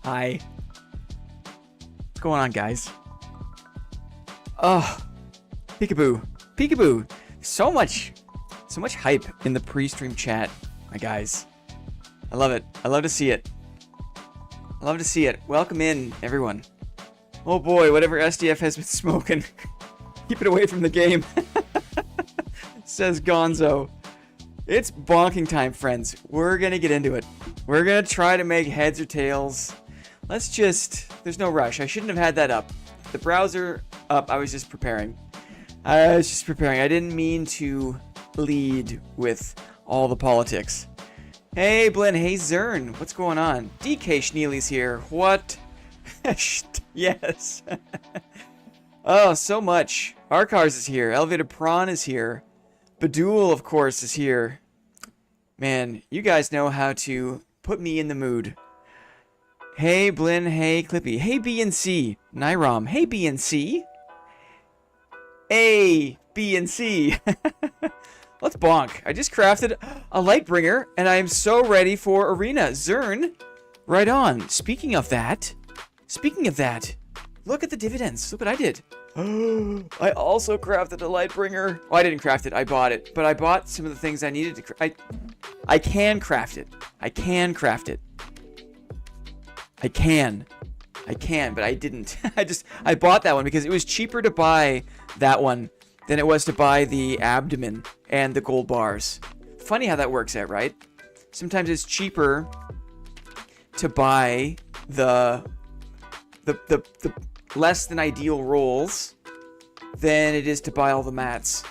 Hi. What's going on, guys? Oh, peekaboo. Peekaboo. So much hype in the pre-stream chat, my guys. I love it. I love to see it. I love to see it. Welcome in, everyone. Oh boy, whatever SDF has been smoking. Keep it away from the game. Says Gonzo. It's bonking time, friends. We're gonna get into it. We're gonna try to make heads or tails. Let's just... There's no rush. I shouldn't have had that up. The browser up. I was just preparing. I didn't mean to lead with all the politics. Hey, Blinn. Hey, Zern. What's going on? DK Schneely's here. What? Yes. Oh, so much. Arkars is here. Elevated Prawn is here. Badul, of course, is here. Man, you guys know how to put me in the mood. Hey, Blinn. Hey, Clippy. Hey, BNC. Nyrom. Hey, BNC. A, B, and C. Let's bonk. I just crafted a Lightbringer, and I am so ready for Arena. Zern, right on. Speaking of that, look at the dividends. Look what I did. I also crafted a Lightbringer. Oh, I didn't craft it. I bought it. But I bought some of the things I needed to I can craft it. I can craft it. I can, but I didn't. I bought that one because it was cheaper to buy that one than it was to buy the abdomen and the gold bars. Funny how that works out, right? Sometimes it's cheaper to buy the less than ideal rolls than it is to buy all the mats.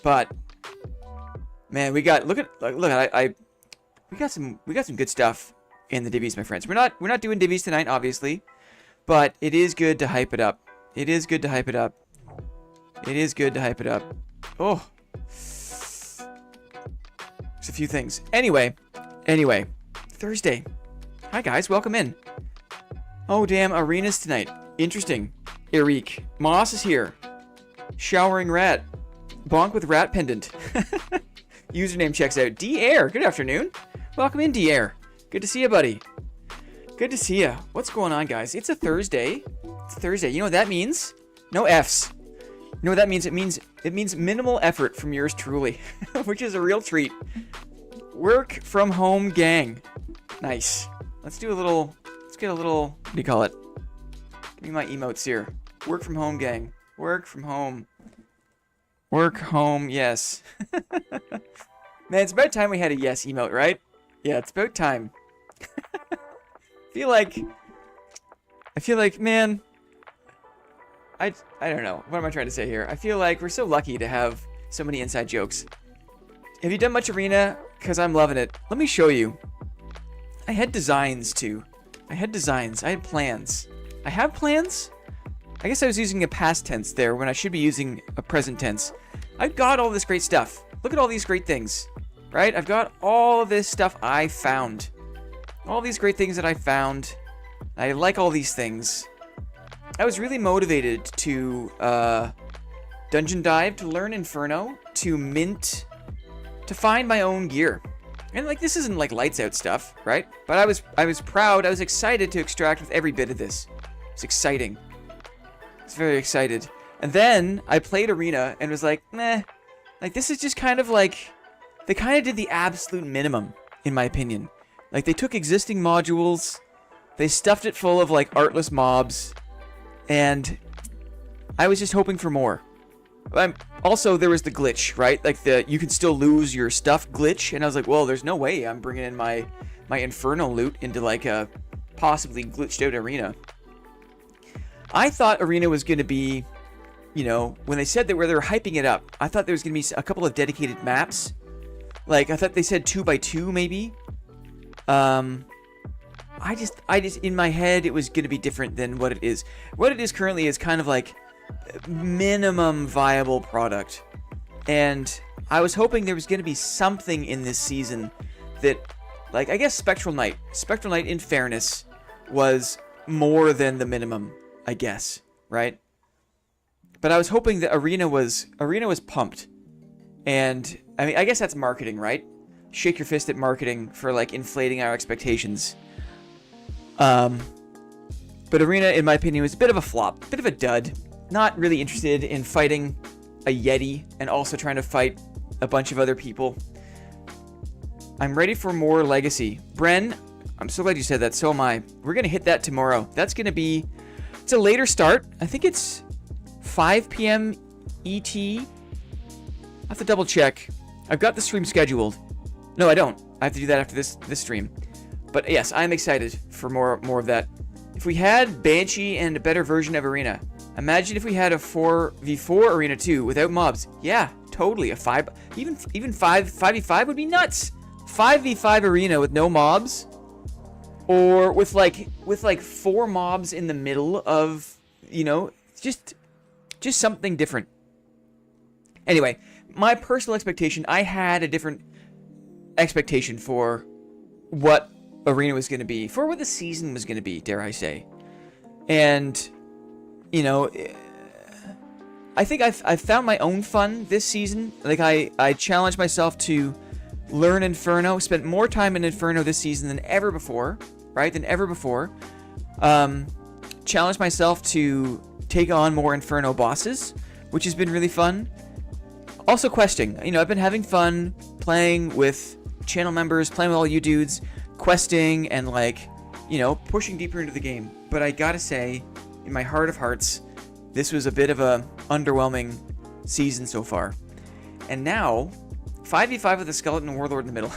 But man, we got we got some good stuff in the divvies, my friends. We're not doing divvies tonight, obviously, but it is good to hype it up. It is good to hype it up. It is good to hype it up. Oh, there's a few things. Anyway, Thursday. Hi guys, welcome in. Oh damn, arenas tonight. Interesting. Eric Moss is here. Showering rat. Bonk with rat pendant. Username checks out. D Air. Good afternoon. Welcome in, D Air. Good to see you, buddy. Good to see you. What's going on, guys? It's a Thursday. It's Thursday. You know what that means? No Fs. You know what that means? It means minimal effort from yours truly, which is a real treat. Work from home gang. Nice. Let's get a little, what do you call it? Give me my emotes here. Work from home gang. Work from home. Work home, yes. Man, it's about time we had a yes emote, right? Yeah, it's about time. I feel like, man, I don't know. What am I trying to say here? I feel like we're so lucky to have so many inside jokes. Have you done much arena? Because I'm loving it. Let me show you. I had designs, too. I had designs. I had plans. I have plans? I guess I was using a past tense there when I should be using a present tense. I've got all this great stuff. Look at all these great things. Right? I've got all of this stuff I found. All these great things that I found. I like all these things. I was really motivated to dungeon dive, to learn Inferno, to mint, to find my own gear. And like, this isn't like lights out stuff, right? But I was proud, I was excited to extract with every bit of this. It's exciting. It's very excited. And then I played Arena and was like, meh. Like, this is just kind of like, they kind of did the absolute minimum, in my opinion. Like, they took existing modules, they stuffed it full of like artless mobs, and I was just hoping for more. Also, there was the glitch, right? Like you can still lose your stuff glitch, and I was like, well, there's no way I'm bringing in my Inferno loot into like a possibly glitched out arena. I thought arena was going to be, you know, when they said that where they were hyping it up, I thought there was going to be a couple of dedicated maps. Like, I thought they said 2x2 maybe. I just in my head it was going to be different than what it is. What it is currently is kind of like minimum viable product. And I was hoping there was going to be something in this season that, like, I guess Spectral Knight in fairness was more than the minimum, I guess, right? But I was hoping that Arena was pumped. And I mean, I guess that's marketing, right? shake your fist at marketing for like inflating our expectations. But Arena, in my opinion, was a bit of a flop, a bit of a dud. Not really interested in fighting a Yeti and also trying to fight a bunch of other people. I'm ready for more Legacy. Bren, I'm so glad you said that. So am I. We're going to hit that tomorrow. That's going to be... It's a later start. I think it's 5 p.m. ET. I have to double check. I've got the stream scheduled. No, I don't. I have to do that after this stream. But yes, I'm excited for more of that. If we had Banshee and a better version of Arena, imagine if we had a 4v4 Arena 2 without mobs. Yeah, totally. A 5, even 5v5 would be nuts. 5v5 Arena with no mobs, or with like 4 mobs in the middle of, you know, just something different. Anyway, my personal expectation, I had a different expectation for what Arena was going to be, for what the season was going to be, dare I say. And, you know, I think I've found my own fun this season. Like, I challenged myself to learn Inferno, spent more time in Inferno this season than ever before, right? Challenged myself to take on more Inferno bosses, which has been really fun. Also questing. You know, I've been having fun playing with channel members, playing with all you dudes, questing and, like, you know, pushing deeper into the game. But I gotta say, in my heart of hearts, this was a bit of a underwhelming season so far. And now, 5v5 with a skeleton warlord in the middle.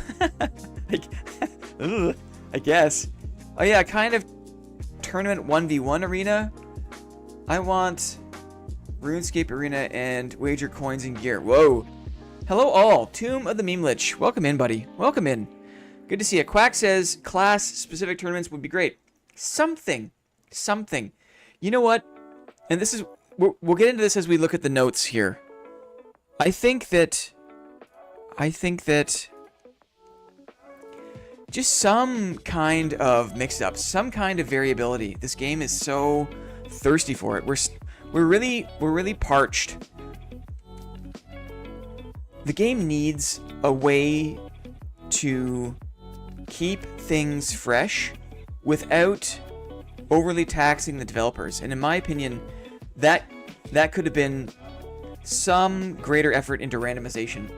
I guess. Oh yeah, kind of tournament 1v1 Arena. I want RuneScape Arena and wager coins and gear. Whoa. Hello all. Tomb of the Meme Lich. Welcome in, buddy. Welcome in. Good to see you. Quack says class-specific tournaments would be great. Something. You know what? And this is... We'll get into this as we look at the notes here. I think that just some kind of mix-up, some kind of variability. This game is so thirsty for it. We're really parched. The game needs a way to keep things fresh without overly taxing the developers. And in my opinion, that could have been some greater effort into randomization,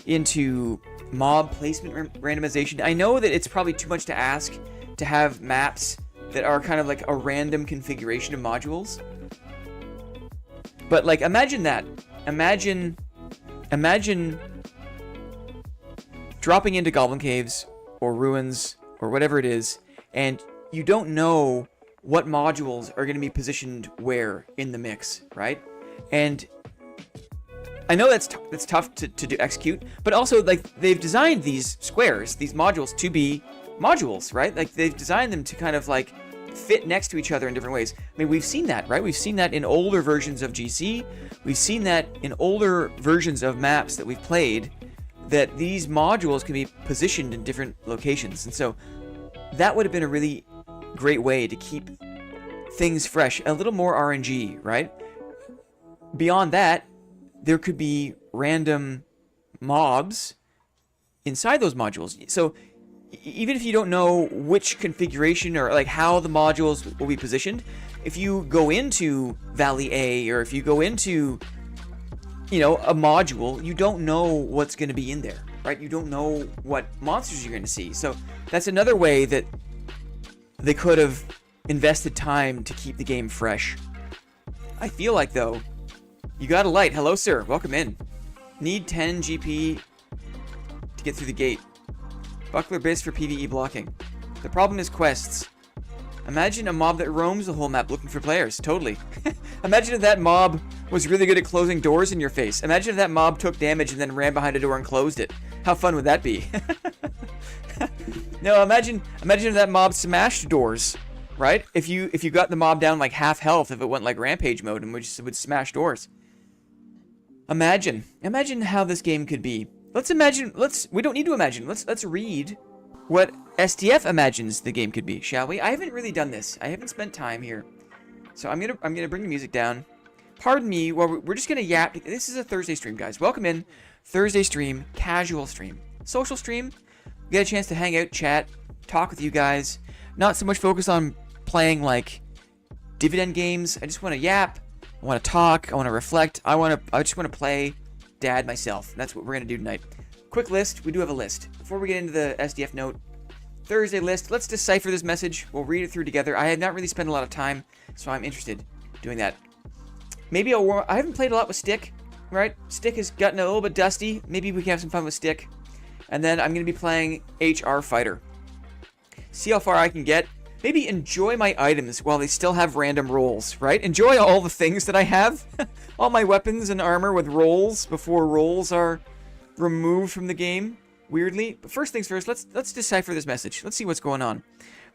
into mob placement randomization. I know that it's probably too much to ask to have maps that are kind of like a random configuration of modules. But like, imagine that. Imagine dropping into goblin caves or ruins or whatever it is, and you don't know what modules are going to be positioned where in the mix, right? And I know that's tough to execute, but also, like, they've designed these squares, these modules, to be modules, right? Like, they've designed them to kind of like fit next to each other in different ways. I mean, we've seen that, right? We've seen that in older versions of GC. We've seen that in older versions of maps that we've played, that these modules can be positioned in different locations. And so that would have been a really great way to keep things fresh, a little more RNG, right? Beyond that, there could be random mobs inside those modules. So even if you don't know which configuration or like how the modules will be positioned, if you go into Valley A or if you go into, you know, a module, you don't know what's going to be in there, right? You don't know what monsters you're going to see. So that's another way that they could have invested time to keep the game fresh. I feel like, though, you got a light. Hello, sir. Welcome in. Need 10 GP to get through the gate. Buckler Biz for PvE blocking. The problem is quests. Imagine a mob that roams the whole map looking for players. Totally. Imagine if that mob was really good at closing doors in your face. Imagine if that mob took damage and then ran behind a door and closed it. How fun would that be? No, imagine if that mob smashed doors, right? If you got the mob down like half health, if it went like rampage mode and would smash doors. Imagine how this game could be. We don't need to imagine. Let's read what SDF imagines the game could be, shall we? I haven't really done this. I haven't spent time here. So I'm gonna bring the music down. Pardon me, we're just gonna yap. This is a Thursday stream, guys. Welcome in. Thursday stream, casual stream. Social stream, get a chance to hang out, chat, talk with you guys. Not so much focused on playing like dividend games. I just want to yap. I want to talk. I want to reflect. I just want to play dad myself. That's what we're going to do tonight. Quick list. We do have a list. Before we get into the SDF note, Thursday list. Let's decipher this message. We'll read it through together. I have not really spent a lot of time, so I'm interested in doing that. Maybe I haven't played a lot with Stick, right? Stick has gotten a little bit dusty. Maybe we can have some fun with Stick. And then I'm going to be playing HR Fighter. See how far I can get. Maybe enjoy my items while they still have random rolls, right? Enjoy all the things that I have. All my weapons and armor with rolls before rolls are removed from the game, weirdly. But first things first, let's decipher this message. Let's see what's going on.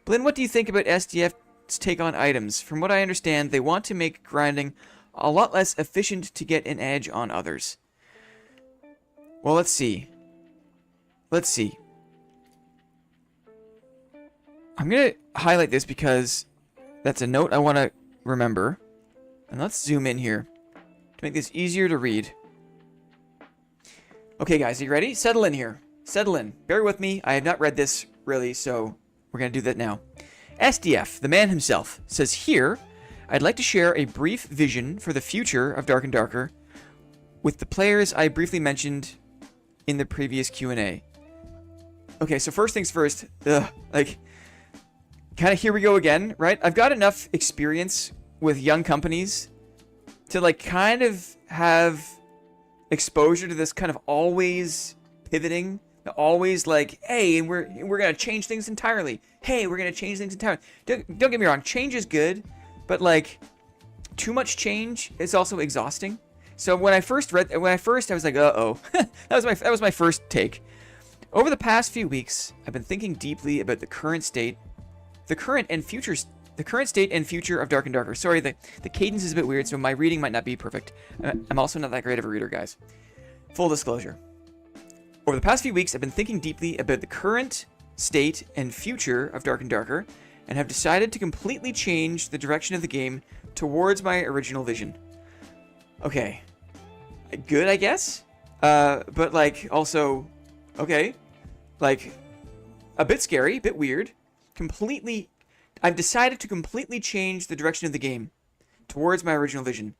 Blinn, what do you think about SDF's take on items? From what I understand, they want to make grinding a lot less efficient to get an edge on others. Well, let's see. Let's see. I'm going to highlight this because that's a note I want to remember. And let's zoom in here to make this easier to read. Okay, guys, are you ready? Settle in here. Settle in. Bear with me. I have not read this, really, so we're going to do that now. SDF, the man himself, says here, I'd like to share a brief vision for the future of Dark and Darker with the players I briefly mentioned in the previous Q&A. Okay, so first things first, kind of here we go again, right? I've got enough experience with young companies to like kind of have exposure to this kind of always pivoting, always like, hey, we're gonna change things entirely. Hey, we're gonna change things entirely. Don't get me wrong, change is good, but like too much change is also exhausting. So when I first I was like, uh-oh. that was my first take. Over the past few weeks, I've been thinking deeply about the current state and future of Dark and Darker. Sorry, the cadence is a bit weird, so my reading might not be perfect. I'm also not that great of a reader, guys. Full disclosure. Over the past few weeks, I've been thinking deeply about the current state and future of Dark and Darker, and have decided to completely change the direction of the game towards my original vision. Okay. Good, I guess? But, like, also, okay. Like, a bit scary, a bit weird. I've decided to completely change the direction of the game towards my original vision.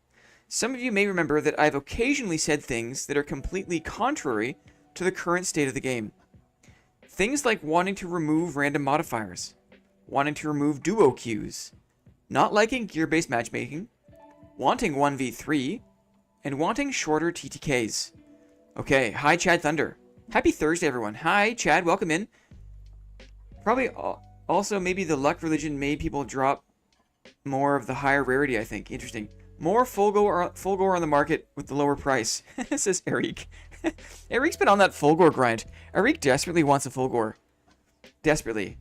Some of you may remember that I've occasionally said things that are completely contrary to the current state of the game. Things like wanting to remove random modifiers, wanting to remove duo queues, not liking gear-based matchmaking, wanting 1v3, and wanting shorter TTKs. Okay, hi Chad Thunder. Happy Thursday, everyone. Hi, Chad, welcome in. Probably also maybe the luck religion made people drop more of the higher rarity, I think. Interesting. More full gore on the market with the lower price, says Eric. Eric's been on that full gore grind. Eric desperately wants a full gore. Desperately.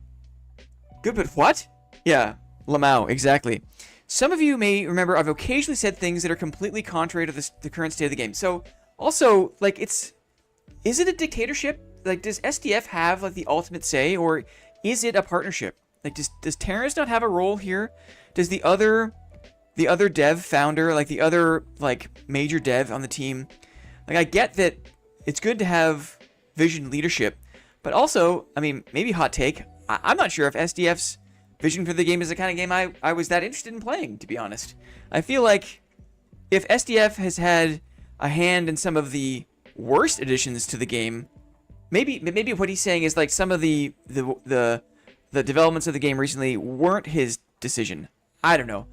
Good, but what? Yeah, Lamau, exactly. Some of you may remember I've occasionally said things that are completely contrary to the current state of the game. So, also, like, is it a dictatorship? Like, does SDF have, like, the ultimate say, or is it a partnership? Like, does Terrence not have a role here? Does the other dev founder, like, the other, like, major dev on the team, like, I get that it's good to have vision leadership, but also, I mean, maybe hot take, I'm not sure if SDF's vision for the game is the kind of game I was that interested in playing, to be honest. I feel like if SDF has had a hand in some of the worst additions to the game, maybe what he's saying is like some of the developments of the game recently weren't his decision. I don't know.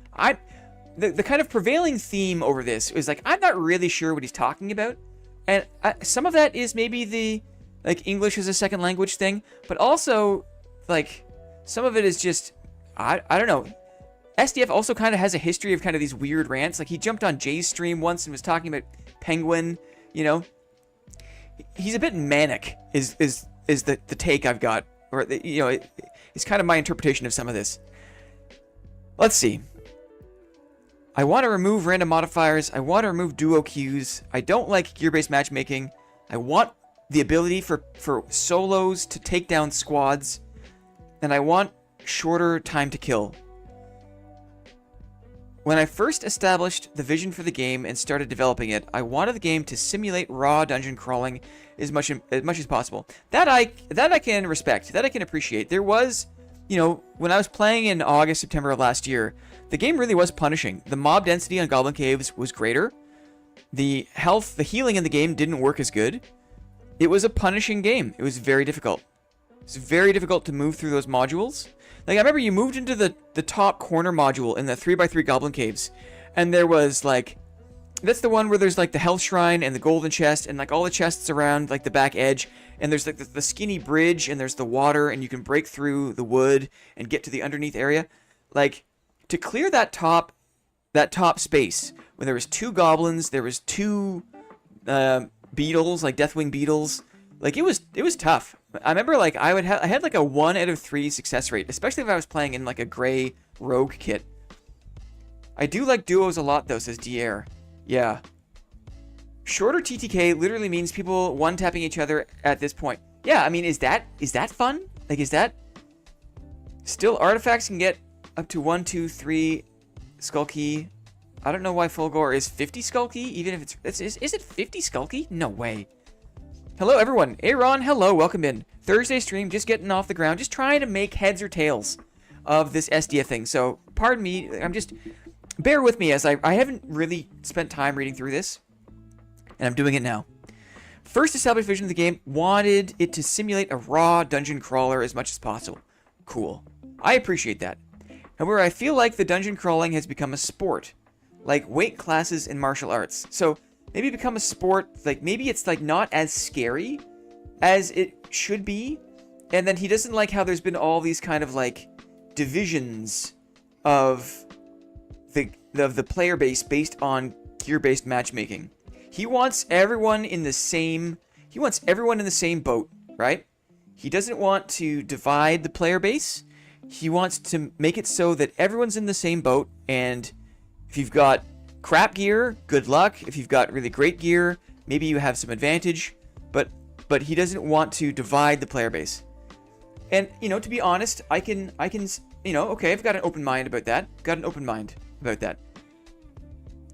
The kind of prevailing theme over this is like I'm not really sure what he's talking about, and some of that is maybe the like English as a second language thing, but also like some of it is just I don't know. SDF also kind of has a history of kind of these weird rants. Like he jumped on Jay's stream once and was talking about Penguin. You know, he's a bit manic. Is the take I've got, or it's kind of my interpretation of some of this. Let's see. I want to remove random modifiers. I want to remove duo queues. I don't like gear-based matchmaking. I want the ability for solos to take down squads. And I want shorter time to kill. When I first established the vision for the game and started developing it, I wanted the game to simulate raw dungeon crawling as much as possible. That I can respect. That I can appreciate. There was, you know, when I was playing in August, September of last year, the game really was punishing. The mob density on Goblin Caves was greater. The healing in the game didn't work as good. It was a punishing game. It was very difficult. It's very difficult to move through those modules. Like, I remember you moved into the top corner module in the 3x3 Goblin Caves, and there was, like, that's the one where there's, like, the health shrine and the golden chest and, like, all the chests around, like, the back edge, and there's, like, the skinny bridge, and there's the water, and you can break through the wood and get to the underneath area. Like, to clear that top space, when there was 2 goblins, there was 2 beetles, like Deathwing beetles, like, it was tough. I remember, like, I had like a 1 out of 3 success rate, especially if I was playing in like a gray rogue kit. I do like duos a lot though, says Dier. Yeah. Shorter TTK literally means people one-tapping each other at this point. Yeah, I mean, is that fun? Like, is that... Still, artifacts can get up to 1, 2, 3 skull key. I don't know why Fulgore is 50 skull key, even if it's... Is it 50 skull key? No way. Hello, everyone. Aaron, hello. Welcome in. Thursday stream, just getting off the ground. Just trying to make heads or tails of this SDF thing. So, pardon me. Bear with me as I haven't really spent time reading through this. And I'm doing it now. First established vision of the game wanted it to simulate a raw dungeon crawler as much as possible. Cool. I appreciate that. However, I feel like the dungeon crawling has become a sport. Like weight classes in martial arts. So... maybe become a sport, like, maybe it's, like, not as scary as it should be. And then he doesn't like how there's been all these kind of, like, divisions of the player base based on gear-based matchmaking. He wants everyone in the same... he wants everyone in the same boat, right? He doesn't want to divide the player base. He wants to make it so that everyone's in the same boat, and if you've got crap gear, good luck. If you've got really great gear, maybe you have some advantage, but he doesn't want to divide the player base. And, you know, to be honest, I can, you know, okay, I've got an open mind about that.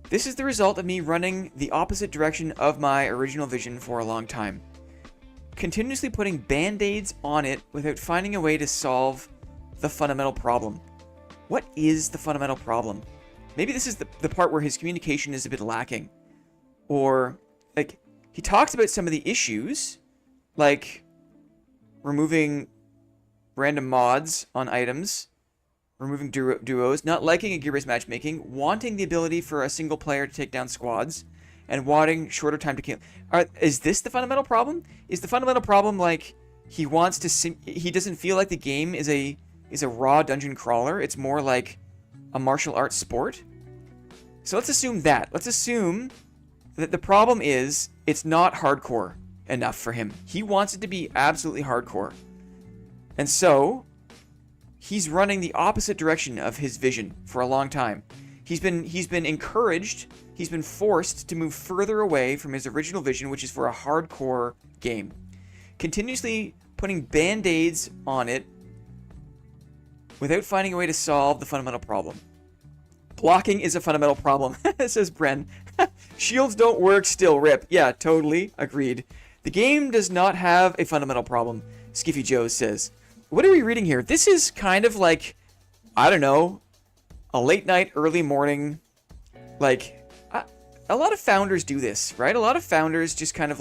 This is the result of me running the opposite direction of my original vision for a long time. Continuously putting band-aids on it without finding a way to solve the fundamental problem. What is the fundamental problem? Maybe this is the part where his communication is a bit lacking. Or, like, he talks about some of the issues, like removing random mods on items, removing duos, not liking a gear-based matchmaking, wanting the ability for a single player to take down squads, and wanting shorter time to kill. Is this the fundamental problem? Is the fundamental problem, like, he wants to he doesn't feel like the game is a raw dungeon crawler? It's more like a martial arts sport? So let's assume that. Let's assume that the problem is it's not hardcore enough for him. He wants it to be absolutely hardcore. And so he's running the opposite direction of his vision for a long time. He's been encouraged, he's been forced to move further away from his original vision, which is for a hardcore game. Continuously putting band-aids on it without finding a way to solve the fundamental problem. Blocking is a fundamental problem, says Bren. Shields don't work, still rip. Yeah, totally. Agreed. The game does not have a fundamental problem, Skiffy Joe says. What are we reading here? This is kind of like, I don't know, a late night, early morning, like, a lot of founders do this, right? A lot of founders just kind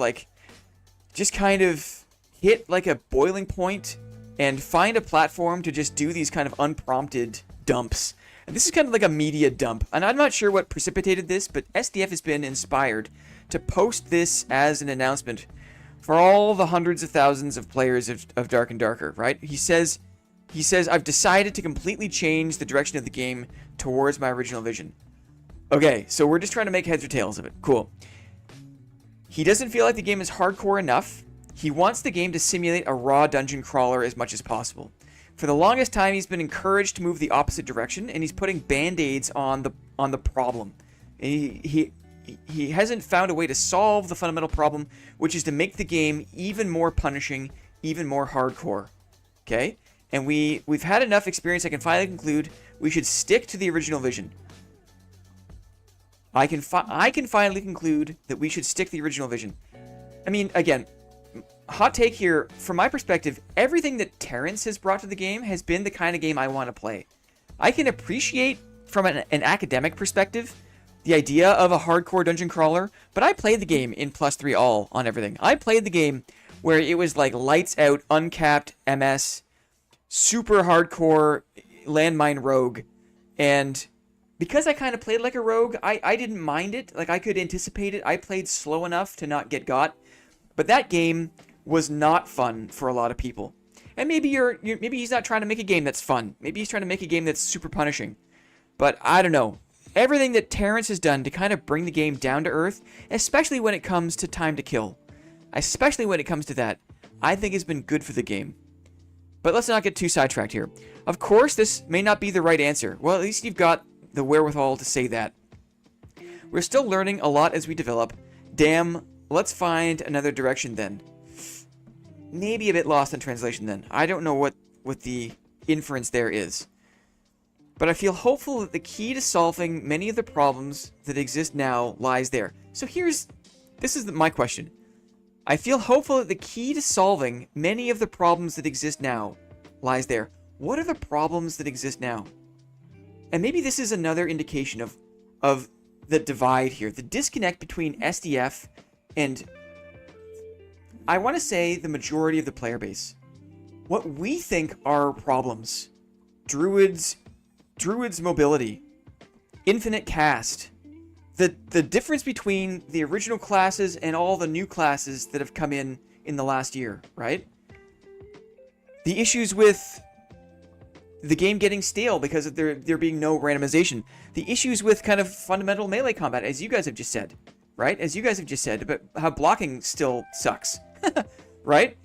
of hit like a boiling point and find a platform to just do these kind of unprompted dumps. And this is kind of like a media dump. And I'm not sure what precipitated this, but SDF has been inspired to post this as an announcement for all the hundreds of thousands of players of Dark and Darker, right? He says, I've decided to completely change the direction of the game towards my original vision. Okay, so we're just trying to make heads or tails of it. Cool. He doesn't feel like the game is hardcore enough. He wants the game to simulate a raw dungeon crawler as much as possible. For the longest time, he's been encouraged to move the opposite direction, and he's putting band-aids on the problem. And he hasn't found a way to solve the fundamental problem, which is to make the game even more punishing, even more hardcore. Okay? And we've had enough experience. I can finally conclude we should stick to the original vision. I can finally conclude that we should stick to the original vision. I mean, again, hot take here, from my perspective, everything that Terrence has brought to the game has been the kind of game I want to play. I can appreciate, from an academic perspective, the idea of a hardcore dungeon crawler, but I played the game in +3 all on everything. I played the game where it was like lights out, uncapped MS, super hardcore landmine rogue, and because I kind of played like a rogue, I didn't mind it. Like, I could anticipate it. I played slow enough to not get got. But that game was not fun for a lot of people. And maybe maybe he's not trying to make a game that's fun. Maybe he's trying to make a game that's super punishing. But I don't know. Everything that Terrence has done to kind of bring the game down to earth, especially when it comes to time to kill, especially when it comes to that, I think has been good for the game. But let's not get too sidetracked here. Of course, this may not be the right answer. Well, at least you've got the wherewithal to say that. We're still learning a lot as we develop. Damn, let's find another direction then. Maybe a bit lost in translation then. I don't know what the inference there is. But I feel hopeful that the key to solving many of the problems that exist now lies there. So this is my question. I feel hopeful that the key to solving many of the problems that exist now lies there. What are the problems that exist now? And maybe this is another indication of the divide here, the disconnect between SDF and, I want to say, the majority of the player base. What we think are problems: druids mobility, infinite cast, the difference between the original classes and all the new classes that have come in the last year, right? The issues with the game getting stale because of there being no randomization. The issues with kind of fundamental melee combat, as you guys have just said, right? As you guys have just said, about how blocking still sucks, right?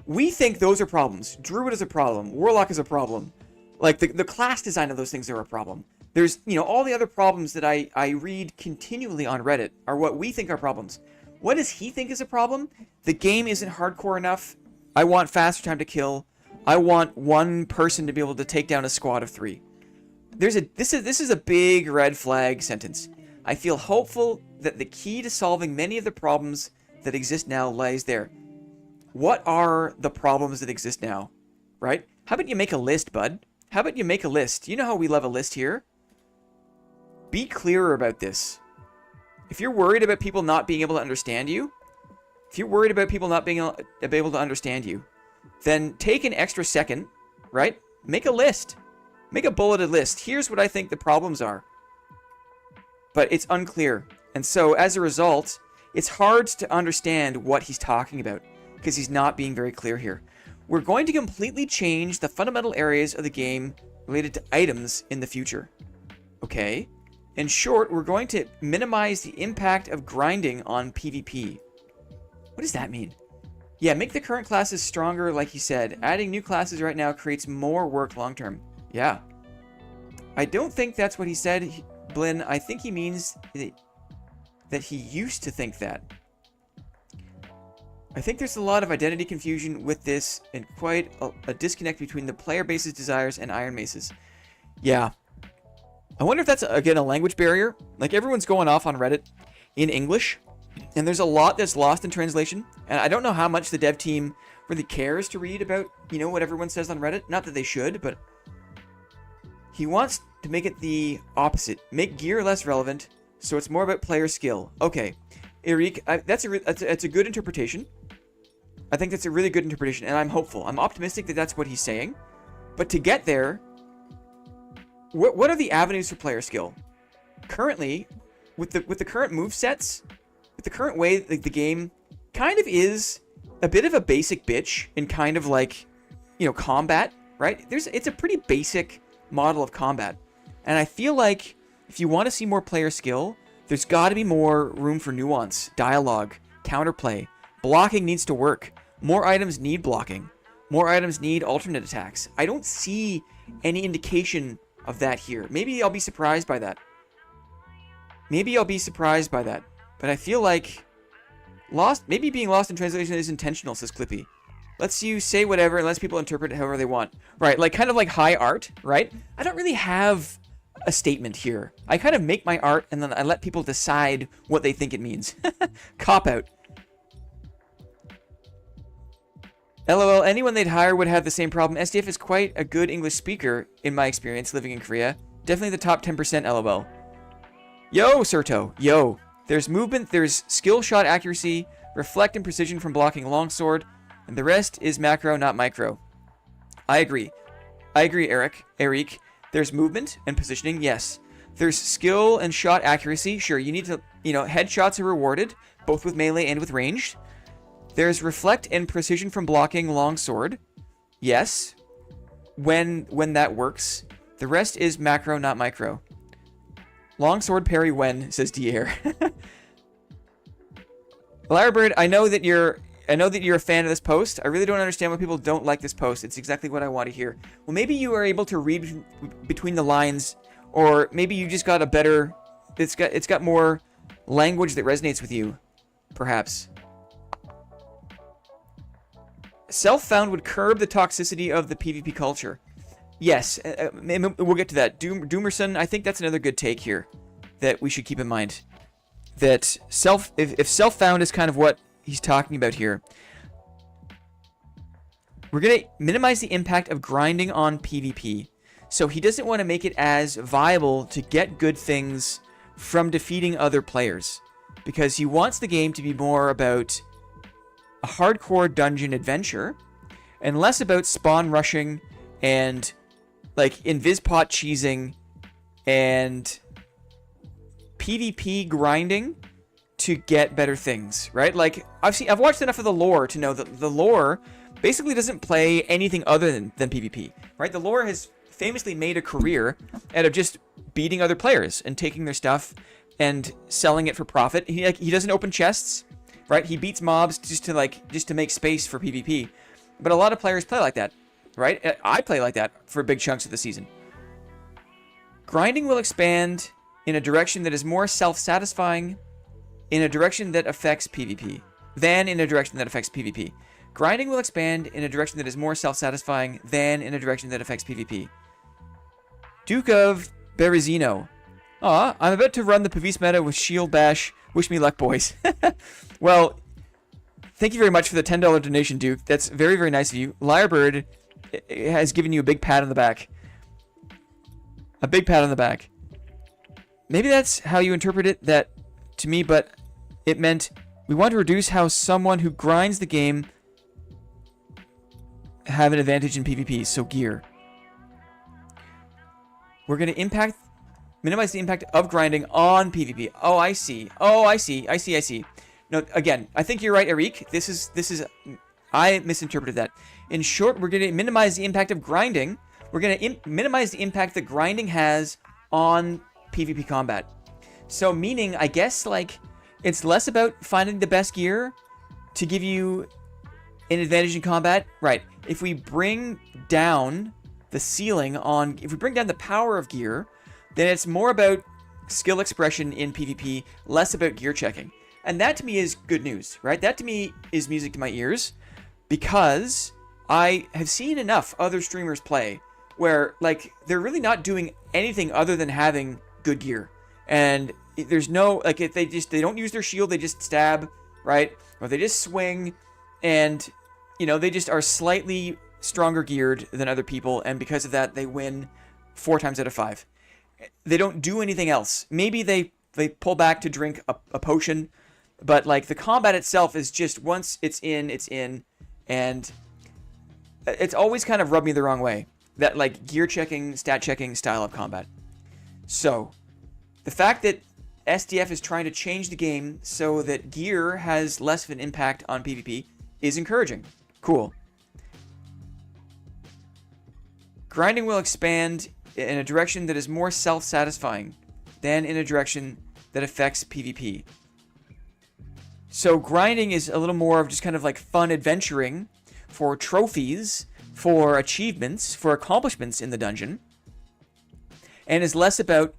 We think those are problems. Druid is a problem. Warlock is a problem. Like, the class design of those things are a problem. There's, all the other problems that I read continually on Reddit are what we think are problems. What does he think is a problem? The game isn't hardcore enough. I want faster time to kill. I want one person to be able to take down a squad of 3. This is a big red flag sentence. I feel hopeful that the key to solving many of the problems that exist now lies there. What are the problems that exist now? Right? How about you make a list, bud? How about you make a list? You know how we love a list here? Be clearer about this. If you're worried about people not being able to understand you, then take an extra second, right? Make a list. Make a bulleted list. Here's what I think the problems are. But it's unclear. And so, as a result, it's hard to understand what he's talking about because he's not being very clear here. We're going to completely change the fundamental areas of the game related to items in the future. Okay? In short, we're going to minimize the impact of grinding on PvP. What does that mean? Yeah, make the current classes stronger, like he said. Adding new classes right now creates more work long-term. Yeah. I don't think that's what he said, Blinn. I think he means that he used to think that. I think there's a lot of identity confusion with this and quite a disconnect between the player base's desires and Iron Mace's. Yeah. I wonder if that's, again, a language barrier. Like, everyone's going off on Reddit in English, and there's a lot that's lost in translation, and I don't know how much the dev team really cares to read about, what everyone says on Reddit. Not that they should, but he wants to make it the opposite. Make gear less relevant, so it's more about player skill. Okay, Eric, that's a good interpretation. I think that's a really good interpretation, and I'm hopeful. I'm optimistic that that's what he's saying. But to get there, what are the avenues for player skill? Currently, with the current movesets, with the current way the game kind of is a bit of a basic bitch in kind of like, combat, right? It's a pretty basic model of combat. And I feel like if you want to see more player skill, there's got to be more room for nuance, dialogue, counterplay. Blocking needs to work. More items need blocking. More items need alternate attacks. I don't see any indication of that here. Maybe I'll be surprised by that. But I feel like maybe being lost in translation is intentional, says Clippy. Lets you say whatever and lets people interpret it however they want. Right, like kind of like high art, right? I don't really have a statement here. I kind of make my art and then I let people decide what they think it means. Cop out. LOL, anyone they'd hire would have the same problem. SDF is quite a good English speaker, in my experience, living in Korea. Definitely the top 10%, LOL. Yo, Serto. Yo. There's movement, there's skill shot accuracy, reflect and precision from blocking longsword, and the rest is macro, not micro. I agree. Eric. There's movement and positioning, yes. There's skill and shot accuracy. Sure, you need to, headshots are rewarded, both with melee and with ranged. There's reflect and precision from blocking longsword. Yes. When that works. The rest is macro, not micro. Longsword parry when, says Dier. Lyrebird, I know that you're a fan of this post. I really don't understand why people don't like this post. It's exactly what I want to hear. Well, maybe you are able to read between the lines, or maybe you just got a better... It's got more language that resonates with you, perhaps. Self-found would curb the toxicity of the PvP culture. Yes, we'll get to that. Doomerson, I think that's another good take here that we should keep in mind. That if self-found is kind of what he's talking about here, we're going to minimize the impact of grinding on PvP. So he doesn't want to make it as viable to get good things from defeating other players, because he wants the game to be more about a hardcore dungeon adventure and less about spawn rushing and like invis-pot cheesing and PvP grinding to get better things, right? Like I've watched enough of the lore to know that the lore basically doesn't play anything other than PvP, right? The lore has famously made a career out of just beating other players and taking their stuff and selling it for profit. He doesn't open chests, right? He beats mobs just to make space for PvP. But a lot of players play like that, right? I play like that for big chunks of the season. Grinding will expand in a direction that is more self-satisfying in a direction that affects PvP than in a direction that affects PvP. Grinding will expand in a direction that is more self-satisfying than in a direction that affects PvP. Duke of Berezino. Aw, I'm about to run the Pavis meta with Shield Bash. Wish me luck, boys. Well, thank you very much for the $10 donation, Duke. That's very, very nice of you. Lyrebird has given you a big pat on the back. A big pat on the back. Maybe that's how you interpret it, that to me, but it meant we want to reduce how someone who grinds the game have an advantage in PvP, so gear. We're going to minimize the impact of grinding on PvP. Oh, I see. I see. No, again, I think you're right, Eric. This is I misinterpreted that. In short, we're going to minimize the impact of grinding. We're going to minimize the impact that grinding has on PvP combat. So meaning, I guess, like, it's less about finding the best gear to give you an advantage in combat. Right. If we bring down the ceiling on, if we bring down the power of gear, then it's more about skill expression in PvP, less about gear checking. And that to me is good news, right? That to me is music to my ears, because I have seen enough other streamers play where, like, they're really not doing anything other than having good gear. And there's no, like, if they don't use their shield, they just stab, right? Or they just swing, and, they just are slightly stronger geared than other people, and because of that, they win 4 times out of 5. They don't do anything else. Maybe they pull back to drink a potion, but, like, the combat itself is just, once it's in, and it's always kind of rubbed me the wrong way, that, like, gear checking, stat checking style of combat. So, the fact that SDF is trying to change the game so that gear has less of an impact on PvP is encouraging. Cool. Grinding will expand in a direction that is more self-satisfying than in a direction that affects PvP. So grinding is a little more of just kind of like fun adventuring for trophies, for achievements, for accomplishments in the dungeon, and is less about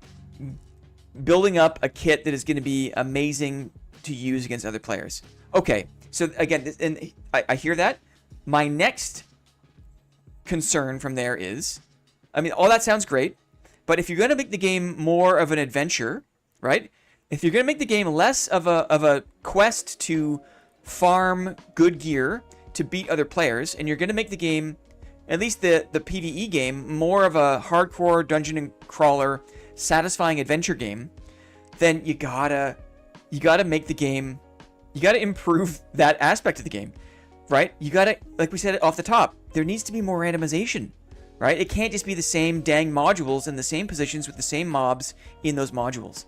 building up a kit that is going to be amazing to use against other players. Okay, so again, and I hear that. My next concern from there is, I mean, all that sounds great, But if you're going to make the game more of an adventure, right? If you're going to make the game less of a quest to farm good gear to beat other players, and you're going to make the game, at least the PvE game, more of a hardcore dungeon and crawler, satisfying adventure game, then you gotta make the game, you gotta improve that aspect of the game, right? You gotta, like we said off the top, there needs to be more randomization, right? It can't just be the same dang modules in the same positions with the same mobs in those modules.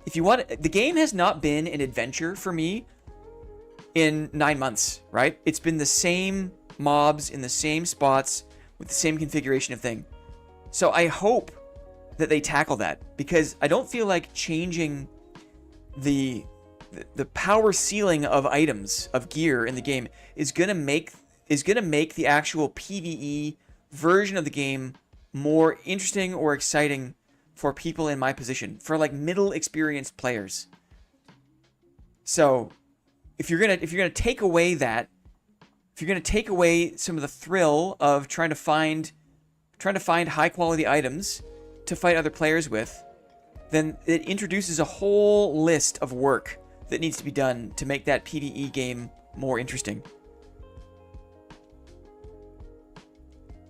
If you want, the game has not been an adventure for me in 9 months, right? It's been the same mobs in the same spots with the same configuration of thing. So I hope that they tackle that, because I don't feel like changing the power ceiling of items, of gear in the game is gonna make the actual PvE version of the game more interesting or exciting for people in my position, for like middle experienced players. So if you're gonna take away that, if you're gonna take away some of the thrill of trying to find high quality items to fight other players with, then it introduces a whole list of work that needs to be done to make that PvE game more interesting.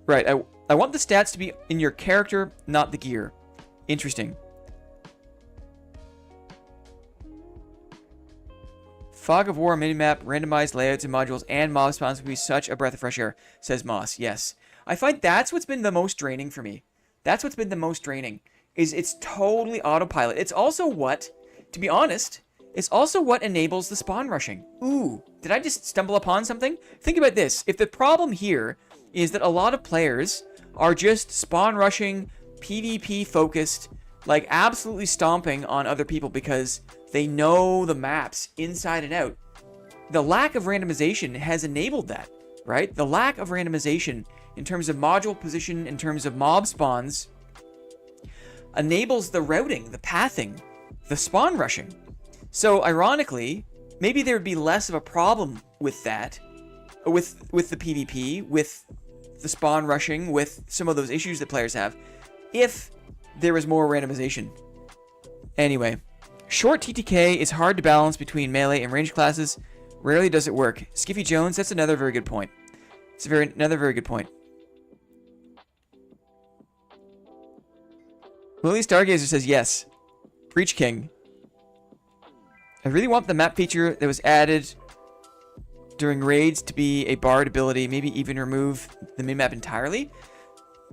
Right, I want the stats to be in your character, not the gear. Interesting. Fog of War minimap, randomized layouts and modules, and mob spawns would be such a breath of fresh air, says Moss. Yes. I find that's what's been the most draining for me. That's what's been the most draining, is it's totally autopilot. It's also what, to be honest, it's also what enables the spawn rushing. Ooh, did I just stumble upon something? Think about this. If the problem here is that a lot of players are just spawn rushing, PvP focused, like absolutely stomping on other people because they know the maps inside and out, the lack of randomization has enabled that, right? The lack of randomization in terms of module position, in terms of mob spawns, enables the routing, the pathing, the spawn rushing. So ironically, maybe there would be less of a problem with that, with the PvP, with the spawn rushing, with some of those issues that players have, if there was more randomization. Anyway, short TTK is hard to balance between melee and ranged classes. Rarely does it work. Skiffy Jones, that's another very good point. It's another very good point. Lily Stargazer says yes. Breach King. I really want the map feature that was added during raids to be a barred ability, maybe even remove the minimap entirely.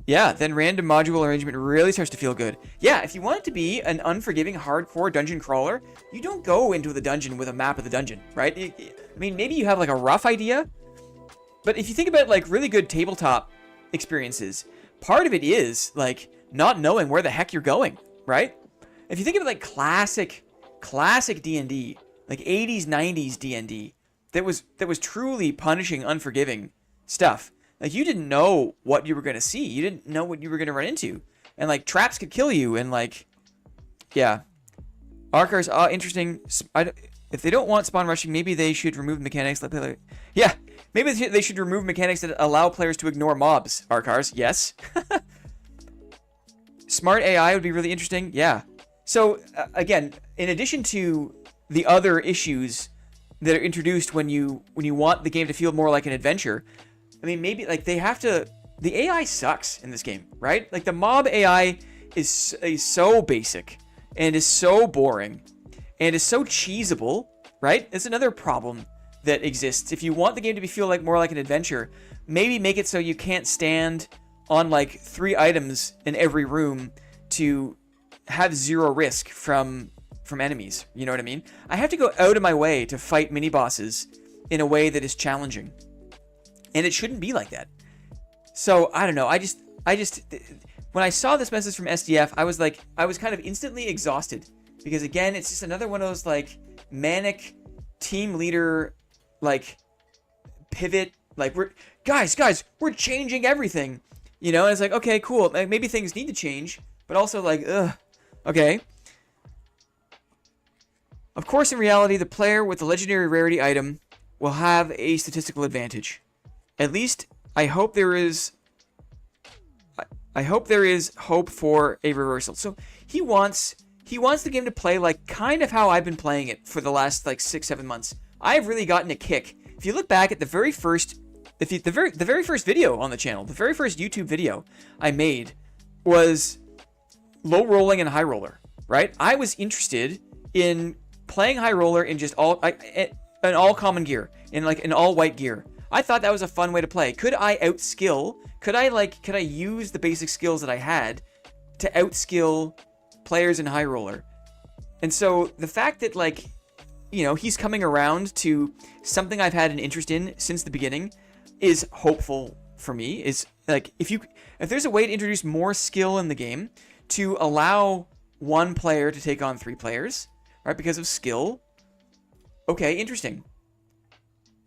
Yeah, then random module arrangement really starts to feel good. Yeah, if you want it to be an unforgiving, hardcore dungeon crawler, you don't go into the dungeon with a map of the dungeon, right? I mean, maybe you have like a rough idea, but if you think about like really good tabletop experiences, part of it is like not knowing where the heck you're going, right? If you think of like classic D&D, like 80s, 90s D&D, that was truly punishing, unforgiving stuff. Like, you didn't know what you were going to see. You didn't know what you were going to run into. And, like, traps could kill you. And, like, yeah. Arcars, interesting. If they don't want spawn rushing, maybe they should remove mechanics. Yeah, maybe they should remove mechanics that allow players to ignore mobs. Arcars, yes. Smart AI would be really interesting. Yeah. So, again, in addition to the other issues that are introduced when you want the game to feel more like an adventure, I mean, maybe, like, they have to... The AI sucks in this game, right? Like, the mob AI is so basic, and is so boring, and is so cheesable, right? It's another problem that exists. If you want the game to feel like more like an adventure, maybe make it so you can't stand on, like, 3 items in every room to have 0 risk from enemies. You know what I mean? I have to go out of my way to fight mini-bosses in a way that is challenging. And it shouldn't be like that. So, I don't know. I just, when I saw this message from SDF, I was kind of instantly exhausted. Because again, it's just another one of those, like, manic team leader, like, pivot. Like, guys, we're changing everything. You know, and it's like, okay, cool. Like, maybe things need to change. But also, like, ugh. Okay. Of course, in reality, the player with the legendary rarity item will have a statistical advantage. At least, I hope there is... I hope there is hope for a reversal. So he wants the game to play like kind of how I've been playing it for the last like 6-7 months. I've really gotten a kick. If you look back at the very first video on the channel, the very first YouTube video I made was low rolling and high roller, right? I was interested in playing high roller in just an all common gear, in like an all white gear. I thought that was a fun way to play. Could I outskill? Could I use the basic skills that I had to outskill players in high roller? And so the fact that, like, you know, he's coming around to something I've had an interest in since the beginning is hopeful for me. Is like, if there's a way to introduce more skill in the game to allow one player to take on 3 players, right, because of skill, okay, interesting.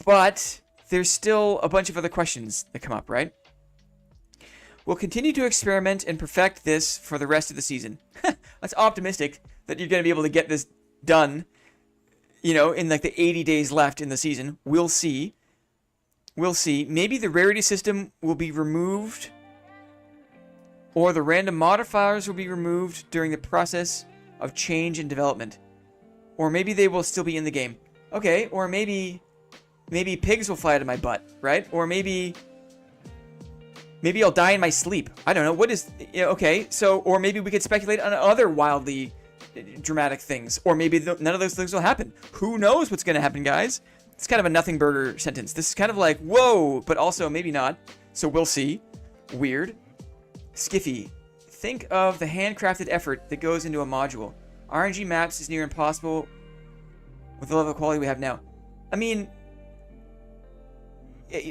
But there's still a bunch of other questions that come up, right? We'll continue to experiment and perfect this for the rest of the season. That's optimistic that you're going to be able to get this done, you know, in like the 80 days left in the season. We'll see. We'll see. Maybe the rarity system will be removed, or the random modifiers will be removed during the process of change and development. Or maybe they will still be in the game. Okay, or maybe pigs will fly out of my butt, right? Or maybe I'll die in my sleep. I don't know. What is... Okay, so... Or maybe we could speculate on other wildly dramatic things. Or maybe none of those things will happen. Who knows what's going to happen, guys? It's kind of a nothing burger sentence. This is kind of like, whoa, but also maybe not. So we'll see. Weird. Skiffy. Think of the handcrafted effort that goes into a module. RNG maps is near impossible with the level of quality we have now. I mean...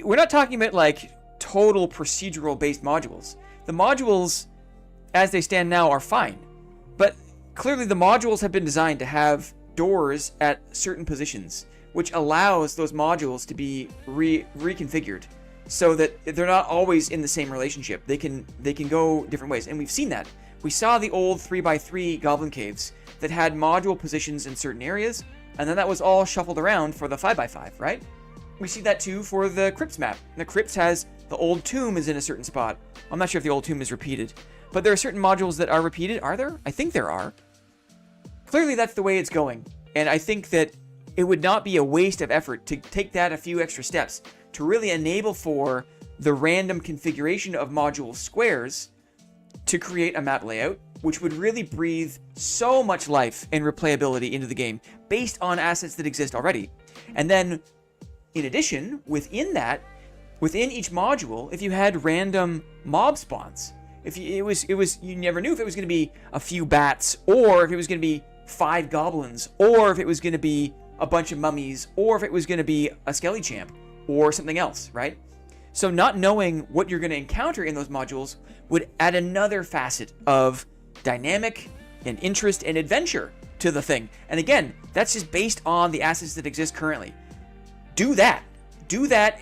We're not talking about, like, total procedural-based modules. The modules, as they stand now, are fine. But clearly the modules have been designed to have doors at certain positions, which allows those modules to be reconfigured so that they're not always in the same relationship. They can go different ways. And we've seen that. We saw the old 3x3 goblin caves that had module positions in certain areas, and then that was all shuffled around for the 5x5, right? We see that too for the Crypts map. The Crypts has the old tomb is in a certain spot. I'm not sure if the old tomb is repeated, but there are certain modules that are repeated. Are there? I think there are. Clearly that's the way it's going. And I think that it would not be a waste of effort to take that a few extra steps to really enable for the random configuration of module squares to create a map layout, which would really breathe so much life and replayability into the game based on assets that exist already. And then in addition, within each module, if you had random mob spawns, if you never knew if it was going to be a few bats, or if it was going to be 5 goblins, or if it was going to be a bunch of mummies, or if it was going to be a skelly champ, or something else, right? So not knowing what you're going to encounter in those modules would add another facet of dynamic and interest and adventure to the thing. And again, that's just based on the assets that exist currently. Do that,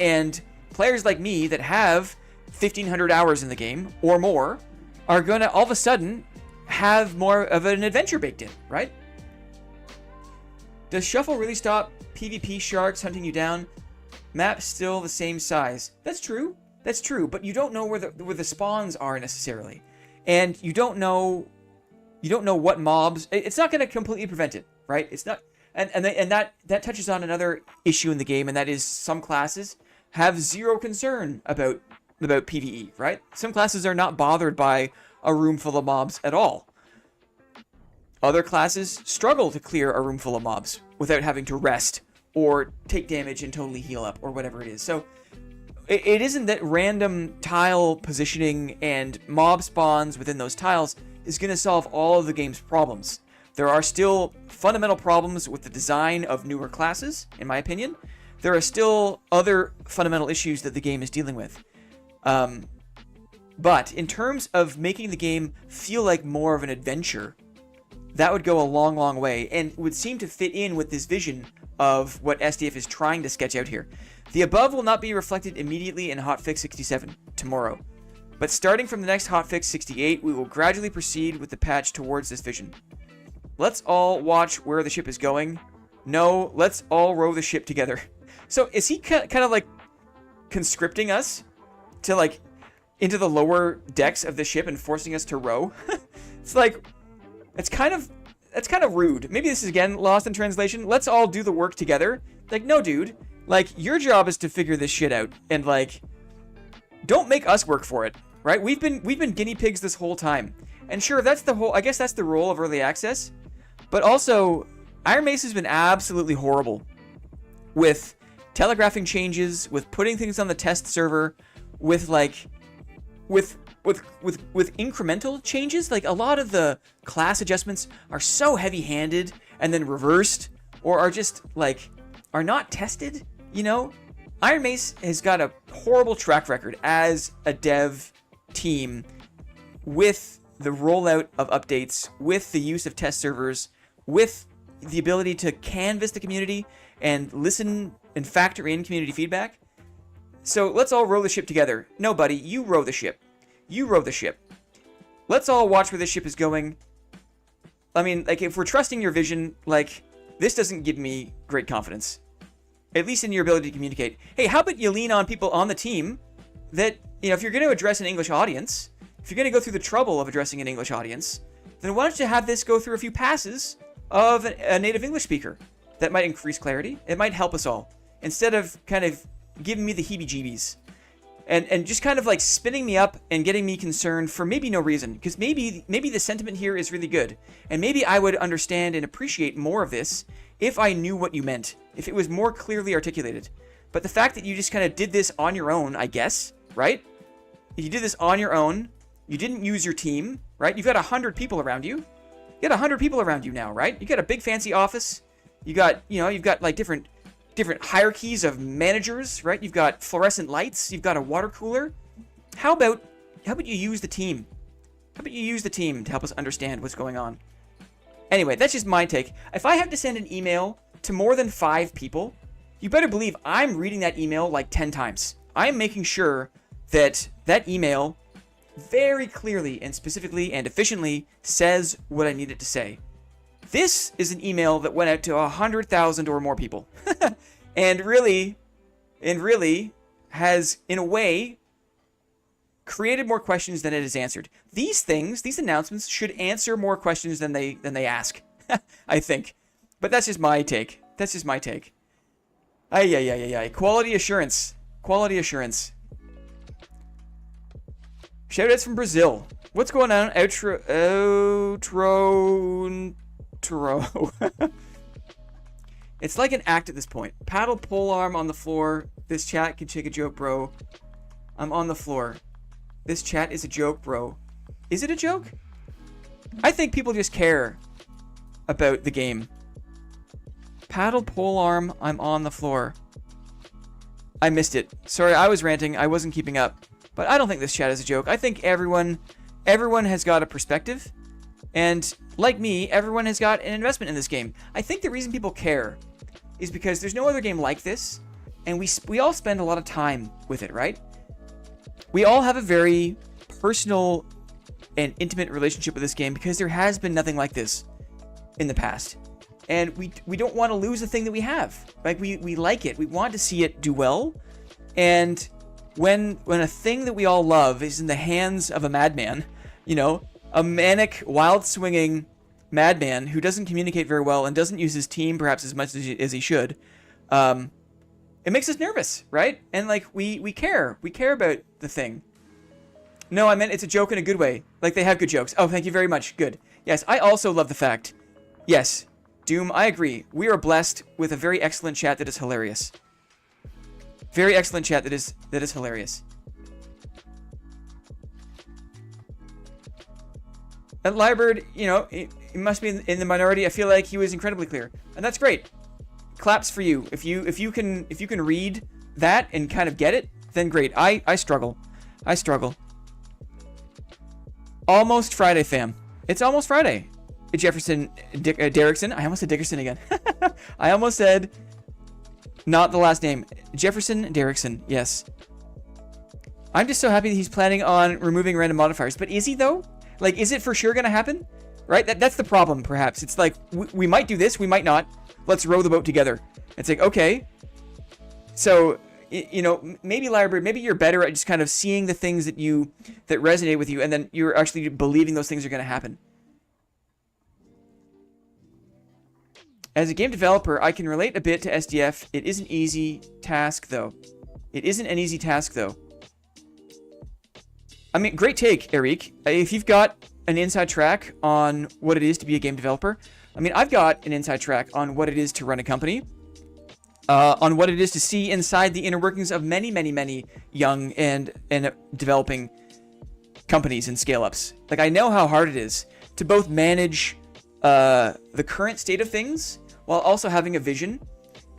and players like me that have 1,500 hours in the game or more are going to all of a sudden have more of an adventure baked in, right? Does Shuffle really stop PvP sharks hunting you down? Map's still the same size. That's true, but you don't know where the spawns are necessarily. And you don't know what mobs... It's not going to completely prevent it, right? It's not... And that touches on another issue in the game, and that is some classes have zero concern about PvE, right? Some classes are not bothered by a room full of mobs at all. Other classes struggle to clear a room full of mobs without having to rest or take damage and totally heal up or whatever it is. So it isn't that random tile positioning and mob spawns within those tiles is going to solve all of the game's problems. There are still fundamental problems with the design of newer classes, in my opinion. There are still other fundamental issues that the game is dealing with. But in terms of making the game feel like more of an adventure, that would go a long, long way and would seem to fit in with this vision of what SDF is trying to sketch out here. The above will not be reflected immediately in Hotfix 67 tomorrow, but starting from the next Hotfix 68, we will gradually proceed with the patch towards this vision. Let's all watch where the ship is going. No, let's all row the ship together. So is he kind of like conscripting us to like into the lower decks of the ship and forcing us to row. It's like, that's kind of rude. Maybe this is, again, lost in translation. Let's all do the work together. Like, no, dude. Like, your job is to figure this shit out. And, like, don't make us work for it, right? We've been guinea pigs this whole time. And sure, that's the whole, I guess that's the role of early access. But also, Iron Mace has been absolutely horrible with telegraphing changes, with putting things on the test server, with, like, with incremental changes. Like, a lot of the class adjustments are so heavy-handed and then reversed, or are just, like, are not tested, you know? Iron Mace has got a horrible track record as a dev team with the rollout of updates, with the use of test servers, with the ability to canvas the community and listen and factor in community feedback. So let's all row the ship together. No, buddy, you row the ship. You row the ship. Let's all watch where this ship is going. I mean, like, if we're trusting your vision, like, this doesn't give me great confidence. At least in your ability to communicate. Hey, how about you lean on people on the team that, you know, if you're going to address an English audience, if you're going to go through the trouble of addressing an English audience, then why don't you have this go through a few passes of a native English speaker? That might increase clarity. It might help us all. Instead of kind of giving me the heebie-jeebies. And just kind of like spinning me up and getting me concerned for maybe no reason. Because maybe the sentiment here is really good. And maybe I would understand and appreciate more of this if I knew what you meant. If it was more clearly articulated. But the fact that you just kind of did this on your own, I guess, right? You did this on your own. You didn't use your team, right? You've got 100 people around you. You got 100 people around you now, right? You got a big fancy office. You got, you know, you've got like different hierarchies of managers, right? You've got fluorescent lights. You've got a water cooler. How about you use the team? How about you use the team to help us understand what's going on? Anyway, that's just my take. If I have to send an email to more than 5 people, you better believe I'm reading that email like 10 times. I'm making sure that that email very clearly and specifically and efficiently says what I need it to say. This is an email that went out to 100,000 or more people. and really has, in a way, created more questions than it has answered. These announcements should answer more questions than they ask, I think. But that's just my take. Ay. Quality assurance. Shoutouts from Brazil. What's going on? Outro. It's like an act at this point. Paddle pole arm on the floor. This chat can take a joke, bro. I'm on the floor. This chat is a joke, bro. Is it a joke? I think people just care about the game. Paddle pole arm, I'm on the floor. I missed it. Sorry, I was ranting. I wasn't keeping up. But I don't think this chat is a joke. I think everyone has got a perspective. And like me, everyone has got an investment in this game. I think the reason people care is because there's no other game like this. And we all spend a lot of time with it, right? We all have a very personal and intimate relationship with this game because there has been nothing like this in the past. And we don't want to lose the thing that we have. Like, we like it. We want to see it do well. And when a thing that we all love is in the hands of a madman, you know, a manic, wild-swinging madman who doesn't communicate very well and doesn't use his team perhaps as much as he should, it makes us nervous, right? And, like, we care. We care about the thing. No, I meant it's a joke in a good way. Like, they have good jokes. Oh, thank you very much. Good. Yes, I also love the fact. Yes, Doom, I agree. We are blessed with a very excellent chat that is hilarious. Very excellent chat that is hilarious. And Lyrebird, you know, he must be in the minority. I feel like he was incredibly clear, and that's great. Claps for you. If you can read that and kind of get it, then great. I struggle. Almost Friday, fam. It's almost Friday. Jefferson Derrickson. I almost said Dickerson again. I almost said not the last name. Jefferson Derrickson. Yes. I'm just so happy that he's planning on removing random modifiers. But is he, though? Like, is it for sure going to happen? Right? That's the problem, perhaps. It's like, we might do this, we might not. Let's row the boat together. It's like, okay. So, You know, maybe Lyrebird, maybe you're better at just kind of seeing the things that resonate with you, and then you're actually believing those things are going to happen. As a game developer, I can relate a bit to SDF. It is an easy task, though. It isn't an easy task, though. I mean, great take, Eric. If you've got an inside track on what it is to be a game developer, I mean, I've got an inside track on what it is to run a company, on what it is to see inside the inner workings of many, many, many young and developing companies and scale-ups. Like, I know how hard it is to both manage the current state of things while also having a vision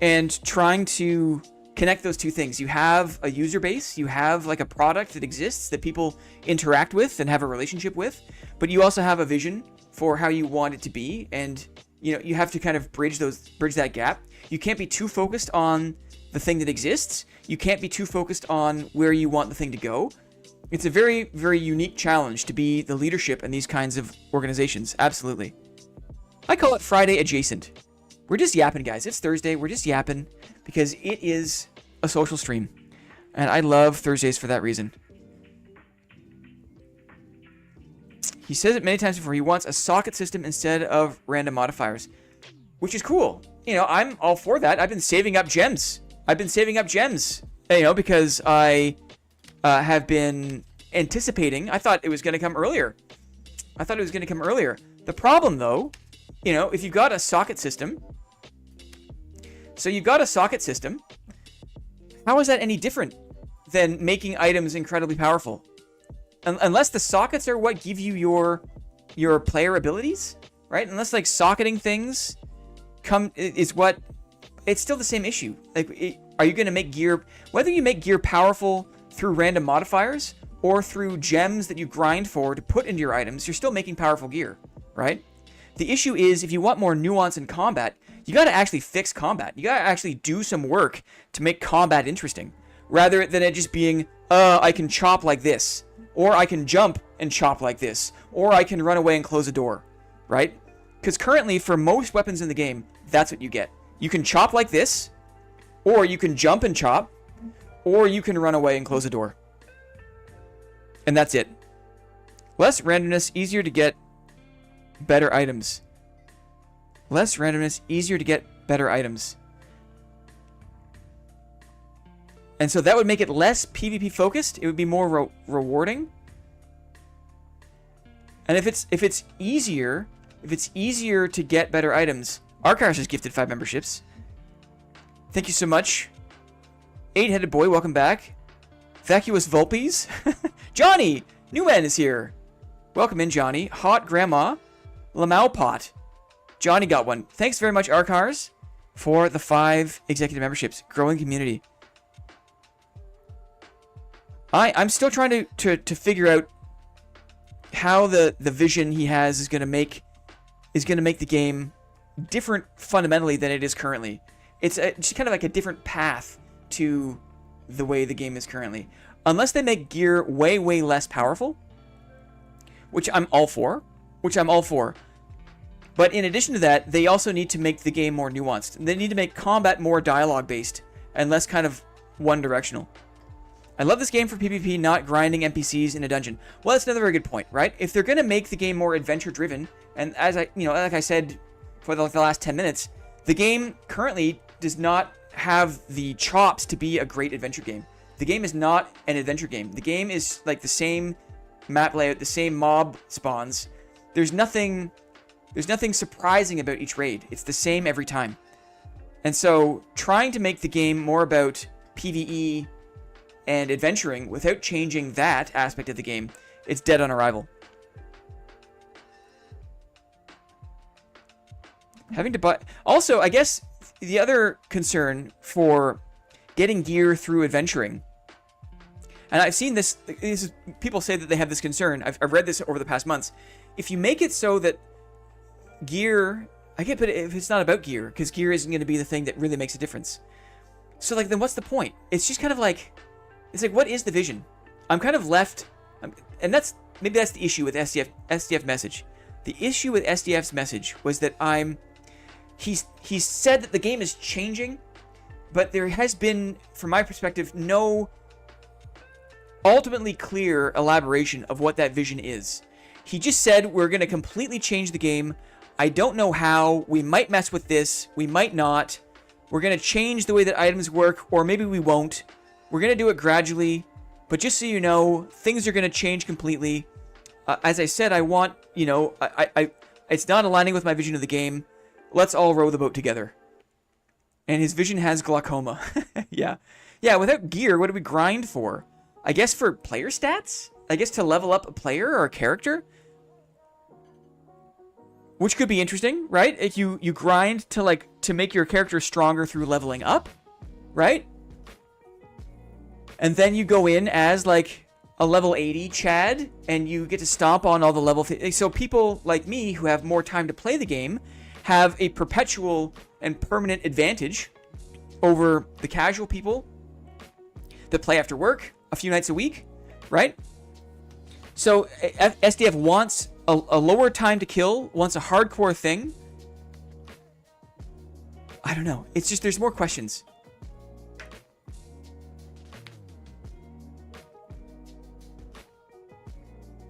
and trying to connect those two things. You have a user base, you have like a product that exists that people interact with and have a relationship with, but you also have a vision for how you want it to be, and you know, you have to kind of bridge that gap. You can't be too focused on the thing that exists. You can't be too focused on where you want the thing to go. It's a very, very unique challenge to be the leadership in these kinds of organizations. Absolutely. I call it Friday adjacent. We're just yapping, guys. It's Thursday. We're just yapping because it is a social stream. And I love Thursdays for that reason. He says it many times before. He wants a socket system instead of random modifiers, which is cool. You know, I'm all for that. I've been saving up gems. You know, because I have been anticipating. I thought it was going to come earlier. The problem, though, you know, if you've got a socket system, how is that any different than making items incredibly powerful? Unless the sockets are what give you your player abilities, right? Unless like socketing things is what, it's still the same issue. Like, are you going to make gear, whether you make gear powerful through random modifiers or through gems that you grind for to put into your items, you're still making powerful gear, right? The issue is, if you want more nuance in combat, you got to actually fix combat. You got to actually do some work to make combat interesting, rather than it just being, I can chop like this, or I can jump and chop like this, or I can run away and close a door, right? Because currently, for most weapons in the game, that's what you get. You can chop like this, or you can jump and chop, or you can run away and close a door. And that's it. Less randomness, easier to get better items. Less randomness, easier to get better items. And so that would make it less PvP focused. It would be more rewarding. And if it's easier to get better items, Arkars has gifted 5 memberships. Thank you so much. 8-headed boy, welcome back. Vacuous Vulpes. Johnny Newman is here. Welcome in, Johnny. Hot Grandma. Lamau Pot. Johnny got one. Thanks very much, Arkars, for the 5 executive memberships. Growing community. I'm still trying to figure out how the vision he has is going to make the game different fundamentally than it is currently. It's just kind of like a different path to the way the game is currently. Unless they make gear way, way less powerful, which I'm all for. But in addition to that, they also need to make the game more nuanced. They need to make combat more dialogue-based and less kind of one-directional. I love this game for PvP, not grinding NPCs in a dungeon. Well, that's another very good point, right? If they're going to make the game more adventure-driven, and as like I said for the last 10 minutes, the game currently does not have the chops to be a great adventure game. The game is not an adventure game. The game is like the same map layout, the same mob spawns. There's nothing surprising about each raid. It's the same every time. And so trying to make the game more about PvE and adventuring without changing that aspect of the game, it's dead on arrival. Having to buy... Also, I guess the other concern for getting gear through adventuring, and I've seen this is, people say that they have this concern. I've read this over the past months. If you make it so that gear... I get, but if it's not about gear, because gear isn't going to be the thing that really makes a difference. So, like, then what's the point? It's just kind of like... It's like, what is the vision? I'm kind of left... and maybe that's the issue with SDF message. The issue with SDF's message was that He said that the game is changing, but there has been, from my perspective, no ultimately clear elaboration of what that vision is. He just said, we're going to completely change the game. I don't know how. We might mess with this. We might not. We're going to change the way that items work, or maybe we won't. We're going to do it gradually. But just so you know, things are going to change completely. As I said, I want, it's not aligning with my vision of the game. Let's all row the boat together. And his vision has glaucoma. Yeah. Yeah, without gear, what do we grind for? I guess for player stats? I guess to level up a player or a character? Which could be interesting, right? If you grind to make your character stronger through leveling up, right? And then you go in as like a level 80 Chad, and you get to stomp on all the level... So people like me who have more time to play the game have a perpetual and permanent advantage over the casual people that play after work a few nights a week, right? So SDF wants a lower time to kill, wants a hardcore thing. I don't know. It's just, there's more questions.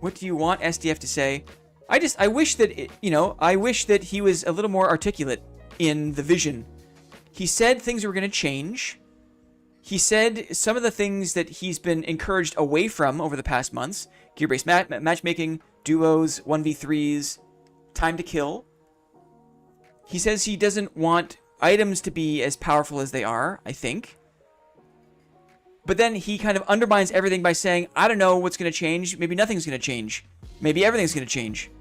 What do you want SDF to say? I wish that, I wish that he was a little more articulate in the vision. He said things were going to change. He said some of the things that he's been encouraged away from over the past months, gear-based matchmaking, duos, 1v3s, time to kill. He says he doesn't want items to be as powerful as they are, I think. But then he kind of undermines everything by saying, I don't know what's going to change. Maybe nothing's going to change. Maybe everything's going to change.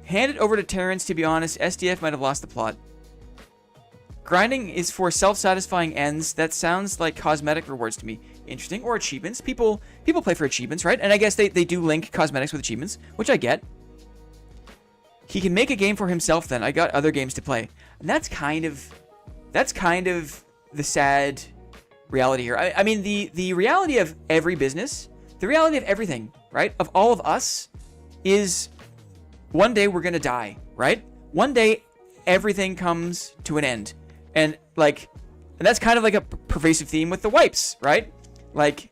Hand it over to Terrence. To be honest, SDF might have lost the plot. Grinding is for self-satisfying ends. That sounds like cosmetic rewards to me. Interesting. Or achievements. People play for achievements, right? And I guess they do link cosmetics with achievements, which I get. He can make a game for himself then. I got other games to play. And that's kind of the sad reality here. I mean, the reality of every business, the reality of everything, right? Of all of us is one day we're going to die, right? One day everything comes to an end. And that's kind of like a pervasive theme with the wipes, right? Like,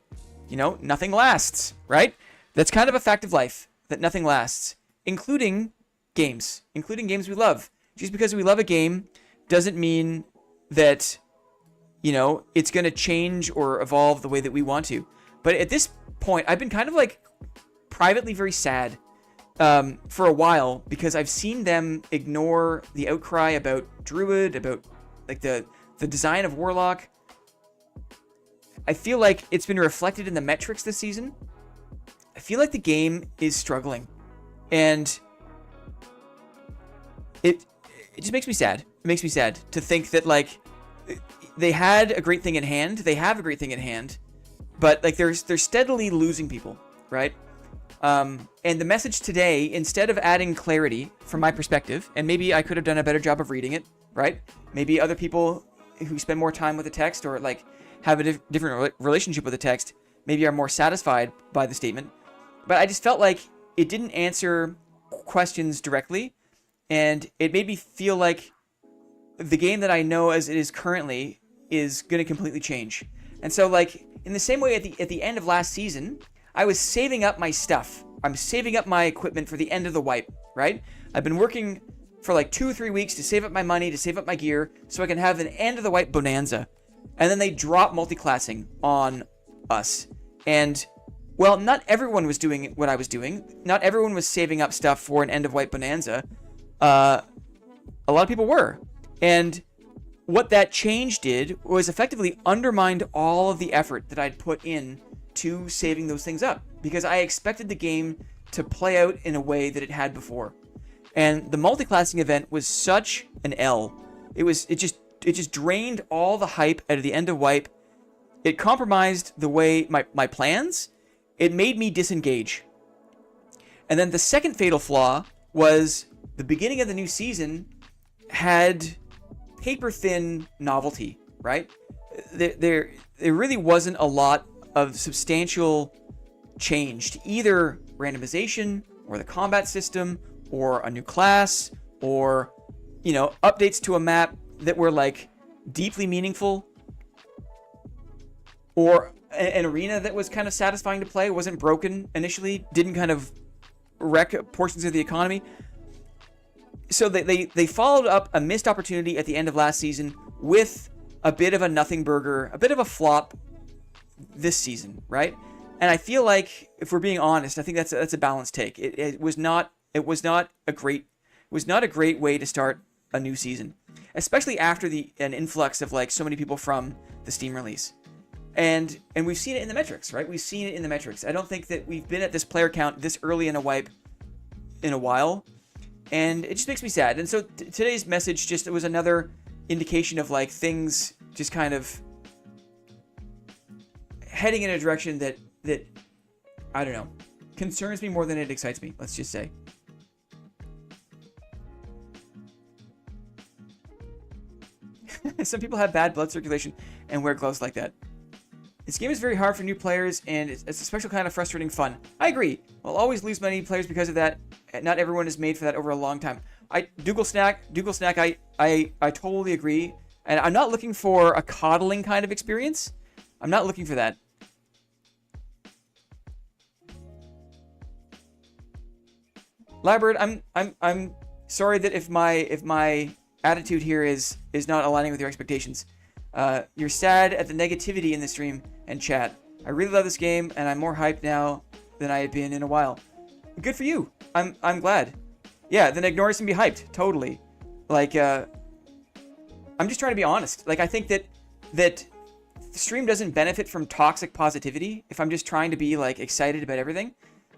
nothing lasts, right? That's kind of a fact of life, that nothing lasts, including games we love. Just because we love a game doesn't mean that, it's going to change or evolve the way that we want to. But at this point, I've been kind of privately very sad for a while, because I've seen them ignore the outcry about Druid, about the design of Warlock. I feel like it's been reflected in the metrics this season. I feel like the game is struggling, and it just makes me sad. It makes me sad to think that they had a great thing in hand. They have a great thing in hand, but they're steadily losing people, right? And the message today, instead of adding clarity from my perspective, and maybe I could have done a better job of reading it, right? Maybe other people who spend more time with the text, or have a different relationship with the text, maybe are more satisfied by the statement. But I just felt like it didn't answer questions directly, and it made me feel like the game that I know as it is currently is going to completely change. And so in the same way at the end of last season, I was saving up my stuff. I'm saving up my equipment for the end of the wipe, right? I've been working for 2 or 3 weeks to save up my money, to save up my gear, so I can have an end of the wipe bonanza. And then they drop multi-classing on us. And, well, not everyone was doing what I was doing. Not everyone was saving up stuff for an end of wipe bonanza. A lot of people were. And what that change did was effectively undermined all of the effort that I'd put in to saving those things up, because I expected the game to play out in a way that it had before. And the multi-classing event was such an L. It just drained all the hype out of the end of wipe. It compromised the way my plans. It made me disengage. And then the second fatal flaw was the beginning of the new season had paper-thin novelty, right? There really wasn't a lot of substantial change to either randomization or the combat system or a new class or, updates to a map, that were like deeply meaningful, or an arena that was kind of satisfying to play, wasn't broken initially, didn't kind of wreck portions of the economy. So they followed up a missed opportunity at the end of last season with a bit of a nothing burger, a bit of a flop this season, right? And I feel like, if we're being honest, I think that's a balanced take. It was not a great way to start a new season, especially after an influx of like so many people from the Steam release. And we've seen it in the metrics, right? We've seen it in the metrics. I don't think that we've been at this player count this early in a wipe in a while, and it just makes me sad. And so today's message just was another indication of like things just kind of heading in a direction that I don't know, concerns me more than it excites me, let's just say. Some people have bad blood circulation and wear gloves like that. This game is very hard for new players, and it's a special kind of frustrating fun. I agree. We'll always lose many players because of that. Not everyone is made for that over a long time. Dougal Snack, I totally agree. And I'm not looking for a coddling kind of experience. I'm not looking for that. Labird, I'm sorry that if my attitude here is not aligning with your expectations. You're sad at the negativity in the stream and chat. I really love this game, and I'm more hyped now than I have been in a while. Good for you. I'm glad. Yeah, then ignore us and be hyped. Totally. Like, I'm just trying to be honest. Like, I think that the stream doesn't benefit from toxic positivity if I'm just trying to be, like, excited about everything.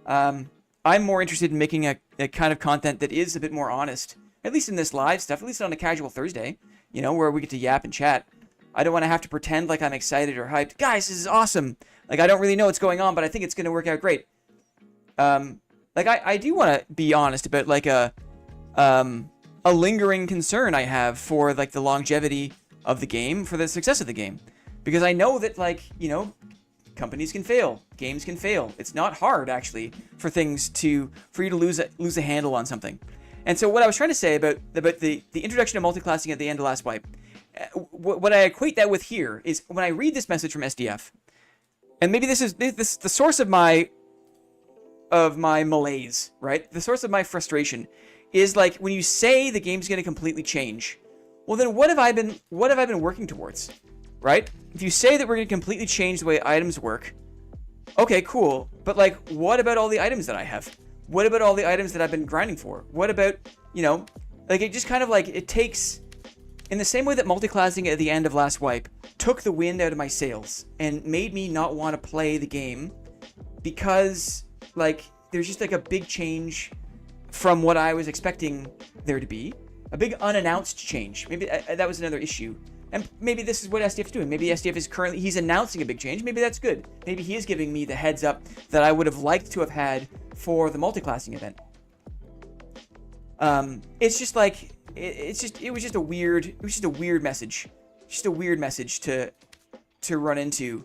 I'm more interested in making a kind of content that is a bit more honest. At least in this live stuff, at least on a casual Thursday, you know, where we get to yap and chat. I don't want to have to pretend like I'm excited or hyped. Guys, this is awesome. Like, I don't really know what's going on, but I think it's going to work out great. Like, I do want to be honest about, like, a lingering concern I have for, like, the longevity of the game, for the success of the game. Because I know that, like, you know, companies can fail. Games can fail. It's not hard, actually, for you to lose a handle on something. And so what I was trying to say about the introduction of multiclassing at the end of last wipe, what I equate that with here is when I read this message from SDF, and maybe this is the source of my malaise, right? The source of my frustration is like when you say the game's going to completely change. Well, then what have I been working towards, right? If you say that we're going to completely change the way items work, okay, cool. But like, what about all the items that I have? What about all the items that I've been grinding for? What about, you know, like it just kind of like it takes, in the same way that multiclassing at the end of last wipe took the wind out of my sails and made me not want to play the game because like there's just like a big change from what I was expecting there to be, a big unannounced change. Maybe that was another issue. And maybe this is what SDF is doing. Maybe SDF is he's announcing a big change. Maybe that's good. Maybe he is giving me the heads up that I would have liked to have had for the multiclassing event. It's just like, it was just a weird message. Just a weird message to run into.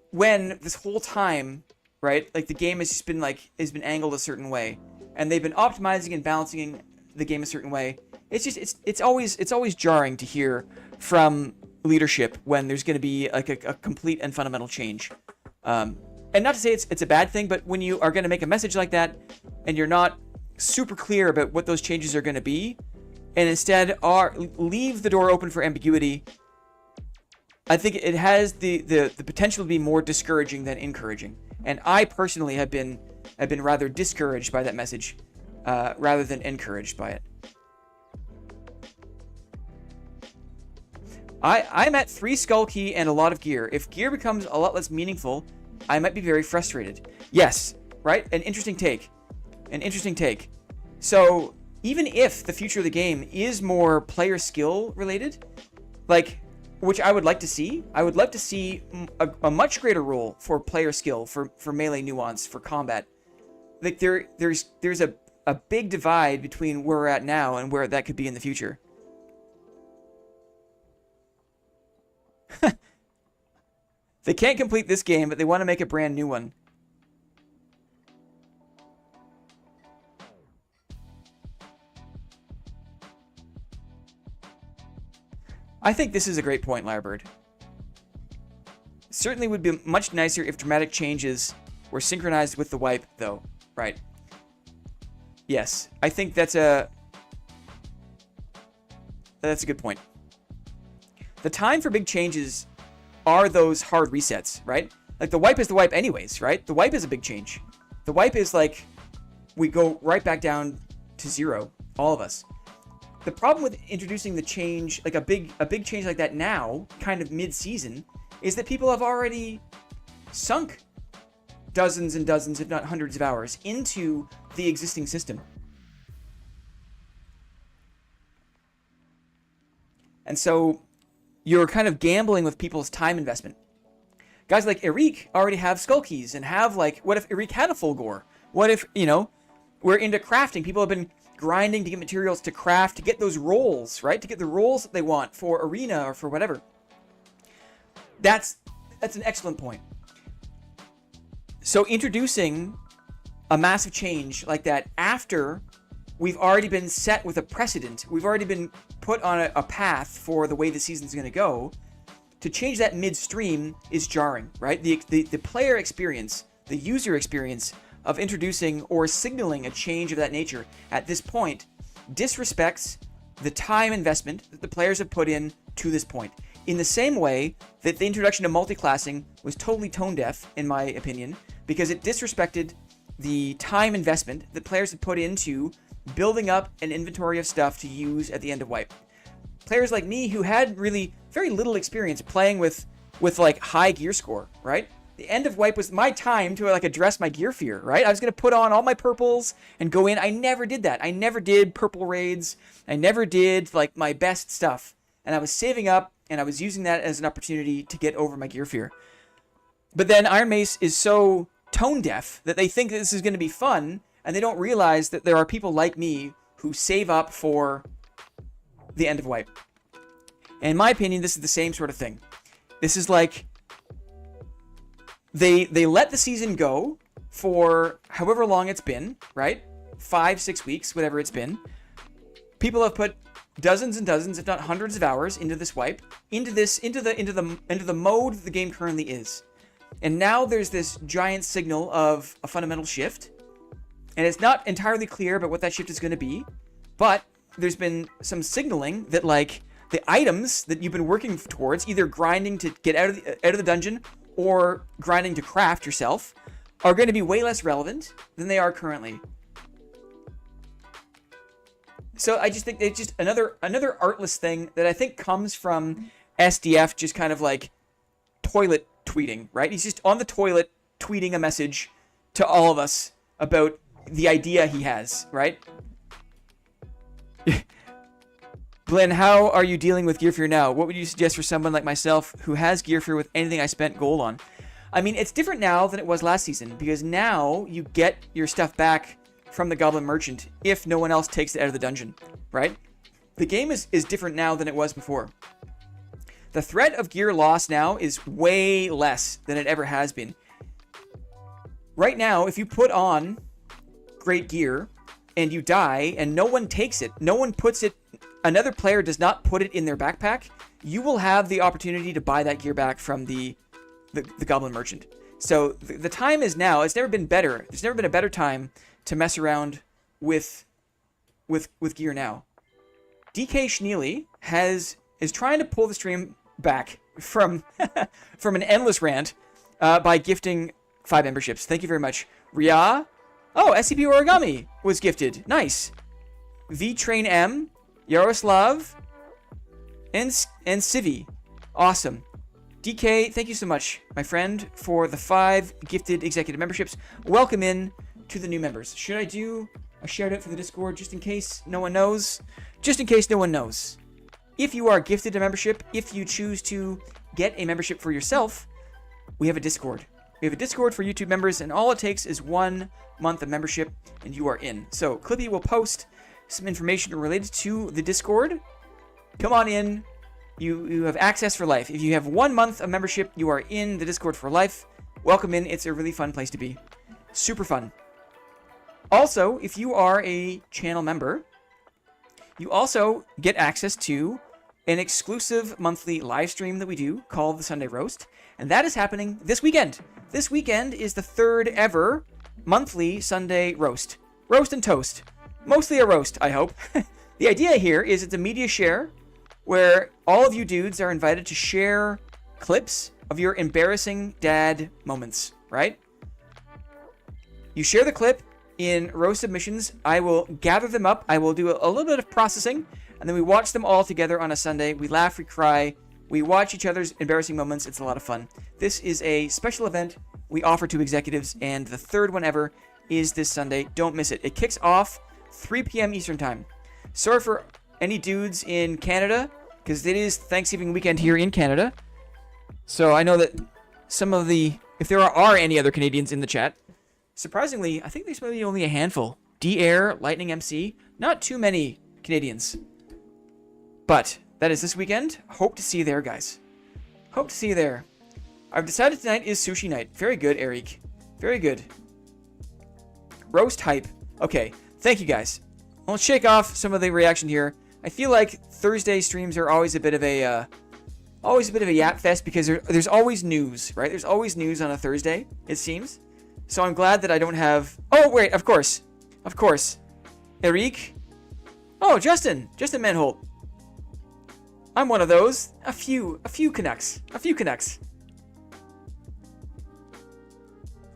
When this whole time, right, like the game has just been has been angled a certain way, and they've been optimizing and balancing the game a certain way. It's always jarring to hear from leadership when there's going to be like a complete and fundamental change. And not to say it's a bad thing, but when you are going to make a message like that and you're not super clear about what those changes are going to be, and instead leave the door open for ambiguity, I think it has the potential to be more discouraging than encouraging. And I personally have been rather discouraged by that message, rather than encouraged by it. I'm at 3 skull key and a lot of gear. If gear becomes a lot less meaningful, I might be very frustrated. Yes, right? An interesting take. So even if the future of the game is more player skill related, like, which I would like to see, I would love to see a much greater role for player skill, for melee nuance, for combat. Like there's a big divide between where we're at now and where that could be in the future. They can't complete this game, but they want to make a brand new one. I think this is a great point, Lyrebird. Certainly would be much nicer if dramatic changes were synchronized with the wipe, though. Right. Yes, I think that's a good point. The time for big changes are those hard resets, right? Like, the wipe is the wipe anyways, right? The wipe is a big change. The wipe is like, we go right back down to 0, all of us. The problem with introducing the change, like a big change like that now, kind of mid-season, is that people have already sunk dozens and dozens, if not hundreds of hours into the existing system. And so you're kind of gambling with people's time investment. Guys like Eric already have skull keys and have, like, what if Eric had a full gore? What if, you know, we're into crafting. People have been grinding to get materials to craft, to get those rolls, right? To get the rolls that they want for arena or for whatever. That's an excellent point. So introducing a massive change like that after we've already been set with a precedent, we've already been put on a path for the way the season's going to go, to change that midstream is jarring, right? The player experience, the user experience of introducing or signaling a change of that nature at this point disrespects the time investment that the players have put in to this point. In the same way that the introduction of multiclassing was totally tone deaf, in my opinion, because it disrespected the time investment that players had put into building up an inventory of stuff to use at the end of wipe. Players like me who had really very little experience playing with like high gear score, right? The end of wipe was my time to like address my gear fear, right? I was going to put on all my purples and go in. I never did that. I never did purple raids. I never did like my best stuff. And I was saving up and I was using that as an opportunity to get over my gear fear. But then Iron Mace is so tone deaf that they think this is going to be fun, and they don't realize that there are people like me who save up for the end of wipe. And in my opinion, this is the same sort of thing. This is like they let the season go for however long it's been, right? 5-6 weeks, whatever it's been. People have put dozens and dozens, if not hundreds of hours into this wipe, into the mode the game currently is. And now there's this giant signal of a fundamental shift. And it's not entirely clear about what that shift is going to be, but there's been some signaling that, like, the items that you've been working towards, either grinding to get out of the dungeon or grinding to craft yourself, are going to be way less relevant than they are currently. So I just think it's just another artless thing that I think comes from SDF just kind of like toilet tweeting, right? He's just on the toilet tweeting a message to all of us about the idea he has, right? Glenn, how are you dealing with gear fear now? What would you suggest for someone like myself who has gear fear with anything I spent gold on? I mean, it's different now than it was last season, because now you get your stuff back from the Goblin Merchant if no one else takes it out of the dungeon, right? The game is different now than it was before. The threat of gear loss now is way less than it ever has been. Right now, if you put on great gear and you die and no one takes it, no one puts it, another player does not put it in their backpack, you will have the opportunity to buy that gear back from the Goblin Merchant. So the time is now. It's never been better. There's never been a better time to mess around with gear now. DK Schneely is trying to pull the stream back from from an endless rant by gifting 5 memberships. Thank you very much. Ria. Oh, SCP Origami was gifted. Nice. V-Train M, Yaroslav, and Civi. Awesome. DK, thank you so much, my friend, for the 5 gifted executive memberships. Welcome in to the new members. Should I do a shout out for the Discord just in case no one knows? Just in case no one knows. If you are gifted a membership, if you choose to get a membership for yourself, we have a Discord. We have a Discord for YouTube members, and all it takes is 1 month of membership, and you are in. So Clippy will post some information related to the Discord. Come on in. You have access for life. If you have 1 month of membership, you are in the Discord for life. Welcome in. It's a really fun place to be. Super fun. Also, if you are a channel member, you also get access to an exclusive monthly live stream that we do called the Sunday Roast, and that is happening this weekend. This weekend is the 3rd ever monthly Sunday Roast. Roast and toast. Mostly a roast, I hope. The idea here is it's a media share where all of you dudes are invited to share clips of your embarrassing dad moments, right? You share the clip in roast submissions. I will gather them up. I will do a little bit of processing, and then we watch them all together on a Sunday. We laugh, we cry, we watch each other's embarrassing moments. It's a lot of fun. This is a special event we offer to executives, and the 3rd one ever is this Sunday. Don't miss it. It kicks off 3 p.m. Eastern Time. Sorry for any dudes in Canada, because it is Thanksgiving weekend here in Canada. So I know that some of the, if there are any other Canadians in the chat, surprisingly, I think there's maybe only a handful. D-Air, Lightning MC, not too many Canadians. But that is this weekend. Hope to see you there, guys. Hope to see you there. I've decided tonight is sushi night. Very good, Eric. Very good. Roast hype. Okay, thank you, guys. I'll shake off some of the reaction here. I feel like Thursday streams are always a bit of a yap fest because there's always news, right? There's always news on a Thursday, it seems. So I'm glad that I don't have... Oh, wait, of course. Eric. Oh, Justin Manholt. I'm one of those. A few Canucks.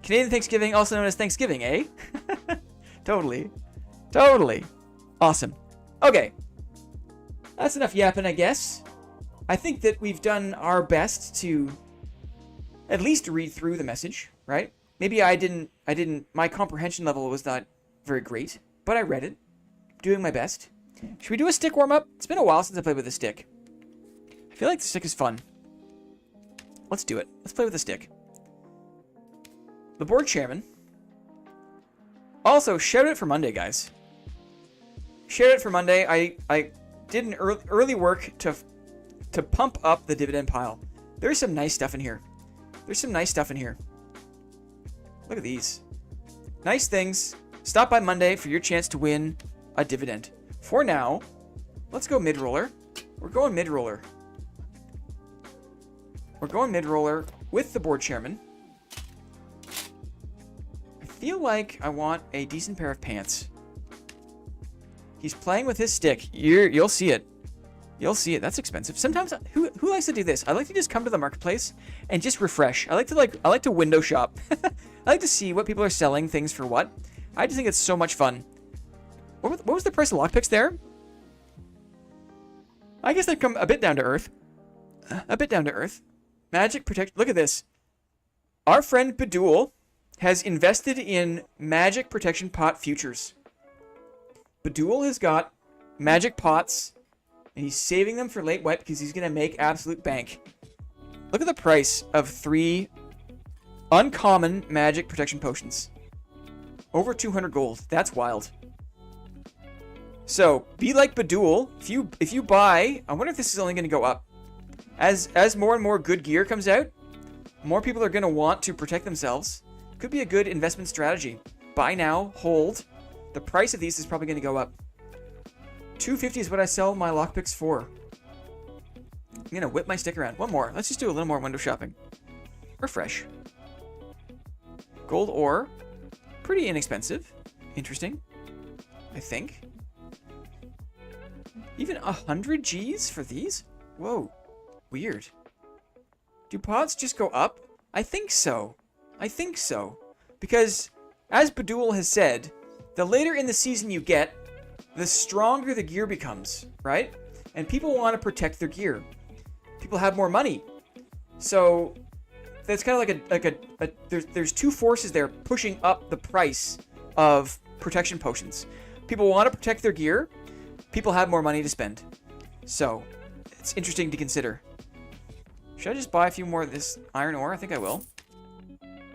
Canadian Thanksgiving, also known as Thanksgiving, eh? Totally. Awesome. Okay. That's enough yapping, I guess. I think that we've done our best to at least read through the message, right? Maybe my comprehension level was not very great, but I read it. Doing my best. Should we do a stick warm-up? It's been a while since I played with a stick. I feel like the stick is fun. Let's do it. Let's play with the stick. The board chairman. Also, shout out for Monday, guys. Shout out for Monday. I did an early work to pump up the dividend pile. There's some nice stuff in here. Look at these. Nice things. Stop by Monday for your chance to win a dividend. For now, let's go mid-roller. We're going mid-roller. With the board chairman. I feel like I want a decent pair of pants. He's playing with his stick. You'll see it. That's expensive. Sometimes who likes to do this? I like to just come to the marketplace and just refresh. I like to window shop. I like to see what people are selling things for what. I just think it's so much fun. What was the price of lockpicks there? I guess they've come a bit down to earth. Magic protect. Look at this. Our friend Bedul has invested in magic protection pot futures. Bedul has got magic pots, and he's saving them for late wet because he's going to make absolute bank. Look at the price of 3 uncommon magic protection potions. Over 200 gold. That's wild. So, be like Bedul. If you buy... I wonder if this is only going to go up. As more and more good gear comes out, more people are going to want to protect themselves. Could be a good investment strategy. Buy now, hold. The price of these is probably going to go up. $250 is what I sell my lockpicks for. I'm going to whip my stick around. One more. Let's just do a little more window shopping. Refresh. Gold ore. Pretty inexpensive. Interesting. I think. Even 100 Gs for these? Whoa. Weird. Do pots just go up? I think so. Because, as Bedul has said, the later in the season you get, the stronger the gear becomes, right? And people want to protect their gear. People have more money. So, that's kind of like there's two forces there pushing up the price of protection potions. People want to protect their gear. People have more money to spend. So, it's interesting to consider. Should I just buy a few more of this iron ore? I think I will.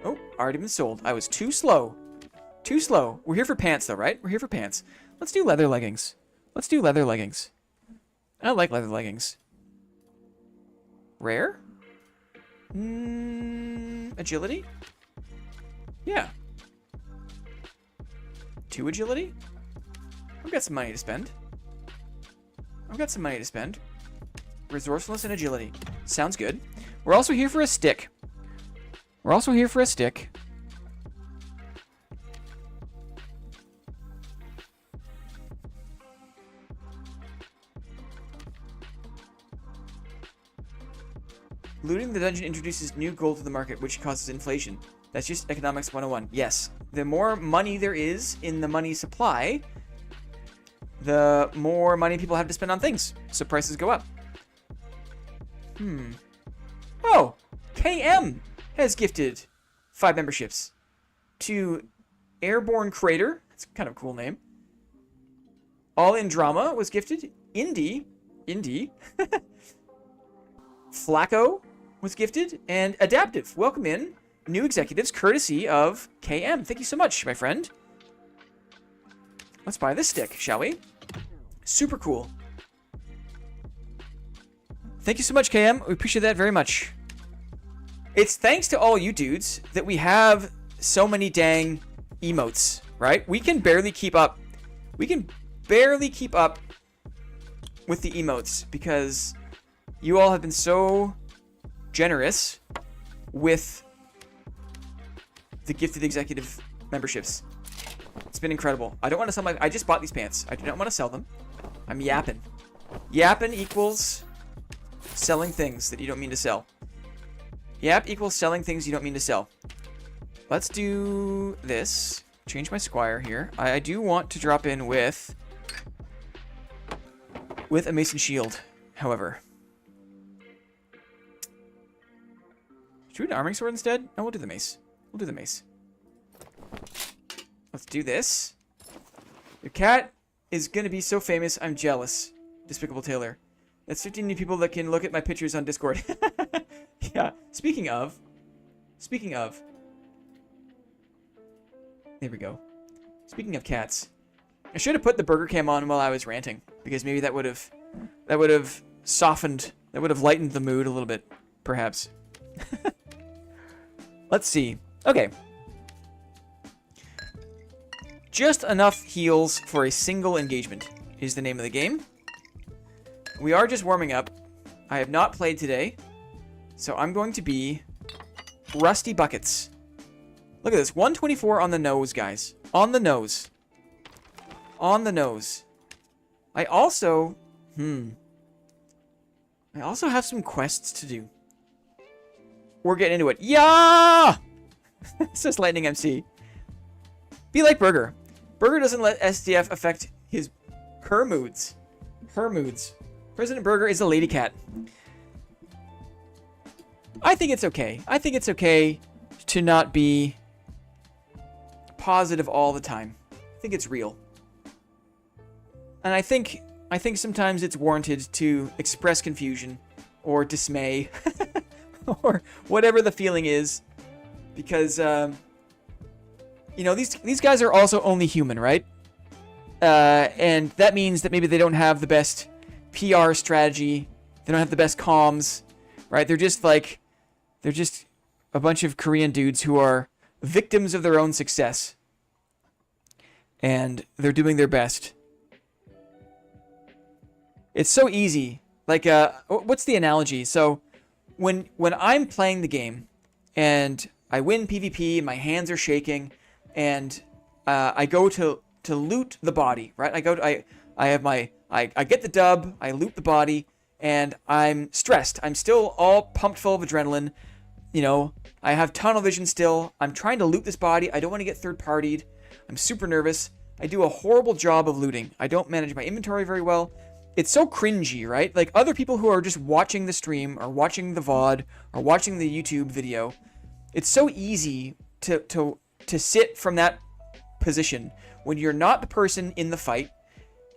Oh, already been sold. I was too slow. We're here for pants, though, right? We're here for pants. Let's do leather leggings. I like leather leggings. Rare? Agility? Yeah. 2 agility? I've got some money to spend. Resourcefulness and agility. Sounds good. We're also here for a stick. We're also here for a stick. Looting the dungeon introduces new gold to the market, which causes inflation. That's just economics 101. Yes. The more money there is in the money supply, the more money people have to spend on things. So prices go up. Oh, KM has gifted 5 memberships to Airborne Crater. That's kind of a cool name. All in Drama was gifted. Indy. Flacco was gifted. And Adaptive. Welcome in. New executives courtesy of KM. Thank you so much, my friend. Let's buy this stick, shall we? Super cool. Thank you so much, KM. We appreciate that very much. It's thanks to all you dudes that we have so many dang emotes, right? We can barely keep up. We can barely keep up with the emotes because you all have been so generous with the gifted executive memberships. It's been incredible. I don't want to sell my... I just bought these pants. I do not want to sell them. I'm yapping. Yapping equals selling things that you don't mean to sell. Yap equals selling things you don't mean to sell. Let's do this. Change my squire here. I do want to drop in with a mason shield, however. Should we do an arming sword instead? No, we'll do the mace. We'll do the mace. Let's do this. Your cat is going to be so famous, I'm jealous. Despicable Taylor. That's 15 new people that can look at my pictures on Discord. Yeah. Speaking of. There we go. Speaking of cats. I should have put the burger cam on while I was ranting. Because maybe that would have softened, that would have lightened the mood a little bit. Perhaps. Let's see. Okay. Just enough heals for a single engagement is the name of the game. We are just warming up. I have not played today. So I'm going to be Rusty Buckets. Look at this. 124 on the nose, guys. On the nose. On the nose. I also have some quests to do. We're getting into it. Yeah! Says Lightning MC. Be like Burger. Burger doesn't let SDF affect her moods. Her moods. President Burger is a lady cat. I think it's okay. I think it's okay to not be positive all the time. I think it's real. And I think sometimes it's warranted to express confusion or dismay or whatever the feeling is, because you know, these guys are also only human, right? And that means that maybe they don't have the best PR strategy. They don't have the best comms, right? They're just a bunch of Korean dudes who are victims of their own success. And they're doing their best. It's so easy. Like, what's the analogy? So, when I'm playing the game, and I win PvP, my hands are shaking, and I go to loot the body, right? I get the dub, I loot the body, and I'm stressed. I'm still all pumped full of adrenaline. You know, I have tunnel vision still. I'm trying to loot this body. I don't want to get third-partied. I'm super nervous. I do a horrible job of looting. I don't manage my inventory very well. It's so cringy, right? Like, other people who are just watching the stream or watching the VOD or watching the YouTube video, it's so easy to sit from that position when you're not the person in the fight,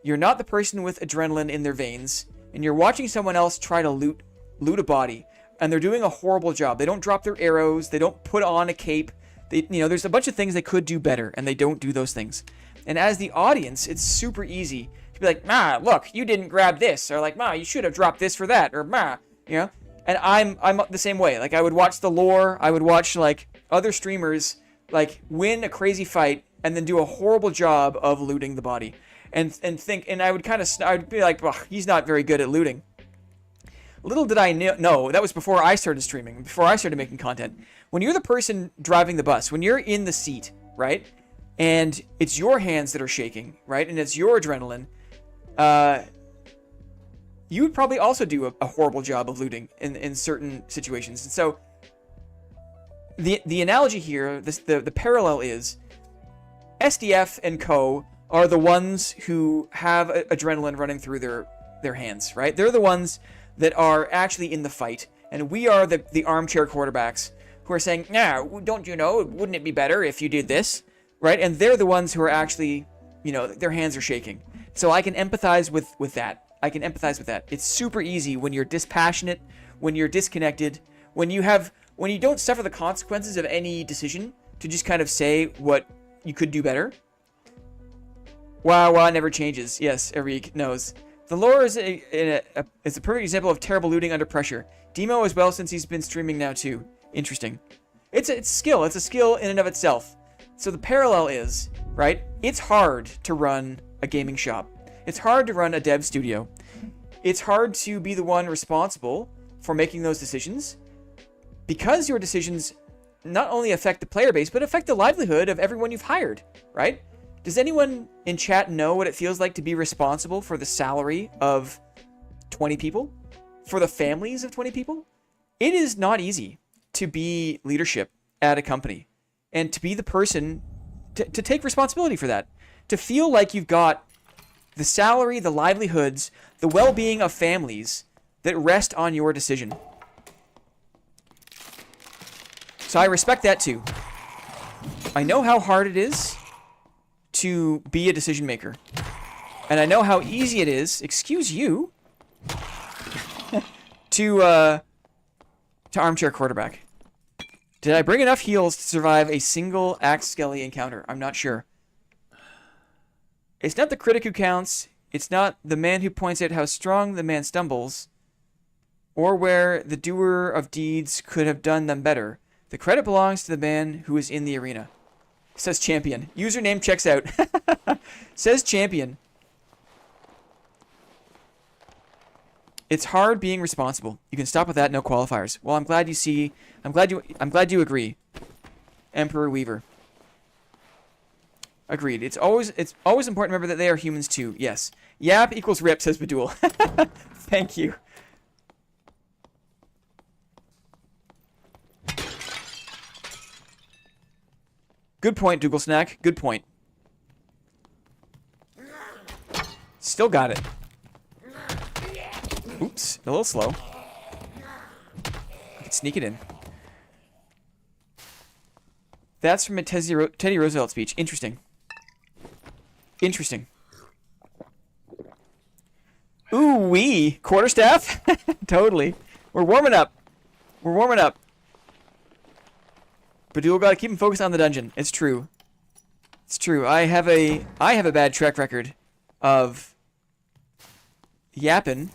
you're not the person with adrenaline in their veins, and you're watching someone else try to loot a body, and they're doing a horrible job. They don't drop their arrows, they don't put on a cape. There's a bunch of things they could do better, and they don't do those things. And as the audience, it's super easy to be like, "Ma, look, you didn't grab this," or like, "Ma, you should have dropped this for that," or "Ma," you know. And I'm the same way. Like, I would watch the lore, I would watch like other streamers like win a crazy fight and then do a horrible job of looting the body, and I would be like, "Well, he's not very good at looting." Little did I know, that was before I started streaming, before I started making content. When you're the person driving the bus, when you're in the seat, right? And it's your hands that are shaking, right? And it's your adrenaline. You would probably also do a horrible job of looting in certain situations. And so the analogy here, the parallel is SDF and co are the ones who have adrenaline running through their hands, right? They're the ones that are actually in the fight. And we are the armchair quarterbacks who are saying, nah, don't you know, wouldn't it be better if you did this, right? And they're the ones who are actually, you know, their hands are shaking. So I can empathize with that. I can empathize with that. It's super easy when you're dispassionate, when you're disconnected, when you don't suffer the consequences of any decision to just kind of say what you could do better. Wow, never changes. Yes, Eric knows. The lore is a perfect example of terrible looting under pressure. Demo as well, since he's been streaming now too. Interesting. It's skill. It's a skill in and of itself. So the parallel is, right? It's hard to run a gaming shop. It's hard to run a dev studio. It's hard to be the one responsible for making those decisions because your decisions not only affect the player base, but affect the livelihood of everyone you've hired, right? Does anyone in chat know what it feels like to be responsible for the salary of 20 people? For the families of 20 people? It is not easy to be leadership at a company and to be the person to take responsibility for that. To feel like you've got the salary, the livelihoods, the well-being of families that rest on your decision. So I respect that too. I know how hard it is to be a decision maker. And I know how easy it is, excuse you, to armchair quarterback. Did I bring enough heals to survive a single Axe Skelly encounter? I'm not sure. It's not the critic who counts. It's not the man who points out how strong the man stumbles, or where the doer of deeds could have done them better. The credit belongs to the man who is in the arena. Says Champion. Username checks out. Says Champion. It's hard being responsible. You can stop with that, no qualifiers. Well, I'm glad you agree. Emperor Weaver. Agreed. It's always important to remember that they are humans too. Yes. Yap equals rip, says Badul. Thank you. Good point, Dougal Snack. Good point. Still got it. Oops. A little slow. I can sneak it in. That's from a Teddy Roosevelt speech. Interesting. Interesting. Ooh-wee. Quarterstaff? Totally. We're warming up. We're warming up. Badul gotta keep him focused on the dungeon. It's true. It's true. I have a bad track record of yapping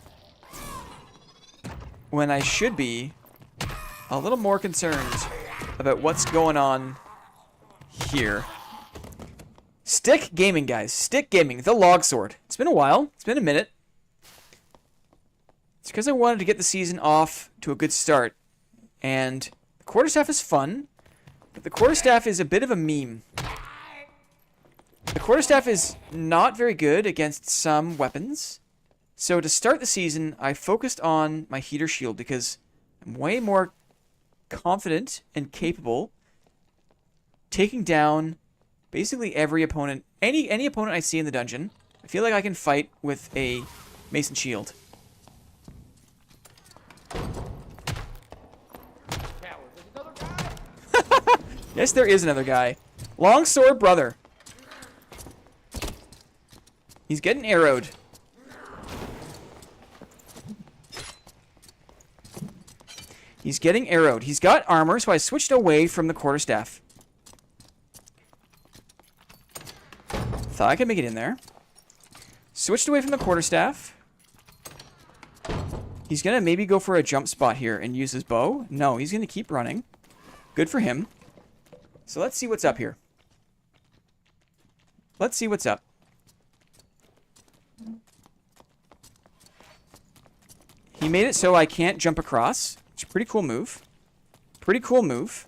when I should be a little more concerned about what's going on here. Stick gaming, guys. Stick gaming. The log sword. It's been a while. It's been a minute. It's because I wanted to get the season off to a good start. And the quarterstaff is fun, but the quarterstaff is a bit of a meme. The quarterstaff is not very good against some weapons. So to start the season, I focused on my heater shield because I'm way more confident and capable taking down basically every opponent, any opponent I see in the dungeon. I feel like I can fight with a mason shield. Yes, there is another guy. Longsword brother. He's getting arrowed. He's getting arrowed. He's got armor, so I switched away from the quarterstaff. Thought I could make it in there. Switched away from the quarterstaff. He's going to maybe go for a jump spot here and use his bow. No, he's going to keep running. Good for him. So let's see what's up here. Let's see what's up. He made it so I can't jump across. It's a pretty cool move. Pretty cool move.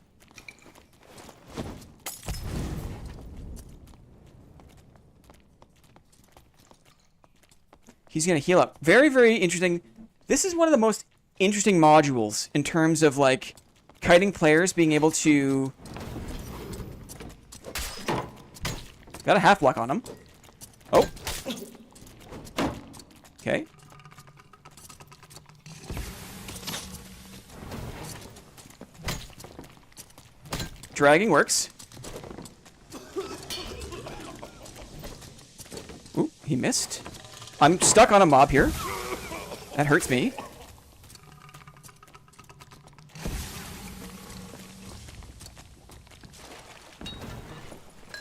He's going to heal up. Very, very interesting. This is one of the most interesting modules in terms of, like, kiting players being able to... Got a half block on him. Oh. Okay. Dragging works. Ooh, he missed. I'm stuck on a mob here. That hurts me.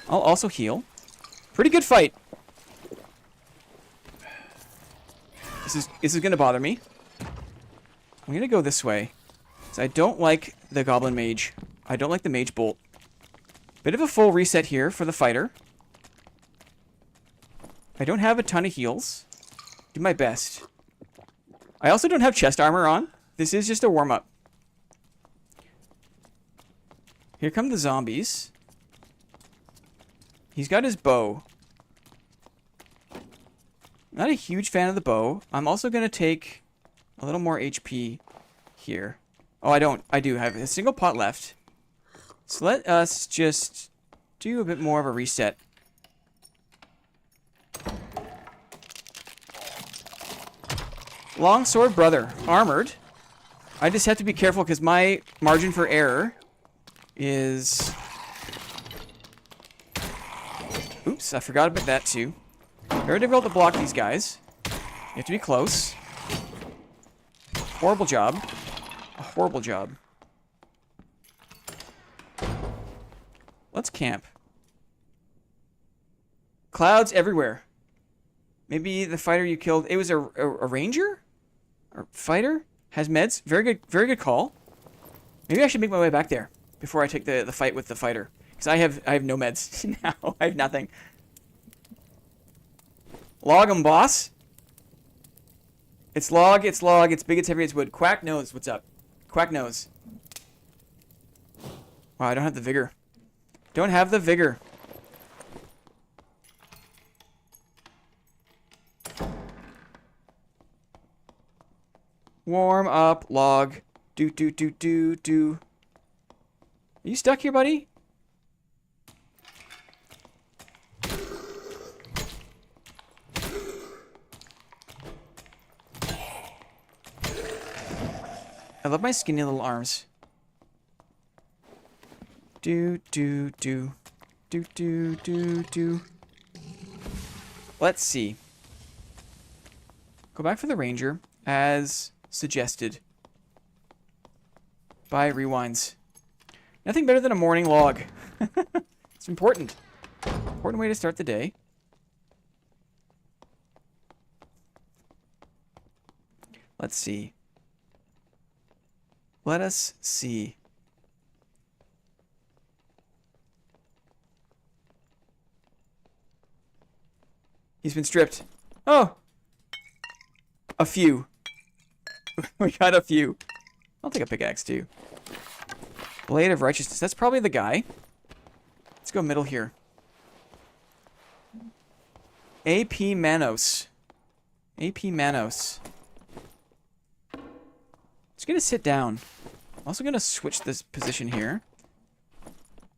I'll also heal. Pretty good fight. This is gonna bother me. I'm gonna go this way. So I don't like the Goblin Mage. I don't like the Mage Bolt. Bit of a full reset here for the fighter. I don't have a ton of heals. Do my best. I also don't have chest armor on. This is just a warm-up. Here come the zombies. He's got his bow. Not a huge fan of the bow. I'm also going to take a little more HP here. Oh, I don't. I do have a single pot left. So let us just do a bit more of a reset. Longsword brother. Armored. I just have to be careful because my margin for error is... Oops, I forgot about that too. Very difficult to block these guys. You have to be close. Horrible job. A horrible job. Let's camp. Clouds everywhere. Maybe the fighter you killed... It was a ranger? Or fighter? Has meds? Very good call. Maybe I should make my way back there before I take the fight with the fighter. Because I have no meds now. I have nothing. Log 'em, boss. It's log, it's big, it's heavy, it's wood. Quack knows what's up. Quack knows. Wow, I don't have the vigor. Don't have the vigor. Warm up, log. Do. Are you stuck here, buddy? I love my skinny little arms. Do. Let's see. Go back for the ranger, as suggested by Rewinds. Nothing better than a morning log. It's important. Important way to start the day. Let's see. Let us see. He's been stripped. Oh! A few. We got a few. I'll take a pickaxe too. Blade of Righteousness. That's probably the guy. Let's go middle here. AP Manos. AP Manos. Just gonna sit down. I'm also gonna switch this position here.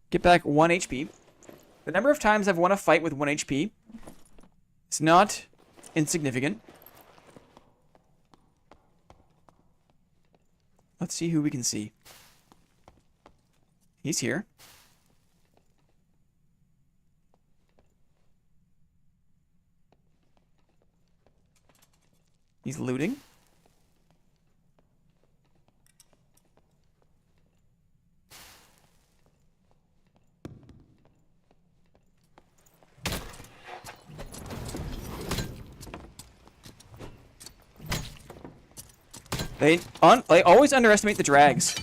Get back 1 HP. The number of times I've won a fight with 1 HP is not insignificant. Let's see who we can see. He's here. He's looting. They always underestimate the drags.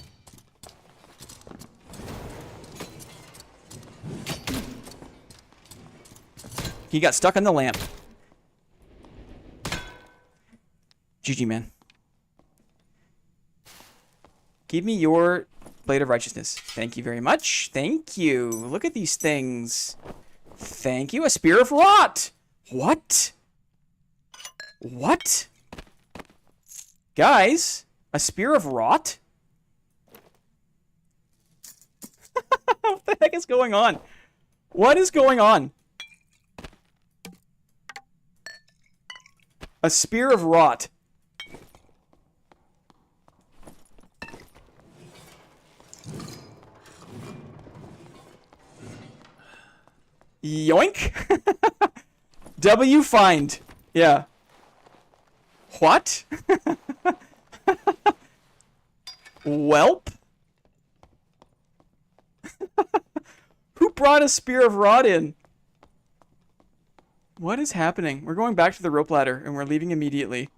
He got stuck on the lamp. GG, man. Give me your blade of righteousness. Thank you very much. Thank you. Look at these things. Thank you. A spear of rot. What? What? Guys, a spear of rot? What the heck is going on? What is going on? A spear of rot. Yoink. W find. Yeah. What? Welp? Who brought a spear of rot in? What is happening? We're going back to the rope ladder and we're leaving immediately.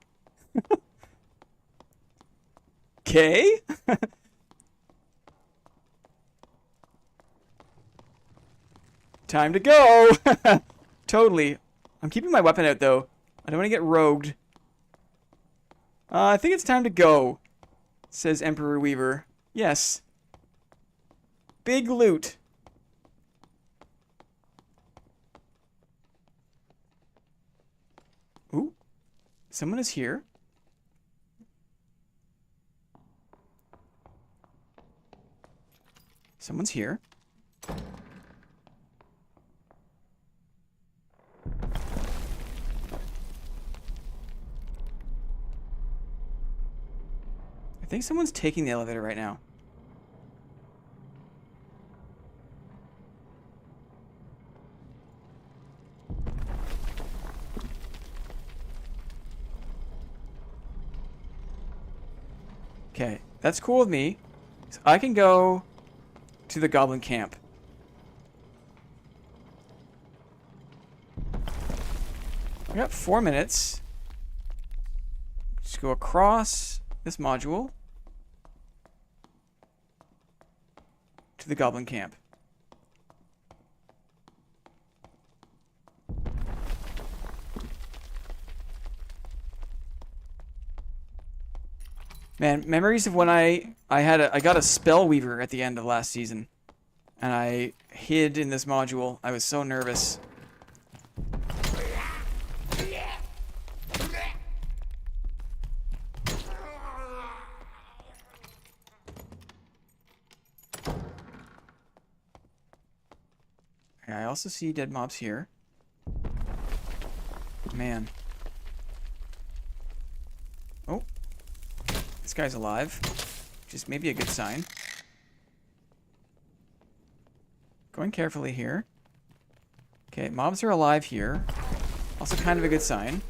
Okay? Time to go! Totally. I'm keeping my weapon out though. I don't want to get rogued. I think it's time to go, says Emperor Weaver. Yes. Big loot. Ooh. Someone is here. Someone's here. I think someone's taking the elevator right now. Okay, that's cool with me. So I can go to the goblin camp. I got 4 minutes. Just go across this module to the goblin camp. Man, memories of when I got a spell weaver at the end of last season, and I hid in this module. I was so nervous. I also see dead mobs here. Man. Oh. This guy's alive. Which is maybe a good sign. Going carefully here. Okay, mobs are alive here. Also kind of a good sign.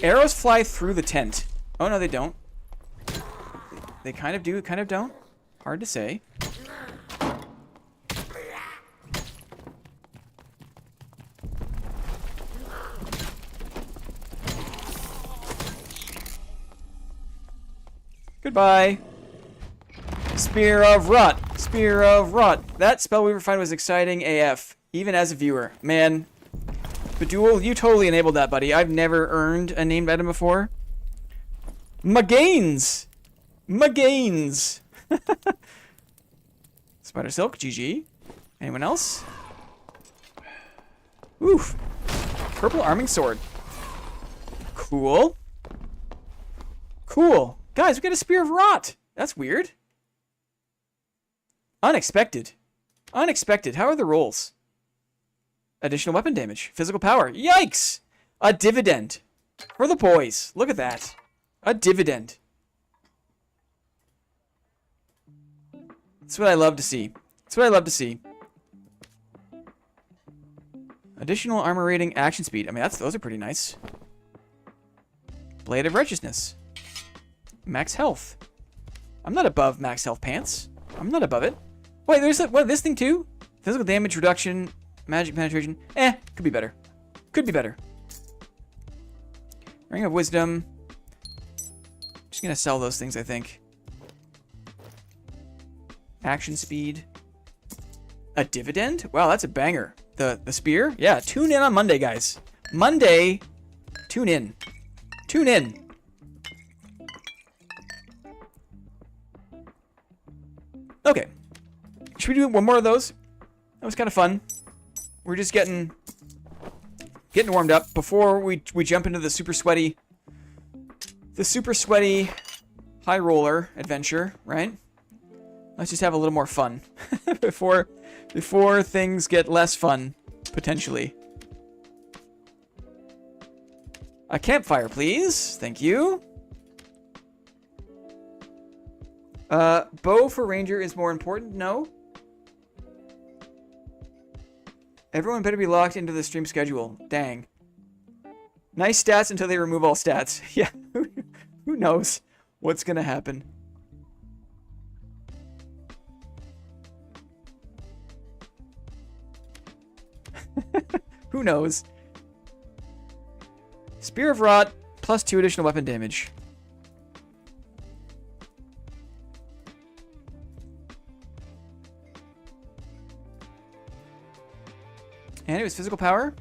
Arrows fly through the tent. Oh, no, they don't. They kind of do, kind of don't. Hard to say. Goodbye. Spear of Rot. Spear of Rot. That spell we find was exciting AF. Even as a viewer. Man. Bedul, you totally enabled that, buddy. I've never earned a named item before. Magains. Magains. Spider Silk. GG. Anyone else? Oof. Purple Arming Sword. Cool. Cool. Guys, we got a Spear of Rot. That's weird. Unexpected. Unexpected. How are the rolls? Additional weapon damage. Physical power. Yikes! A dividend. For the boys. Look at that. A dividend. That's what I love to see. That's what I love to see. Additional armor rating, action speed. I mean, those are pretty nice. Blade of Righteousness. Max health. I'm not above max health pants. I'm not above it. Wait, there's this thing too? Physical damage reduction, magic penetration. Could be better. Could be better. Ring of Wisdom. Just gonna sell those things, I think. Action speed. A dividend? Wow, that's a banger. The spear? Yeah, tune in on Monday, guys. Monday, tune in. Tune in. Okay. Should we do one more of those? That was kind of fun. We're just getting warmed up before we jump into the super sweaty high roller adventure, right? Let's just have a little more fun before things get less fun, potentially. A campfire, please. Thank you. Bow for ranger is more important. No. Everyone better be locked into the stream schedule. Dang. Nice stats until they remove all stats. Yeah. Who knows what's gonna happen? Who knows? Spear of Rot, plus 2 additional weapon damage. And it was physical power.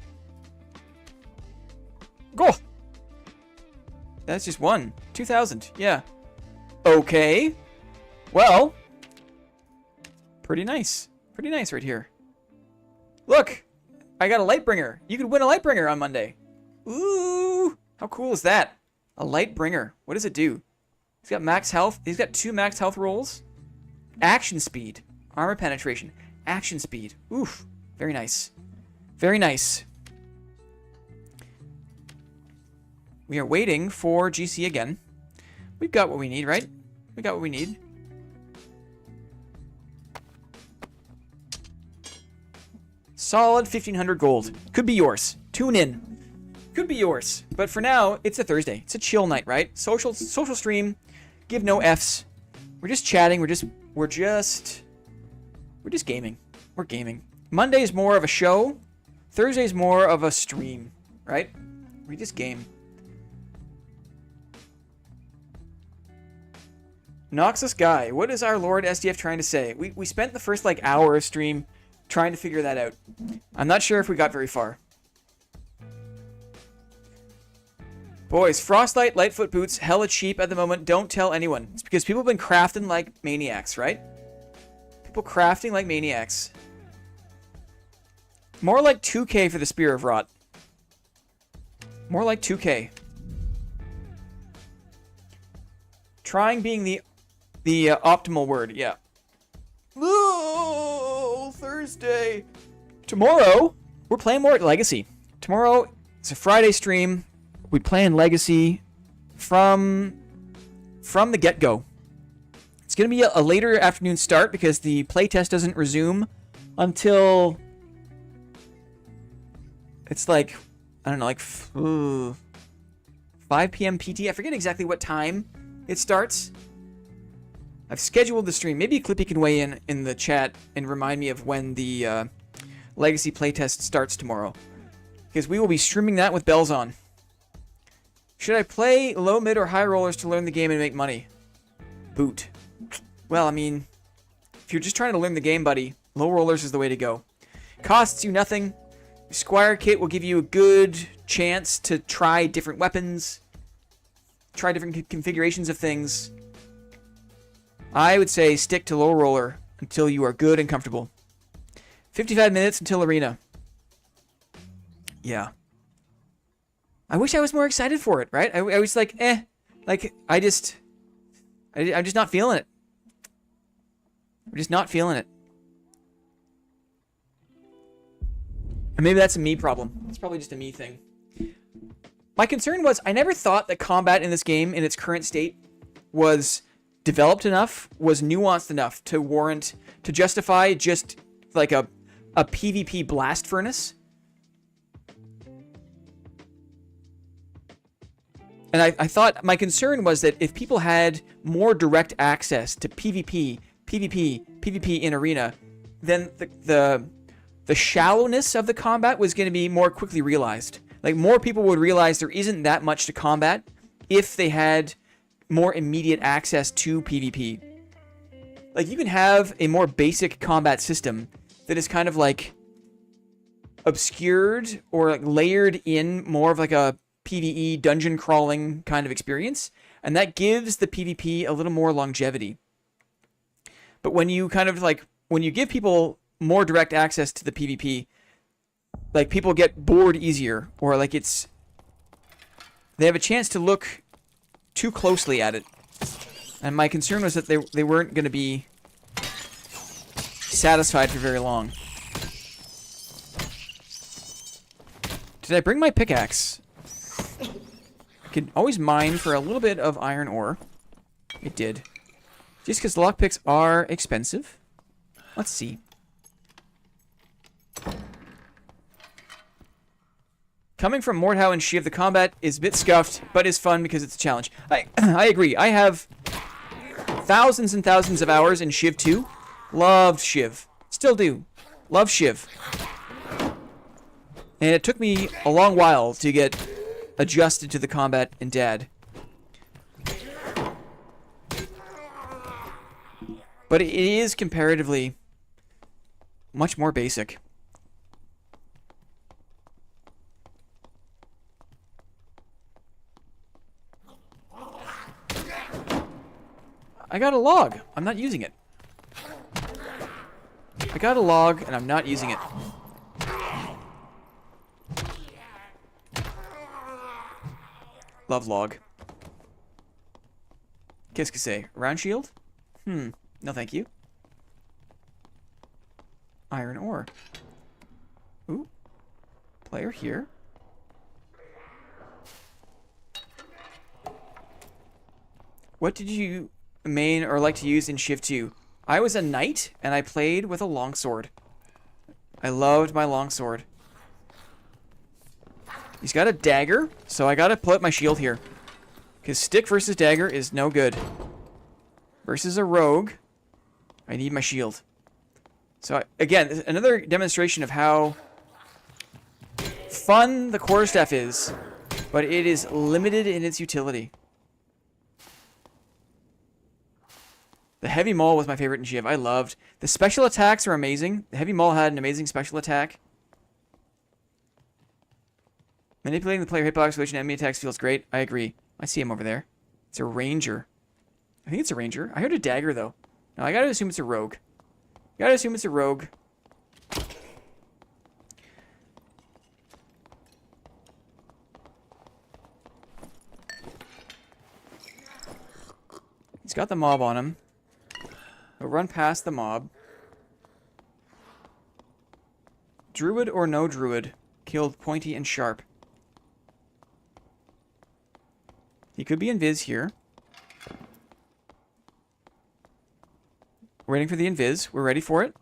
Go! That's just 1. 2,000. Yeah. Okay. Well. Pretty nice. Pretty nice right here. Look! I got a Lightbringer. You could win a Lightbringer on Monday. Ooh! How cool is that? A Lightbringer. What does it do? He's got max health. He's got 2 max health rolls. Action speed. Armor penetration. Action speed. Oof. Very nice. Very nice. We are waiting for GC again. We've got what we need, right? We got what we need. Solid 1,500 gold. Could be yours. Tune in. Could be yours. But for now, it's a Thursday. It's a chill night, right? Social stream. Give no Fs. We're just chatting. We're just gaming. We're gaming. Monday's more of a show. Thursday's more of a stream, right? We just game. Noxus Guy, what is our Lord SDF trying to say? We spent the first like hour of stream trying to figure that out. I'm not sure if we got very far. Boys, Frostlight, Lightfoot boots, hella cheap at the moment. Don't tell anyone. It's because people have been crafting like maniacs, right? People crafting like maniacs. More like 2K for the Spear of Rot. More like 2K. Trying being the optimal word, yeah. Oh, Thursday. Tomorrow, we're playing more at Legacy. Tomorrow, it's a Friday stream. We play in Legacy from the get-go. It's going to be a later afternoon start because the playtest doesn't resume until... It's like, I don't know, like 5 p.m. PT. I forget exactly what time it starts. I've scheduled the stream. Maybe Clippy can weigh in the chat and remind me of when the Legacy playtest starts tomorrow. Because we will be streaming that with bells on. Should I play low, mid, or high rollers to learn the game and make money? Boot. Well, I mean, if you're just trying to learn the game, buddy, low rollers is the way to go. Costs you nothing. Squire Kit will give you a good chance to try different weapons, try different configurations of things. I would say stick to low roller until you are good and comfortable. 55 minutes until arena. Yeah. I wish I was more excited for it, right? I was like, like, I'm just not feeling it. I'm just not feeling it. And maybe that's a me problem. It's probably just a me thing. My concern was I never thought that combat in this game in its current state was developed enough, was nuanced enough to warrant, to justify just like a PvP blast furnace. And I thought my concern was that if people had more direct access to PvP in arena, then the shallowness of the combat was going to be more quickly realized. Like, more people would realize there isn't that much to combat if they had more immediate access to PvP. Like, you can have a more basic combat system that is kind of like obscured or like layered in more of like a PvE dungeon crawling kind of experience, and that gives the PvP a little more longevity. But when you kind of like, when you give people more direct access to the PvP, like people get bored easier, or like they have a chance to look too closely at it. And my concern was that they weren't going to be satisfied for very long. Did I bring my pickaxe? I can always mine for a little bit of iron ore. It did. Just because lockpicks are expensive. Let's see. Coming from Mordhau and Shiv, the combat is a bit scuffed, but is fun because it's a challenge. I agree. I have thousands and thousands of hours in Shiv 2. Loved Shiv. Still do. Love Shiv. And it took me a long while to get adjusted to the combat in Dad. But it is comparatively much more basic. I got a log. I'm not using it. I got a log and I'm not using it. Love log. Qu'est-ce que c'est? Round shield? No thank you. Iron ore. Ooh. Player here. What did you main or like to use in Shiv 2? I was a knight and I played with a longsword. I loved my longsword. He's got a dagger, so I gotta pull out my shield here. Because stick versus dagger is no good. Versus a rogue, I need my shield. So, again, another demonstration of how fun the quarterstaff is, but it is limited in its utility. The heavy maul was my favorite in Shiv. I loved. The special attacks are amazing. The heavy maul had an amazing special attack. Manipulating the player hitbox switch and enemy attacks feels great. I agree. I see him over there. It's a ranger. I think it's a ranger. I heard a dagger, though. No, I gotta assume it's a rogue. Gotta assume it's a rogue. He's got the mob on him. He'll run past the mob. Druid or no druid? Killed pointy and sharp. He could be invis here. Waiting for the invis. We're ready for it.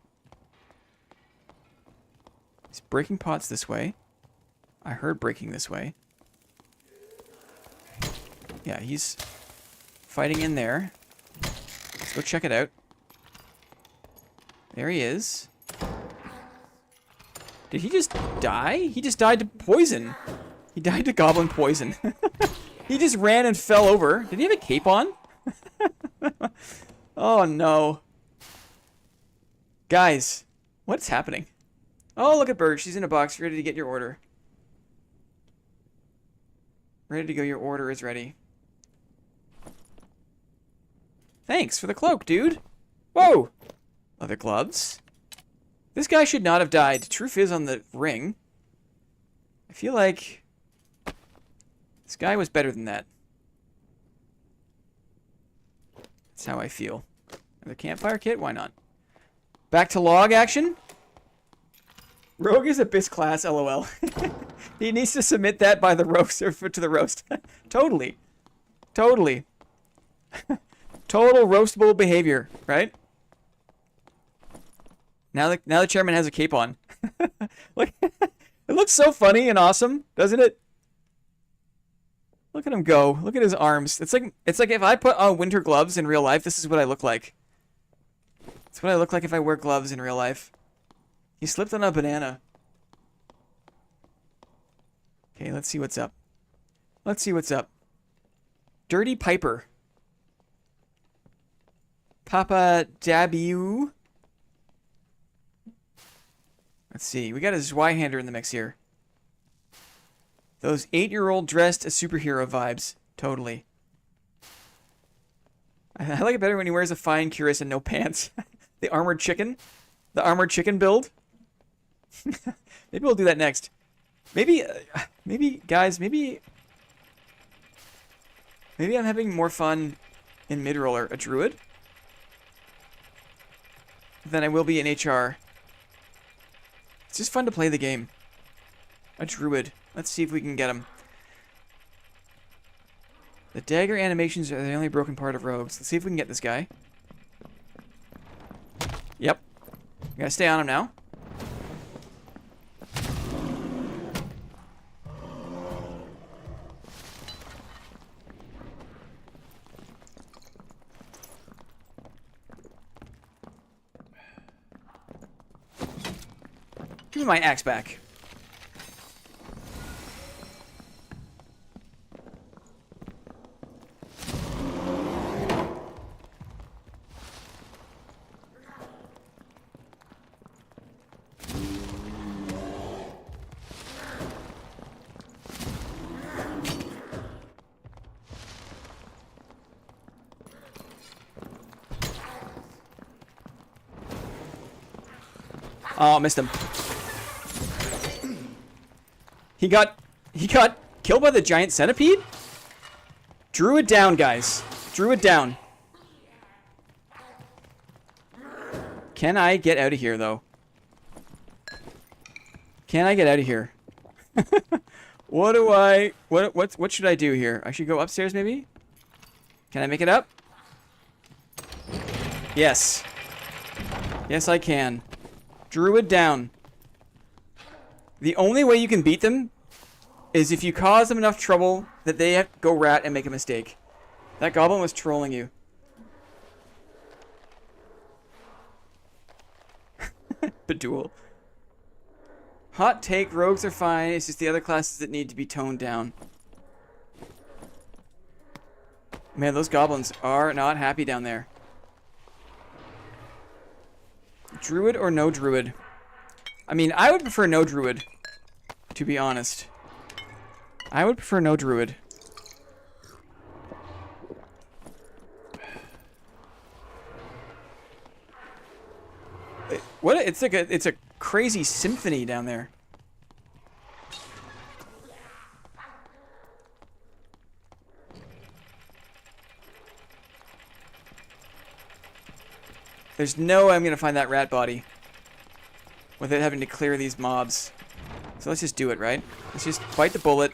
He's breaking pots this way. I heard breaking this way. Yeah, he's fighting in there. Let's go check it out. There he is. Did he just die? He just died to poison. He died to goblin poison. He just ran and fell over. Did he have a cape on? Oh, no. Guys, what's happening? Oh, look at Bird. She's in a box, ready to get your order. Ready to go. Your order is ready. Thanks for the cloak, dude. Whoa. Leather gloves. This guy should not have died. Truth is on the ring. I feel like this guy was better than that. That's how I feel. Another campfire kit? Why not? Back to log action. Rogue is a bis class, lol. He needs to submit that by the roast or to the roast. Totally. Totally. Total roastable behavior, right? Now the chairman has a cape on. Look, it looks so funny and awesome, doesn't it? Look at him go. Look at his arms. It's like if I put on winter gloves in real life, this is what I look like. It's what I look like if I wear gloves in real life. He slipped on a banana. Okay, let's see what's up. Let's see what's up. Dirty Piper. Papa Dabu. Let's see. We got a Zweihander in the mix here. Those 8-year-old dressed as superhero vibes. Totally. I like it better when he wears a fine cuirass and no pants. The armored chicken. The armored chicken build. Maybe we'll do that next. Maybe, guys, maybe I'm having more fun in mid-roller, a druid, than I will be in HR. It's just fun to play the game. A druid. Let's see if we can get him. The dagger animations are the only broken part of rogues. Let's see if we can get this guy. Yep. We gotta stay on him now. Give me my axe back. Oh, missed him. He got killed by the giant centipede? Druid down, guys. Druid down. Can I get out of here, though? Can I get out of here? What should I do here? I should go upstairs, maybe? Can I make it up? Yes. Yes, I can. Druid down. The only way you can beat them is if you cause them enough trouble that they have to go rat and make a mistake. That goblin was trolling you. Beduel. Hot take, rogues are fine. It's just the other classes that need to be toned down. Man, those goblins are not happy down there. Druid or no druid? I mean, I would prefer no druid, to be honest. I would prefer no druid. What? It's like it's a crazy symphony down there. There's no way I'm gonna find that rat body without having to clear these mobs. So let's just do it, right? Let's just bite the bullet.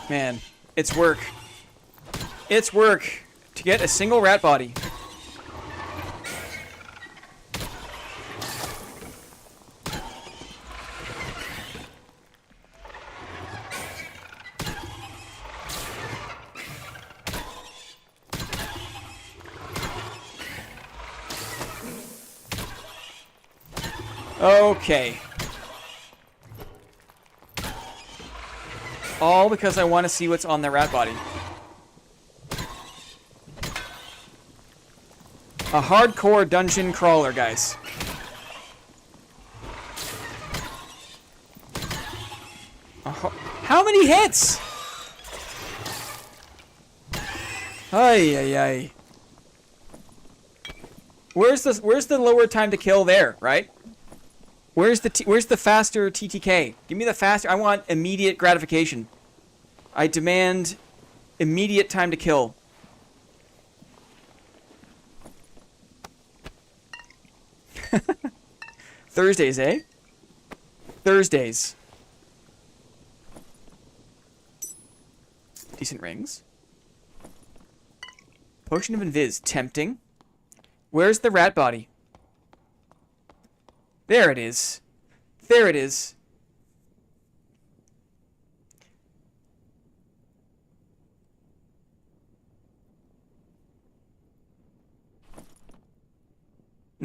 Man, it's work. It's work to get a single rat body. Okay. All because I want to see what's on the rat body. A hardcore dungeon crawler, guys. How many hits? Ay, ay, ay. Where's the lower time to kill there, right? Where's the faster TTK? Give me the faster. I want immediate gratification. I demand immediate time to kill. Thursdays, eh? Thursdays. Decent rings. Potion of Invis. Tempting. Where's the rat body? There it is. There it is.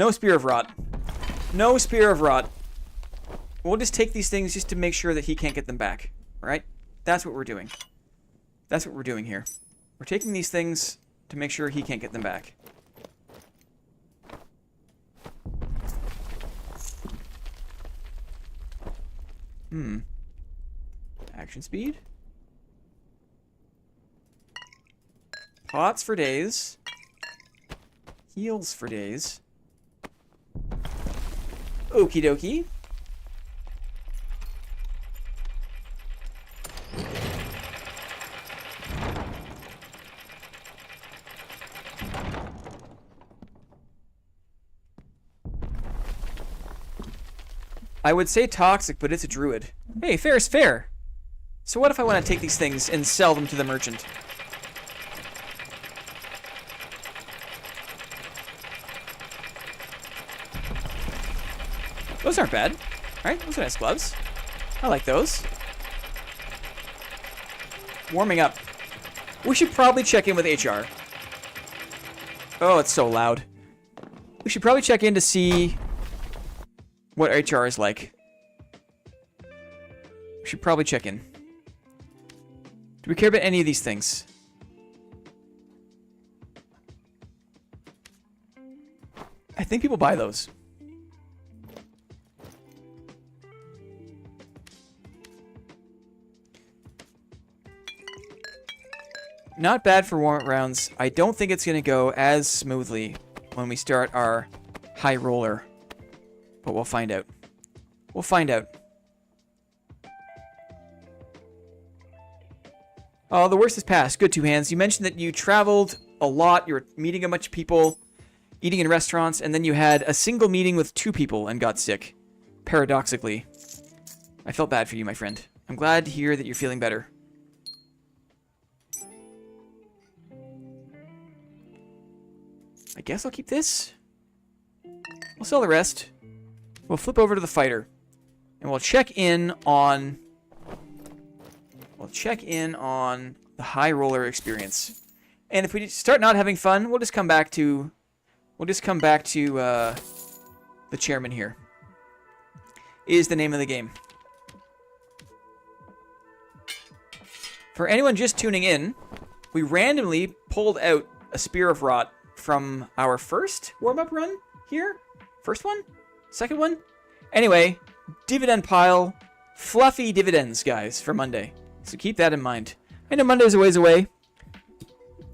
No Spear of Rot. No Spear of Rot. We'll just take these things just to make sure that he can't get them back. Right? That's what we're doing. That's what we're doing here. We're taking these things to make sure he can't get them back. Action speed. Pots for days. Heals for days. Okie dokie. I would say toxic, but it's a druid. Hey, fair is fair. So what if I want to take these things and sell them to the merchant? Those aren't bad, right? Those are nice gloves. I like those. Warming up. We should probably check in with HR. Oh, it's so loud. We should probably check in to see what HR is like. We should probably check in. Do we care about any of these things? I think people buy those. Not bad for warm-up rounds. I don't think it's going to go as smoothly when we start our high roller. But we'll find out. We'll find out. Oh, the worst is past. Good, Two Hands. You mentioned that you traveled a lot. You were meeting a bunch of people, eating in restaurants, and then you had a single meeting with 2 people and got sick. Paradoxically. I felt bad for you, my friend. I'm glad to hear that you're feeling better. I guess I'll keep this. We'll sell the rest. We'll flip over to the fighter. And we'll check in on... We'll check in on the high roller experience. And if we start not having fun, we'll just come back to... We'll just come back to the chairman here. Is the name of the game. For anyone just tuning in, we randomly pulled out a Spear of Rot from our first warm-up run here. First one? Second one? Anyway, dividend pile. Fluffy dividends, guys, for Monday. So keep that in mind. I know Monday's a ways away.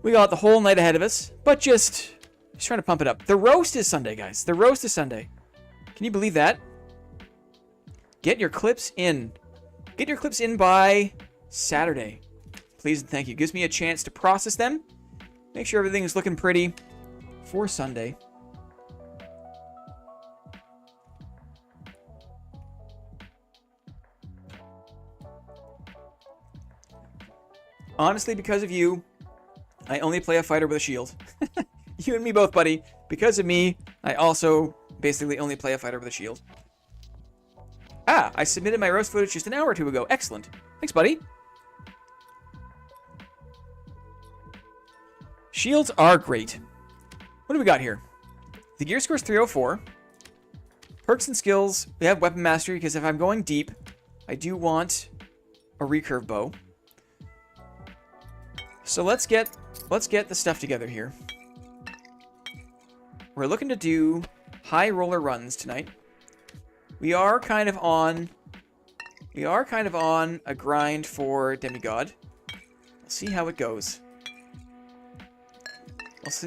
We got the whole night ahead of us, but just trying to pump it up. The roast is Sunday, guys. The roast is Sunday. Can you believe that? Get your clips in. Get your clips in by Saturday. Please and thank you. Gives me a chance to process them. Make sure everything is looking pretty for Sunday. Honestly, because of you, I only play a fighter with a shield. You and me both, buddy. Because of me, I also basically only play a fighter with a shield. Ah, I submitted my roast footage just an hour or 2 ago. Excellent. Thanks, buddy. Shields are great. What do we got here? The gear score is 304. Perks and skills. We have weapon mastery because if I'm going deep, I do want a recurve bow. So let's get the stuff together here. We're looking to do high roller runs tonight. We are kind of on a grind for demigod. We'll see how it goes.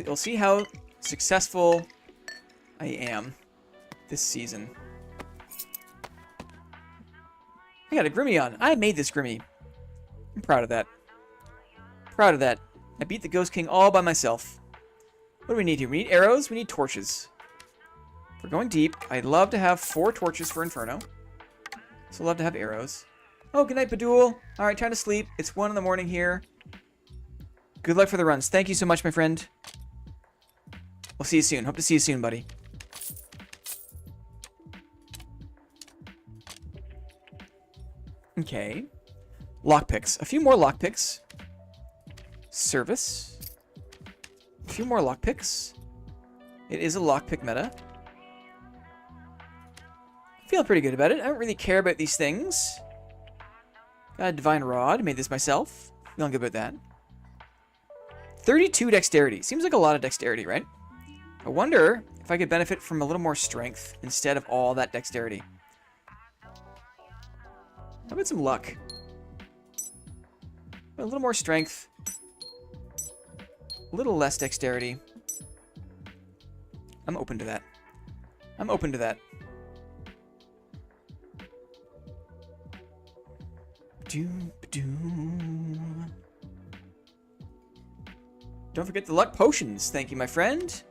We'll see how successful I am this season. I got a Grimmy on. I made this Grimmy. I'm proud of that. Proud of that. I beat the Ghost King all by myself. What do we need here? We need arrows. We need torches. If we're going deep, I'd love to have 4 torches for Inferno. So love to have arrows. Oh, good night, Badul. All right, time to sleep. It's 1 in the morning here. Good luck for the runs. Thank you so much, my friend. We'll see you soon. Hope to see you soon, buddy. Okay. Lockpicks. A few more lockpicks. Service. A few more lockpicks. It is a lockpick meta. Feeling pretty good about it. I don't really care about these things. Got a divine rod. Made this myself. Feeling good about that. 32 dexterity. Seems like a lot of dexterity, right? I wonder if I could benefit from a little more strength instead of all that dexterity. How about some luck? A little more strength. A little less dexterity. I'm open to that. I'm open to that. Don't forget the luck potions. Thank you, my friend.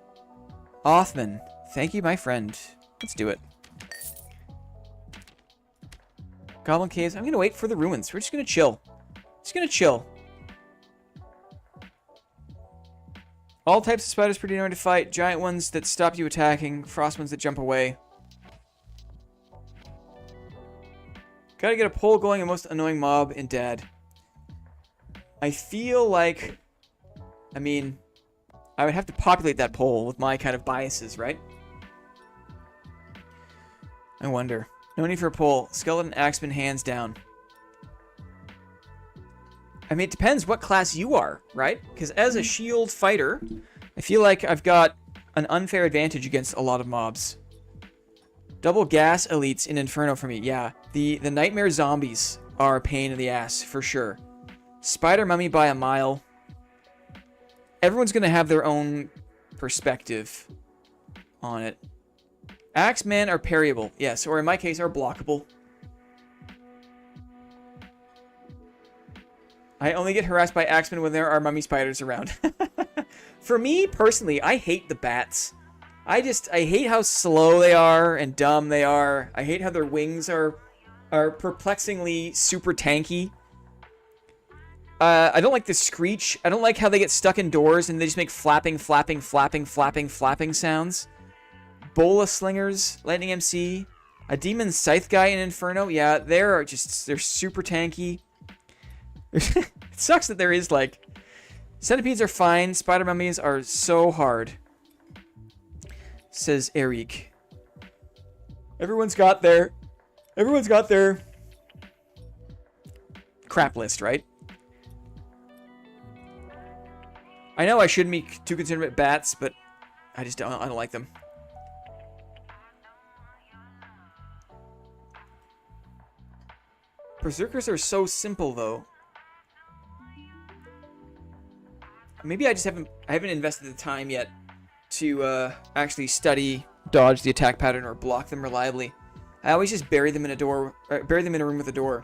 Othman. Thank you, my friend. Let's do it. Goblin caves. I'm going to wait for the ruins. We're just going to chill. Just going to chill. All types of spiders pretty annoying to fight. Giant ones that stop you attacking. Frost ones that jump away. Gotta get a poll going. The most annoying mob in Dad. I feel like... I mean... I would have to populate that poll with my kind of biases, right? I wonder. No need for a poll. Skeleton Axeman hands down. I mean, it depends what class you are, right? Because as a shield fighter, I feel like I've got an unfair advantage against a lot of mobs. Double gas elites in Inferno for me. Yeah, the nightmare zombies are a pain in the ass, for sure. Spider mummy by a mile. Everyone's going to have their own perspective on it. Axemen are parryable. Yes, or in my case, are blockable. I only get harassed by axemen when there are mummy spiders around. For me, personally, I hate the bats. I hate how slow they are and dumb they are. I hate how their wings are perplexingly super tanky. I don't like the screech. I don't like how they get stuck indoors and they just make flapping sounds. Bola slingers, lightning MC, a demon scythe guy in Inferno. Yeah, they're super tanky. It sucks that there is, like... Centipedes are fine. Spider mummies are so hard. Says Eric. Everyone's got their crap list, right? I know I shouldn't be too concerned about bats, but I don't like them. Berserkers are so simple, though. Maybe I haven't invested the time yet to actually study, dodge the attack pattern, or block them reliably. I always just bury them in a room with a door.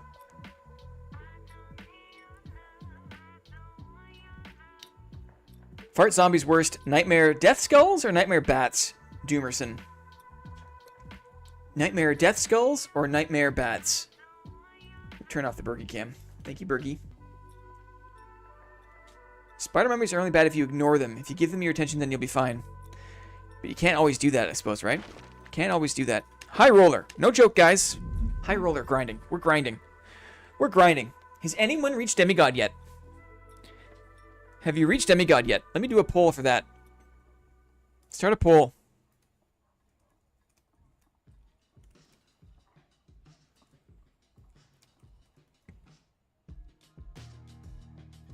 Fart zombies worst. Nightmare death skulls or nightmare bats? Doomerson. Nightmare death skulls or nightmare bats? Turn off the Bergie cam. Thank you, Bergie. Spider mummies are only bad if you ignore them. If you give them your attention, then you'll be fine. But you can't always do that, I suppose, right? Can't always do that. High roller. No joke, guys. High roller grinding. We're grinding. We're grinding. Has anyone reached demigod yet? Have you reached demigod yet? Let me do a poll for that. Start a poll.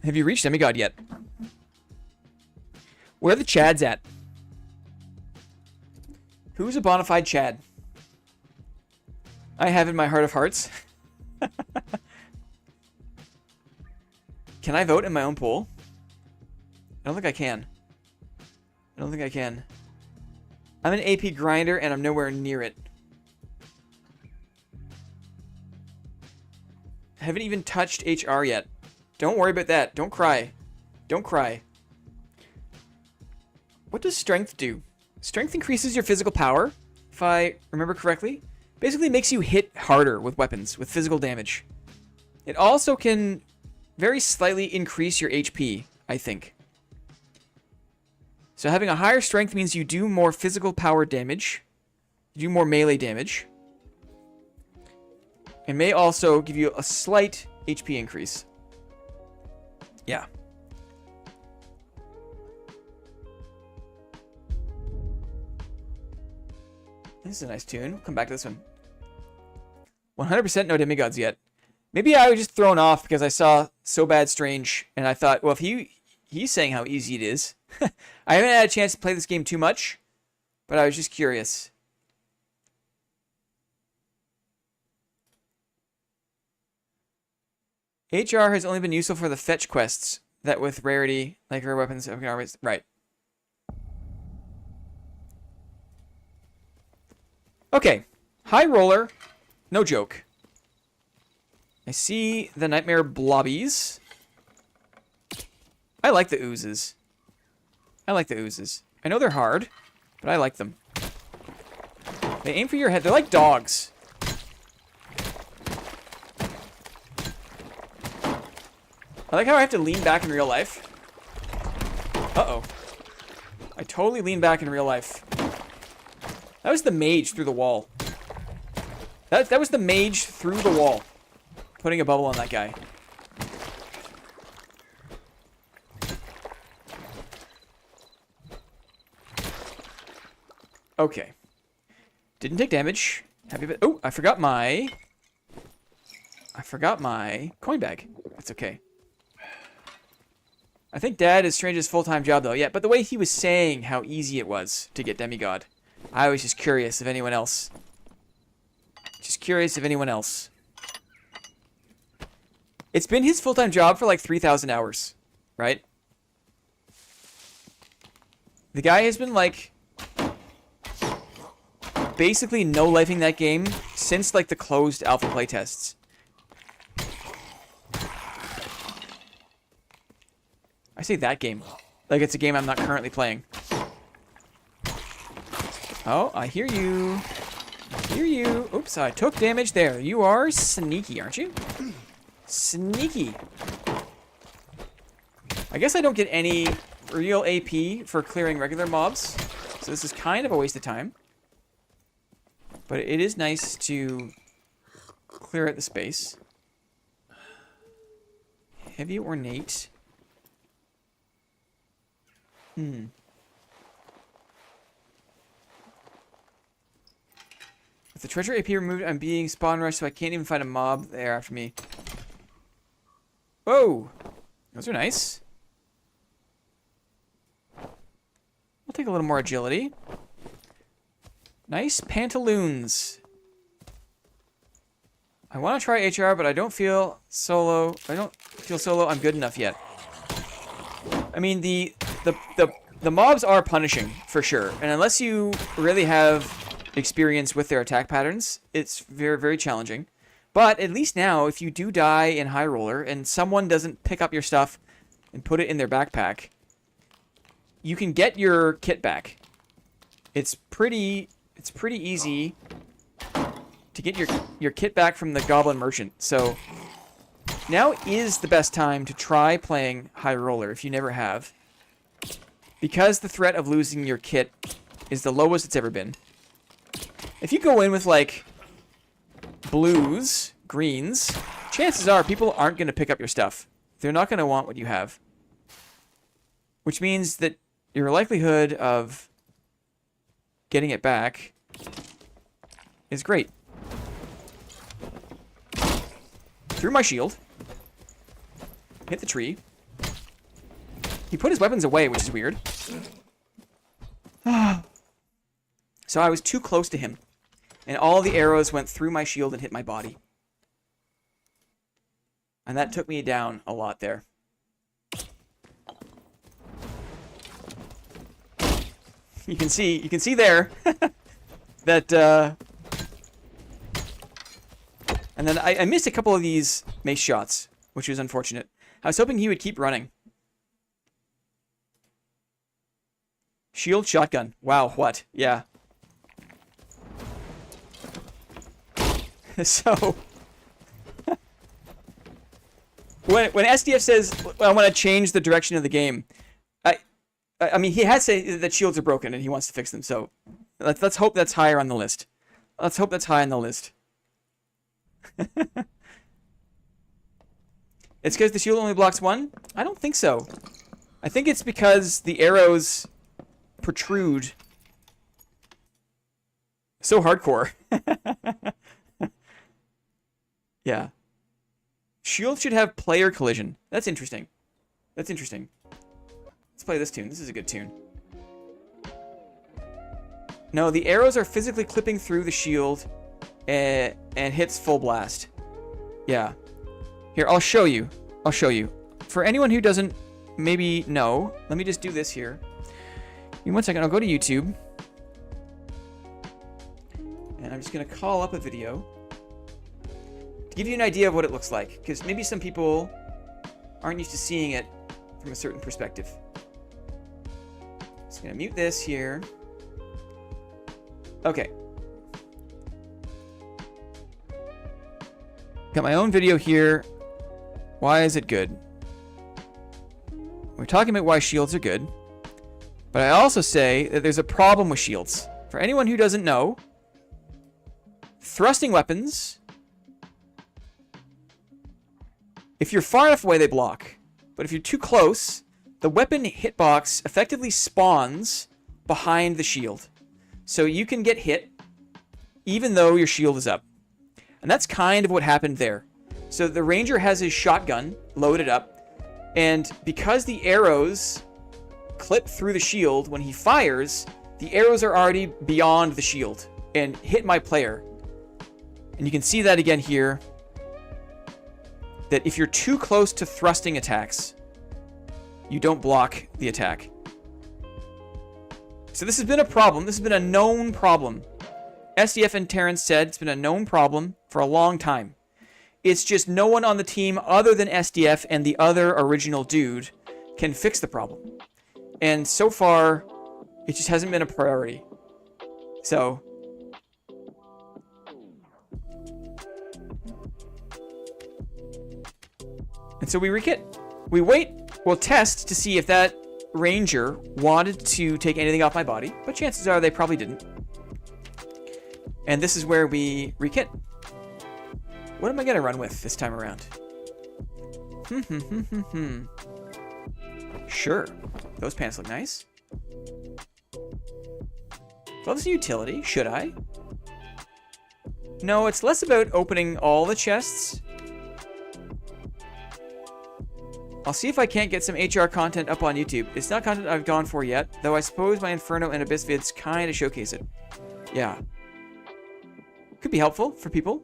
Have you reached demigod yet? Where are the Chads at? Who's a bona fide Chad? I have in my heart of hearts. Can I vote in my own poll? I don't think I can. I don't think I can. I'm an AP grinder and I'm nowhere near it. I haven't even touched HR yet. Don't worry about that. Don't cry. Don't cry. What does strength do? Strength increases your physical power, if I remember correctly. Basically makes you hit harder with weapons, with physical damage. It also can very slightly increase your HP, I think. So having a higher strength means you do more physical power damage. You do more melee damage. It may also give you a slight HP increase. Yeah. This is a nice tune. We'll come back to this one. 100% no demigods yet. Maybe I was just thrown off because I saw So Bad Strange, and I thought, well, if he's saying how easy it is. I haven't had a chance to play this game too much, but I was just curious. HR has only been useful for the fetch quests that with rarity, like rare weapons, right. Okay, high roller, no joke. I see the nightmare blobbies. I like the oozes. I like the oozes. I know they're hard, but I like them. They aim for your head. They're like dogs. I like how I have to lean back in real life. Uh-oh. I totally lean back in real life. That was the mage through the wall. That was the mage through the wall. Putting a bubble on that guy. Okay. Didn't take damage. Happy but oh, I forgot my coin bag. That's okay. I think Dad is Strange's full-time job though. Yeah, but the way he was saying how easy it was to get demigod, I was just curious if anyone else. Just curious if anyone else. It's been his full-time job for like 3,000 hours, right? The guy has been like basically no-lifing that game since like the closed alpha playtests. I say that game like it's a game I'm not currently playing. Oh, I hear you. I hear you. Oops, I took damage there. You are sneaky, aren't you? Sneaky. I guess I don't get any real AP for clearing regular mobs, so this is kind of a waste of time. But it is nice to clear out the space. Heavy ornate. If the treasure AP removed, I'm being spawn rushed, so I can't even find a mob there after me. Whoa! Those are nice. I'll take a little more agility. Nice pantaloons. I want to try HR, but I don't feel solo. I don't feel solo. I'm good enough yet. I mean, the mobs are punishing for sure, and unless you really have experience with their attack patterns, it's very, very challenging. But at least now, if you do die in High Roller and someone doesn't pick up your stuff and put it in their backpack, you can get your kit back. It's pretty easy to get your kit back from the Goblin Merchant. So now is the best time to try playing High Roller if you never have, because the threat of losing your kit is the lowest it's ever been. If you go in with like blues, greens, chances are people aren't going to pick up your stuff. They're not going to want what you have. Which means that your likelihood of getting it back is great. Threw my shield. Hit the tree. He put his weapons away, which is weird. So I was too close to him. And all the arrows went through my shield and hit my body. And that took me down a lot there. You can see there that and then I missed a couple of these mace shots, which was unfortunate. I was hoping he would keep running. Shield shotgun. Wow, what? Yeah. So when SDF says, well, I want to change the direction of the game, I mean, he has said that shields are broken and he wants to fix them. So let's hope that's higher on the list. Let's hope that's high on the list. It's because the shield only blocks one? I don't think so. I think it's because the arrows protrude so hardcore. Yeah. Shield should have player collision. That's interesting. That's interesting. Let's play this tune. This is a good tune. No, the arrows are physically clipping through the shield and hits full blast. Yeah. Here, I'll show you. I'll show you. For anyone who doesn't maybe know, let me just do this here. Give me 1 second. I'll go to YouTube. And I'm just going to call up a video to give you an idea of what it looks like. Because maybe some people aren't used to seeing it from a certain perspective. Just going to mute this here. Okay. Got my own video here. Why is it good? We're talking about why shields are good. But I also say that there's a problem with shields. For anyone who doesn't know, thrusting weapons, if you're far enough away, they block. But if you're too close, the weapon hitbox effectively spawns behind the shield. So you can get hit even though your shield is up. And that's kind of what happened there. So the ranger has his shotgun loaded up, and because the arrows clip through the shield when he fires, the arrows are already beyond the shield and hit my player. And you can see that again here, that if you're too close to thrusting attacks, you don't block the attack. So this has been a problem. This has been a known problem. SDF and Terrence said it's been a known problem for a long time. It's just no one on the team other than SDF and the other original dude can fix the problem. And so far, it just hasn't been a priority. So we rekit. We wait. We'll test to see if that ranger wanted to take anything off my body, but chances are they probably didn't. And this is where we rekit. What am I going to run with this time around? Sure. Those pants look nice. Gloves and utility. Should I? No, it's less about opening all the chests. I'll see if I can't get some HR content up on YouTube. It's not content I've gone for yet, though I suppose my Inferno and Abyss vids kind of showcase it. Yeah. Could be helpful for people.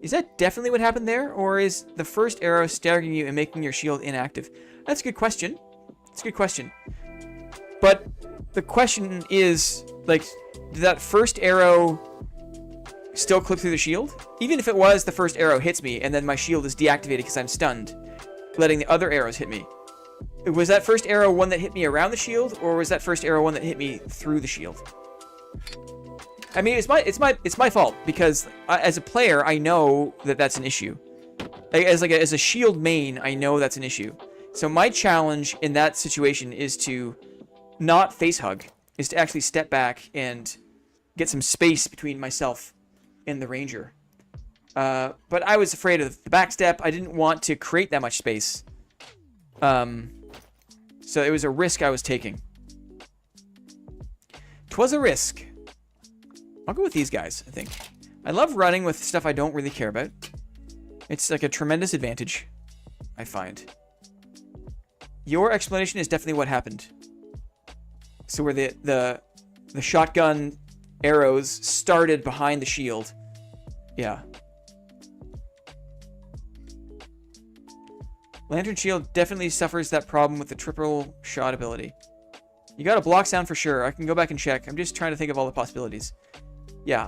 Is that definitely what happened there? Or is the first arrow staggering you and making your shield inactive? That's a good question. It's a good question. But the question is, like, did that first arrow still clip through the shield? Even if it was the first arrow hits me and then my shield is deactivated because I'm stunned, letting the other arrows hit me. Was that first arrow one that hit me around the shield, or was that first arrow one that hit me through the shield? I mean, it's my fault because as a player, I know that that's an issue. As a shield main, I know that's an issue. So my challenge in that situation is to not face hug, is to actually step back and get some space between myself and the ranger. But I was afraid of the backstep. I didn't want to create that much space. So it was a risk I was taking. 'Twas a risk. I'll go with these guys, I think. I love running with stuff I don't really care about. It's like a tremendous advantage, I find. Your explanation is definitely what happened. So where the shotgun arrows started behind the shield. Yeah. Lantern Shield definitely suffers that problem with the triple shot ability. You got a block sound for sure. I can go back and check. I'm just trying to think of all the possibilities. Yeah,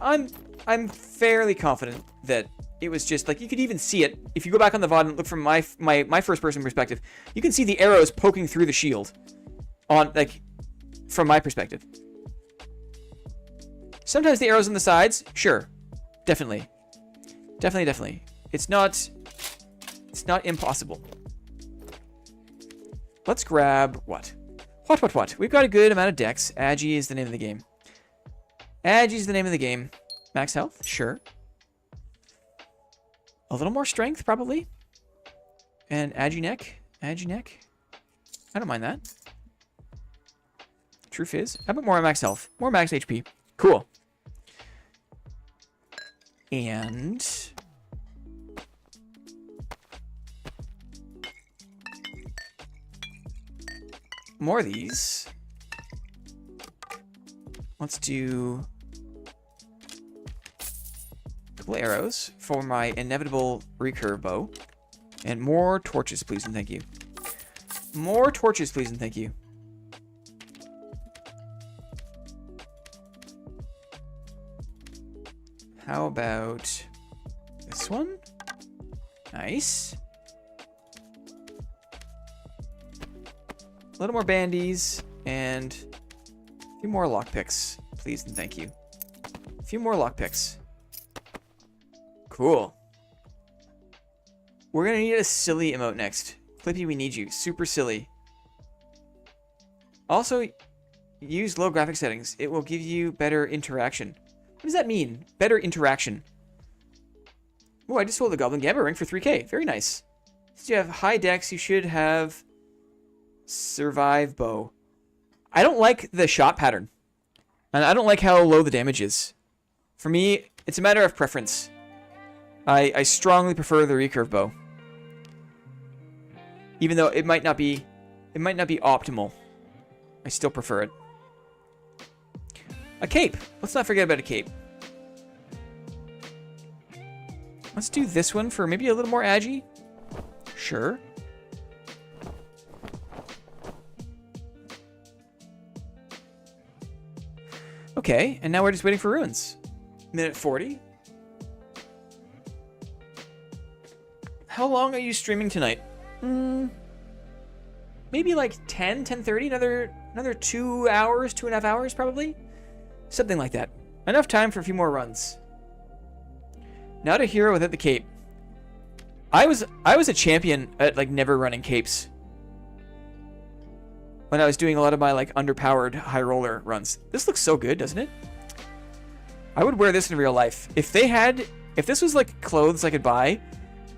I'm fairly confident that it was just like, you could even see it if you go back on the VOD and look from my first person perspective. You can see the arrows poking through the shield on, like, from my perspective. Sometimes the arrows on the sides, sure, definitely. It's not impossible. Let's grab what? What? We've got a good amount of dex. Agi is the name of the game. Agi's the name of the game. Max health? Sure. A little more strength, probably. And Agi neck. I don't mind that. True Fizz. How about more max health? More max HP. Cool. And more of these. Let's do a couple arrows for my inevitable recurve bow. And more torches, please and thank you. More torches, please and thank you. How about this one? Nice. A little more bandies and a few more lockpicks, please and thank you. A few more lockpicks. Cool. We're gonna need a silly emote next. Clippy, we need you. Super silly. Also, use low graphic settings. It will give you better interaction. What does that mean? Better interaction. Oh, I just sold the Goblin Gambit ring for 3K. Very nice. Since you have high dex, you should have survive bow. I don't like the shot pattern. And I don't like how low the damage is. For me, it's a matter of preference. I strongly prefer the recurve bow. Even though it might not be optimal. I still prefer it. A cape. Let's not forget about a cape. Let's do this one for maybe a little more agi. Sure. Okay, and now we're just waiting for ruins. Minute 40. How long are you streaming tonight? Maybe like 10, 10:30, another 2 hours, 2.5 hours probably. Something like that. Enough time for a few more runs. Not a hero without the cape. I was a champion at like never running capes. When I was doing a lot of my like underpowered high roller runs. This looks so good, doesn't it? I would wear this in real life. If this was like clothes I could buy,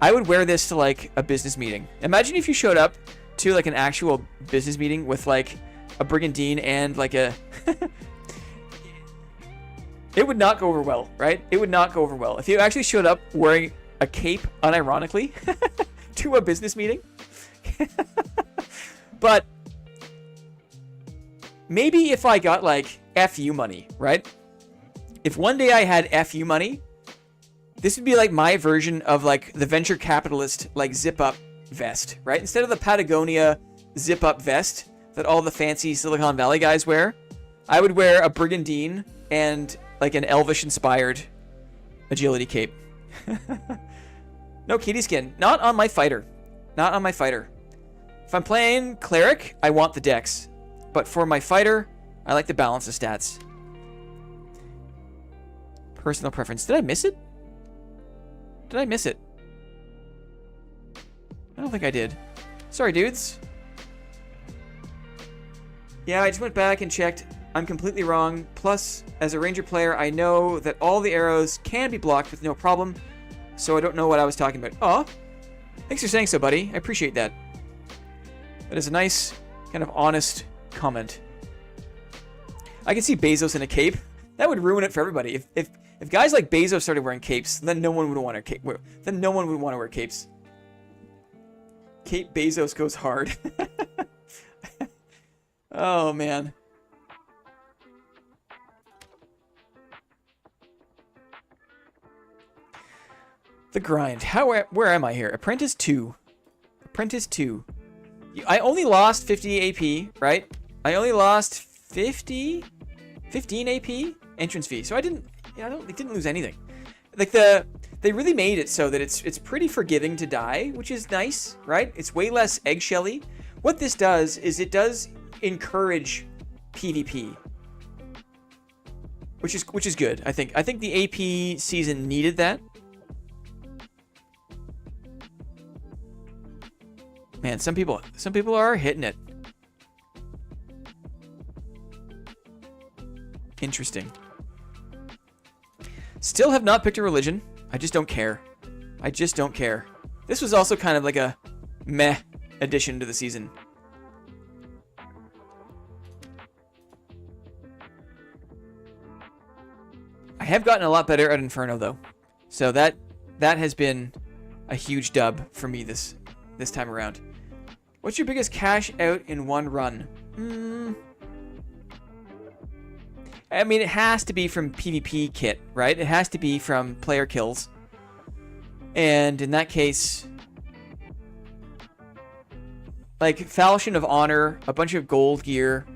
I would wear this to like a business meeting. Imagine if you showed up to like an actual business meeting with like a brigandine and like a... It would not go over well, right? It would not go over well. If you actually showed up wearing a cape, unironically, to a business meeting. But maybe if I got like FU money, right? If one day I had FU money, this would be like my version of like the venture capitalist like zip up vest, right? Instead of the Patagonia zip up vest that all the fancy Silicon Valley guys wear, I would wear a brigandine and like an elvish inspired agility cape. No kitty skin. Not on my fighter. Not on my fighter. If I'm playing cleric, I want the dex. But for my fighter, I like the balance of stats. Personal preference. Did I miss it? Did I miss it? I don't think I did. Sorry, dudes. Yeah, I just went back and checked. I'm completely wrong. Plus, as a ranger player, I know that all the arrows can be blocked with no problem. So I don't know what I was talking about. Aw. Thanks for saying so, buddy. I appreciate that. That is a nice, kind of honest comment. I can see Bezos in a cape. That would ruin it for everybody. If guys like Bezos started wearing capes, then no one would want to then no one would want to wear capes. Cape Bezos goes hard. Oh man. The grind. Where am I here? Apprentice 2. Apprentice 2. I only lost 50 AP, right? I only lost 15 AP entrance fee. So I didn't lose anything. Like they really made it so that it's pretty forgiving to die, which is nice, right? It's way less eggshelly. What this does is it does encourage PvP. Which is good, I think. I think the AP season needed that. Man, some people are hitting it. Interesting. Still have not picked a religion. I just don't care. I just don't care. This was also kind of like a meh addition to the season. I have gotten a lot better at Inferno though. So that has been a huge dub for me this time around. What's your biggest cash out in one run? I mean, it has to be from PvP kit, right? It has to be from player kills. And in that case, like Falchion of Honor, a bunch of gold gear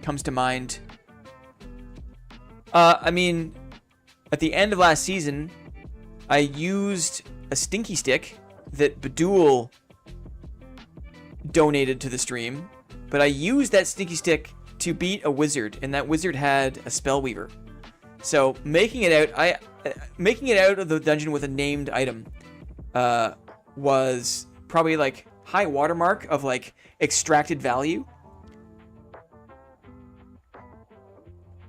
comes to mind. I mean, at the end of last season, I used a stinky stick that Badul donated to the stream, but I used that stinky stick to beat a wizard, and that wizard had a spellweaver. So making it out of the dungeon with a named item was probably like high watermark of like extracted value.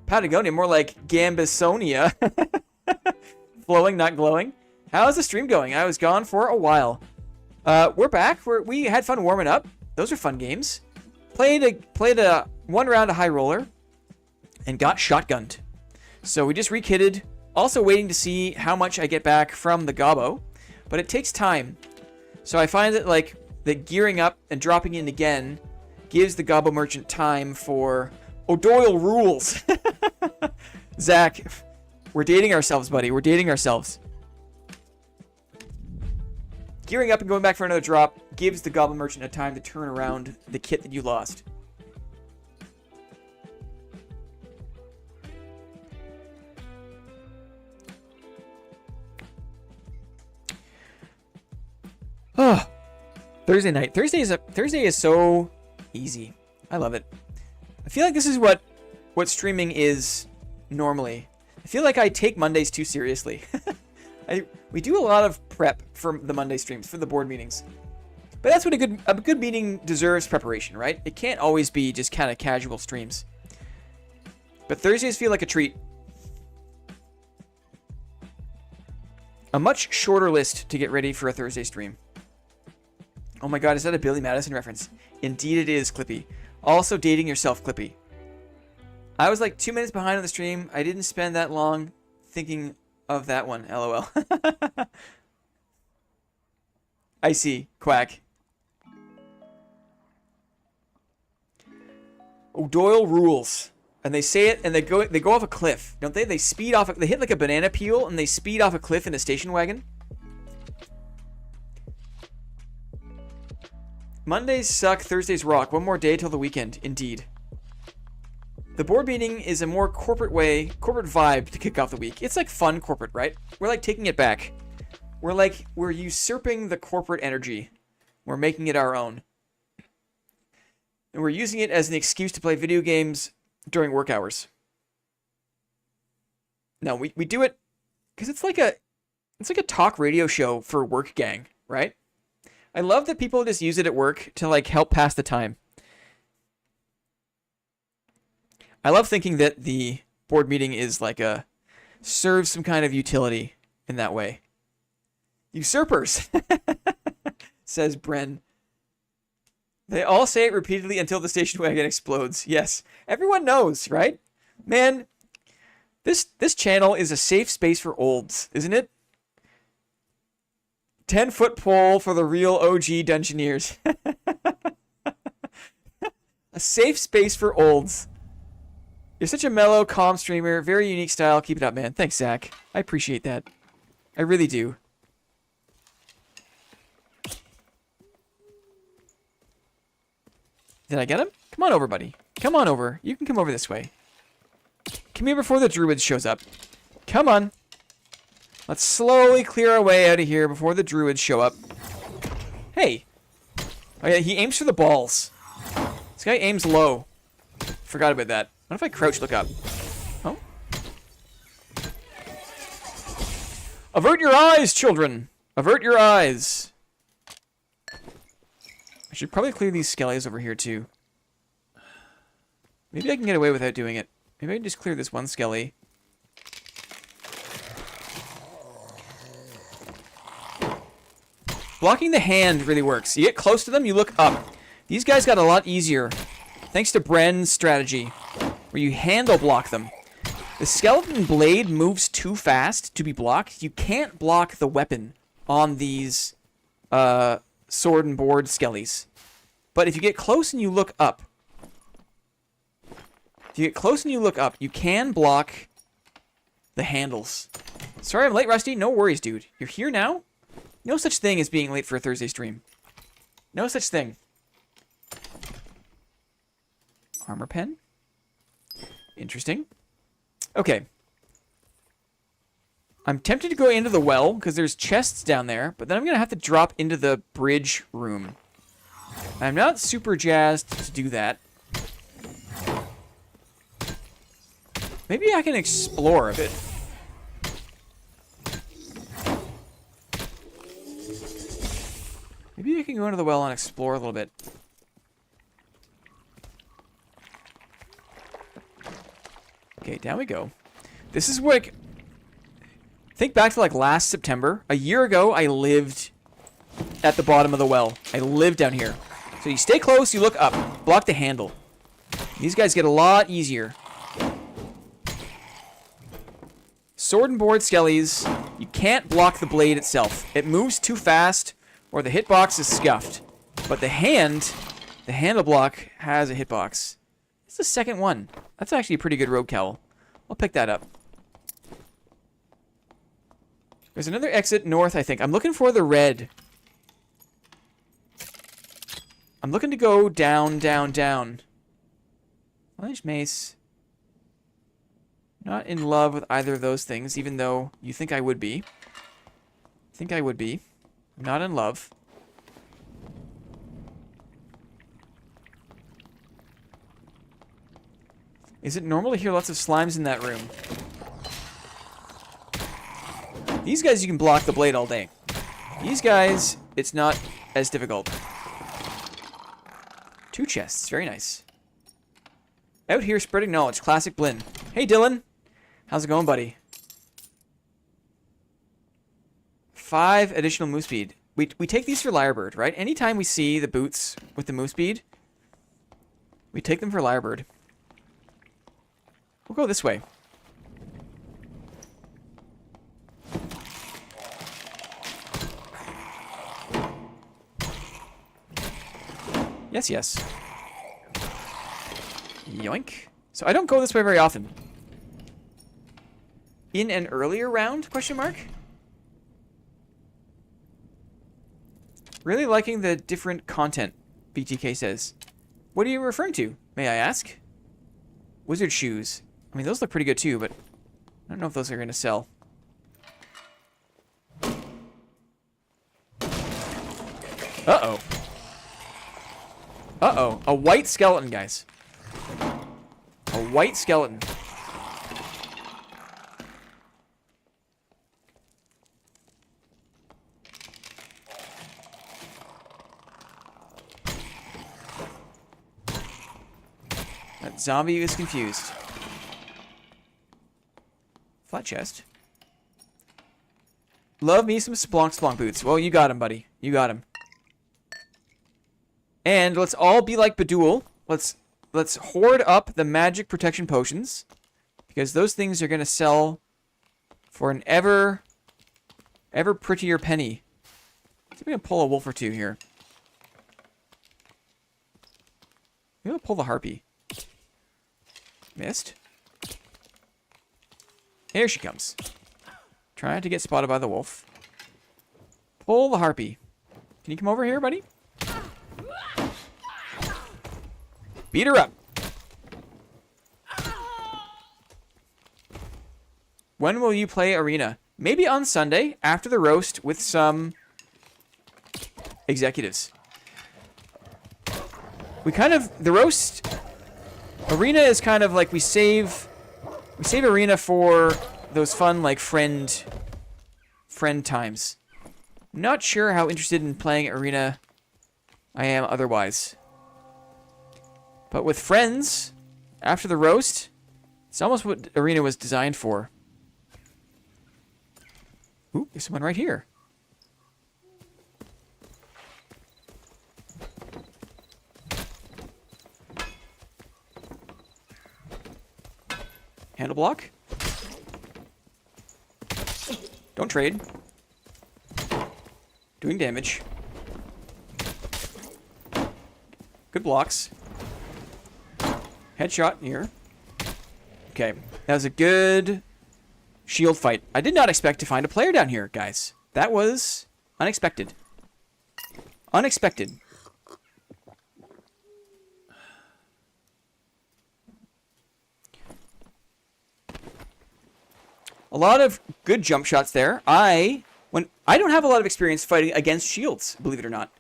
Patagonia, more like Gambisonia. Flowing, not glowing. How's the stream going? I was gone for a while. We're back. We had fun warming up. Those are fun games. Played a one round of High Roller and got shotgunned. So we just rekitted. Also waiting to see how much I get back from the Gobbo, but it takes time. So I find that like that gearing up and dropping in again gives the Gobbo merchant time for O'Doyle rules. Zach, we're dating ourselves, buddy. We're dating ourselves. Gearing up and going back for another drop gives the Goblin Merchant a time to turn around the kit that you lost. Oh, Thursday night. Thursday is so easy. I love it. I feel like this is what streaming is normally. I feel like I take Mondays too seriously. We do a lot of prep for the Monday streams, for the board meetings. But that's what a good meeting deserves, preparation, right? It can't always be just kind of casual streams. But Thursdays feel like a treat. A much shorter list to get ready for a Thursday stream. Oh my god, is that a Billy Madison reference? Indeed it is, Clippy. Also dating yourself, Clippy. I was like 2 minutes behind on the stream. I didn't spend that long thinking of that one, lol. I see, Quack. O'Doyle rules. And they say it and they go off a cliff, don't they? They speed off, they hit like a banana peel and they speed off a cliff in a station wagon. Mondays suck, Thursdays rock. One more day till the weekend, indeed. The board meeting is a more corporate vibe to kick off the week. It's like fun corporate, right? We're like taking it back. We're usurping the corporate energy. We're making it our own. And we're using it as an excuse to play video games during work hours. No, we do it because it's like a talk radio show for work gang, right? I love that people just use it at work to like help pass the time. I love thinking that the board meeting is like serves some kind of utility in that way. Usurpers, says Bren. They all say it repeatedly until the station wagon explodes. Yes, everyone knows, right? Man, this channel is a safe space for olds, isn't it? 10-foot pole for the real OG Dungeoneers. A safe space for olds. You're such a mellow, calm streamer. Very unique style. Keep it up, man. Thanks, Zach. I appreciate that. I really do. Did I get him? Come on over, buddy. Come on over. You can come over this way. Come here before the druid shows up. Come on. Let's slowly clear our way out of here before the druids show up. Hey. Oh yeah, he aims for the balls. This guy aims low. Forgot about that. What if I crouch, look up? Oh. Avert your eyes, children. Avert your eyes. I should probably clear these skellies over here, too. Maybe I can get away without doing it. Maybe I can just clear this one skelly. Blocking the hand really works. You get close to them, you look up. These guys got a lot easier, thanks to Bren's strategy, where you handle block them. The skeleton blade moves too fast to be blocked. You can't block the weapon on these sword and board skellies. But if you get close and you look up, If you get close and you look up, you can block the handles. Sorry I'm late, Rusty. No worries, dude. You're here now? No such thing as being late for a Thursday stream. No such thing. Armor pen. Interesting. Okay. I'm tempted to go into the well, because there's chests down there, but then I'm going to have to drop into the bridge room. I'm not super jazzed to do that. Maybe I can explore a bit. Maybe I can go into the well and explore a little bit. Okay, down we go. This is like... Think back to like last September. A year ago, I lived at the bottom of the well. I lived down here. So you stay close, you look up. Block the handle. These guys get a lot easier. Sword and board skellies. You can't block the blade itself. It moves too fast or the hitbox is scuffed. But the handle block has a hitbox. It's the second one. That's actually a pretty good rogue cowl. I'll pick that up. There's another exit north, I think. I'm looking for the red. I'm looking to go down, down, down. Orange mace. Not in love with either of those things, even though you think I would be. Think I would be. Not in love. Is it normal to hear lots of slimes in that room? These guys, you can block the blade all day. These guys, it's not as difficult. 2 chests. Very nice. Out here spreading knowledge. Classic Blinn. Hey, Dylan. How's it going, buddy? 5 additional move speed. We take these for Lyrebird, right? Anytime we see the boots with the move speed, we take them for Lyrebird. We'll go this way. Yes, yes. Yoink. So I don't go this way very often. In an earlier round? Question mark? Really liking the different content, BTK says. What are you referring to, may I ask? Wizard shoes. I mean, those look pretty good too, but I don't know if those are going to sell. Uh-oh. Uh-oh. A white skeleton, guys. A white skeleton. That zombie is confused. Flat chest. Love me some Splonk boots. Well, you got him, buddy. You got him. And let's all be like Bedoul. Let's hoard up the magic protection potions, because those things are going to sell for an ever prettier penny. I think we can pull a wolf or two here. Maybe we'll pull the harpy. Missed. Here she comes. Trying to get spotted by the wolf. Pull the harpy. Can you come over here, buddy? Beat her up. When will you play Arena? Maybe on Sunday, after the roast, with some executives. We kind of... The roast... Arena is kind of like we save Arena for those fun, like, friend times. Not sure how interested in playing Arena I am otherwise. But with friends, after the roast, it's almost what Arena was designed for. Ooh, there's someone right here. Handle block. Don't trade. Doing damage. Good blocks. Headshot here. Okay, that was a good shield fight. I did not expect to find a player down here, guys. That was unexpected. Unexpected. A lot of good jump shots there. I don't have a lot of experience fighting against shields, believe it or not.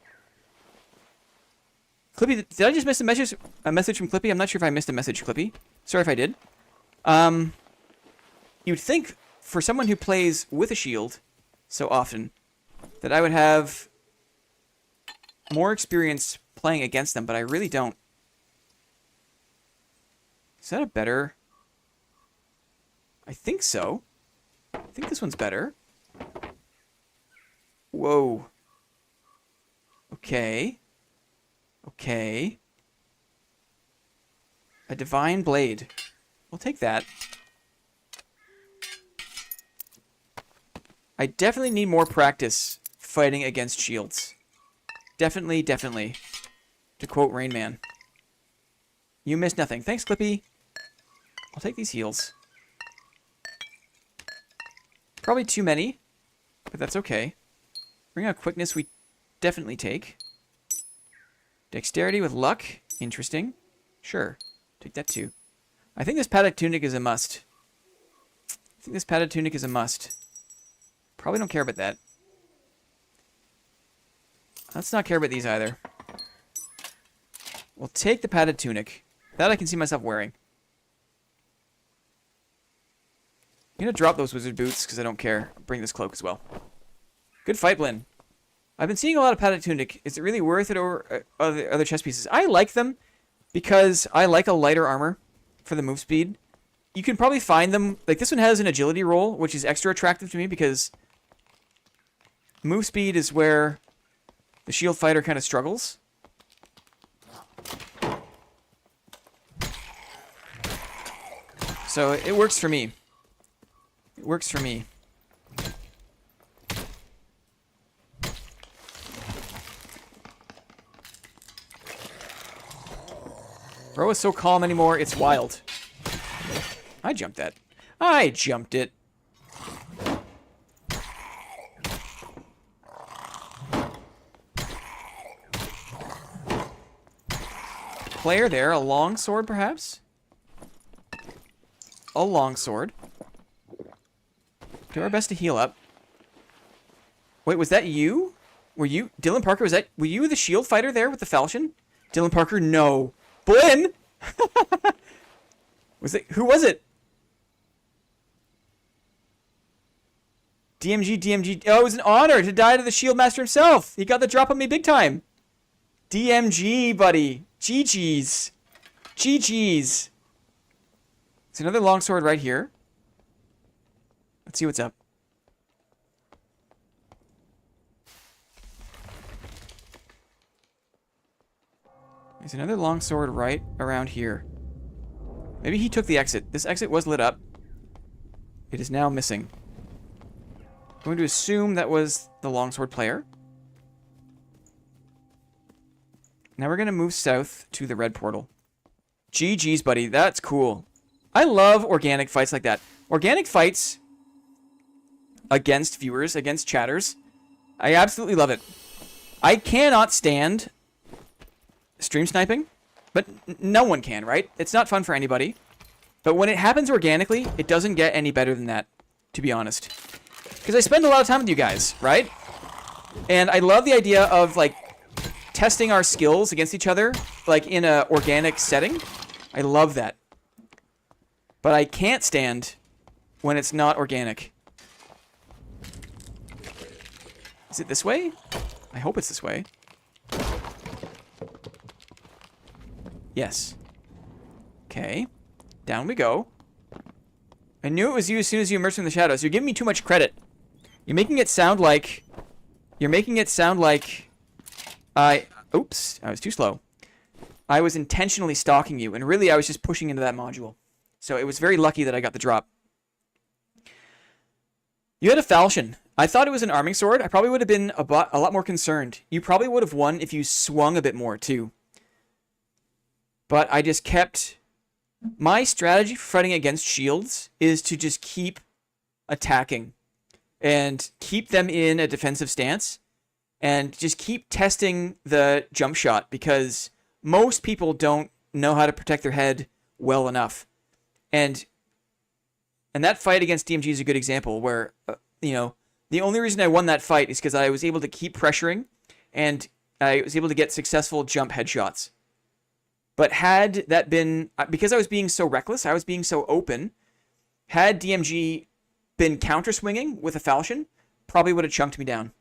Clippy, did I just miss a message from Clippy? I'm not sure if I missed a message, Clippy. Sorry if I did. You'd think for someone who plays with a shield so often that I would have more experience playing against them, but I really don't. Is that a better? I think so. I think this one's better. Whoa. Okay. Okay. A divine blade. We'll take that. I definitely need more practice fighting against shields. Definitely, definitely. To quote Rain Man. You missed nothing. Thanks, Clippy. I'll take these heals. Probably too many, but that's okay. Bring out quickness we definitely take. Dexterity with luck. Interesting. Sure. Take that too. I think this padded tunic is a must. Probably don't care about that. Let's not care about these either. We'll take the padded tunic. That I can see myself wearing. I'm going to drop those wizard boots because I don't care. I'll bring this cloak as well. Good fight, Blinn. I've been seeing a lot of padded tunic. Is it really worth it over other chest pieces? I like them because I like a lighter armor for the move speed. You can probably find them. Like this one has an agility roll, which is extra attractive to me because move speed is where the shield fighter kind of struggles. So it works for me. It works for me. Bro is so calm anymore, it's wild. I jumped that. I jumped it. Player there, a long sword perhaps? A long sword. Do our best to heal up. Wait, was that you? Were you Dylan Parker? Were you the shield fighter there with the falchion? Dylan Parker, no. Blinn! Who was it? DMG. Oh, it was an honor to die to the shield master himself. He got the drop on me big time. DMG, buddy. GG's. GG's. There's another longsword right here. Let's see what's up. There's another longsword right around here. Maybe he took the exit. This exit was lit up. It is now missing. I'm going to assume that was the longsword player. Now we're going to move south to the red portal. GG's, buddy. That's cool. I love organic fights like that. Organic fights against viewers, against chatters. I absolutely love it. I cannot stand stream sniping, but no one can, right? It's not fun for anybody. But when it happens organically, it doesn't get any better than that, to be honest. Because I spend a lot of time with you guys, right? And I love the idea of, like, testing our skills against each other, like, in a organic setting. I love that. But I can't stand when it's not organic. Is it this way? I hope it's this way. Yes. Okay. Down we go. I knew it was you as soon as you emerged from the shadows. You're giving me too much credit. You're making it sound like... Oops. I was too slow. I was intentionally stalking you, and really I was just pushing into that module. So it was very lucky that I got the drop. You had a falchion. I thought it was an arming sword. I probably would have been a lot more concerned. You probably would have won if you swung a bit more, too. But I just kept My strategy for fighting against shields is to just keep attacking and keep them in a defensive stance and just keep testing the jump shot, because most people don't know how to protect their head well enough. And that fight against DMG is a good example where, the only reason I won that fight is because I was able to keep pressuring and I was able to get successful jump headshots. But had that been, because I was being so reckless, I was being so open, had DMG been counter swinging with a falchion, probably would have chunked me down.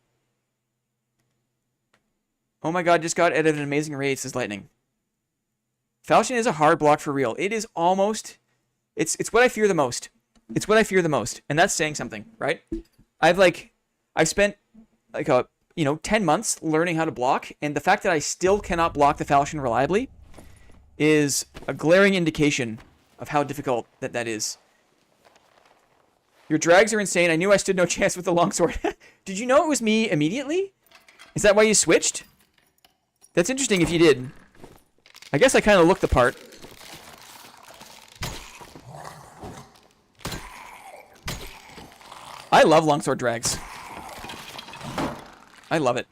Oh my god, just got at an amazing raid, says Lightning. Falchion is a hard block for real. It is almost, it's what I fear the most. It's what I fear the most. And that's saying something, right? I've spent 10 months learning how to block, and the fact that I still cannot block the falchion reliably is a glaring indication of how difficult that is. Your drags are insane. I knew I stood no chance with the longsword. Did you know it was me immediately? Is that why you switched? That's interesting if you did. I guess I kind of looked the part. I love longsword drags. I love it.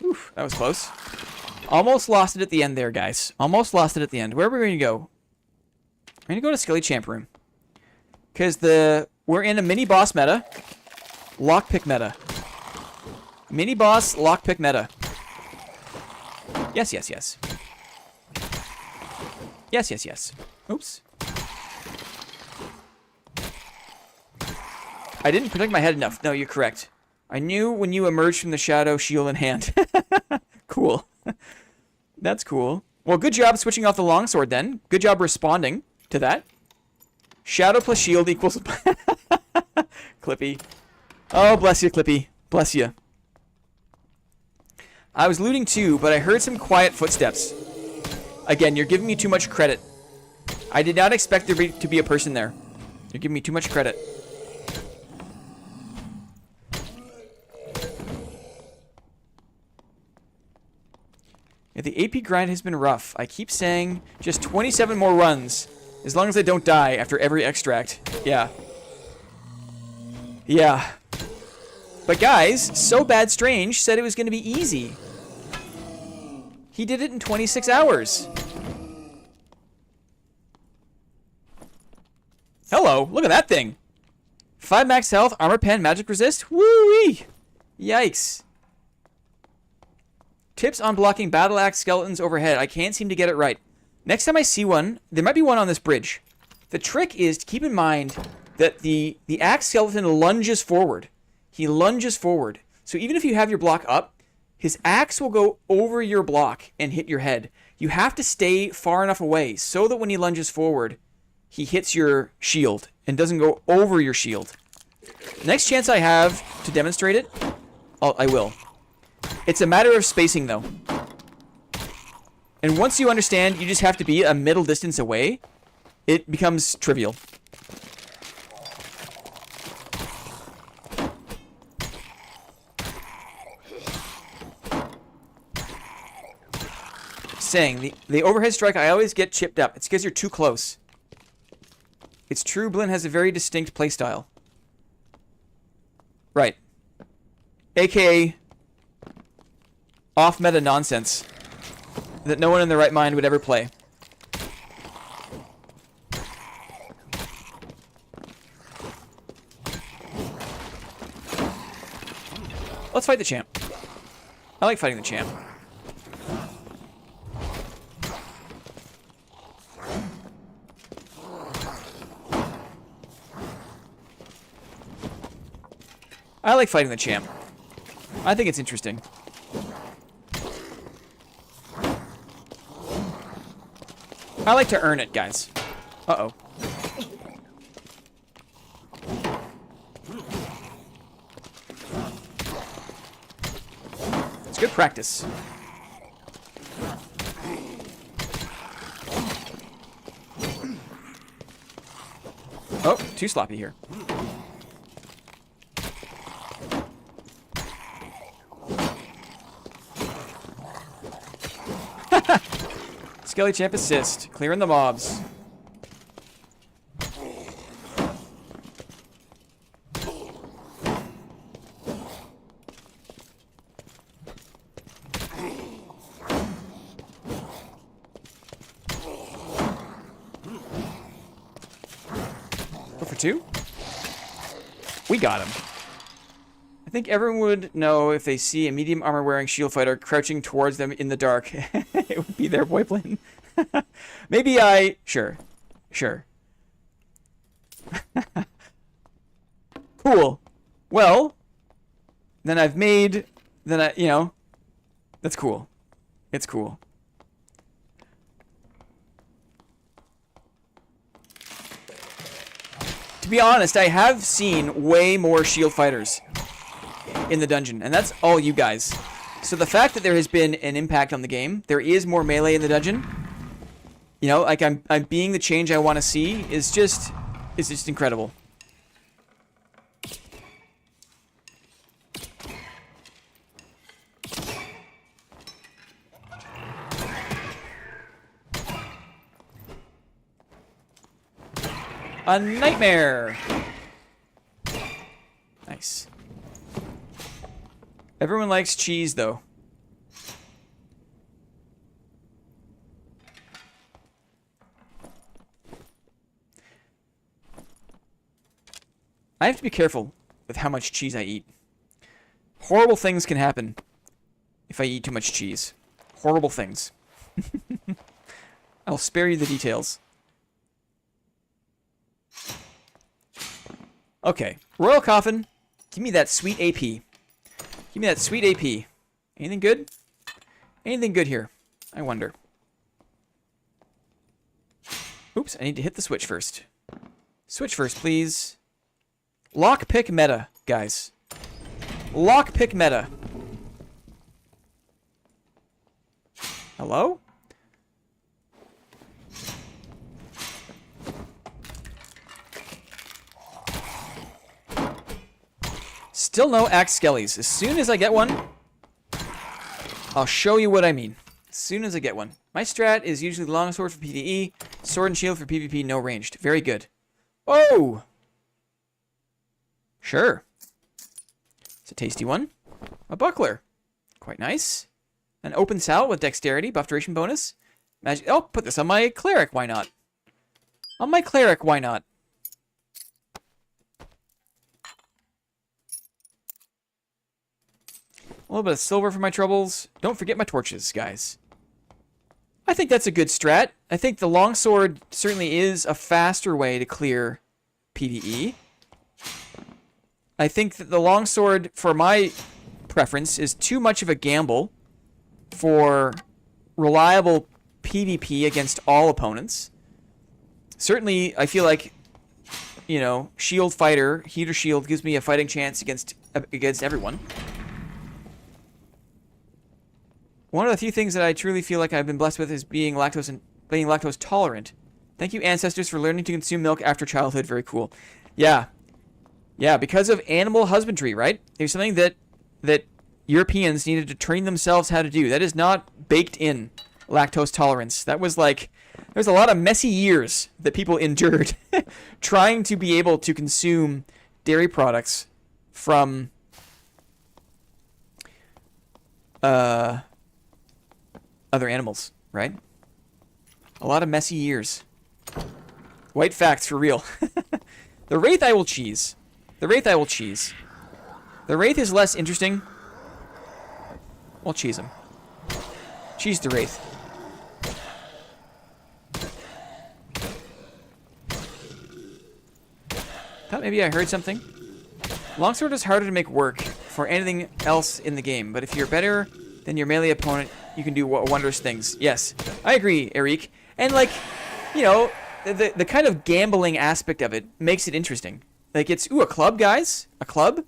Oof, that was close. Almost lost it at the end there, guys. Almost lost it at the end. Where are we going to go? We're going to go to Skelly Champ Room. Because we're in a mini boss meta. Lockpick meta. Mini boss lockpick meta. Yes, yes, yes. Yes, yes, yes. Oops. I didn't protect my head enough. No, you're correct. I knew when you emerged from the shadow, shield in hand. Cool. That's cool. Well, good job switching off the longsword then. Good job responding to that. Shadow plus shield equals... Clippy. Oh, bless you, Clippy. Bless you. I was looting too, but I heard some quiet footsteps. Again, you're giving me too much credit. I did not expect there to be a person there. You're giving me too much credit. Yeah, the AP grind has been rough. I keep saying just 27 more runs. As long as I don't die after every extract. Yeah. Yeah. But guys, So Bad Strange said it was going to be easy. He did it in 26 hours. Hello, look at that thing. 5 max health, armor pen, magic resist. Woo-wee. Yikes. Tips on blocking battle axe skeletons overhead. I can't seem to get it right. Next time I see one, there might be one on this bridge. The trick is to keep in mind that the axe skeleton lunges forward. He lunges forward. So even if you have your block up, his axe will go over your block and hit your head. You have to stay far enough away so that when he lunges forward, he hits your shield and doesn't go over your shield. Next chance I have to demonstrate it, I will. It's a matter of spacing, though. And once you understand you just have to be a middle distance away, it becomes trivial. Saying, the overhead strike, I always get chipped up. It's because you're too close. It's true, Blinn has a very distinct playstyle. Right. AKA off-meta nonsense that no one in their right mind would ever play. Let's fight the champ. I like fighting the champ. I like fighting the champ. I think it's interesting. I like to earn it, guys. Uh-oh. It's good practice. Oh, too sloppy here. Skelly Champ assist. Clearing the mobs. Go for 2. We got him. I think everyone would know if they see a medium armor wearing shield fighter crouching towards them in the dark. It would be their boyplane. Maybe I... Sure. Sure. Cool. Well, then I've made... Then I... You know... That's cool. It's cool. To be honest, I have seen way more shield fighters in the dungeon, and that's all you guys. So the fact that there has been an impact on the game, there is more melee in the dungeon. You know, like I'm being the change I want to see is just incredible. A nightmare. Nice. Everyone likes cheese, though. I have to be careful with how much cheese I eat. Horrible things can happen if I eat too much cheese. Horrible things. I'll spare you the details. Okay. Royal Coffin. Give me that sweet AP. Give me that sweet AP. Anything good? Anything good here? I wonder. Oops, I need to hit the switch first. Switch first, please. Lockpick meta, guys. Lockpick meta. Hello? Still no axe skellies. As soon as I get one, I'll show you what I mean. As soon as I get one. My strat is usually longsword for PvE, sword and shield for PvP, no ranged. Very good. Oh! Sure. It's a tasty one. A buckler. Quite nice. An open salve with dexterity, buff duration bonus. Magic. Oh, put this on my cleric. Why not? On my cleric, why not? A little bit of silver for my troubles. Don't forget my torches, guys. I think that's a good strat. I think the longsword certainly is a faster way to clear PvE. I think that the longsword, for my preference, is too much of a gamble for reliable PvP against all opponents. Certainly, I feel like, you know, shield fighter, heater shield gives me a fighting chance against everyone. One of the few things that I truly feel like I've been blessed with is being lactose tolerant. Thank you, ancestors, for learning to consume milk after childhood. Very cool. Yeah. Yeah, because of animal husbandry, right? There's something that Europeans needed to train themselves how to do. That is not baked in, lactose tolerance. That was like, there's a lot of messy years that people endured trying to be able to consume dairy products from other animals, right? A lot of messy years. White facts for real. The Wraith I will cheese. The Wraith I will cheese. The Wraith is less interesting. We'll cheese him. Cheese the Wraith. Thought maybe I heard something. Longsword is harder to make work for anything else in the game, but if you're better than your melee opponent, you can do wondrous things. Yes, I agree, Eric. And like, you know, the kind of gambling aspect of it makes it interesting. Like it's, ooh, a club, guys? A club?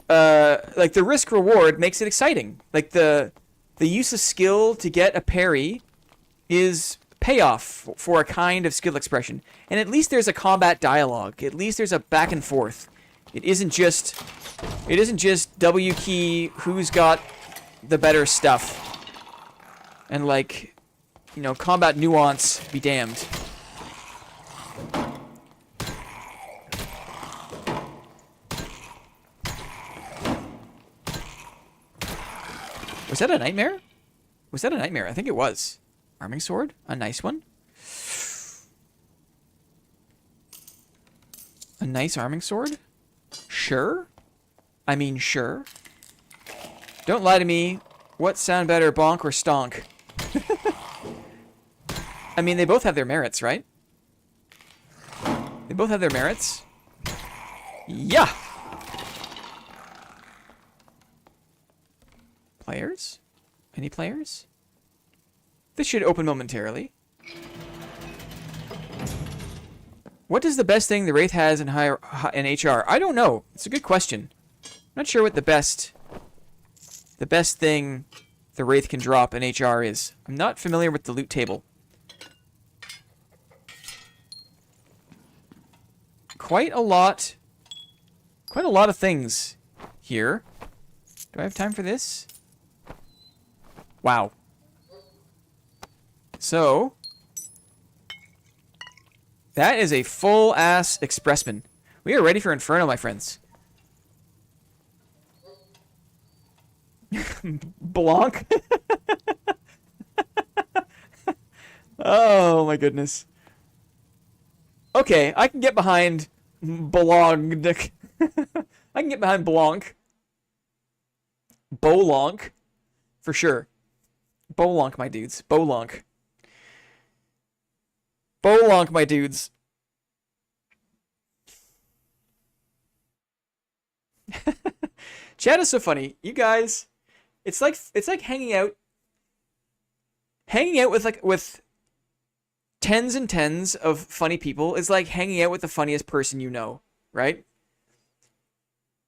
Like the risk reward makes it exciting. Like the use of skill to get a parry is payoff for a kind of skill expression. And at least there's a combat dialogue. At least there's a back and forth. It isn't just W key who's got the better stuff. And like, you know, combat nuance be damned. Was that a nightmare? Was that a nightmare? I think it was. Arming sword? A nice one. A nice arming sword? Sure. I mean, sure. Don't lie to me. What sound better, bonk or stonk? I mean, they both have their merits, right? They both have their merits. Yeah! Players? Any players? This should open momentarily. What is the best thing the Wraith has in HR? I don't know. It's a good question. I'm not sure what the best thing the Wraith can drop in HR is. I'm not familiar with the loot table. Quite a lot of things here. Do I have time for this? Wow. So, that is a full-ass expressman. We are ready for Inferno, my friends. Blanc? Oh, my goodness. Okay, I can get behind Blanc. I can get behind Blanc. Bolonk. For sure. Bolonk, my dudes. Bolonk. Bolonk, my dudes. Chat is so funny. You guys, it's like hanging out with tens and tens of funny people is like hanging out with the funniest person you know, right?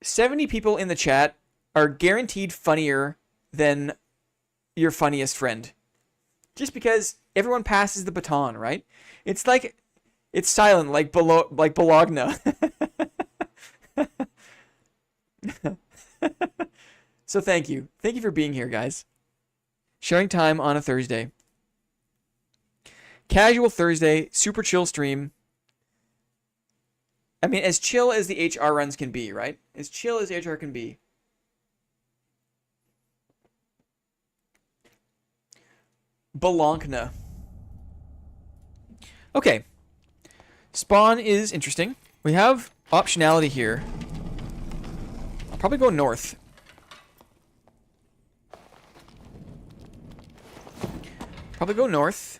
70 people in the chat are guaranteed funnier than your funniest friend. Just because everyone passes the baton, right? It's like, it's silent, like Bologna. So thank you. Thank you for being here, guys. Sharing time on a Thursday. Casual Thursday, super chill stream. I mean, as chill as the HR runs can be, right? As chill as HR can be. Bologna. Okay. Spawn is interesting. We have optionality here. I'll probably go north. Probably go north.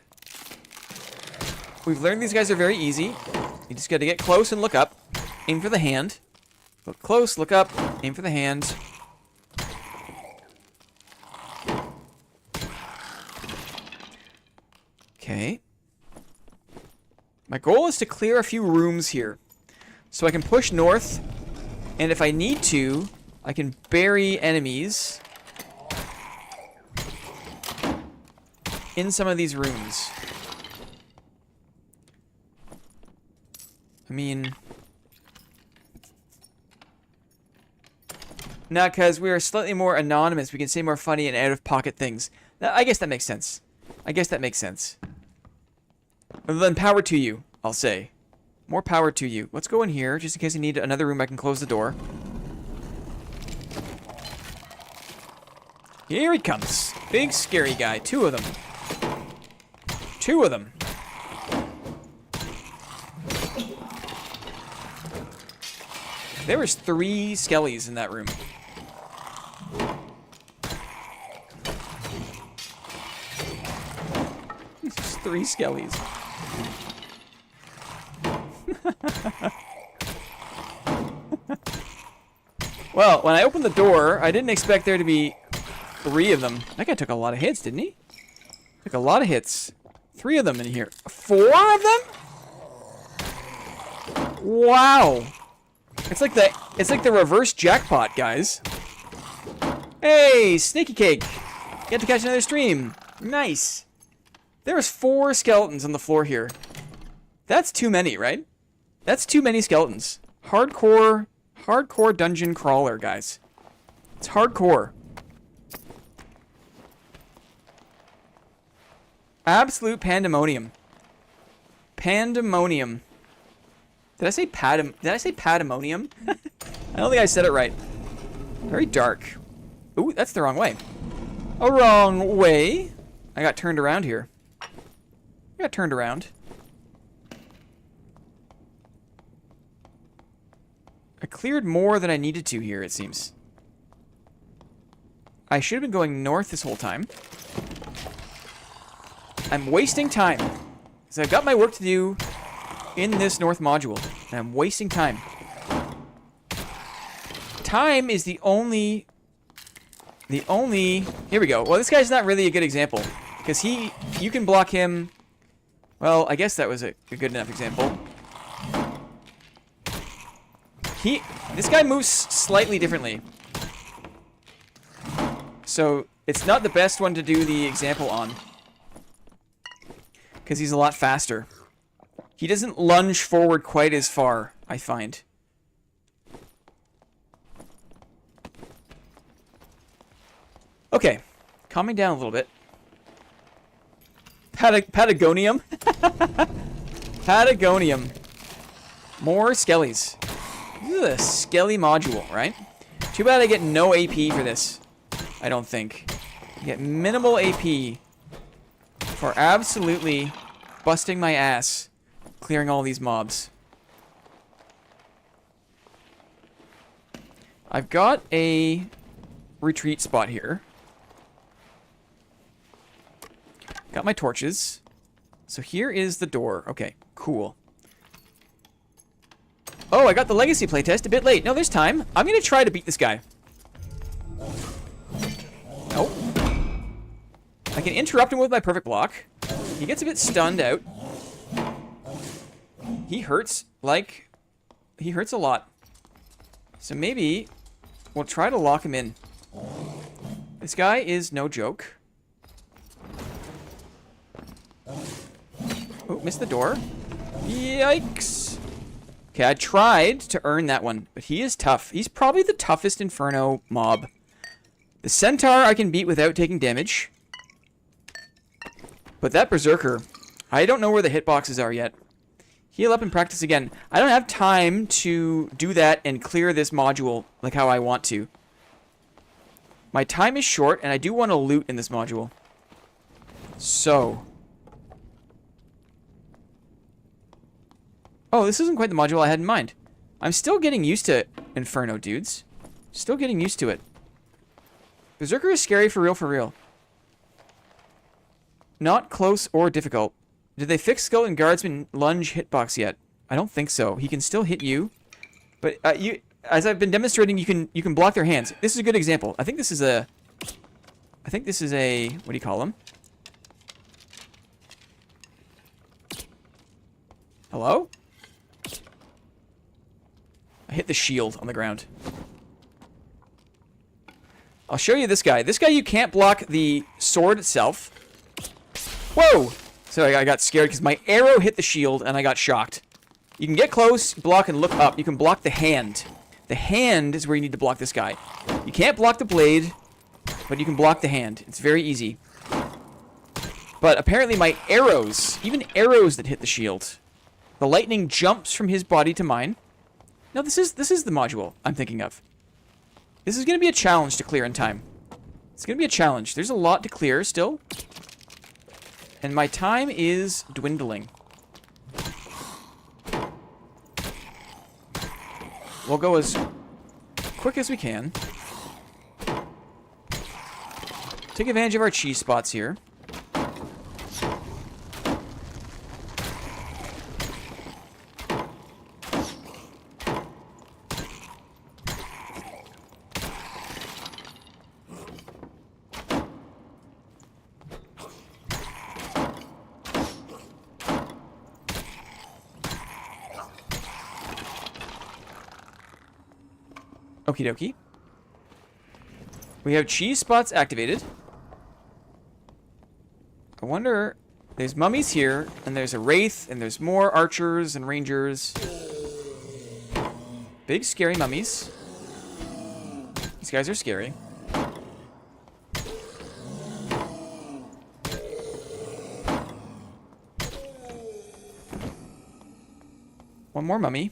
We've learned these guys are very easy. You just got to get close and look up. Aim for the hand. Look close, look up, aim for the hand. Okay. My goal is to clear a few rooms here. So I can push north, and if I need to, I can bury enemies in some of these rooms. I mean... Now, because we are slightly more anonymous, we can say more funny and out-of-pocket things. Now, I guess that makes sense. I guess that makes sense. Well, then power to you, I'll say. More power to you. Let's go in here, just in case I need another room I can close the door. Here he comes. Big, scary guy. Two of them. Two of them. There was 3 skellies in that room. Just 3 skellies. Well, when I opened the door, I didn't expect there to be 3 of them. That guy took a lot of hits, didn't he? Took a lot of hits. 3 of them in here. 4 of them? Wow. It's like the reverse jackpot, guys. Hey, Snaky Cake. You have to catch another stream. Nice. There was 4 skeletons on the floor here. That's too many, right? That's too many skeletons. Hardcore dungeon crawler, guys. It's hardcore. Absolute pandemonium. Pandemonium. Did I say pandemonium? I don't think I said it right. Very dark. Ooh, that's the wrong way. A wrong way. I got turned around here. I got turned around. I cleared more than I needed to here, it seems. I should have been going north this whole time. I'm wasting time. Because I've got my work to do in this north module. And I'm wasting time. Time is the only... Here we go. Well, this guy's not really a good example. Because you can block him... Well, I guess that was a good enough example. This guy moves slightly differently. So, it's not the best one to do the example on. Because he's a lot faster. He doesn't lunge forward quite as far, I find. Okay. Calming down a little bit. Patagonium? Patagonium. More skellies. This is a skelly module, right? Too bad I get no AP for this. I don't think. I get minimal AP for absolutely busting my ass clearing all these mobs. I've got a retreat spot here. Got my torches. So here is the door. Okay, cool. Oh, I got the legacy playtest a bit late. No, there's time. I'm going to try to beat this guy. Nope. I can interrupt him with my perfect block. He gets a bit stunned out. He hurts like... He hurts a lot. So maybe we'll try to lock him in. This guy is no joke. Oh, missed the door. Yikes. Okay, I tried to earn that one, but he is tough. He's probably the toughest Inferno mob. The Centaur I can beat without taking damage. But that Berserker, I don't know where the hitboxes are yet. Heal up and practice again. I don't have time to do that and clear this module like how I want to. My time is short, and I do want to loot in this module. So... Oh, this isn't quite the module I had in mind. I'm still getting used to Inferno, dudes. Still getting used to it. Berserker is scary for real, for real. Not close or difficult. Did they fix Skeleton Guardsman lunge hitbox yet? I don't think so. He can still hit you. But as I've been demonstrating, you can block their hands. This is a good example. I think this is a... What do you call them? Hello? I hit the shield on the ground. I'll show you this guy. This guy, you can't block the sword itself. Whoa! So I got scared because my arrow hit the shield and I got shocked. You can get close, block, and look up. You can block the hand. The hand is where you need to block this guy. You can't block the blade, but you can block the hand. It's very easy. But apparently my arrows, even arrows that hit the shield, the lightning jumps from his body to mine. No, this is the module I'm thinking of. This is going to be a challenge to clear in time. It's going to be a challenge. There's a lot to clear still. And my time is dwindling. We'll go as quick as we can. Take advantage of our cheese spots here. Okie dokie. We have cheese spots activated. I wonder... There's mummies here, and there's a wraith, and there's more archers and rangers. Big scary mummies. These guys are scary. One more mummy.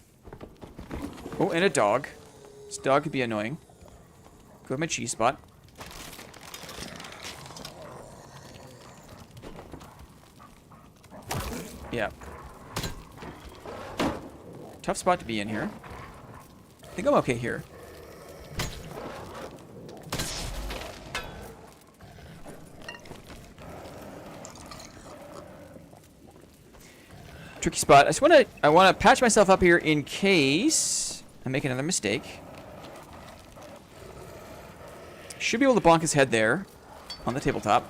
Oh, and a dog. This dog could be annoying. Go to my cheese spot. Yeah. Tough spot to be in here. I think I'm okay here. Tricky spot. I want to patch myself up here in case I make another mistake. Should be able to bonk his head there on the tabletop.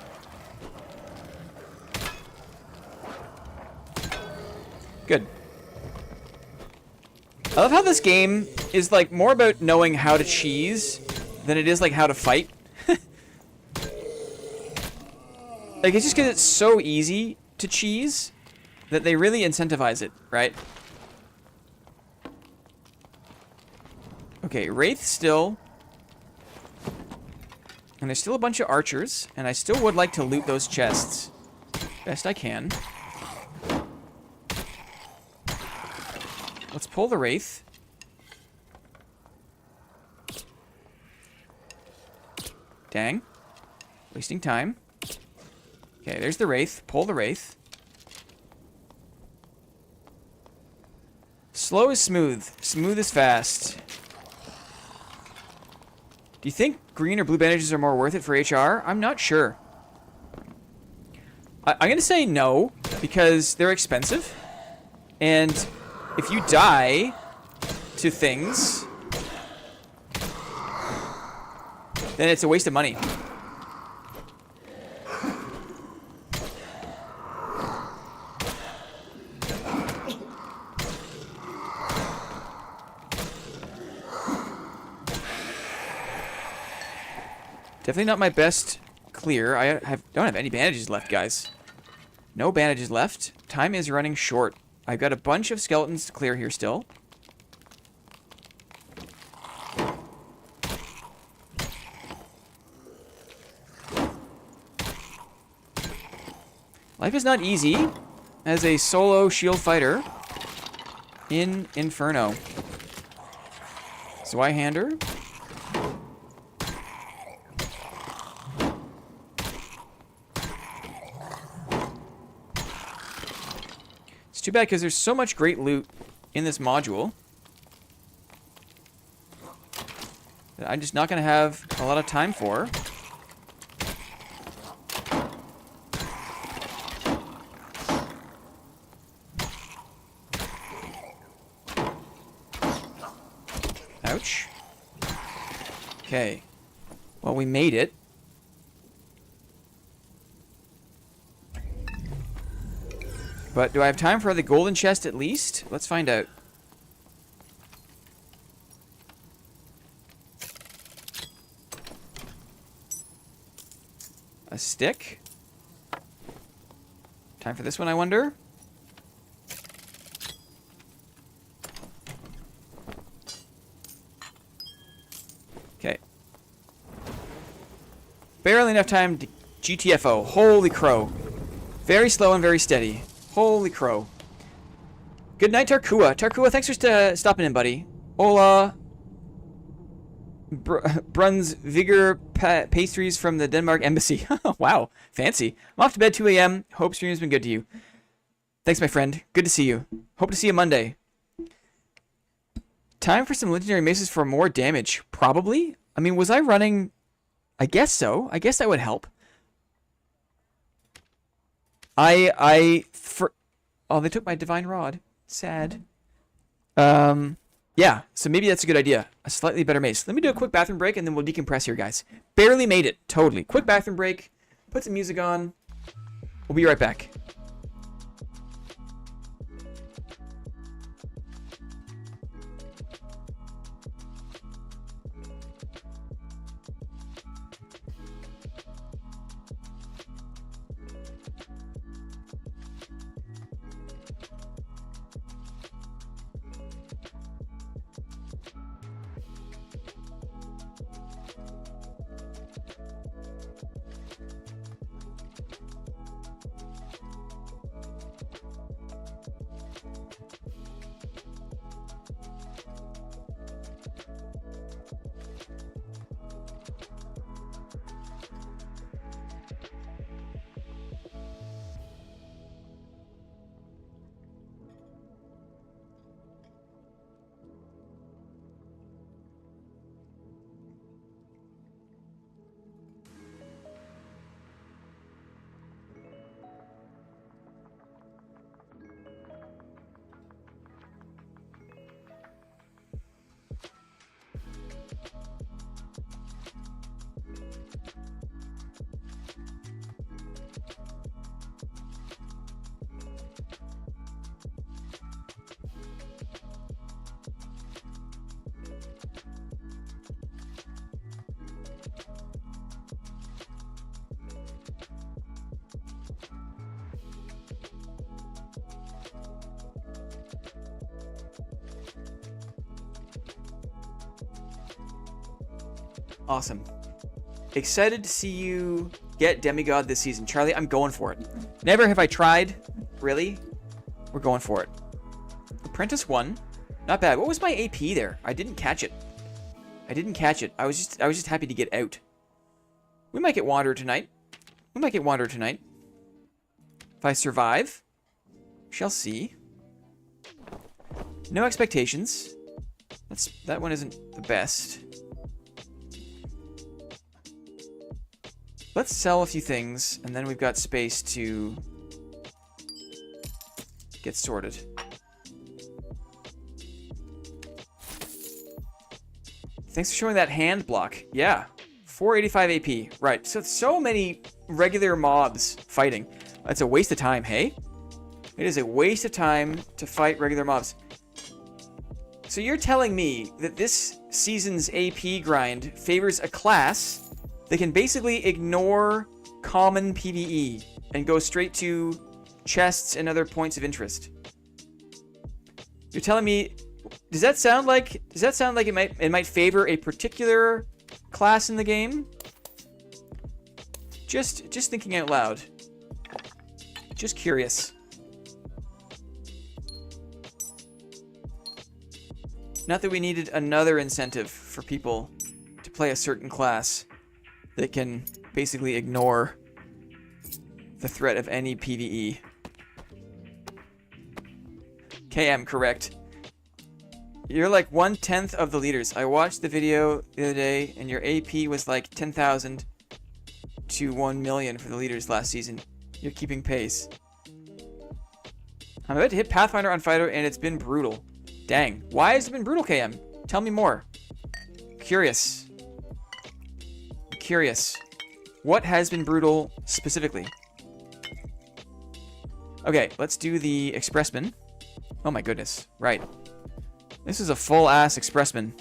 Good. I love how this game is like more about knowing how to cheese than it is like how to fight. Like it's just because it's so easy to cheese that they really incentivize it, right? Okay, Wraith still. And there's still a bunch of archers, and I still would like to loot those chests best I can. Let's pull the Wraith. Dang. Wasting time. Okay, there's the Wraith. Pull the Wraith. Slow is smooth. Smooth is fast. Do you think green or blue bandages are more worth it for HR? I'm not sure. I'm going to say no, because they're expensive. And if you die to things, then it's a waste of money. Definitely not my best clear. I don't have any bandages left, guys. No bandages left. Time is running short. I've got a bunch of skeletons to clear here still. Life is not easy as a solo shield fighter in Inferno. Zweihander. It's too bad because there's so much great loot in this module that I'm just not going to have a lot of time for. Ouch. Okay. Well, we made it. But do I have time for the golden chest at least? Let's find out. A stick. Time for this one, I wonder. Okay. Barely enough time to GTFO. Holy crow. Very slow and very steady. Holy crow. Good night, Tarkua. Tarkua, thanks for stopping in, buddy. Hola. Bruns Vigor pastries from the Denmark Embassy. Wow, fancy. I'm off to bed 2 a.m. Hope stream's been good to you. Thanks, my friend. Good to see you. Hope to see you Monday. Time for some legendary maces for more damage. Probably. I mean, was I running... I guess so. I guess that would help. Oh, they took my divine rod. Sad. Yeah, so maybe that's a good idea. A slightly better mace. Let me do a quick bathroom break and then we'll decompress here, guys. Barely made it. Totally. Quick bathroom break. Put some music on. We'll be right back. Awesome. Excited to see you get Demigod this season. Charlie, I'm going for it. Never have I tried. Really? We're going for it. Apprentice 1. Not bad. What was my AP there? I didn't catch it. I didn't catch it. I was just happy to get out. We might get Wanderer tonight. We might get Wanderer tonight. If I survive, we shall see. No expectations. That one isn't the best. Let's sell a few things, and then we've got space to get sorted. Thanks for showing that hand block. Yeah, 485 AP. Right, so many regular mobs fighting. That's a waste of time, hey? It is a waste of time to fight regular mobs. So you're telling me that this season's AP grind favors a class that can basically ignore common PvE and go straight to chests and other points of interest. You're telling me, does that sound like it might favor a particular class in the game? Just thinking out loud. Just curious. Not that we needed another incentive for people to play a certain class that can basically ignore the threat of any PvE. KM, correct. You're like 1/10 of the leaders. I watched the video the other day, and your AP was like 10,000 to 1 million for the leaders last season. You're keeping pace. I'm about to hit Pathfinder on Fighter, and it's been brutal. Dang. Why has it been brutal, KM? Tell me more. Curious. Curious. What has been brutal specifically? Okay, let's do the expressman. Oh my goodness. Right. This is a full-ass expressman.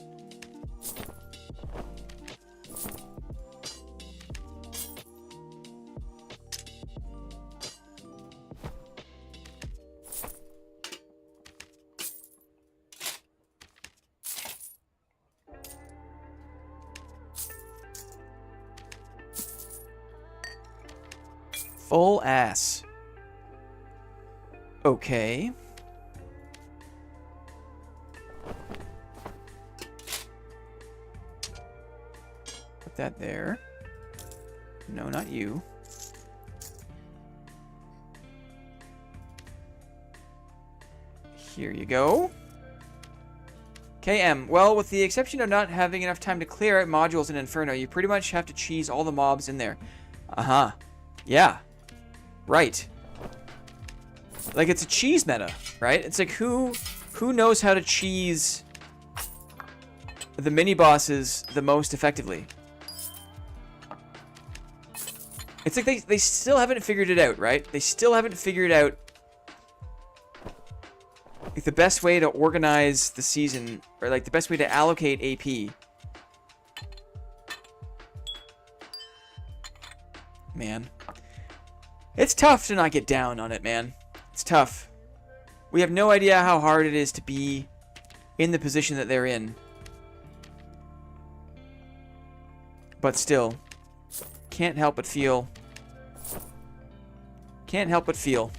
Full ass. Okay. Put that there. No, not you. Here you go. KM. Well, with the exception of not having enough time to clear out modules in Inferno, you pretty much have to cheese all the mobs in there. Uh-huh. Yeah. Right. Like, it's a cheese meta, right? It's like, who knows how to cheese the mini-bosses the most effectively? It's like they still haven't figured it out, right? They still haven't figured out like, the best way to organize the season, or like the best way to allocate AP. Man. It's tough to not get down on it, man. It's tough. We have no idea how hard it is to be in the position that they're in. But still, can't help but feel. Can't help but feel.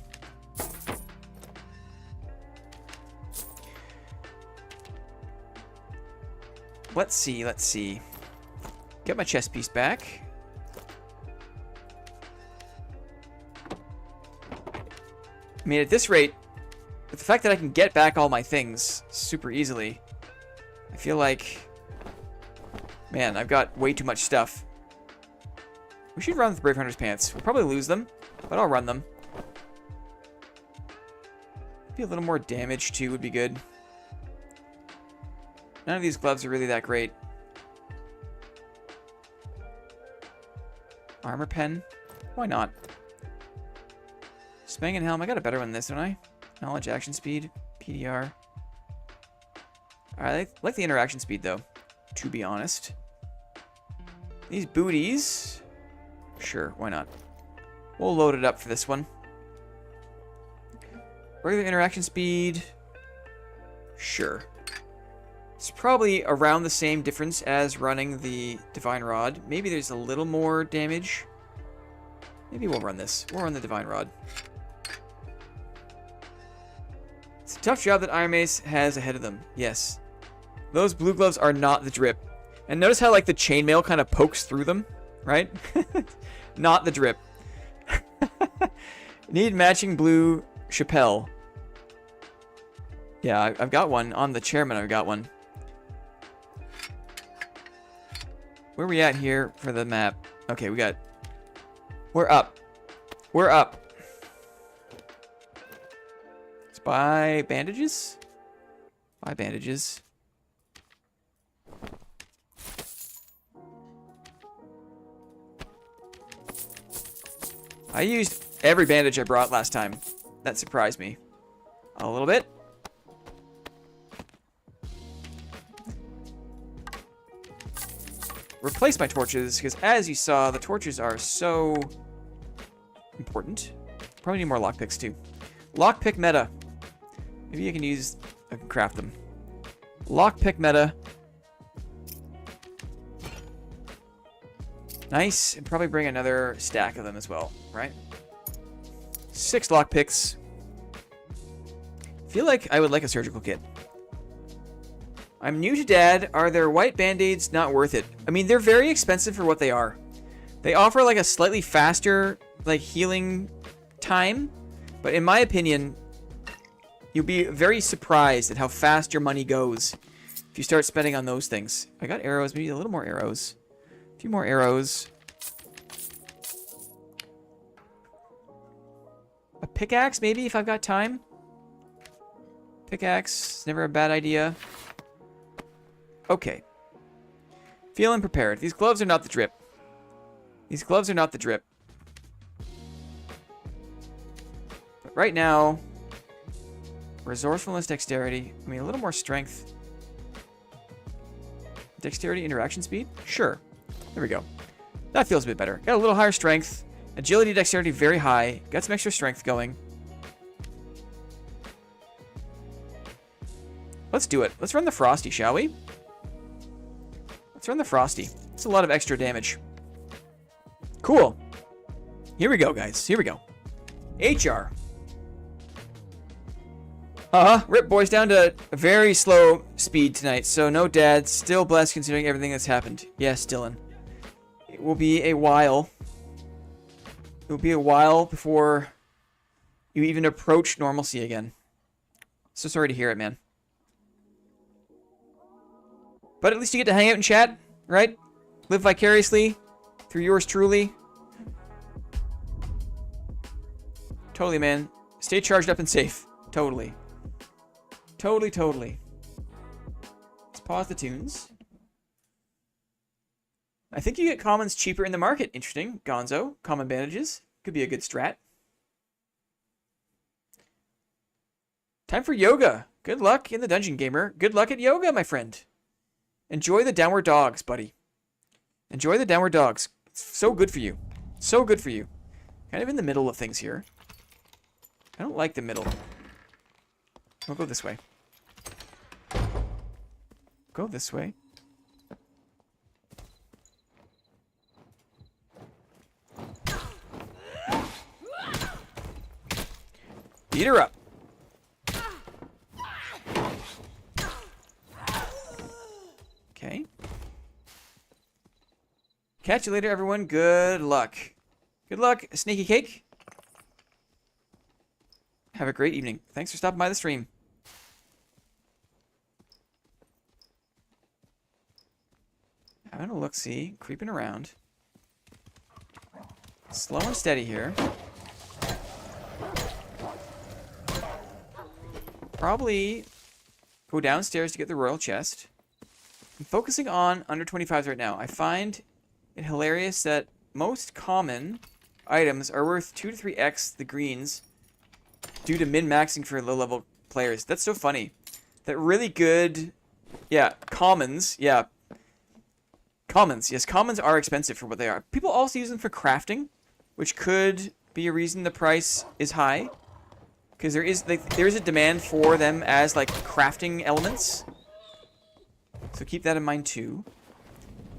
Let's see, let's see. Get my chest piece back. I mean, at this rate, with the fact that I can get back all my things super easily, I feel like, man, I've got way too much stuff. We should run with Brave Hunter's Pants. We'll probably lose them, but I'll run them. Maybe a little more damage, too, would be good. None of these gloves are really that great. Armor pen? Why not? Spanking Helm, I got a better one than this, don't I? Knowledge, action speed, PDR. I like the interaction speed, though, to be honest. These booties, sure, why not? We'll load it up for this one. Regular interaction speed, sure. It's probably around the same difference as running the Divine Rod. Maybe there's a little more damage. Maybe we'll run this. We'll run the Divine Rod. It's a tough job that Iron Mace has ahead of them. Yes. Those blue gloves are not the drip. And notice how, like, the chainmail kind of pokes through them, right? Not the drip. Need matching blue chapelle. Yeah, I've got one. On the chairman, I've got one. Where are we at here for the map? Okay, we got... We're up. We're up. Let's buy bandages. Buy bandages. I used every bandage I brought last time. That surprised me a little bit. Replace my torches, because as you saw, the torches are so important. Probably need more lockpicks too. Lockpick meta. Maybe I can craft them. Lockpick meta. Nice, and probably bring another stack of them as well, right? 6 lockpicks. Feel like I would like a surgical kit. I'm new to Dad. Are their white band-aids not worth it? I mean, they're very expensive for what they are. They offer like a slightly faster like healing time, but in my opinion, you'll be very surprised at how fast your money goes if you start spending on those things. I got arrows, maybe a little more arrows. A few more arrows. A pickaxe, maybe, if I've got time. Pickaxe, never a bad idea. Okay. Feeling prepared. These gloves are not the drip. These gloves are not the drip. But right now, resourcefulness, dexterity. I mean, a little more strength. Dexterity, interaction speed? Sure. There we go. That feels a bit better. Got a little higher strength. Agility, dexterity, very high. Got some extra strength going. Let's do it. Let's run the Frosty, shall we? Let's run the Frosty. It's a lot of extra damage. Cool. Here we go, guys. Here we go. HR. Rip boys down to a very slow speed tonight, so no Dad. Still blessed considering everything that's happened. Yes, Dylan. It will be a while. It will be a while before you even approach normalcy again. So sorry to hear it, man. But at least you get to hang out and chat, right? Live vicariously through yours truly. Totally, man. Stay charged up and safe. Totally. Totally. Let's pause the tunes. I think you get commons cheaper in the market. Interesting. Gonzo. Common bandages. Could be a good strat. Time for yoga. Good luck in the dungeon, gamer. Good luck at yoga, my friend. Enjoy the downward dogs, buddy. Enjoy the downward dogs. It's so good for you. So good for you. Kind of in the middle of things here. I don't like the middle. We'll go this way. Go this way. Beat her up. Okay. Catch you later, everyone. Good luck. Good luck, Sneaky Cake. Have a great evening. Thanks for stopping by the stream. Having a look-see. Creeping around. Slow and steady here. Probably go downstairs to get the royal chest. I'm focusing on under 25s right now. I find it hilarious that most common items are worth 2 to 3x the greens due to min-maxing for low-level players. That's so funny. That really good... Yeah, commons. Yeah. Commons. Yes, commons are expensive for what they are. People also use them for crafting, which could be a reason the price is high. Because there is a demand for them as, like, crafting elements. So keep that in mind too.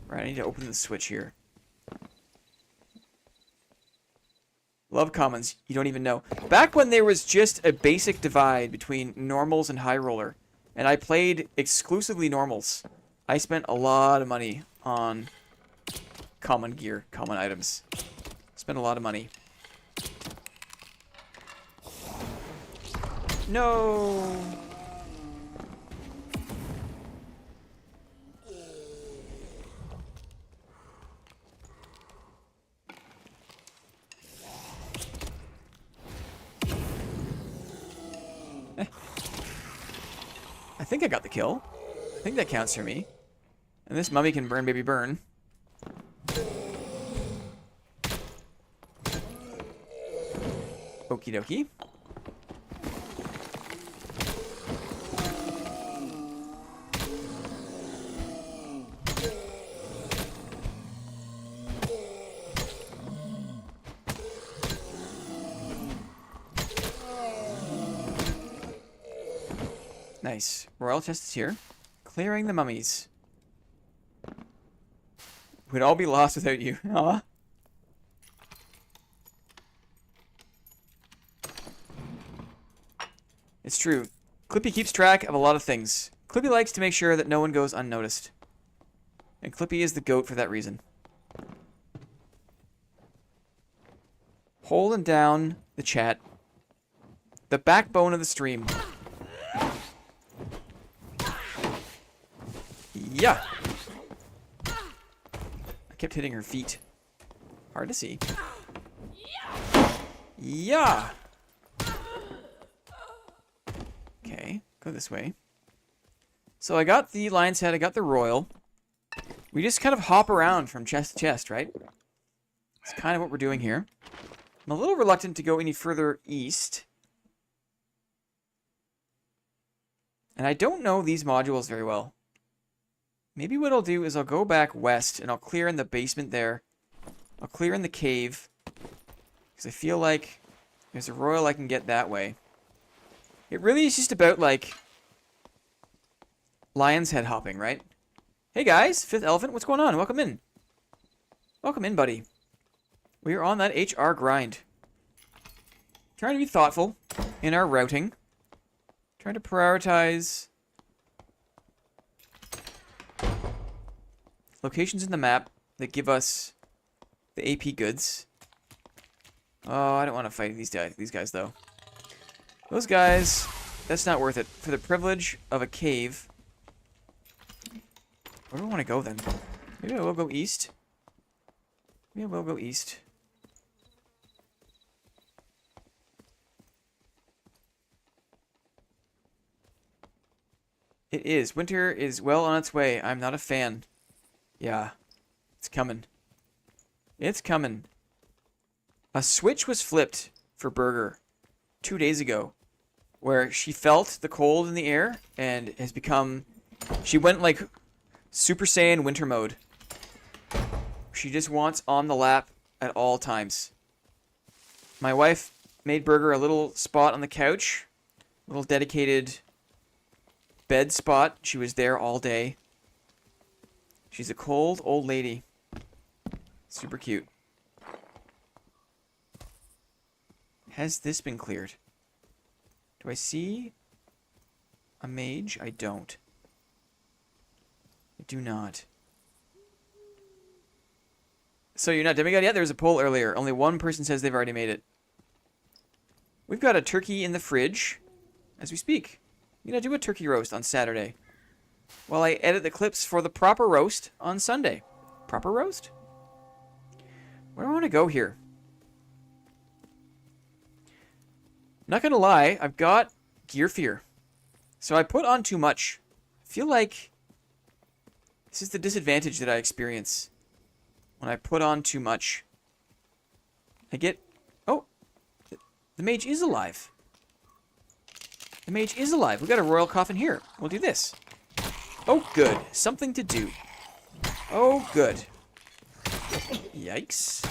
Right, I need to open the switch here. Love commons, you don't even know. Back when there was just a basic divide between normals and high roller, and I played exclusively normals, I spent a lot of money on common gear, common items. Spent a lot of money. No! I think I got the kill. I think that counts for me. And this mummy can burn, baby, burn. Okie dokie. Nice. Royal chest is here. Clearing the mummies. We'd all be lost without you. Aw. It's true. Clippy keeps track of a lot of things. Clippy likes to make sure that no one goes unnoticed. And Clippy is the goat for that reason. Holding down the chat. The backbone of the stream. Yeah. I kept hitting her feet. Hard to see. Yeah. Okay, go this way. So I got the lion's head, I got the royal. We just kind of hop around from chest to chest, right? That's kind of what we're doing here. I'm a little reluctant to go any further east. And I don't know these modules very well. Maybe what I'll do is I'll go back west and I'll clear in the basement there. I'll clear in the cave. Because I feel like there's a royal I can get that way. It really is just about, like, lion's head hopping, right? Hey guys, Fifth Elephant, what's going on? Welcome in. Welcome in, buddy. We are on that HR grind. Trying to be thoughtful in our routing. Trying to prioritize locations in the map that give us the AP goods. Oh, I don't want to fight these guys though. Those guys, that's not worth it. For the privilege of a cave. Where do I want to go then? Maybe I will go east. Maybe I will go east. It is. Winter is well on its way. I'm not a fan. Yeah. It's coming. It's coming. A switch was flipped for Burger 2 days ago, where she felt the cold in the air and has become... She went like Super Saiyan winter mode. She just wants on the lap at all times. My wife made Burger a little spot on the couch. A little dedicated bed spot. She was there all day. She's a cold old lady. Super cute. Has this been cleared? Do I see a mage? I don't. I do not. So you're not demigod yet? There was a poll earlier. Only one person says they've already made it. We've got a turkey in the fridge as we speak. I'm going to do a turkey roast on Saturday, while I edit the clips for the proper roast on Sunday. Proper roast? Where do I want to go here? Not gonna lie, I've got gear fear. So I put on too much. I feel like this is the disadvantage that I experience when I put on too much. I get... Oh! The mage is alive. The mage is alive. We got a royal coffin here. We'll do this. Oh, good. Something to do. Oh, good. Yikes.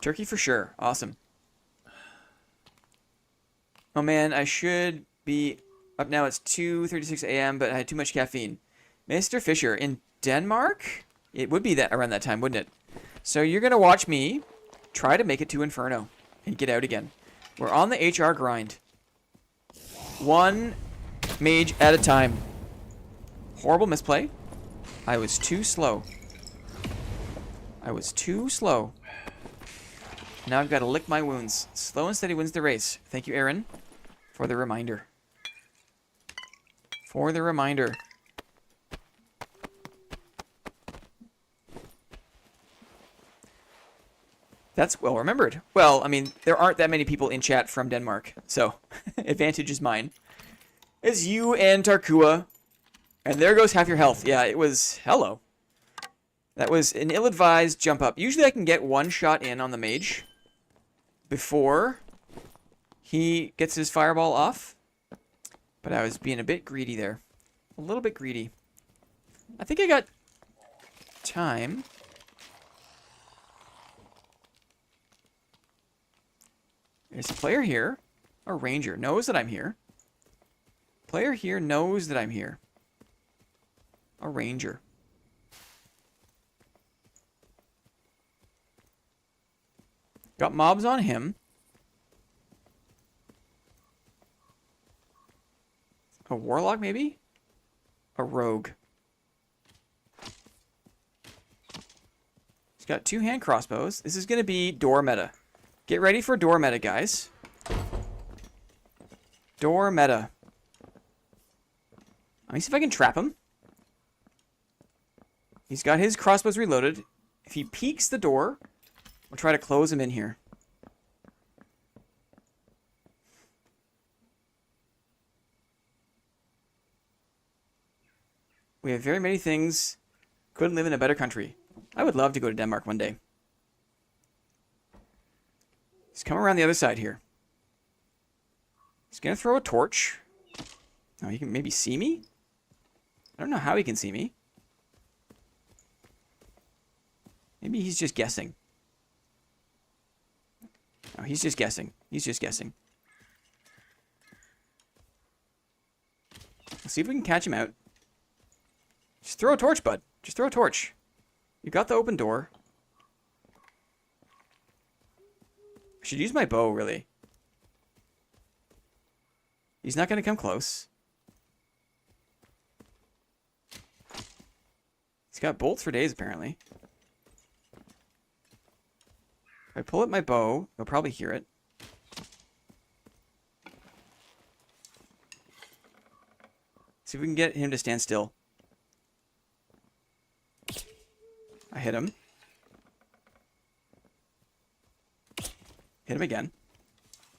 Turkey for sure. Awesome. Oh man, I should be up now. It's 2:36 a.m., but I had too much caffeine. Mr. Fisher, in Denmark? It would be that around that time, wouldn't it? So you're going to watch me try to make it to Inferno and get out again. We're on the HR grind. One mage at a time. Horrible misplay. I was too slow. I was too slow. Now I've got to lick my wounds. Slow and steady wins the race. Thank you, Aaron, for the reminder. For the reminder. That's well remembered. Well, I mean, there aren't that many people in chat from Denmark, so advantage is mine. It's you and Tarkua, and there goes half your health. Yeah, it was... Hello. That was an ill-advised jump up. Usually I can get one shot in on the mage before he gets his fireball off, but I was being a bit greedy there. A little bit greedy. I think I got time. There's a player here. A ranger knows that I'm here. Player here knows that I'm here. A ranger. Got mobs on him. A warlock, maybe? A rogue. He's got 2 hand crossbows. This is going to be door meta. Get ready for door meta, guys. Door meta. Let me see if I can trap him. He's got his crossbows reloaded. If he peeks the door, we'll try to close him in here. We have very many things. Couldn't live in a better country. I would love to go to Denmark one day. He's coming around the other side here. He's going to throw a torch. Oh, he can maybe see me? I don't know how he can see me. Maybe he's just guessing. No, he's just guessing. He's just guessing. Let's see if we can catch him out. Just throw a torch, bud. Just throw a torch. You got the open door. I should use my bow, really. He's not going to come close. He's got bolts for days, apparently. If I pull up my bow, he'll probably hear it. See if we can get him to stand still. I hit him. Hit him again.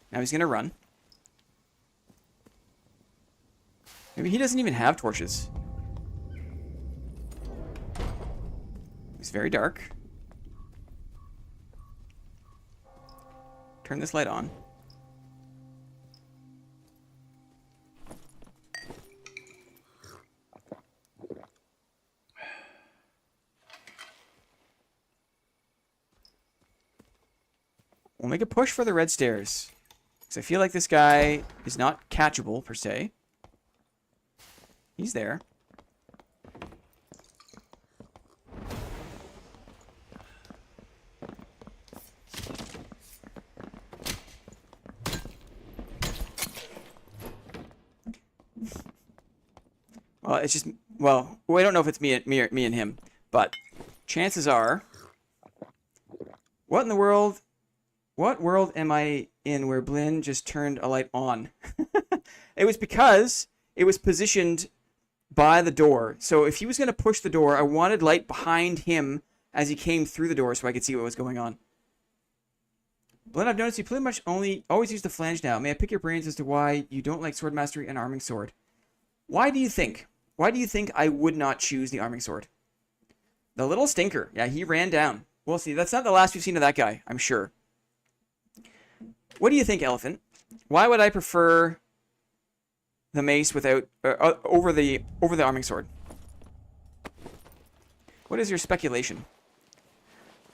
Now he's going to run. Maybe he doesn't even have torches. It's very dark. Turn this light on. We'll make a push for the red stairs. Because I feel like this guy is not catchable, per se. He's there. Well, it's just... Well, I don't know if it's me and him. But chances are... What in the world... What world am I in where Blinn just turned a light on? It was because it was positioned by the door. So if he was going to push the door, I wanted light behind him as he came through the door so I could see what was going on. Blinn, I've noticed you pretty much always use the flange now. May I pick your brains as to why you don't like sword mastery and arming sword? Why do you think? Why do you think I would not choose the arming sword? The little stinker. Yeah, he ran down. We'll see. That's not the last we've seen of that guy, I'm sure. What do you think, Elephant? Why would I prefer the mace without over the arming sword? What is your speculation?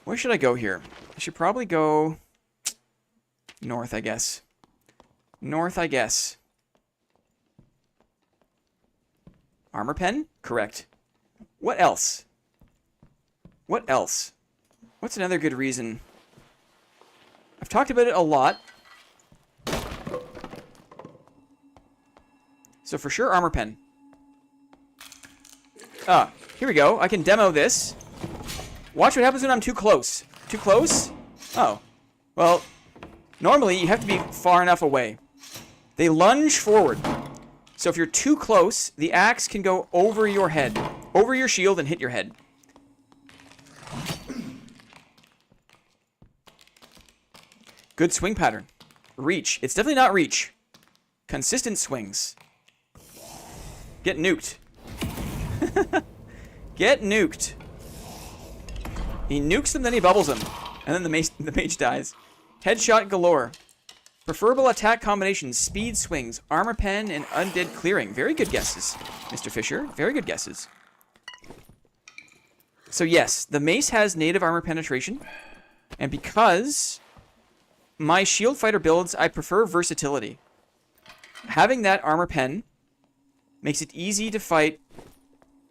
Where should I go here? I should probably go north, I guess. North, I guess. Armor pen? Correct. What else? What else? What's another good reason? I've talked about it a lot. So for sure, armor pen. Ah, here we go. I can demo this. Watch what happens when I'm too close. Too close? Oh. Well, normally you have to be far enough away. They lunge forward. So if you're too close, the axe can go over your head. Over your shield and hit your head. Good swing pattern. Reach. It's definitely not reach. Consistent swings. Get nuked. Get nuked. He nukes them, then he bubbles them. And then the mage dies. Headshot galore. Preferable attack combinations, speed swings, armor pen, and undead clearing. Very good guesses, Mr. Fisher. Very good guesses. So yes, the mace has native armor penetration. And because my shield fighter builds, I prefer versatility. Having that armor pen makes it easy to fight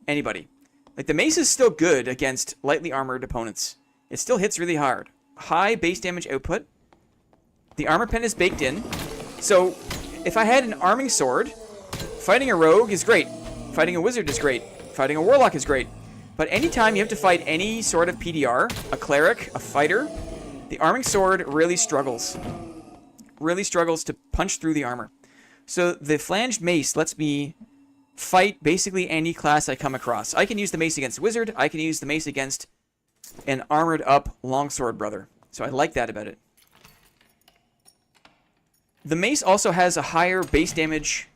anybody. Like, the mace is still good against lightly armored opponents. It still hits really hard. High base damage output. The armor pen is baked in. So, if I had an arming sword, fighting a rogue is great. Fighting a wizard is great. Fighting a warlock is great. But anytime you have to fight any sort of PDR, a cleric, a fighter, the arming sword really struggles. Really struggles to punch through the armor. So, the flanged mace lets me fight basically any class I come across. I can use the mace against a wizard. I can use the mace against an armored up longsword brother. So I like that about it. The mace also has a higher base damage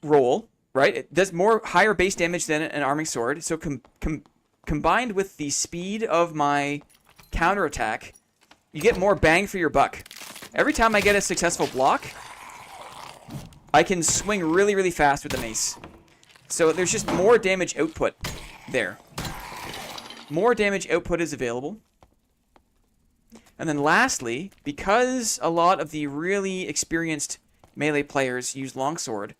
roll, right? It does more higher base damage than an arming sword. So combined with the speed of my counterattack, you get more bang for your buck. Every time I get a successful block, I can swing really, really fast with the mace. So there's just more damage output there. More damage output is available. And then lastly, because a lot of the really experienced melee players use longsword,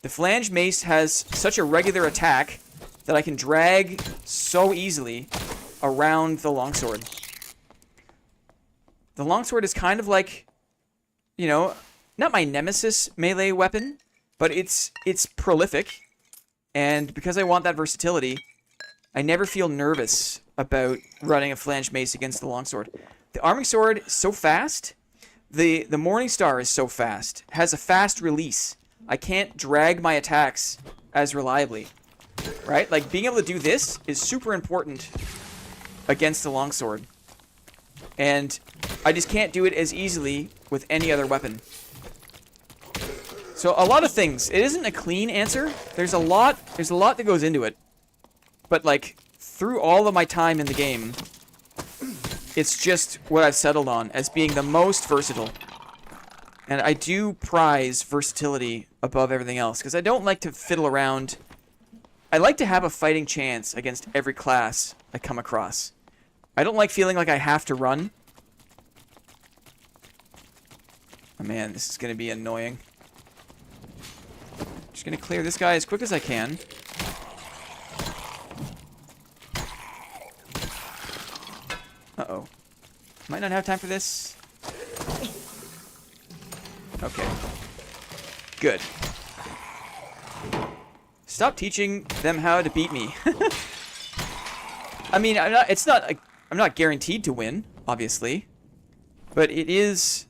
the flanged mace has such a regular attack that I can drag so easily around the longsword. The longsword is kind of like, you know, not my nemesis melee weapon, but it's prolific. And because I want that versatility, I never feel nervous about running a flanged mace against the longsword. The arming sword is so fast. The Morning Star is so fast. Has a fast release. I can't drag my attacks as reliably. Right? Like, being able to do this is super important against the longsword. And I just can't do it as easily with any other weapon. So a lot of things. It isn't a clean answer. There's a lot that goes into it. But like, through all of my time in the game, it's just what I've settled on as being the most versatile. And I do prize versatility above everything else, because I don't like to fiddle around. I like to have a fighting chance against every class I come across. I don't like feeling like I have to run. Oh man, this is going to be annoying. Just going to clear this guy as quick as I can. Uh-oh. Might not have time for this. Okay. Good. Stop teaching them how to beat me. I mean, I'm not guaranteed to win, obviously. But it is...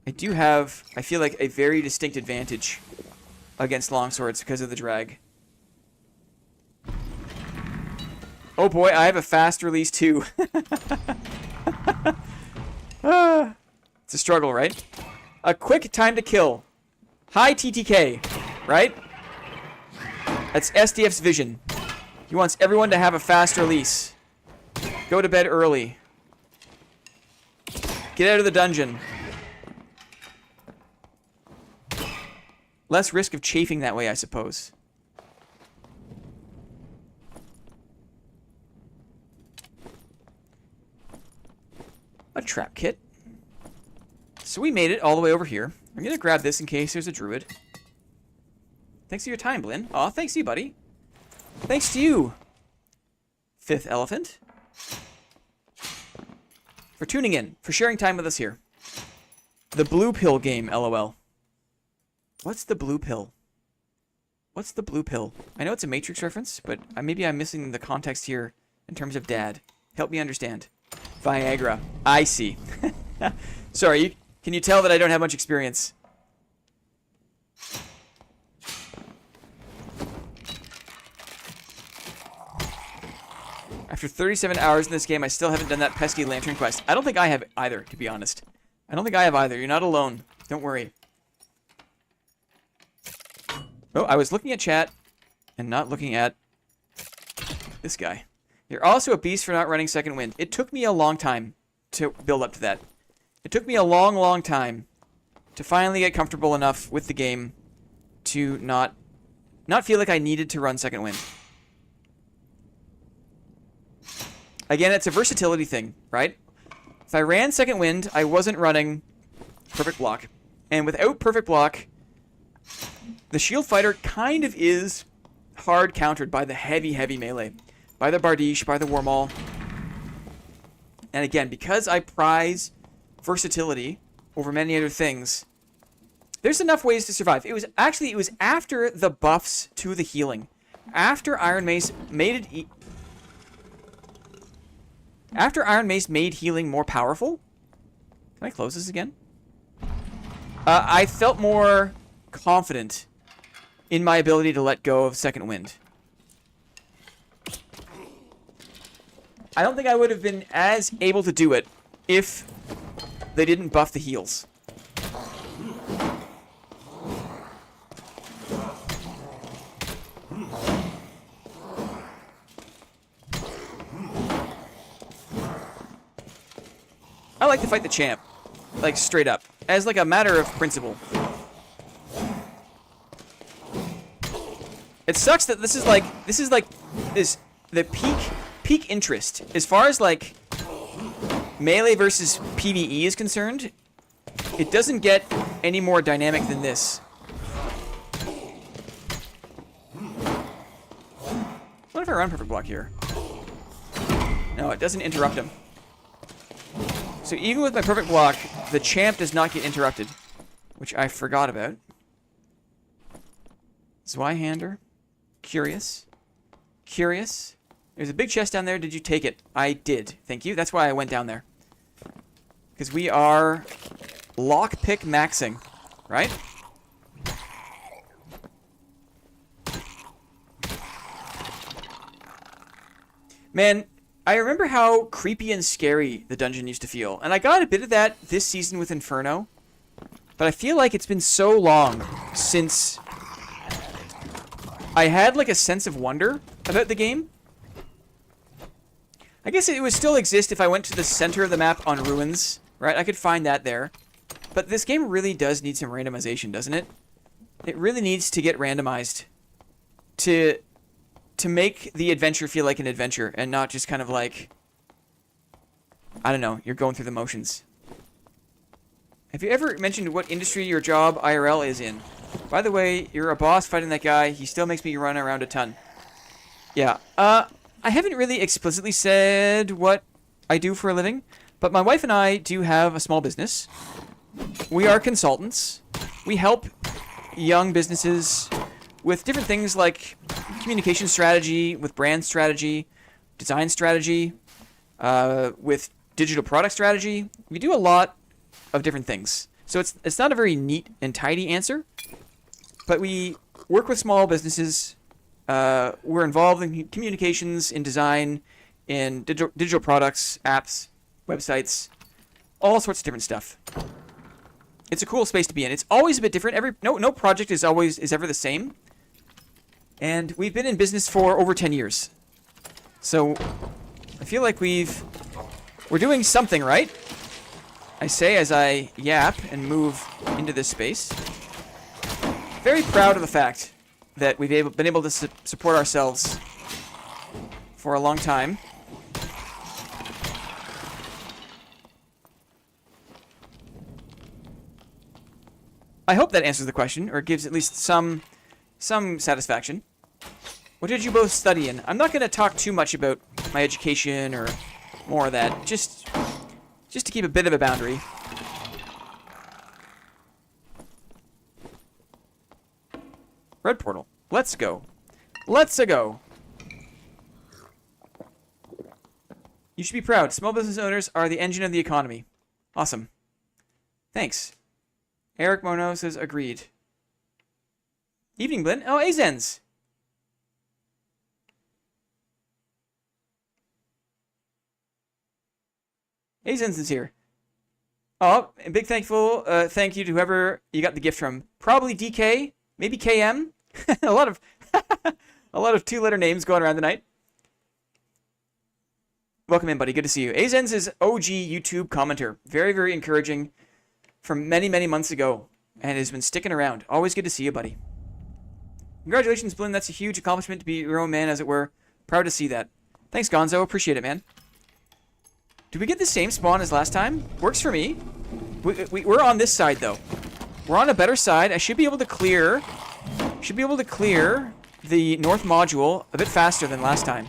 I do have, I feel like, a very distinct advantage against longswords because of the drag. Oh boy, I have a fast release too. It's a struggle, right? A quick time to kill. High TTK, right? That's SDF's vision. He wants everyone to have a fast release. Go to bed early. Get out of the dungeon. Less risk of chafing that way, I suppose. A trap kit. So we made it all the way over here. I'm going to grab this in case there's a druid. Thanks for your time, Blinn. Aw, thanks to you, buddy. Thanks to you, Fifth Elephant, for tuning in, for sharing time with us here. The blue pill game, LOL. What's the blue pill? What's the blue pill? I know it's a Matrix reference, but maybe I'm missing the context here in terms of dad. Help me understand. Viagra. I see. Sorry, can you tell that I don't have much experience? After 37 hours in this game, I still haven't done that pesky lantern quest. I don't think I have either, to be honest. I don't think I have either. You're not alone. Don't worry. Oh, I was looking at chat and not looking at this guy. You're also a beast for not running second wind. It took me a long time to build up to that. It took me a long, long time to finally get comfortable enough with the game to not feel like I needed to run second wind. Again, it's a versatility thing, right? If I ran second wind, I wasn't running perfect block. And without perfect block, the shield fighter kind of is hard countered by the heavy, heavy melee. By the Bardiche, by the Warmaul. And again, because I prize versatility over many other things, there's enough ways to survive. It was after the buffs to the healing. After Iron Mace made it... After Iron Mace made healing more powerful... Can I close this again? I felt more confident in my ability to let go of second wind. I don't think I would have been as able to do it if they didn't buff the heals. I like to fight the champ, like straight up, as like a matter of principle. It sucks that this is the peak interest as far as like melee versus PvE is concerned. It doesn't get any more dynamic than this. What if I run perfect block here? No, it doesn't interrupt him. So even with my perfect block, the champ does not get interrupted, which I forgot about. Zweihander. Curious. Curious. There's a big chest down there. Did you take it? I did. Thank you. That's why I went down there. Because we are lockpick maxing, right? Man, I remember how creepy and scary the dungeon used to feel. And I got a bit of that this season with Inferno. But I feel like it's been so long since I had like a sense of wonder about the game. I guess it would still exist if I went to the center of the map on ruins, right? I could find that there. But this game really does need some randomization, doesn't it? It really needs to get randomized to make the adventure feel like an adventure and not just kind of like, I don't know, you're going through the motions. Have you ever mentioned what industry your job IRL is in? By the way, you're a boss fighting that guy. He still makes me run around a ton. Yeah, I haven't really explicitly said what I do for a living, but my wife and I do have a small business. We are consultants. We help young businesses with different things like communication strategy, with brand strategy, design strategy, with digital product strategy. We do a lot of different things. So it's not a very neat and tidy answer, but we work with small businesses. We're involved in communications, in design, in digital products, apps, websites, all sorts of different stuff. It's a cool space to be in. It's always a bit different. No project is ever the same. And we've been in business for over 10 years. So I feel like we're doing something right. I say as I yap and move into this space. Very proud of the fact that we've been able to support ourselves for a long time. I hope that answers the question, or gives at least some satisfaction. What did you both study in? I'm not going to talk too much about my education or more of that. Just to keep a bit of a boundary. Red portal. Let's go. Let's go. You should be proud. Small business owners are the engine of the economy. Awesome. Thanks. Eric Mono says agreed. Evening, Blinn. Oh, Azens. Azens is here. Oh, and big thank you to whoever you got the gift from. Probably DK, maybe KM. a lot of a lot of 2-letter names going around tonight. Welcome in, buddy. Good to see you. Azens is OG YouTube commenter. Very, very encouraging from many, many months ago and has been sticking around. Always good to see you, buddy. Congratulations, Blinn. That's a huge accomplishment to be your own man, as it were. Proud to see that. Thanks, Gonzo. Appreciate it, man. Do we get the same spawn as last time? Works for me. We're on this side, though. We're on a better side. I should be able to clear... the north module a bit faster than last time.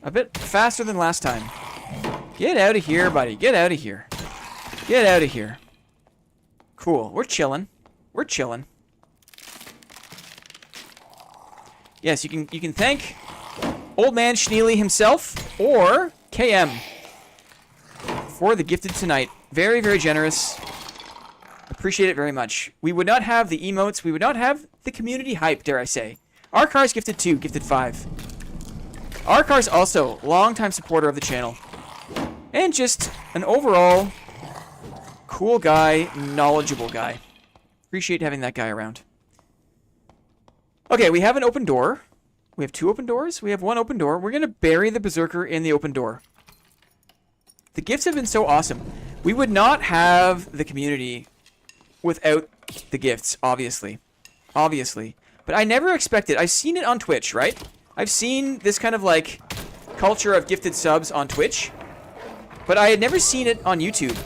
A bit faster than last time. Get out of here, buddy. Get out of here. Get out of here. Cool. We're chilling. We're chilling. Yes, you can thank Old Man Schneely himself or KM for the gifted tonight. Very, very generous. Appreciate it very much. We would not have the emotes. We would not have the community hype, dare I say. Our car's gifted 2, gifted 5. Our car's also longtime supporter of the channel. And just an overall cool guy, knowledgeable guy. Appreciate having that guy around. Okay, we have an open door. We have 2 open doors. We have 1 open door. We're going to bury the Berserker in the open door. The gifts have been so awesome. We would not have the community without the gifts, obviously. Obviously. But I never expected... I've seen it on Twitch, right? I've seen this kind of, like, culture of gifted subs on Twitch. But I had never seen it on YouTube.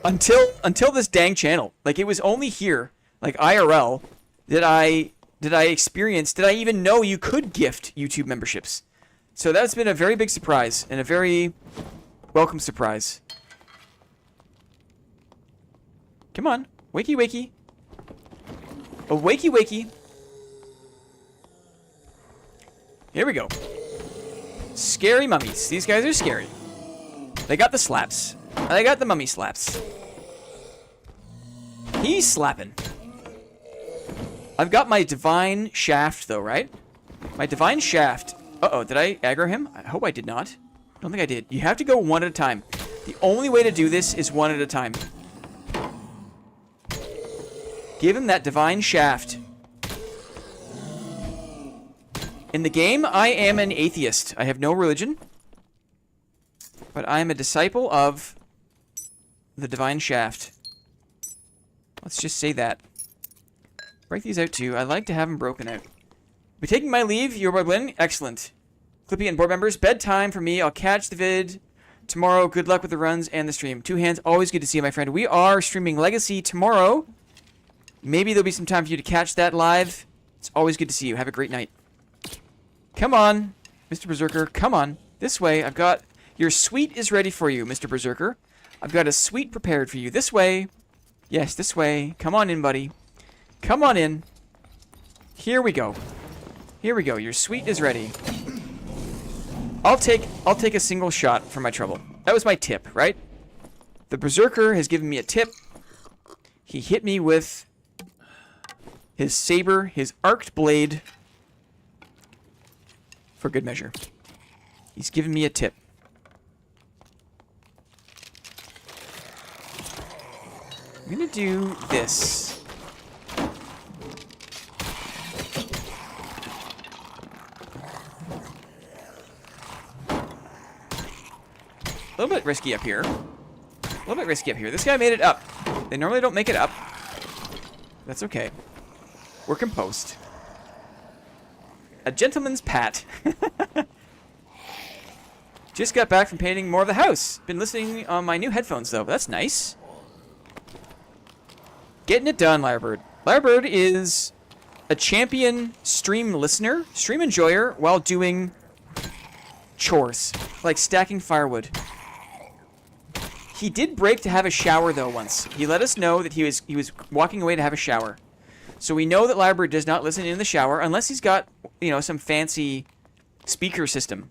Until this dang channel. Like, it was only here, like IRL, did I even know you could gift YouTube memberships. So that's been a very big surprise, and a very welcome surprise. Come on. Wakey, wakey. A wakey, wakey. Here we go. Scary mummies. These guys are scary. They got the slaps. They got the mummy slaps. He's slapping. I've got my divine shaft, though, right? My divine shaft. Uh-oh, did I aggro him? I hope I did not. Don't think I did. You have to go one at a time. The only way to do this is one at a time. Give him that divine shaft. In the game, I am an atheist. I have no religion. But I am a disciple of the divine shaft. Let's just say that. Break these out too. I like to have them broken out. Be taking my leave, your boy Blinn. Excellent. Clippy and board members, bedtime for me. I'll catch the vid tomorrow. Good luck with the runs and the stream. 2 hands, always good to see you, my friend. We are streaming Legacy tomorrow. Maybe there'll be some time for you to catch that live. It's always good to see you. Have a great night. Come on, Mr. Berserker. Come on. This way. I've got... Your suite is ready for you, Mr. Berserker. I've got a suite prepared for you. This way. Yes, this way. Come on in, buddy. Come on in. Here we go. Here we go. Your suite is ready. I'll take a single shot for my trouble. That was my tip, right? The Berserker has given me a tip. He hit me with his saber, his arced blade, for good measure. He's given me a tip. I'm gonna do this. A little bit risky up here. A little bit risky up here. This guy made it up. They normally don't make it up. That's okay. We're composed. A gentleman's pat. Just got back from painting more of the house. Been listening on my new headphones, though. That's nice. Getting it done, Lyrebird. Lyrebird is a champion stream listener, stream enjoyer, while doing chores, like stacking firewood. He did break to have a shower, though, once. He let us know that he was walking away to have a shower. So we know that Lyrebird does not listen in the shower unless he's got, you know, some fancy speaker system.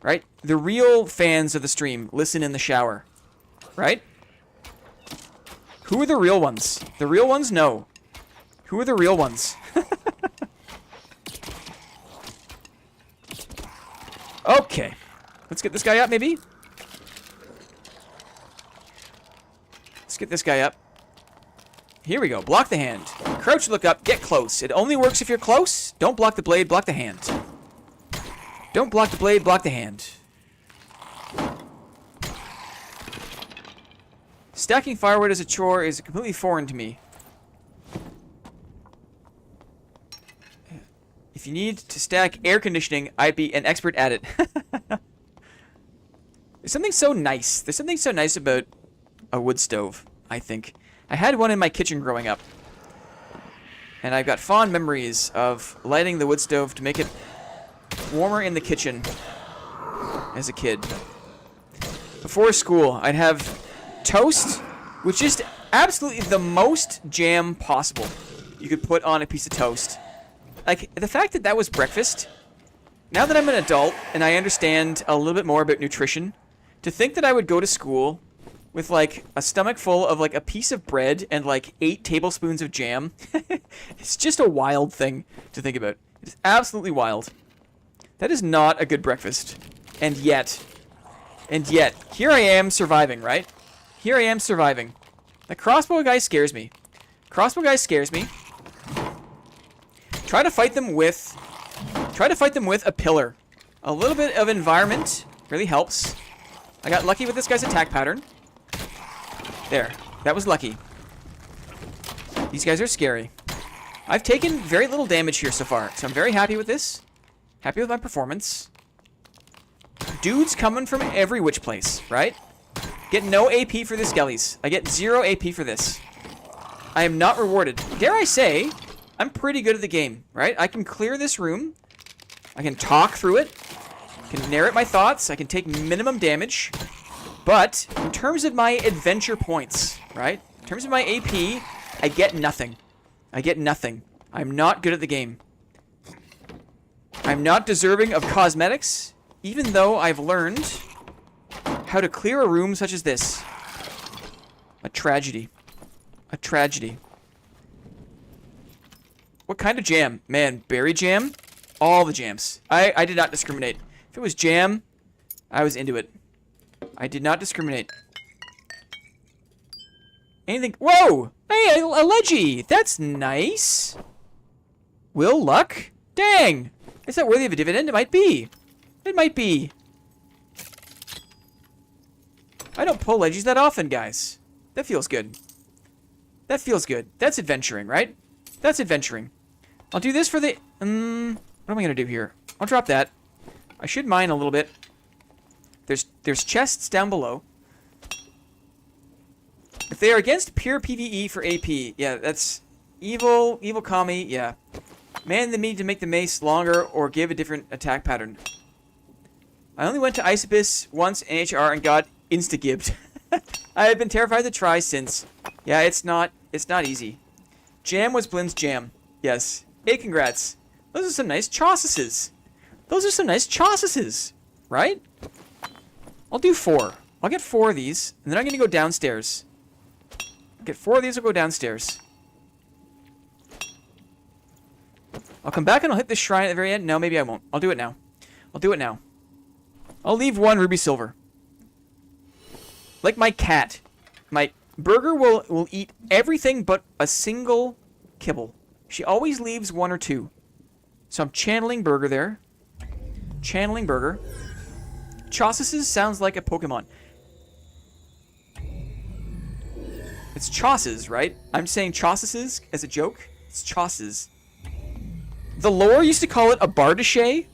Right? The real fans of the stream listen in the shower. Right? Who are the real ones? The real ones? No. Who are the real ones? Okay. Let's get this guy up, maybe? Let's get this guy up. Here we go. Block the hand. Crouch, look up, get close. It only works if you're close. Don't block the blade, block the hand. Don't block the blade, block the hand. Stacking firewood as a chore is completely foreign to me. If you need to stack air conditioning, I'd be an expert at it. There's something so nice. There's something so nice about a wood stove, I think. I had one in my kitchen growing up. And I've got fond memories of lighting the wood stove to make it warmer in the kitchen as a kid. Before school, I'd have toast, which is absolutely the most jam possible you could put on a piece of toast. Like, the fact that that was breakfast, now that I'm an adult and I understand a little bit more about nutrition, to think that I would go to school with, like, a stomach full of, like, a piece of bread and, like, 8 tablespoons of jam, it's just a wild thing to think about. It's absolutely wild. That is not a good breakfast. And yet, here I am surviving, right? Here I am surviving. The crossbow guy scares me. Crossbow guy scares me. Try to fight them with a pillar. A little bit of environment really helps. I got lucky with this guy's attack pattern. There. That was lucky. These guys are scary. I've taken very little damage here so far, so I'm very happy with this. Happy with my performance. Dudes coming from every which place, right? Get no AP for this, skellies. I get 0 AP for this. I am not rewarded. Dare I say, I'm pretty good at the game, right? I can clear this room. I can talk through it. I can narrate my thoughts. I can take minimum damage. But in terms of my adventure points, right? In terms of my AP, I get nothing. I get nothing. I'm not good at the game. I'm not deserving of cosmetics, even though I've learned how to clear a room such as this. A tragedy. A tragedy. What kind of jam? Man, berry jam? All the jams. I did not discriminate. If it was jam, I was into it. I did not discriminate. Anything? Whoa! Hey, a leggy! That's nice. Will luck? Dang! Is that worthy of a dividend? It might be. It might be. I don't pull leggies that often, guys. That feels good. That feels good. That's adventuring, right? That's adventuring. I'll do this for the... what am I going to do here? I'll drop that. I should mine a little bit. There's chests down below. If they are against pure PvE for AP, yeah, that's evil kami, yeah. Man the need to make the mace longer or give a different attack pattern. I only went to Isopus once in HR and got insta-gibbed. I have been terrified to try since. Yeah, it's not easy. Jam was Blynn's jam. Yes. Hey, congrats. Those are some nice chaucises. Those are some nice chaucises, right? I'll do 4. I'll get 4 of these, and then I'm going to go downstairs. Get 4 of these, I'll go downstairs. I'll come back and I'll hit the shrine at the very end. No, maybe I won't. I'll do it now. I'll do it now. I'll leave 1 ruby silver. Like my cat. My burger will eat everything but a single kibble. She always leaves 1 or 2. So I'm channeling burger there. Channeling burger. Chaucises sounds like a Pokemon. It's Chauces, right? I'm saying Chaucises as a joke. It's Chauces. The lore used to call it a Bardache.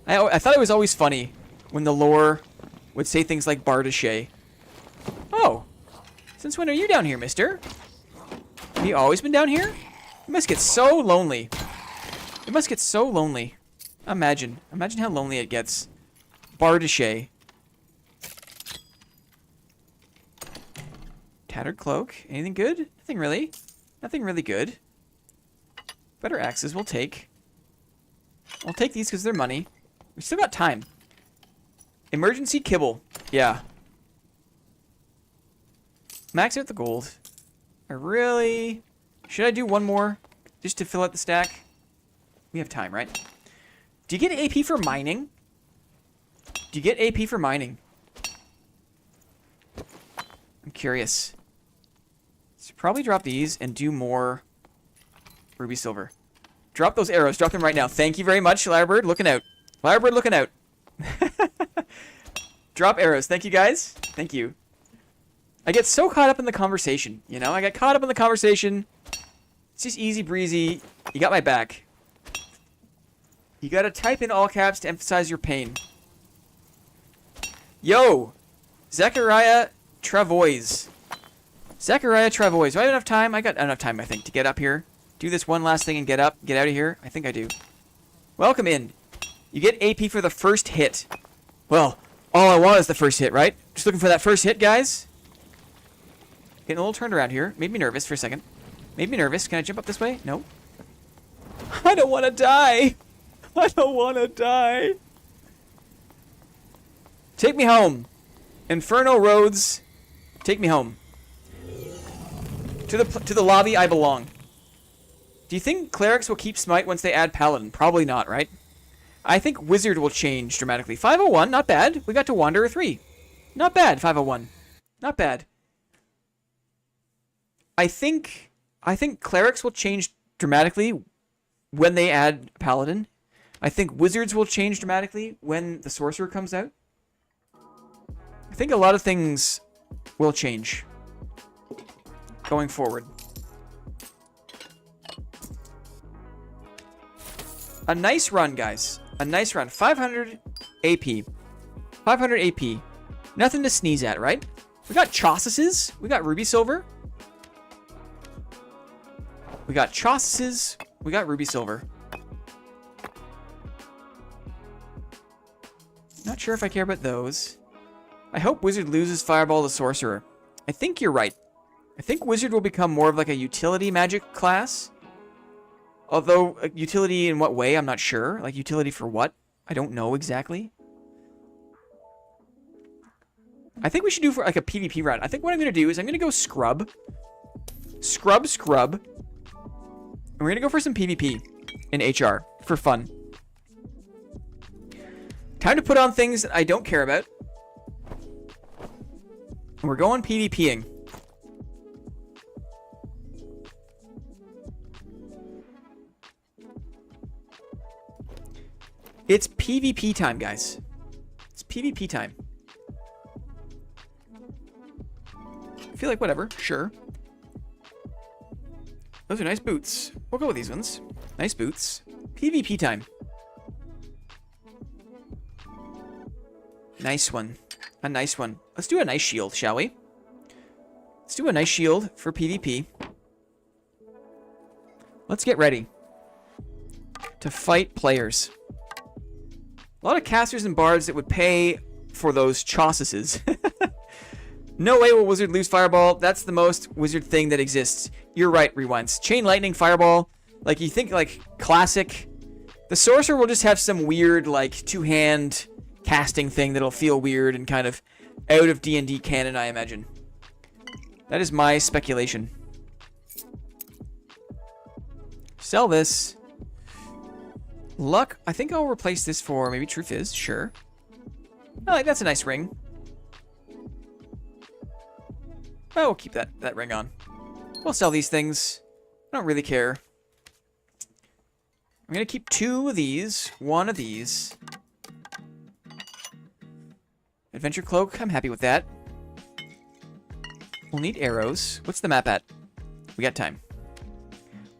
I thought it was always funny when the lore would say things like Bardache. Oh. Since when are you down here, mister? Have you always been down here? It must get so lonely. It must get so lonely. Imagine how lonely it gets. Bardachet. Tattered cloak. Anything good? Nothing really. Nothing really good. Better axes we'll take. I'll take these because they're money. We still got time. Emergency kibble. Yeah. Max out the gold. I really... Should I do one more? Just to fill out the stack? We have time, right? Do you get AP for mining? Do you get AP for mining? I'm curious. So probably drop these and do more ruby silver. Drop those arrows. Drop them right now. Thank you very much, Lyrebird. Looking out. Lyrebird looking out. Drop arrows. Thank you, guys. Thank you. I get so caught up in the conversation, you know? I get caught up in the conversation. It's just easy breezy. You got my back. You gotta type in all caps to emphasize your pain. Yo! Zachariah Travois. Zachariah Travois. Do I have enough time? I got enough time, I think, to get up here. Do this one last thing and get up. Get out of here. I think I do. Welcome in. You get AP for the first hit. Well, all I want is the first hit, right? Just looking for that first hit, guys. Getting a little turned around here. Made me nervous for a second. Made me nervous. Can I jump up this way? No. I don't want to die. I don't want to die. Take me home. Inferno roads. Take me home. To the lobby I belong. Do you think clerics will keep smite once they add paladin? Probably not, right? I think wizard will change dramatically. 501, not bad. We got to wanderer 3. Not bad, 501. Not bad. I think clerics will change dramatically when they add paladin. I think wizards will change dramatically when the sorcerer comes out. I think a lot of things will change going forward. A nice run, guys. A nice run. 500 AP. 500 AP. Nothing to sneeze at, right? We got chaucises. We got ruby silver. We got chaucises. We got ruby silver. Not sure if I care about those. I hope wizard loses fireball to sorcerer. I think you're right. I think wizard will become more of like a utility magic class. Although, utility in what way, I'm not sure. Like, utility for what? I don't know exactly. I think we should do for, like, a PvP round. I think what I'm going to do is I'm going to go scrub. Scrub. And we're going to go for some PvP in HR for fun. Time to put on things that I don't care about. And we're going PvPing. It's PvP time, guys. It's PvP time. I feel like whatever. Sure. Those are nice boots. We'll go with these ones. Nice boots. PvP time. Nice one. A nice one. Let's do a nice shield, shall we? Let's do a nice shield for PvP. Let's get ready to fight players. A lot of casters and bards that would pay for those chaucises. No way will wizard lose fireball. That's the most wizard thing that exists. You're right, Rewinds. Chain lightning, fireball. Like, you think, like, classic. The sorcerer will just have some weird, like, two-hand casting thing that'll feel weird and kind of out of D&D canon, I imagine. That is my speculation. Sell this. Luck, I think I'll replace this for maybe Truth Is, sure. I like, that's a nice ring. Oh, we'll keep that ring on. We'll sell these things. I don't really care. I'm going to keep 2 of these, 1 of these. Adventure Cloak, I'm happy with that. We'll need arrows. What's the map at? We got time.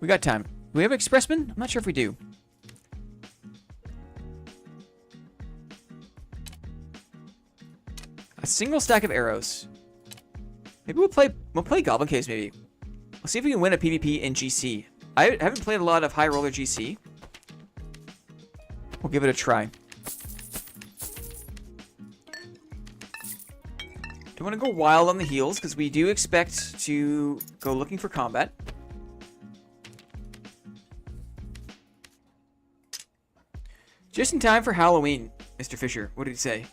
We got time. Do we have Expressman? I'm not sure if we do. A single stack of arrows. Maybe we'll play Goblin Caves, maybe. Let's see if we can win a PvP in GC. I haven't played a lot of High Roller GC. We'll give it a try. Don't want to go wild on the heels because we do expect to go looking for combat. Just in time for Halloween, Mr. Fisher. What did he say?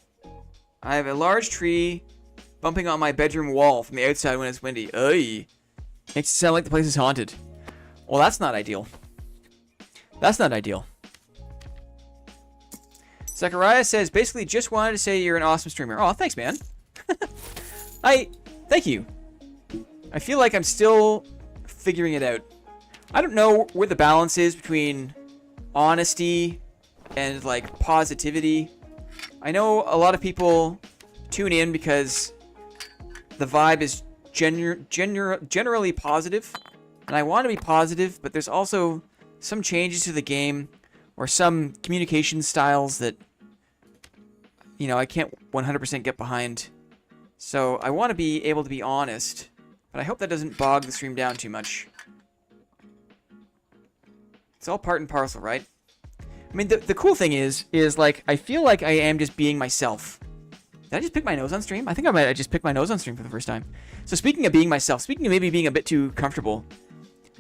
I have a large tree bumping on my bedroom wall from the outside when it's windy. Ugh. Makes it sound like the place is haunted. Well, that's not ideal. That's not ideal. Zachariah says, basically just wanted to say you're an awesome streamer. Oh, thanks, man. Thank you. I feel like I'm still figuring it out. I don't know where the balance is between honesty and, like, positivity. I know a lot of people tune in because the vibe is generally positive, and I want to be positive, but there's also some changes to the game or some communication styles that, you know, I can't 100% get behind. So I want to be able to be honest, but I hope that doesn't bog the stream down too much. It's all part and parcel, right? I mean, the cool thing is like, I feel like I am just being myself. Did I just pick my nose on stream? I think I just picked my nose on stream for the first time. So speaking of being myself, speaking of maybe being a bit too comfortable,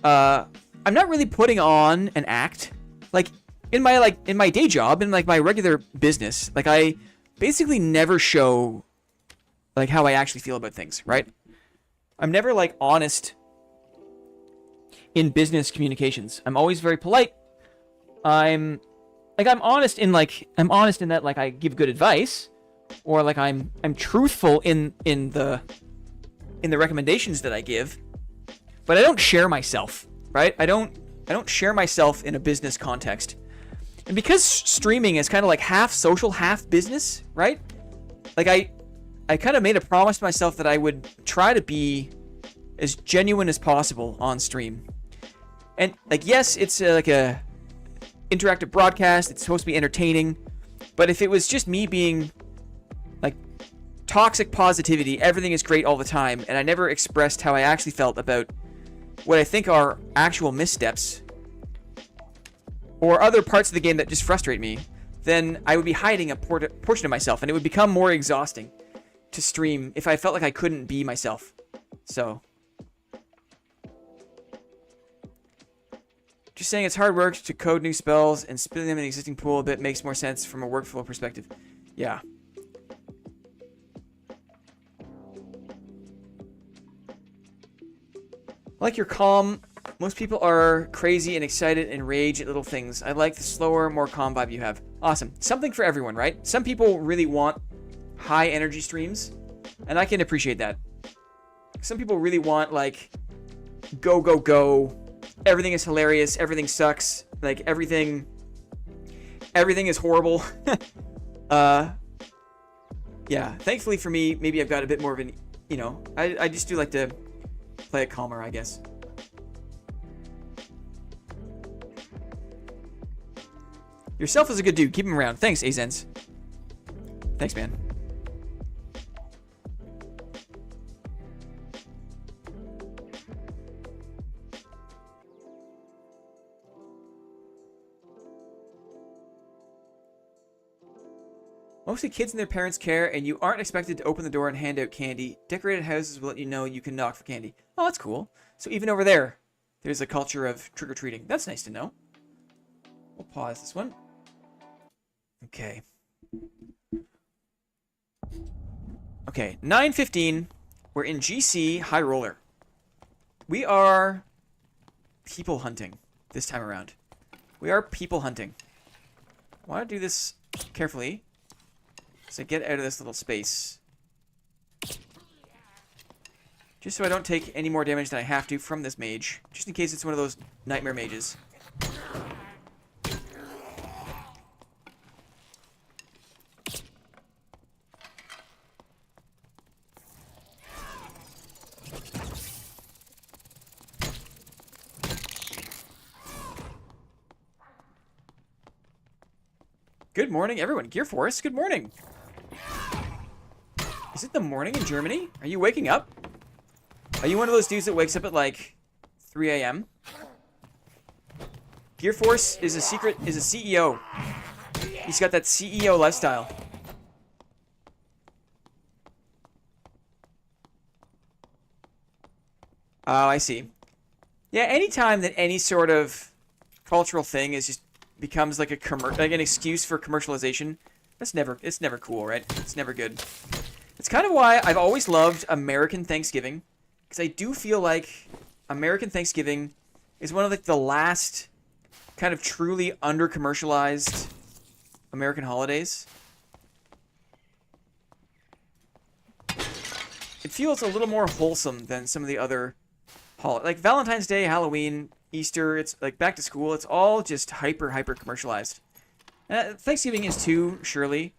I'm not really putting on an act. Like, in my day job, in, like, my regular business, like, I basically never show, like, how I actually feel about things, right? I'm never, like, honest in business communications. I'm always very polite. I'm honest in that, like, I give good advice, or, like, I'm truthful in the recommendations that I give, but I don't share myself, right? I don't share myself in a business context. And because streaming is kind of like half social, half business, right? Like, I kind of made a promise to myself that I would try to be as genuine as possible on stream. And, like, yes, it's like a interactive broadcast. It's supposed to be entertaining. But if it was just me being, like, toxic positivity, everything is great all the time, and I never expressed how I actually felt about what I think are actual missteps or other parts of the game that just frustrate me, then I would be hiding a portion of myself, and it would become more exhausting to stream if I felt like I couldn't be myself. So, just saying, it's hard work to code new spells, and spilling them in the existing pool a bit makes more sense from a workflow perspective. Yeah. I like your calm. Most people are crazy and excited and rage at little things. I like the slower, more calm vibe you have. Awesome. Something for everyone, right? Some people really want high energy streams, and I can appreciate that. Some people really want, like, go, go, go. Everything is hilarious. Everything sucks. Like, everything is horrible. Yeah. Thankfully for me, maybe I've got a bit more of an, you know, I just do like to play it calmer, I guess. Yourself is a good dude. Keep him around. Thanks, Azens. Thanks, man. Mostly kids and their parents care, and you aren't expected to open the door and hand out candy. Decorated houses will let you know you can knock for candy. Oh, that's cool. So even over there, there's a culture of trick-or-treating. That's nice to know. We'll pause this one. Okay. Okay, 9:15. We're in GC High Roller. We are people hunting this time around. We are people hunting. I want to do this carefully. So get out of this little space. Just so I don't take any more damage than I have to from this mage. Just in case it's one of those nightmare mages. Good morning, everyone. Gear Force, good morning. Is it the morning in Germany? Are you waking up? Are you one of those dudes that wakes up at, like, 3 a.m. Gear Force is a CEO. He's got that CEO lifestyle. Oh, I see. Yeah, anytime that any sort of cultural thing is just becomes like like an excuse for commercialization, it's never cool, right? It's never good. It's kind of why I've always loved American Thanksgiving, because I do feel like American Thanksgiving is one of like the last kind of truly under-commercialized American holidays. It feels a little more wholesome than some of the other holidays. Like Valentine's Day, Halloween, Easter, it's like back to school. It's all just hyper commercialized. Thanksgiving is too, surely,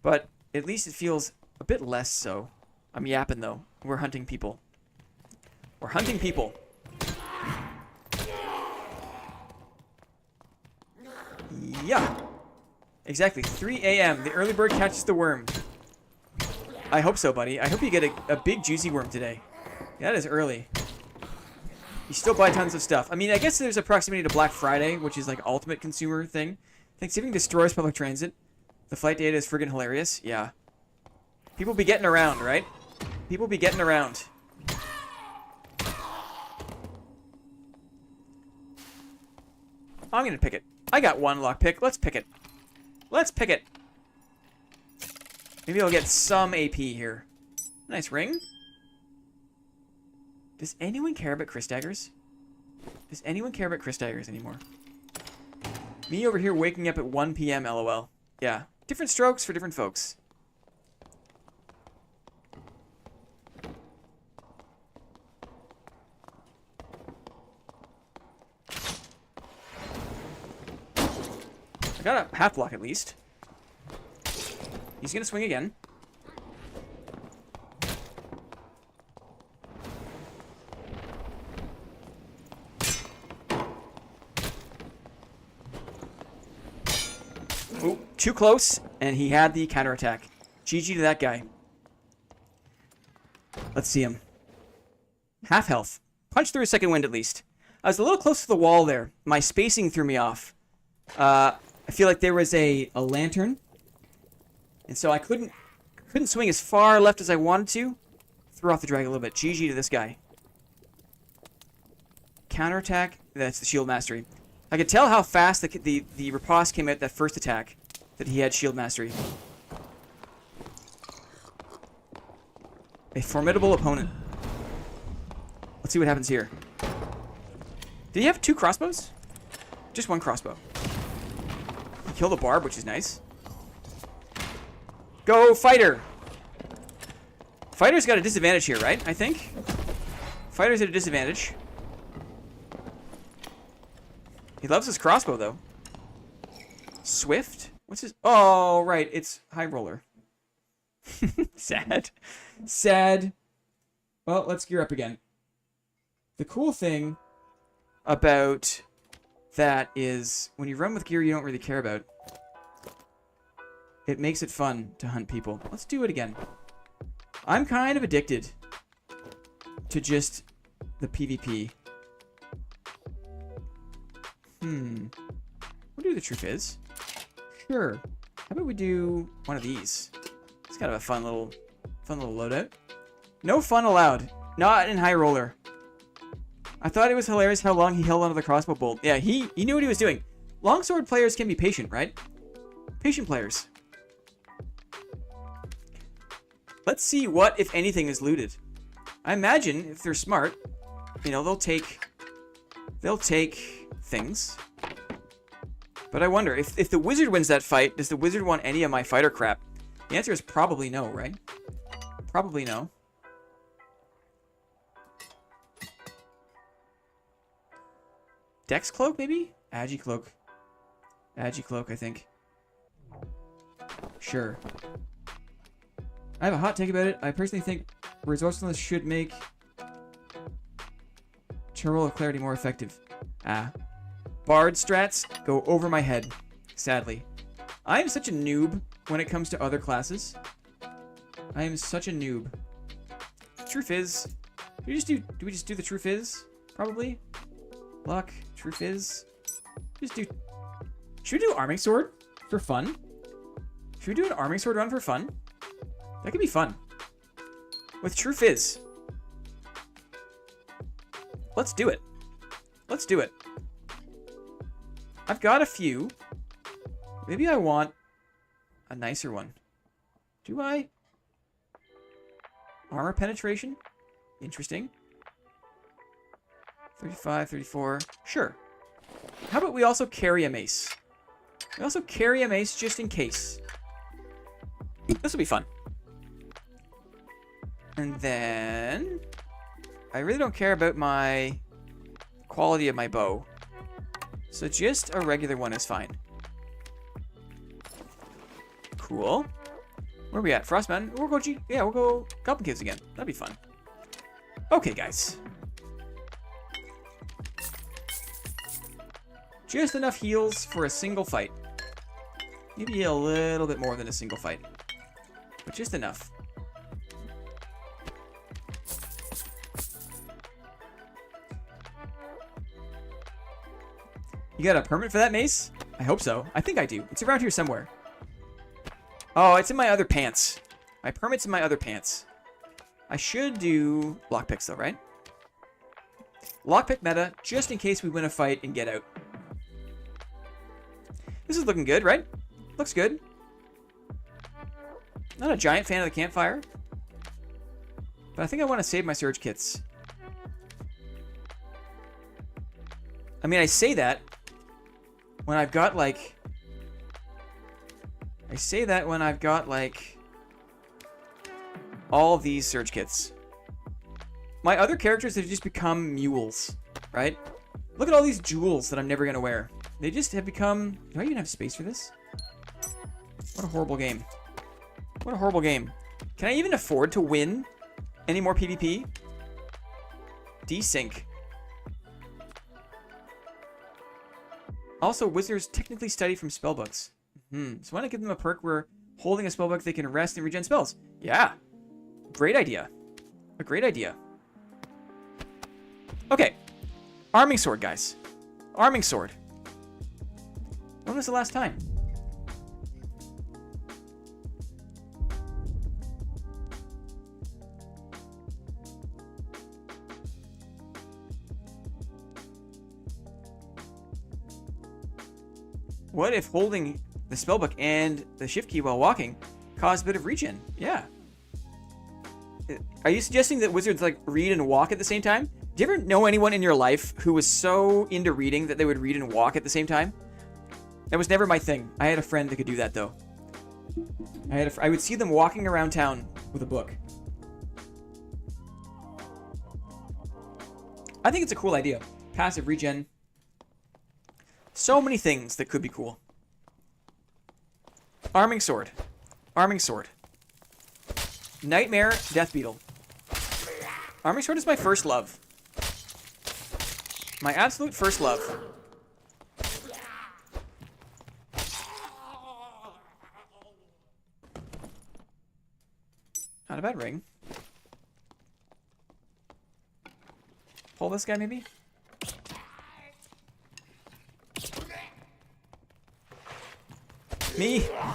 but at least it feels a bit less so. I'm yapping though. We're hunting people. We're hunting people. Yeah. Exactly. 3 a.m. The early bird catches the worm. I hope so, buddy. I hope you get a big juicy worm today. Yeah, that is early. You still buy tons of stuff. I mean, I guess there's a proximity to Black Friday, which is like ultimate consumer thing. Thanksgiving destroys public transit. The flight data is friggin' hilarious. Yeah. People be getting around, right? People be getting around. I'm gonna pick it. I got one lockpick. Let's pick it. Let's pick it. Maybe I'll get some AP here. Nice ring. Does anyone care about Chris daggers? Does anyone care about Chris daggers anymore? Me over here waking up at 1 p.m. LOL. Yeah. Different strokes for different folks. I got a half block at least. He's gonna swing again. Ooh, too close, and he had the counterattack. GG to that guy. Let's see him. Half health. Punch through a second wind at least. I was a little close to the wall there. My spacing threw me off. I feel like there was a lantern, and so I couldn't swing as far left as I wanted to. Threw off the drag a little bit. GG to this guy. Counterattack. That's the shield mastery. I could tell how fast the riposte came out that first attack, that he had shield mastery. A formidable opponent. Let's see what happens here. Did he have 2 crossbows? Just 1 crossbow. Kill the barb, which is nice. Go, fighter! Fighter's got a disadvantage here, right? I think. Fighter's at a disadvantage. He loves his crossbow, though. Swift? What's his... Oh, right. It's high roller. Sad. Sad. Well, let's gear up again. The cool thing about that is when you run with gear you don't really care about, it makes it fun to hunt people. Let's do it again. I'm kind of addicted to just the PvP. We'll do the true fizz. Sure. How about we do one of these? It's kind of a fun little loadout. No fun allowed. Not in high roller. I thought it was hilarious how long he held onto the crossbow bolt. Yeah, he knew what he was doing. Longsword players can be patient, right? Patient players. Let's see what, if anything, is looted. I imagine if they're smart, you know, they'll take things. But I wonder, if the wizard wins that fight, does the wizard want any of my fighter crap? The answer is probably no, right? Probably no. Dex cloak, maybe? Agi cloak. Agi cloak, I think. Sure. I have a hot take about it. I personally think resourcefulness should make Roll of Clarity more effective. Bard strats go over my head, sadly. I am such a noob when it comes to other classes. I am such a noob. True Fizz. Do we just do the True Fizz? Probably. Luck. True Fizz. Just do... Should we do Arming Sword for fun? Should we do an Arming Sword run for fun? That could be fun. With True Fizz. Let's do it. Let's do it. I've got a few. Maybe I want a nicer one. Do I? Armor penetration? Interesting. 35, 34. Sure. How about we also carry a mace? We also carry a mace just in case. This will be fun. And then... I really don't care about my quality of my bow. So just a regular one is fine. Cool. Where are we at? Frost Mountain? We'll go we'll go Goblin Caves again. That'd be fun. Okay, guys. Just enough heals for a single fight. Maybe a little bit more than a single fight. But just enough. You got a permit for that mace? I hope so. I think I do. It's around here somewhere. Oh, it's in my other pants. My permit's in my other pants. I should do lockpicks though, right? Lockpick meta, just in case we win a fight and get out. This is looking good, right? Looks good. Not a giant fan of the campfire. But I think I want to save my surge kits. I mean, I say that when I've got like... all these surge kits. My other characters have just become mules, right? Look at all these jewels that I'm never going to wear. They just have become... Do I even have space for this? What a horrible game. What a horrible game. Can I even afford to win any more PvP? Desync. Also, wizards technically study from spellbooks. So why not give them a perk where holding a spellbook they can rest and regen spells? Yeah. Great idea. A great idea. Okay. Arming Sword, guys. Arming Sword. When was the last time? What if holding the spellbook and the shift key while walking caused a bit of regen? Yeah. Are you suggesting that wizards like read and walk at the same time? Do you ever know anyone in your life who was so into reading that they would read and walk at the same time? That was never my thing. I had a friend that could do that though. I would see them walking around town with a book. I think it's a cool idea. Passive regen. So many things that could be cool. Arming Sword. Arming Sword. Nightmare Death Beetle. Arming Sword is my first love. My absolute first love. Not a bad ring. Pull this guy maybe?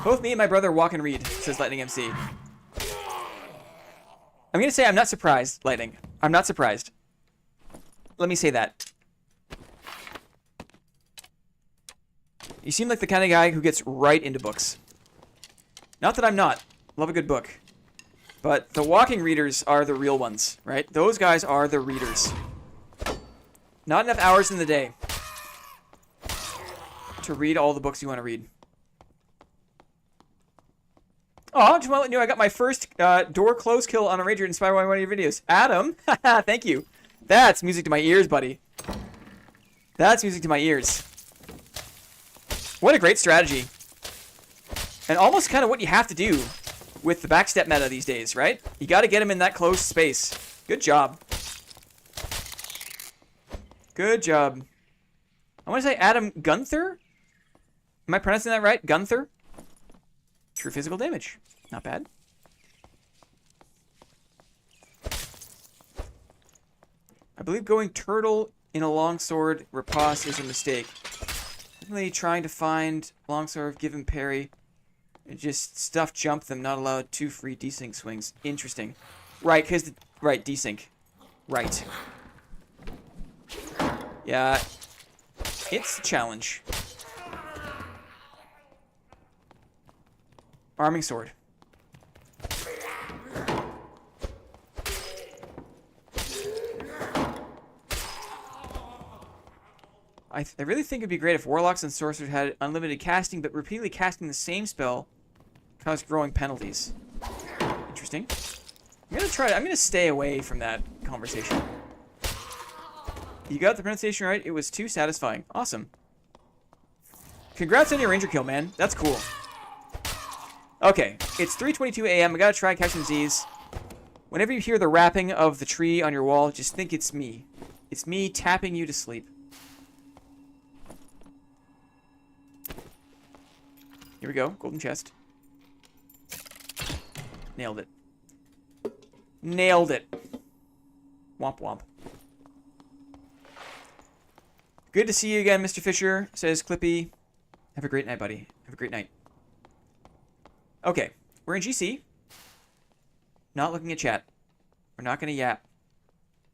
Both me and my brother walk and read, says Lightning MC. I'm going to say I'm not surprised, Lightning. I'm not surprised. Let me say that. You seem like the kind of guy who gets right into books. Not that I'm not. Love a good book. But the walking readers are the real ones, right? Those guys are the readers. Not enough hours in the day to read all the books you want to read. Oh, just want to let you know I got my first door close kill on a ranger inspired by one of your videos. Adam, thank you. That's music to my ears, buddy. That's music to my ears. What a great strategy. And almost kind of what you have to do with the backstep meta these days, right? You got to get him in that close space. Good job. Good job. I want to say Adam Gunther. Am I pronouncing that right? Gunther? True physical damage. Not bad. I believe going turtle in a longsword riposte is a mistake. Definitely trying to find longsword, give him parry. And just stuff jump them, not allow 2 free desync swings. Interesting. Right, because right, desync. Right. Yeah. It's a challenge. Arming sword. I really think it'd be great if warlocks and sorcerers had unlimited casting, but repeatedly casting the same spell caused growing penalties. Interesting. I'm gonna stay away from that conversation. You got the pronunciation right. It was too satisfying. Awesome. Congrats on your ranger kill, man. That's cool. Okay, it's 3:22 a.m. I gotta try catching Z's. Whenever you hear the rapping of the tree on your wall, just think it's me. It's me tapping you to sleep. Here we go. Golden chest. Nailed it. Nailed it. Womp womp. Good to see you again, Mr. Fisher, says Clippy. Have a great night, buddy. Have a great night. Okay. We're in GC. Not looking at chat. We're not going to yap.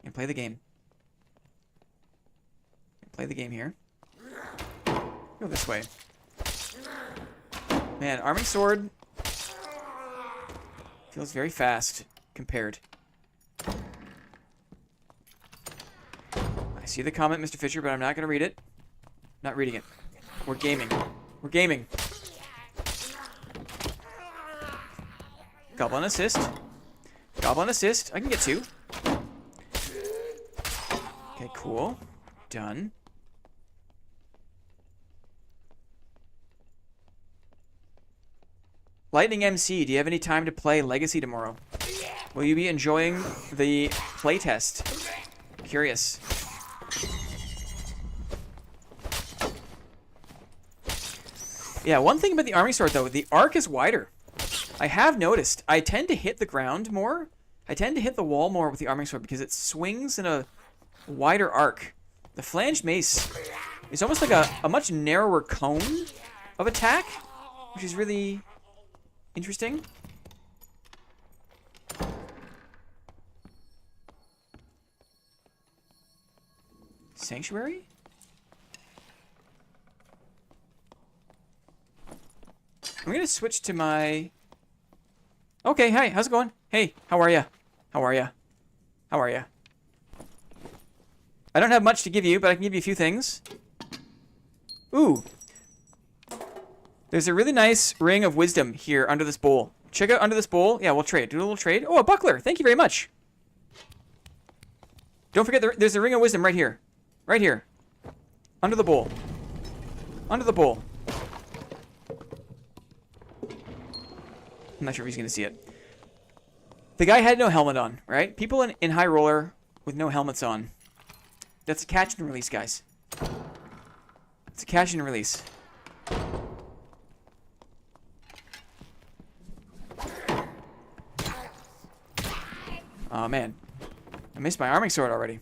And play the game. Play the game here. Go this way. Man, arming sword feels very fast compared. I see the comment, Mr. Fisher, but I'm not going to read it. Not reading it. We're gaming. We're gaming. Goblin assist. Goblin assist. I can get 2. Okay, cool. Done. Lightning MC, do you have any time to play Legacy tomorrow? Will you be enjoying the playtest? Curious. Yeah, one thing about the arming sword, though, the arc is wider. I have noticed. I tend to hit the ground more. I tend to hit the wall more with the arming sword because it swings in a wider arc. The flanged mace is almost like a much narrower cone of attack, which is really interesting. Sanctuary? I'm gonna switch to my... Okay, hi, how's it going? Hey, how are ya? How are ya? How are ya? I don't have much to give you, but I can give you a few things. Ooh. There's a really nice ring of wisdom here under this bowl. Check out under this bowl. Yeah, we'll trade. Do a little trade. Oh, a buckler. Thank you very much. Don't forget, there's a ring of wisdom right here. Right here. Under the bowl. Under the bowl. I'm not sure if he's going to see it. The guy had no helmet on, right? People in High Roller with no helmets on. That's a catch and release, guys. It's a catch and release. Oh, man. I missed my arming sword already.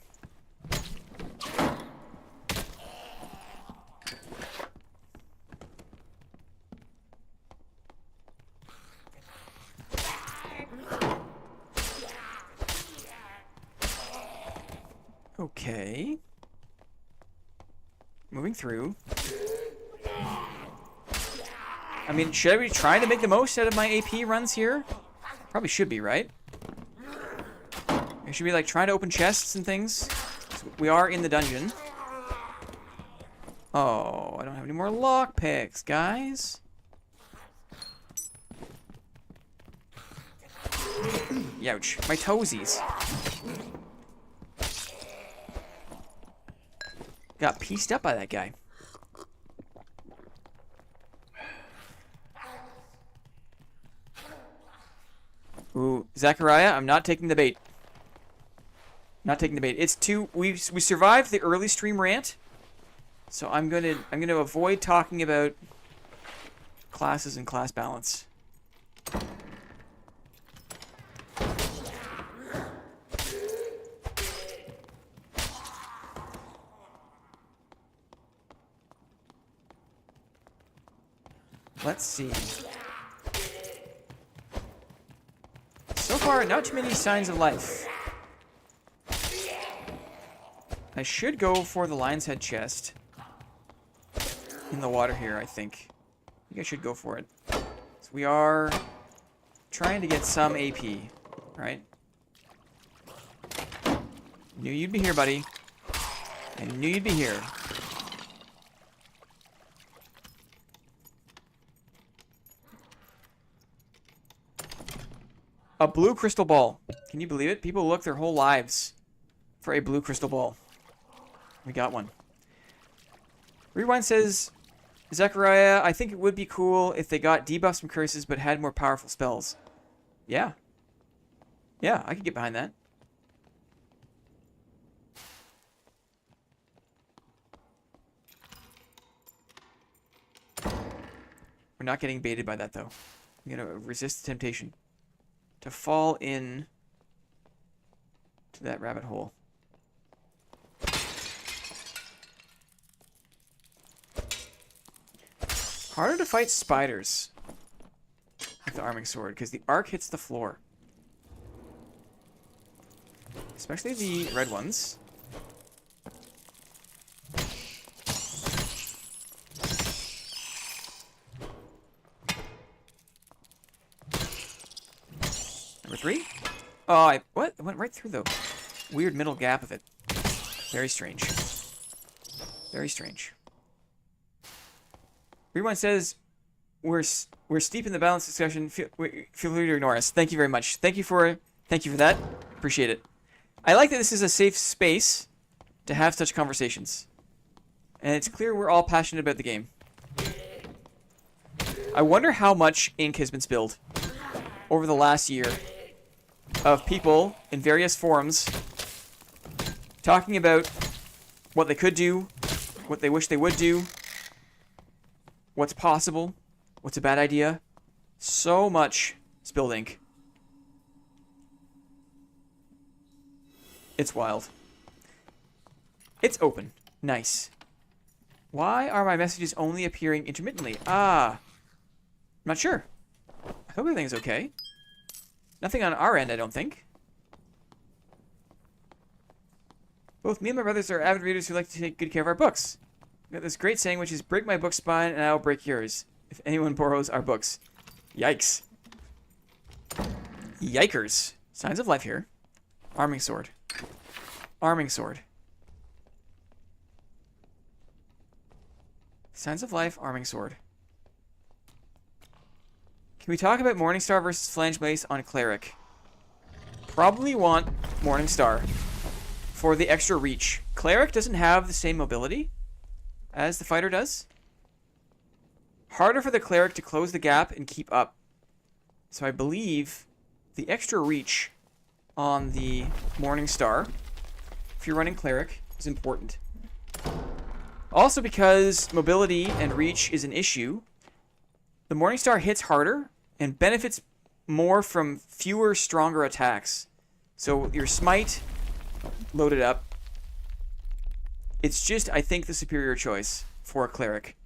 Okay. Moving through. I mean, should I be trying to make the most out of my AP runs here? Probably should be, right? I should be, like, trying to open chests and things. We are in the dungeon. Oh, I don't have any more lockpicks, guys. Youch. My toesies. Got pieced up by that guy. Ooh, Zachariah, I'm not taking the bait. Not taking the bait. It's too... We survived the early stream rant, so I'm gonna avoid talking about classes and class balance. Let's see. So far, not too many signs of life. I should go for the lion's head chest. In the water here, I think. I think I should go for it. So we are trying to get some AP, right? Knew you'd be here, buddy. I knew you'd be here. A blue crystal ball. Can you believe it? People look their whole lives for a blue crystal ball. We got one. Rewind says, Zechariah, I think it would be cool if they got debuffs from curses but had more powerful spells. Yeah. Yeah, I could get behind that. We're not getting baited by that, though. I'm going to resist the temptation to fall in to that rabbit hole. Harder to fight spiders with the arming sword because the arc hits the floor. Especially the red ones. Number 3? Oh, what? It went right through the weird middle gap of it. Very strange. Very strange. Rewind says, we're steep in the balance discussion. Feel free to ignore us. Thank you very much. Thank you for that. Appreciate it. I like that this is a safe space to have such conversations. And it's clear we're all passionate about the game. I wonder how much ink has been spilled over the last year of people in various forums talking about what they could do, what they wish they would do, what's possible, what's a bad idea. So much spilled ink. It's wild. It's open. Nice. Why are my messages only appearing intermittently? I'm not sure. I hope everything's okay. Nothing on our end, I don't think. Both me and my brothers are avid readers who like to take good care of our books. We got this great saying, which is, break my book's spine and I'll break yours if anyone borrows our books. Yikes. Yikers. Signs of life here. Arming sword. Arming sword. Signs of life, arming sword. Can we talk about Morningstar versus Flange Mace on Cleric? Probably want Morningstar for the extra reach. Cleric doesn't have the same mobility as the fighter does. Harder for the Cleric to close the gap and keep up. So I believe the extra reach on the Morningstar, if you're running Cleric, is important. Also because mobility and reach is an issue, the Morningstar hits harder and benefits more from fewer, stronger attacks. So your smite loaded up. It's just, I think, the superior choice for a Cleric.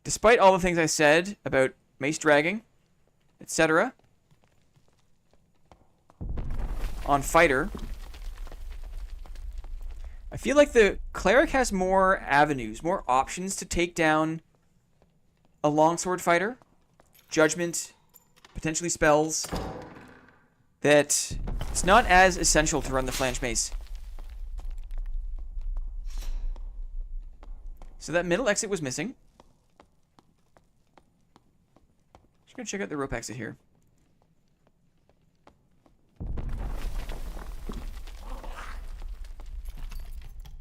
Despite all the things I said about mace dragging, etc., on fighter, I feel like the Cleric has more avenues, more options to take down a longsword fighter. Judgment, potentially spells, that it's not as essential to run the Flange Mace. So that middle exit was missing. Just gonna check out the rope exit here.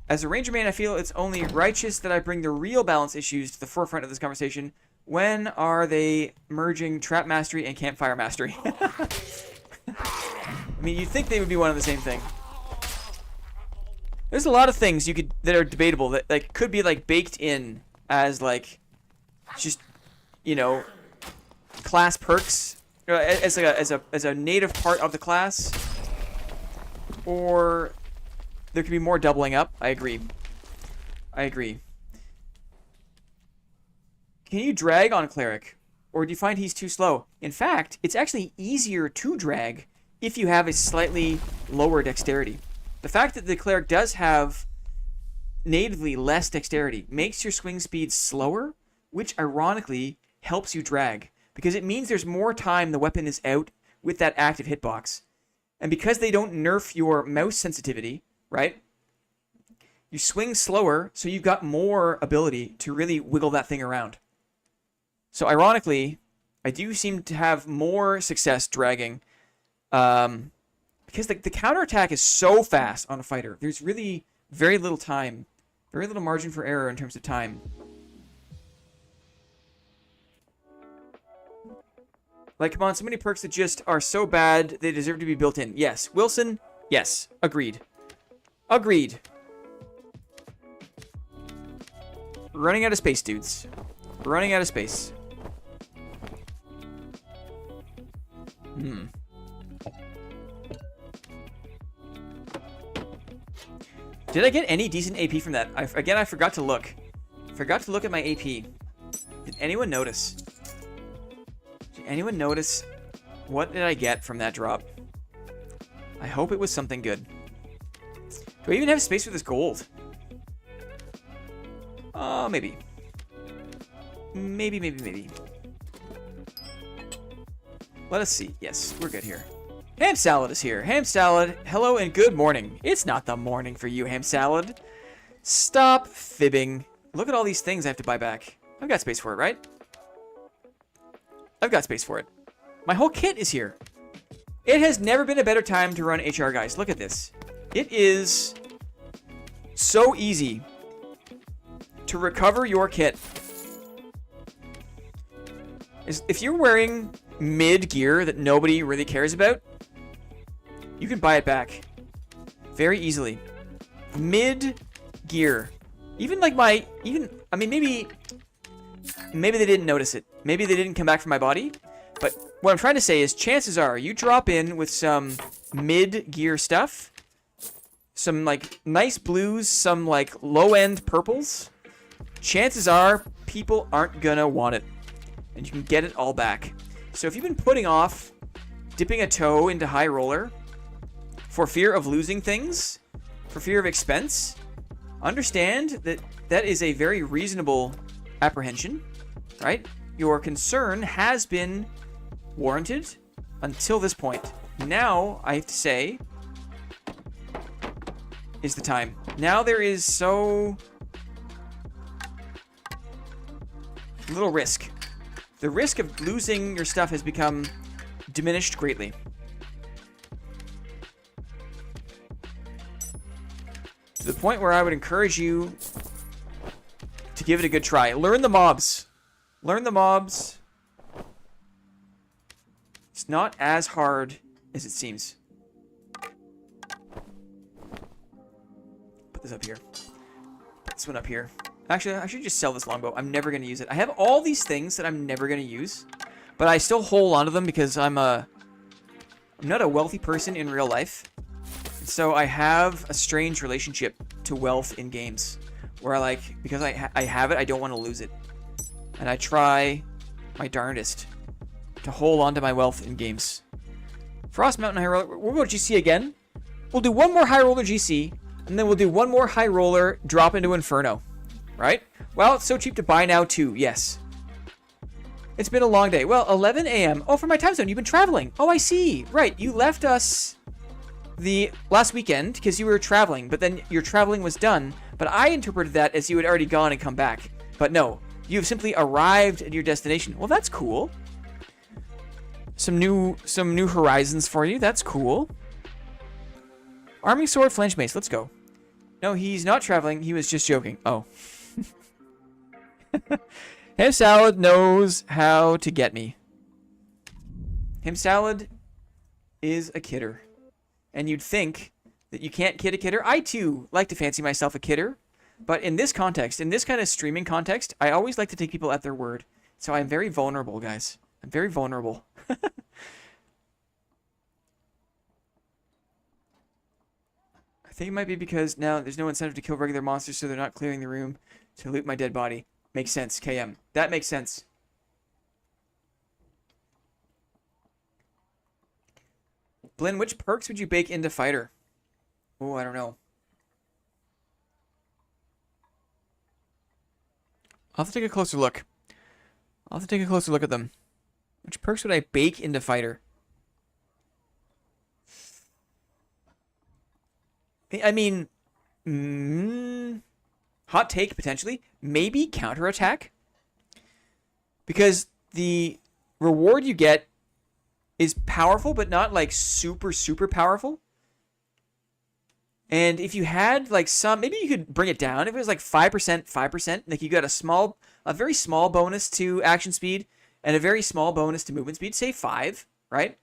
As a ranger main, I feel it's only righteous that I bring the real balance issues to the forefront of this conversation. When are they merging Trap Mastery and Campfire Mastery? I mean, you'd think they would be one and the same thing. There's a lot of things that are debatable that like could be like baked in as like just, you know, class perks as a native part of the class, or there could be more doubling up. I agree. Can you drag on Cleric? Or do you find he's too slow? In fact, it's actually easier to drag if you have a slightly lower dexterity. The fact that the Cleric does have natively less dexterity makes your swing speed slower, which ironically helps you drag, because it means there's more time the weapon is out with that active hitbox. And because they don't nerf your mouse sensitivity, right? You swing slower, so you've got more ability to really wiggle that thing around. So ironically, I do seem to have more success dragging, because the counterattack is so fast on a fighter. There's really very little time, very little margin for error in terms of time. Like, come on, so many perks that just are so bad they deserve to be built in. Yes. Wilson, yes. Agreed. Agreed. We're running out of space, dudes. We're running out of space. Did I get any decent AP from that? Again, I forgot to look. Forgot to look at my AP. Did anyone notice? Did anyone notice? What did I get from that drop? I hope it was something good. Do I even have space for this gold? Maybe. Maybe. Let us see. Yes, we're good here. Ham Salad is here. Ham Salad, hello and good morning. It's not the morning for you, Ham Salad. Stop fibbing. Look at all these things I have to buy back. I've got space for it, right? I've got space for it. My whole kit is here. It has never been a better time to run HR, guys. Look at this. It is so easy to recover your kit. If you're wearing mid gear that nobody really cares about, you can buy it back very easily. Mid gear. Even like I mean, maybe they didn't notice it. Maybe they didn't come back from my body. But what I'm trying to say is chances are you drop in with some mid gear stuff, some like nice blues, some like low end purples, chances are people aren't gonna want it. And you can get it all back. So if you've been putting off dipping a toe into high roller for fear of losing things, for fear of expense, understand that that is a very reasonable apprehension, right? Your concern has been warranted until this point. Now, I have to say, is the time. Now there is so little risk. The risk of losing your stuff has become diminished greatly. To the point where I would encourage you to give it a good try. Learn the mobs. Learn the mobs. It's not as hard as it seems. Put this up here. Put this one up here. Actually, I should just sell this longbow. I'm never going to use it. I have all these things that I'm never going to use, but I still hold on to them because I'm not a wealthy person in real life. So I have a strange relationship to wealth in games where because I have it, I don't want to lose it. And I try my darndest to hold on to my wealth in games. Frost Mountain High Roller. We'll go to GC again. We'll do one more High Roller GC, and then we'll do one more High Roller drop into Inferno. Right? Well, it's so cheap to buy now, too. Yes. It's been a long day. Well, 11 a.m. Oh, for my time zone, you've been traveling. Oh, I see. Right. You left us the last weekend because you were traveling, but then your traveling was done. But I interpreted that as you had already gone and come back. But no, you've simply arrived at your destination. Well, that's cool. Some new horizons for you. That's cool. Arming sword, flange mace. Let's go. No, he's not traveling. He was just joking. Oh. Ham Salad knows how to get me. Ham Salad is a kidder. And you'd think that you can't kid a kidder. I, too, like to fancy myself a kidder. But in this context, in this kind of streaming context, I always like to take people at their word. So I'm very vulnerable, guys. I'm very vulnerable. I think it might be because now there's no incentive to kill regular monsters, so they're not clearing the room to loot my dead body. Makes sense, KM. That makes sense. Blinn, which perks would you bake into fighter? Oh, I don't know. I'll have to take a closer look. I'll have to take a closer look at them. Which perks would I bake into fighter? I mean, hot take potentially. Maybe counterattack. Because the reward you get is powerful, but not like super, super powerful. And if you had like some, maybe you could bring it down. If it was like 5%, 5%, like you got a very small bonus to action speed and a very small bonus to movement speed, say 5, right?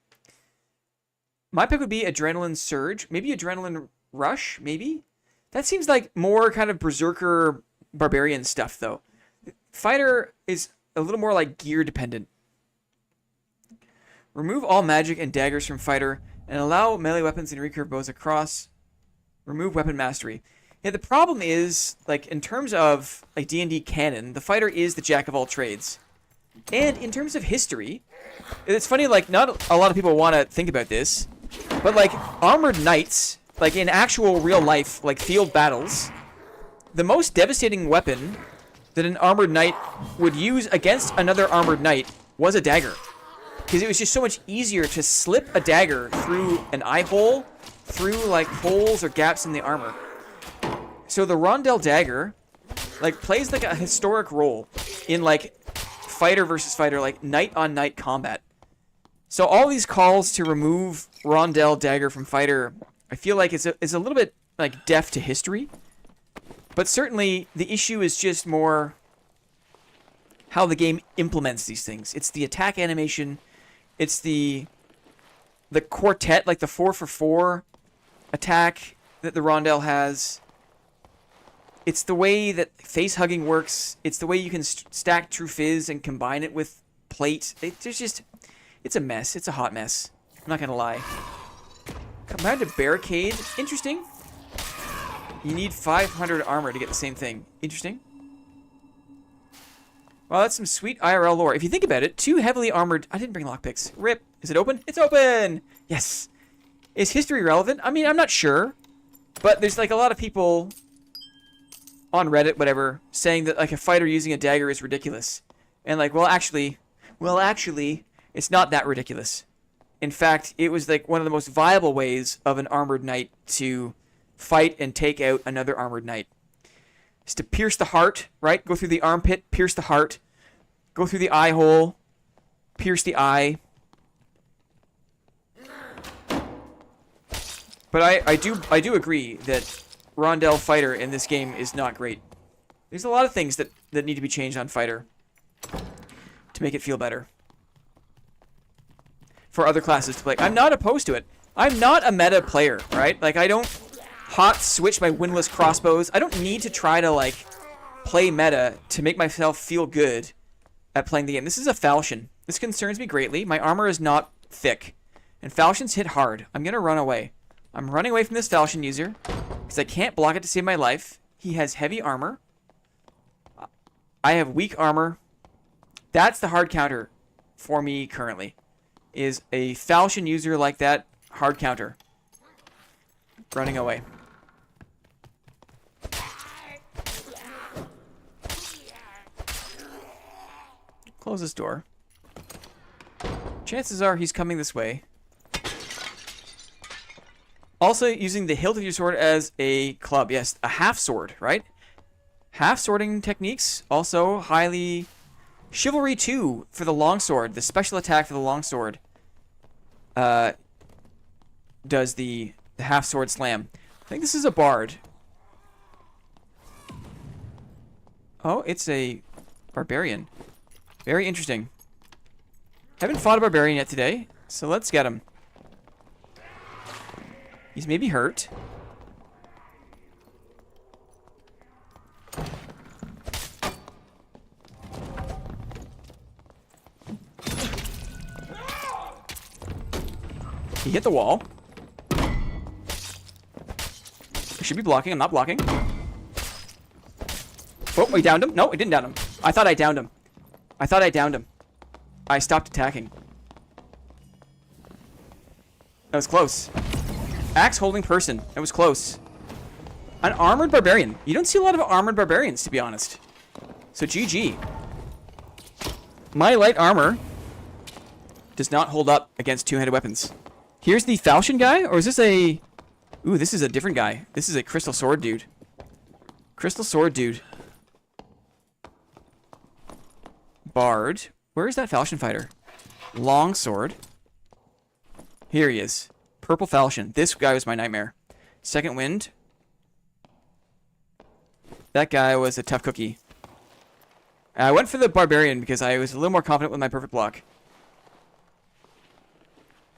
My pick would be Adrenaline Surge, maybe Adrenaline Rush, maybe? That seems like more kind of Berserker Barbarian stuff, though. Fighter is a little more like gear dependent. Remove all magic and daggers from fighter and allow melee weapons and recurve bows across. Remove weapon mastery. Yeah, the problem is, like, in terms of like D&D canon, the fighter is the jack of all trades. And in terms of history, it's funny, like, not a lot of people want to think about this, but like armored knights, like in actual real life, like field battles, the most devastating weapon that an armored knight would use against another armored knight was a dagger. Because it was just so much easier to slip a dagger through an eye hole, through like holes or gaps in the armor. So the Rondel dagger like plays like a historic role in like fighter versus fighter, like knight on knight combat. So all these calls to remove Rondel dagger from fighter, I feel like is a little bit like deaf to history. But certainly the issue is just more how the game implements these things. It's the attack animation, it's the quartet, like the 4-for-4 attack that the Rondel has. It's the way that face hugging works. It's the way you can stack True Fizz and combine it with plate. It's a mess. It's a hot mess. I'm not gonna lie. Combined to barricade. Interesting. You need 500 armor to get the same thing. Interesting. Well, that's some sweet IRL lore. If you think about it, 2 heavily armored... I didn't bring lockpicks. Rip. Is it open? It's open! Yes. Is history relevant? I mean, I'm not sure. But there's like a lot of people on Reddit, whatever, saying that like a fighter using a dagger is ridiculous. And like, well, actually, it's not that ridiculous. In fact, it was like one of the most viable ways of an armored knight to fight and take out another armored knight. Is to pierce the heart, right? Go through the armpit, pierce the heart. Go through the eye hole, pierce the eye. But I do agree that Rondel Fighter in this game is not great. There's a lot of things that need to be changed on Fighter to make it feel better. For other classes to play. I'm not opposed to it. I'm not a meta player, right? Like, I don't hot switch my windlass crossbows. I don't need to try to, like, play meta to make myself feel good at playing the game. This is a falchion. This concerns me greatly. My armor is not thick. And falchions hit hard. I'm going to run away. I'm running away from this falchion user because I can't block it to save my life. He has heavy armor. I have weak armor. That's the hard counter for me currently. Is a falchion user like that hard counter. Running away. Close this door. Chances are he's coming this way. Also using the hilt of your sword as a club. Yes, a half sword, right? Half swording techniques. Also highly... Chivalry 2 for the longsword. The special attack for the longsword. Does the half sword slam. I think this is a bard. Oh, it's a barbarian. Very interesting. Haven't fought a barbarian yet today, so let's get him. He's maybe hurt. He hit the wall. I should be blocking. I'm not blocking. Oh, I downed him. No, I didn't down him. I thought I downed him. I thought I downed him. I stopped attacking. That was close. Axe holding person. That was close. An armored barbarian. You don't see a lot of armored barbarians, to be honest. So GG. My light armor does not hold up against two-handed weapons. Here's the falchion guy, or is this a... Ooh, this is a different guy. This is a crystal sword dude. Crystal sword dude. Bard. Where is that falchion fighter? Long sword. Here he is. Purple falchion. This guy was my nightmare. Second wind. That guy was a tough cookie. I went for the barbarian because I was a little more confident with my perfect block.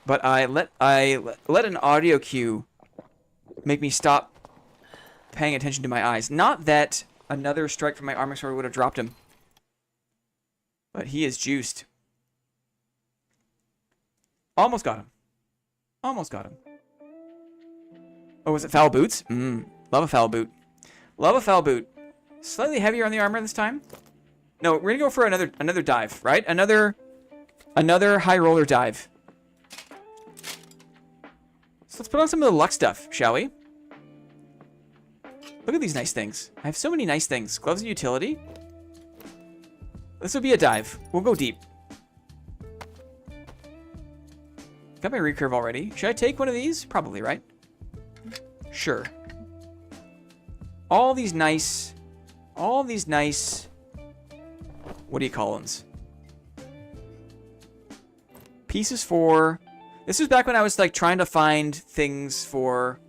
But I let an audio cue make me stop paying attention to my eyes. Not that another strike from my armor sword would have dropped him. But he is juiced. Almost got him. Almost got him. Oh, was it foul boots? Love a foul boot. Love a foul boot. Slightly heavier on the armor this time. No, we're gonna go for another dive, right? Another high roller dive. So let's put on some of the luck stuff, shall we? Look at these nice things. I have so many nice things. Gloves of utility. This will be a dive. We'll go deep. Got my recurve already. Should I take one of these? Probably, right? Sure. All these nice... What do you call them? Pieces for... This was back when I was like trying to find things for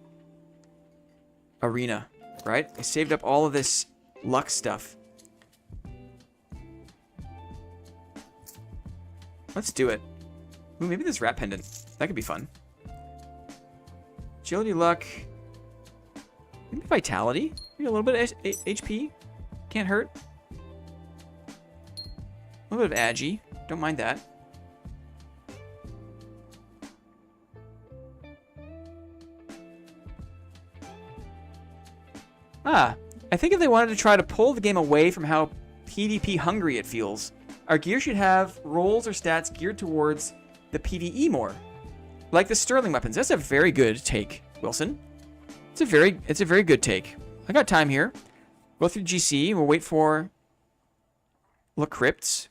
arena, right? I saved up all of this luck stuff. Let's do it. Ooh, maybe this rat pendant. That could be fun. Agility, luck. Maybe vitality. Maybe a little bit of HP. Can't hurt. A little bit of agi. Don't mind that. I think if they wanted to try to pull the game away from how PvP hungry it feels, our gear should have rolls or stats geared towards the PvE more. Like the Sterling weapons. That's a very good take, Wilson. It's a very good take. I got time here. Go through GC. We'll wait for Look Crypts.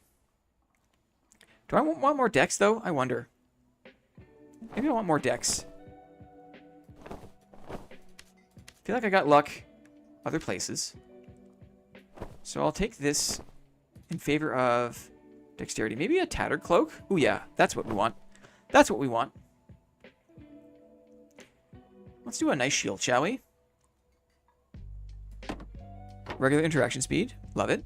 Do I want more decks, though? I wonder. Maybe I want more decks. I feel like I got luck other places. So I'll take this in favor of dexterity. Maybe a tattered cloak? Ooh, yeah. That's what we want. That's what we want. Let's do a nice shield, shall we? Regular interaction speed. Love it.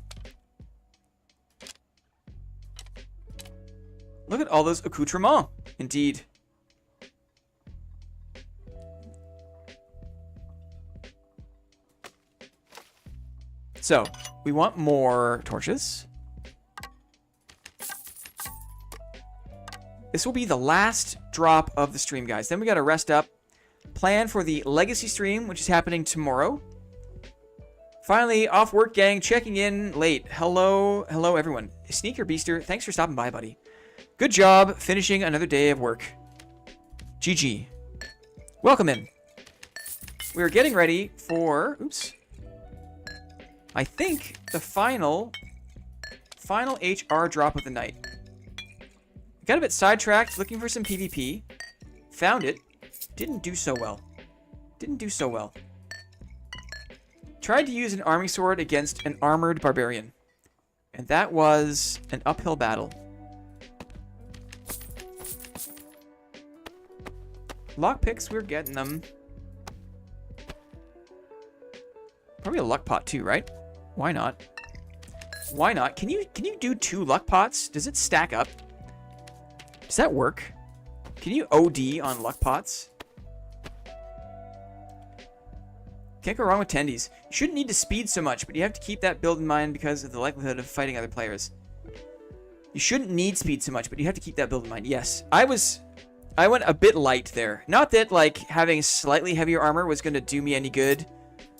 Look at all those accoutrements. Indeed. So, we want more torches. This will be the last drop of the stream, guys. Then we got to rest up. Plan for the Legacy stream, which is happening tomorrow. Finally, off work, gang. Checking in late. Hello, everyone. Sneaker Beaster, thanks for stopping by, buddy. Good job finishing another day of work. GG. Welcome in. We're getting ready for... Oops. I think the final HR drop of the night. Got a bit sidetracked looking for some PvP. Found it. Didn't do so well. Didn't do so well. Tried to use an arming sword against an armored barbarian. And that was an uphill battle. Lockpicks, we're getting them. Probably a luck pot too, right? Why not? Why not? Can you do 2 luck pots? Does it stack up? Does that work? Can you OD on luck pots? Can't go wrong with tendies. You shouldn't need to speed so much, but you have to keep that build in mind because of the likelihood of fighting other players. You shouldn't need speed so much, but you have to keep that build in mind. Yes, I went a bit light there. Not that like having slightly heavier armor was going to do me any good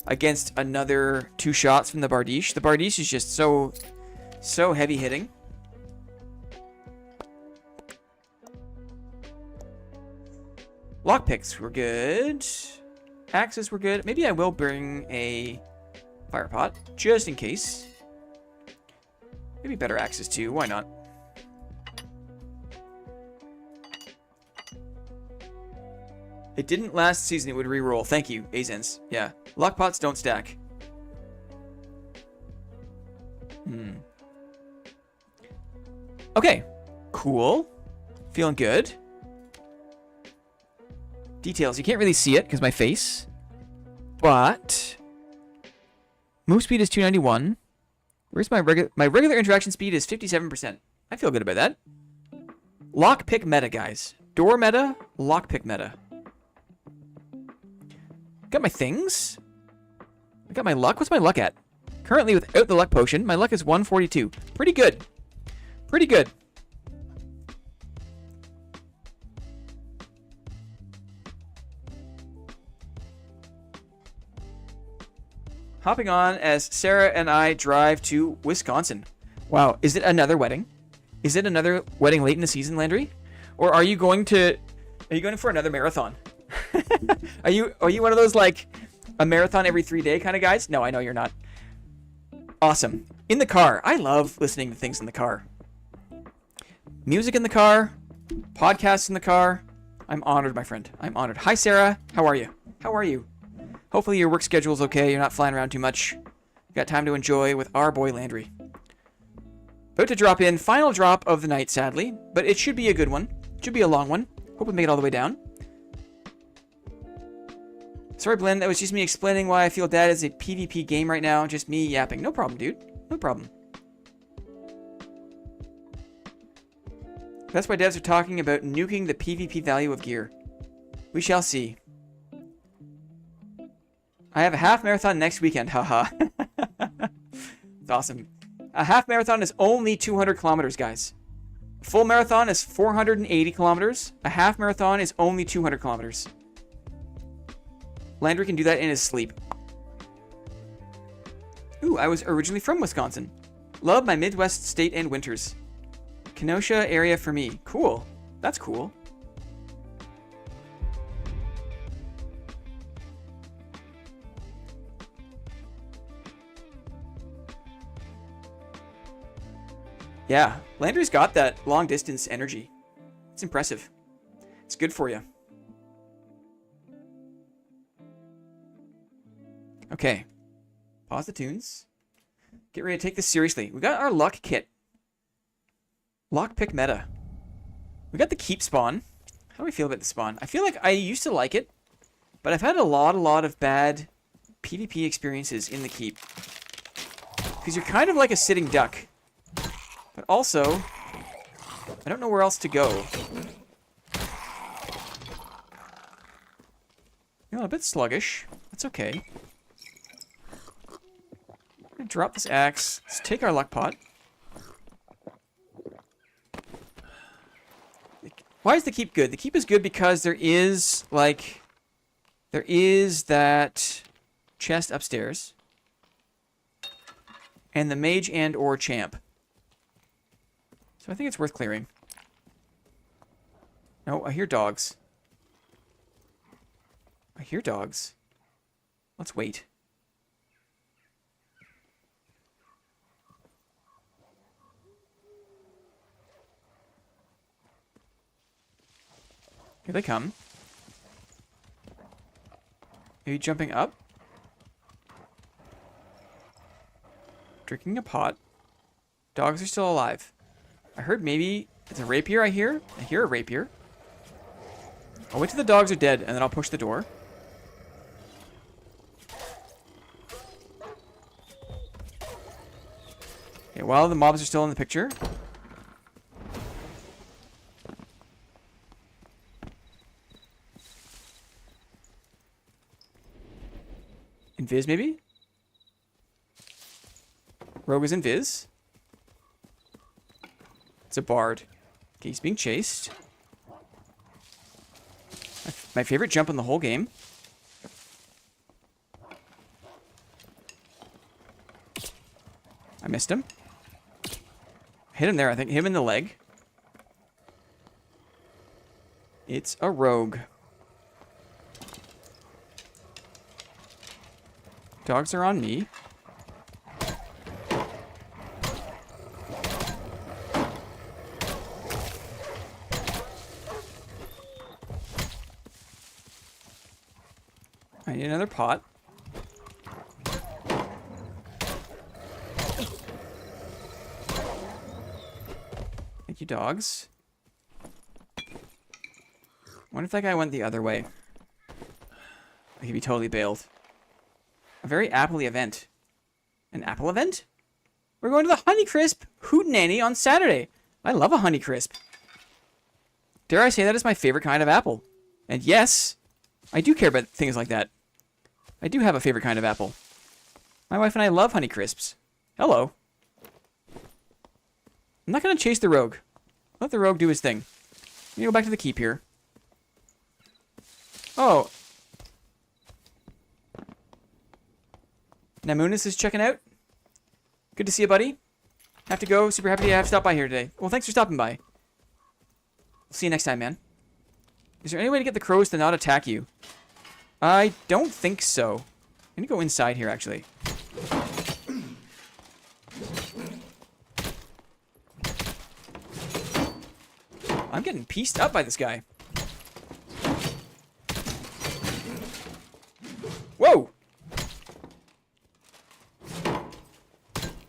against another 2 shots from the Bardiche. The Bardiche is just so So heavy hitting. Lockpicks were good. Axes were good. Maybe I will bring a fire pot, just in case. Maybe better axes too. Why not? It didn't last season. It would re-roll. Thank you, Azens. Yeah. Lockpots don't stack. Okay. Cool. Feeling good. Details. You can't really see it because my face. But move speed is 291. Where's my regular interaction speed is 57%. I feel good about that. Lockpick meta, guys. Door meta, lockpick meta. Got my things. I got my luck. What's my luck at? Currently, without the luck potion, my luck is 142. Pretty good. Pretty good. Hopping on as Sarah and I drive to Wisconsin. Wow, is it another wedding? Is it another wedding late in the season, Landry? Or are you going for another marathon? Are you one of those like a marathon every 3 day kind of guys? No, I know you're not. Awesome. In the car. I love listening to things in the car. Music in the car, podcasts in the car. I'm honored, my friend. I'm honored. Hi, Sarah. How are you? How are you? Hopefully your work schedule is okay. You're not flying around too much. You got time to enjoy with our boy Landry. About to drop in. Final drop of the night, sadly. But it should be a good one. It should be a long one. Hope we make it all the way down. Sorry, Blend. That was just me explaining why I feel Dad is a PvP game right now. Just me yapping. No problem, dude. No problem. That's why devs are talking about nuking the PvP value of gear. We shall see. I have a half marathon next weekend, haha. It's awesome. A half marathon is only 200 kilometers, guys. Full marathon is 480 kilometers. A half marathon is only 200 kilometers. Landry can do that in his sleep. Ooh, I was originally from Wisconsin. Love my Midwest state and winters. Kenosha area for me. Cool. That's cool. Yeah, Landry's got that long distance energy. It's impressive. It's good for you. Okay. Pause the tunes. Get ready to take this seriously. We got our luck kit. Lockpick meta. We got the keep spawn. How do I feel about the spawn? I feel like I used to like it, but I've had a lot of bad PvP experiences in the keep. Because you're kind of like a sitting duck. But also, I don't know where else to go. You know, a bit sluggish. That's okay. I'm gonna drop this axe. Let's take our luck pot. Why is the keep good? The keep is good because there is that chest upstairs. And the mage and or champ. So I think it's worth clearing. No, I hear dogs. I hear dogs. Let's wait. Here they come. Are you jumping up? Drinking a pot. Dogs are still alive. I heard maybe it's a rapier I hear. I hear a rapier. I'll wait till the dogs are dead and then I'll push the door. Okay, while the mobs are still in the picture. Invis maybe? Rogue is invis. It's a bard. Okay, he's being chased. My favorite jump in the whole game. I missed him. Hit him there, I think. Hit him in the leg. It's a rogue. Dogs are on me. I need another pot. Thank you, dogs. What if that guy went the other way? He'd be totally bailed. A very apple-y event. An apple event? We're going to the Honeycrisp Hootenanny on Saturday. I love a Honeycrisp. Dare I say that is my favorite kind of apple? And yes, I do care about things like that. I do have a favorite kind of apple. My wife and I love Honeycrisps. Hello. I'm not going to chase the rogue. Let the rogue do his thing. Let me go back to the keep here. Oh. Namunis is checking out. Good to see you, buddy. Have to go. Super happy to have stopped by here today. Well, thanks for stopping by. We'll see you next time, man. Is there any way to get the crows to not attack you? I don't think so. I'm gonna go inside here, actually. I'm getting pieced up by this guy. Whoa!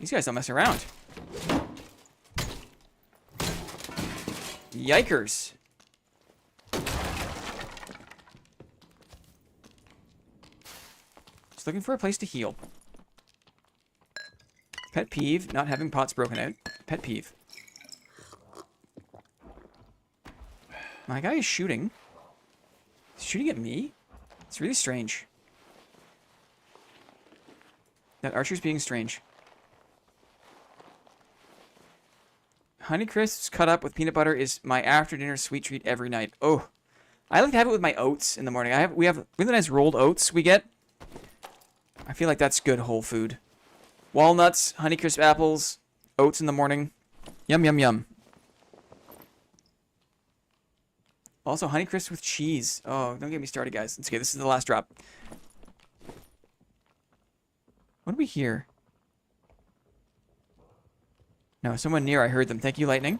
These guys don't mess around. Yikers. Just looking for a place to heal. Pet peeve, not having pots broken out. Pet peeve. My guy is shooting. He's shooting at me? It's really strange. That archer's being strange. Honeycrisps cut up with peanut butter is my after-dinner sweet treat every night. Oh, I like to have it with my oats in the morning. We have really nice rolled oats we get. I feel like that's good whole food. Walnuts, Honeycrisp apples, oats in the morning. Yum, yum, yum. Also, Honeycrisp with cheese. Oh, don't get me started, guys. It's okay. This is the last drop. What do we hear? No, someone near. I heard them. Thank you, Lightning.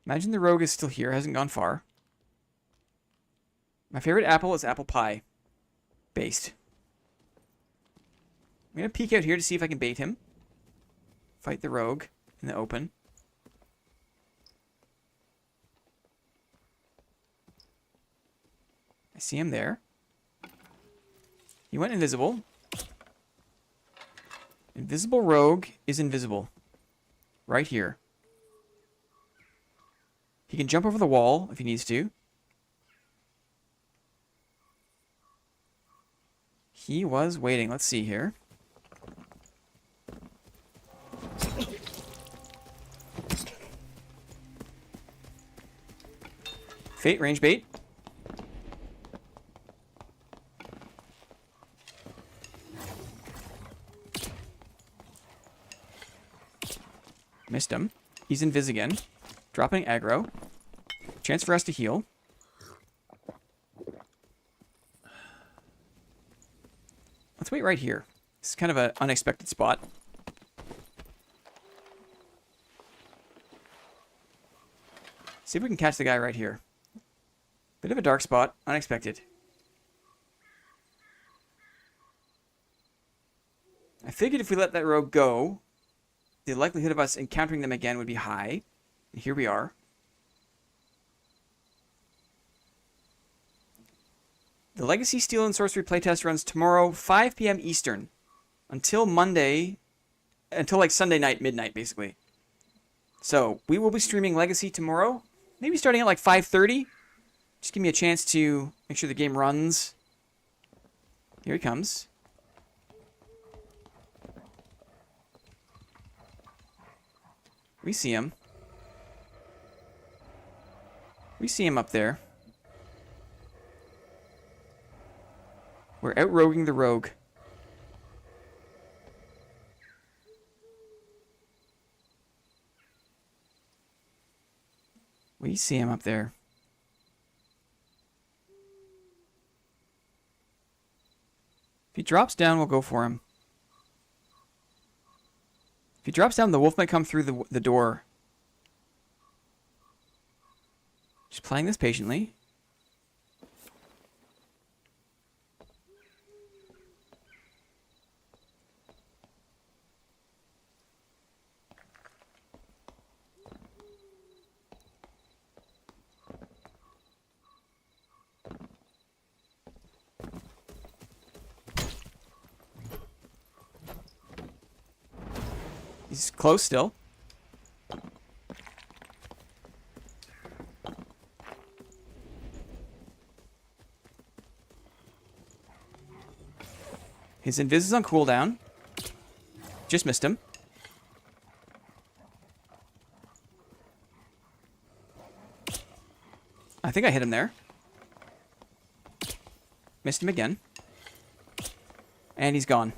Imagine the rogue is still here. Hasn't gone far. My favorite apple is apple pie. Based. I'm going to peek out here to see if I can bait him. Fight the rogue in the open. I see him there. He went invisible. Invisible rogue is invisible. Right here. He can jump over the wall if he needs to. He was waiting. Let's see here. Fate, range bait. Missed him. He's invis again. Dropping aggro. Chance for us to heal. Let's wait right here. This is kind of an unexpected spot. See if we can catch the guy right here. Bit of a dark spot. Unexpected. I figured if we let that rogue go, the likelihood of us encountering them again would be high. And here we are. The Legacy Steel and Sorcery playtest runs tomorrow, 5 p.m. Eastern. Until Monday. Until like Sunday night, midnight, basically. So, we will be streaming Legacy tomorrow. Maybe starting at like 5:30. Just give me a chance to make sure the game runs. Here he comes. We see him. We see him up there. We're out-roguing the rogue. We see him up there. If he drops down, we'll go for him. If he drops down, the wolf might come through the door. Just playing this patiently. He's close still. His invis is on cooldown. Just missed him. I think I hit him there. Missed him again. And he's gone.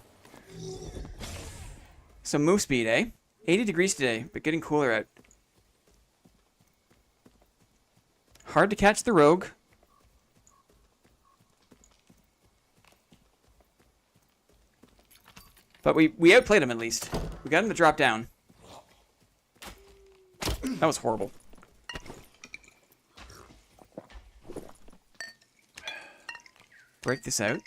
Some move speed, eh? 80 degrees today, but getting cooler out. Hard to catch the rogue. But we outplayed him at least. We got him to drop down. That was horrible. Break this out.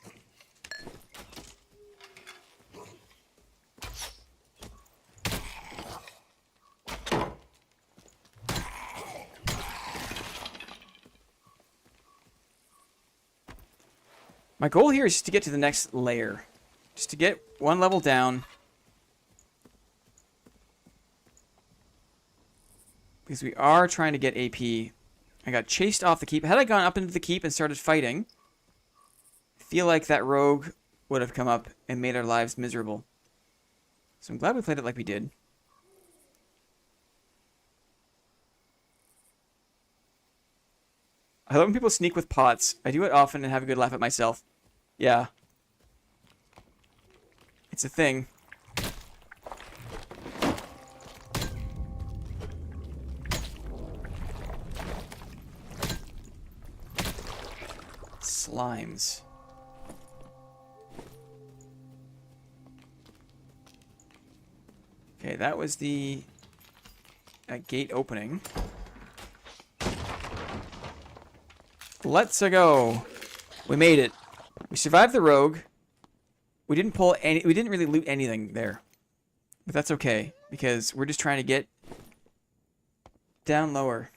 My goal here is just to get to the next layer. Just to get one level down. Because we are trying to get AP. I got chased off the keep. Had I gone up into the keep and started fighting, I feel like that rogue would have come up and made our lives miserable. So I'm glad we played it like we did. I love when people sneak with pots. I do it often and have a good laugh at myself. Yeah. It's a thing. Slimes. Okay, that was the gate opening. Let's go. We made it. We survived the rogue. We didn't pull any. We didn't really loot anything there, but that's okay because we're just trying to get down lower.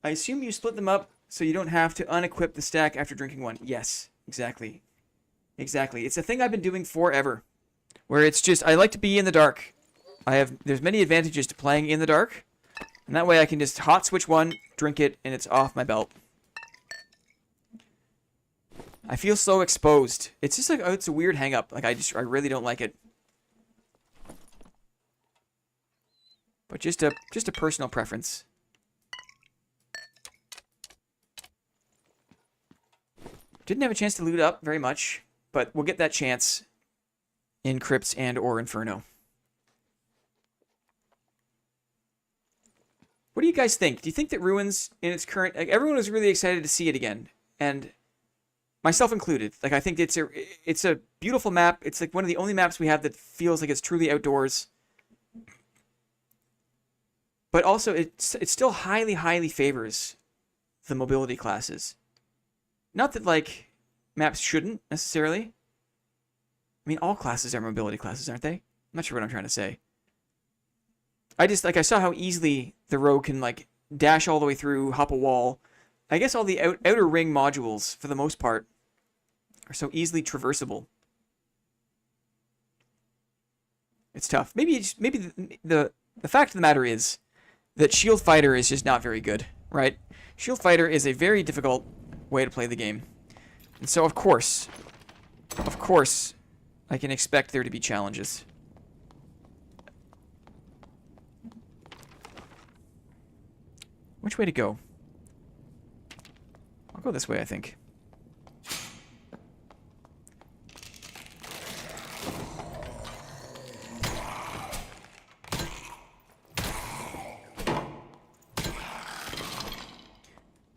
I assume you split them up so you don't have to unequip the stack after drinking one. Yes, exactly, exactly. It's a thing I've been doing forever, where it's just I like to be in the dark. There's many advantages to playing in the dark, and that way I can just hot switch one, drink it, and it's off my belt. I feel so exposed. It's just like, oh, it's a weird hang up. Like, I really don't like it. But just a personal preference. Didn't have a chance to loot up very much, but we'll get that chance in Crypts and or Inferno. What do you guys think? Do you think that Ruins in its current... Like, everyone was really excited to see it again. And... myself included. Like, I think it's a beautiful map. It's like one of the only maps we have that feels like it's truly outdoors. But also, it still highly, highly favors the mobility classes. Not that, like, maps shouldn't, necessarily. I mean, all classes are mobility classes, aren't they? I'm not sure what I'm trying to say. I saw how easily the rogue can, like, dash all the way through, hop a wall. I guess all the outer ring modules, for the most part, are so easily traversable. It's tough. Maybe the fact of the matter is that Shield Fighter is just not very good, right? Shield Fighter is a very difficult way to play the game. And so, of course, I can expect there to be challenges. Which way to go? I'll go this way, I think.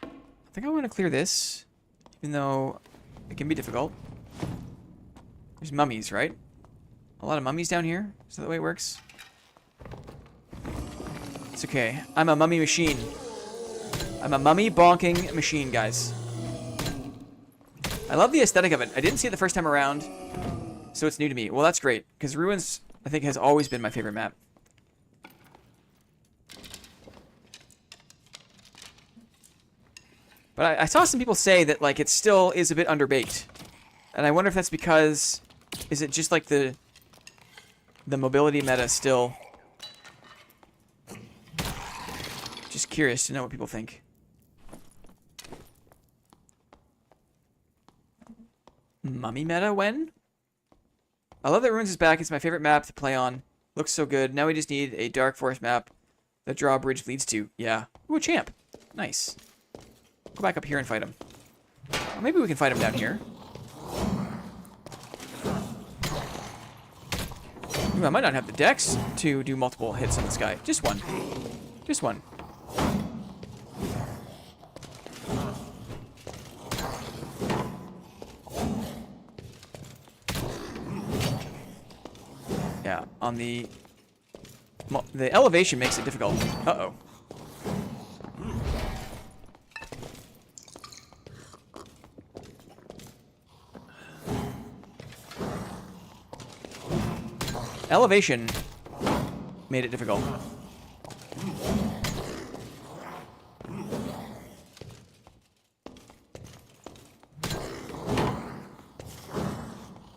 I think I want to clear this, even though it can be difficult. There's mummies, right? A lot of mummies down here? Is that the way it works? It's okay. I'm a mummy machine. I'm a mummy bonking machine, guys. I love the aesthetic of it. I didn't see it the first time around, so it's new to me. Well, that's great, because Ruins, I think, has always been my favorite map. But I saw some people say that, like, it still is a bit underbaked. And I wonder if that's because... Is it just like the mobility meta still? Just curious to know what people think. Mummy meta when? I love that Ruins is back. It's my favorite map to play on. Looks so good. Now we just need a Dark Forest map that Drawbridge leads to. Yeah. Ooh, a champ. Nice. Go back up here and fight him. Or maybe we can fight him down here. Ooh, I might not have the dex to do multiple hits on this guy. Just one. Just one. Yeah, on the elevation makes it difficult. Uh-oh. Elevation made it difficult.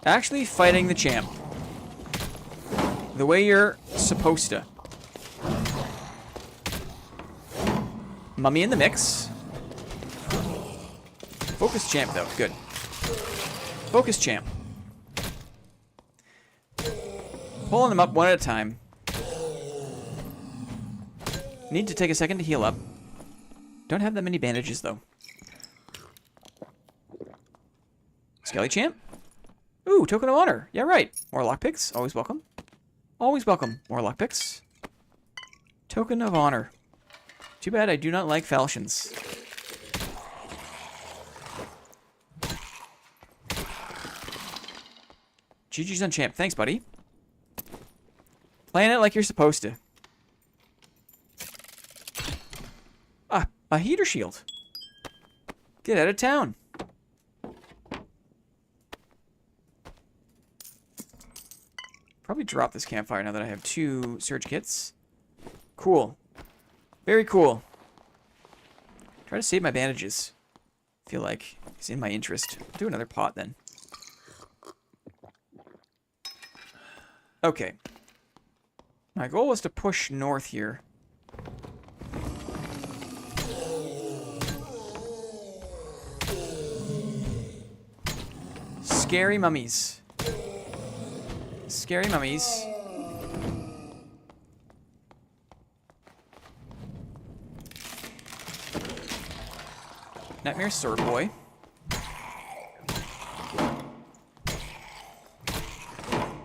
Actually fighting the champ. The way you're supposed to. Mummy in the mix. Focus champ, though. Good. Focus champ. Pulling them up one at a time. Need to take a second to heal up. Don't have that many bandages, though. Skelly champ. Ooh, token of honor. Yeah, right. More lockpicks. Always welcome. Always welcome. More lockpicks. Token of honor. Too bad I do not like falchions. GG's on champ. Thanks, buddy. Playing it like you're supposed to. Ah, a heater shield. Get out of town. Probably drop this campfire now that I have 2 surge kits. Cool. Very cool. Try to save my bandages. Feel like it's in my interest. I'll do another pot then. Okay. My goal was to push north here. Scary mummies. Scary mummies. Nightmare Sword Boy.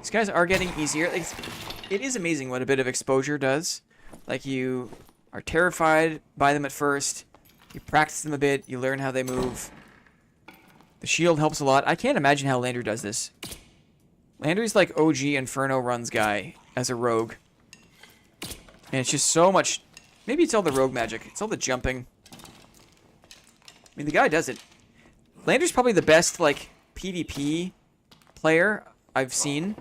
These guys are getting easier. It is amazing what a bit of exposure does. Like, you are terrified by them at first. You practice them a bit. You learn how they move. The shield helps a lot. I can't imagine how Landry does this. Landry's like OG Inferno runs guy as a rogue. And it's just so much... Maybe it's all the rogue magic. It's all the jumping. I mean, the guy does it. Landry's probably the best, like, PvP player I've seen.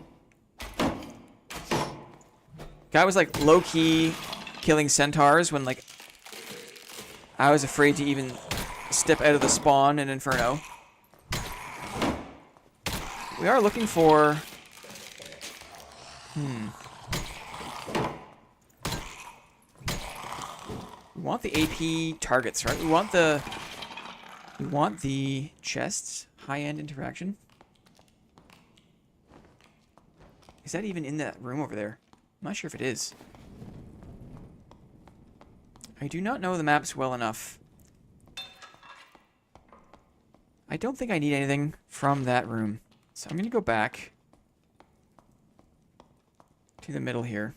Guy was, like, low-key killing centaurs when, like, I was afraid to even step out of the spawn in Inferno. We are looking for... We want the AP targets, right? We want the chests. High-end interaction. Is that even in that room over there? I'm not sure if it is. I do not know the maps well enough. I don't think I need anything from that room. So I'm going to go back to the middle here.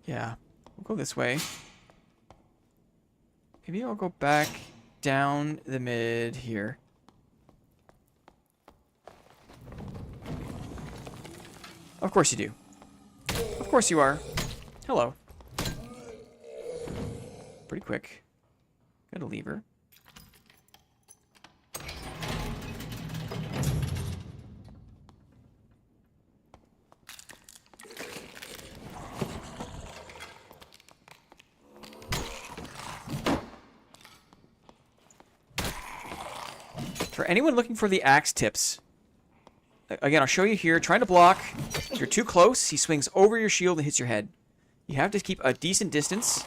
Yeah, we'll go this way. Maybe I'll go back down the mid here. Of course you do. Of course you are. Hello. Pretty quick. Got a lever. For anyone looking for the axe tips, again, I'll show you here. Trying to block. If you're too close, he swings over your shield and hits your head. You have to keep a decent distance,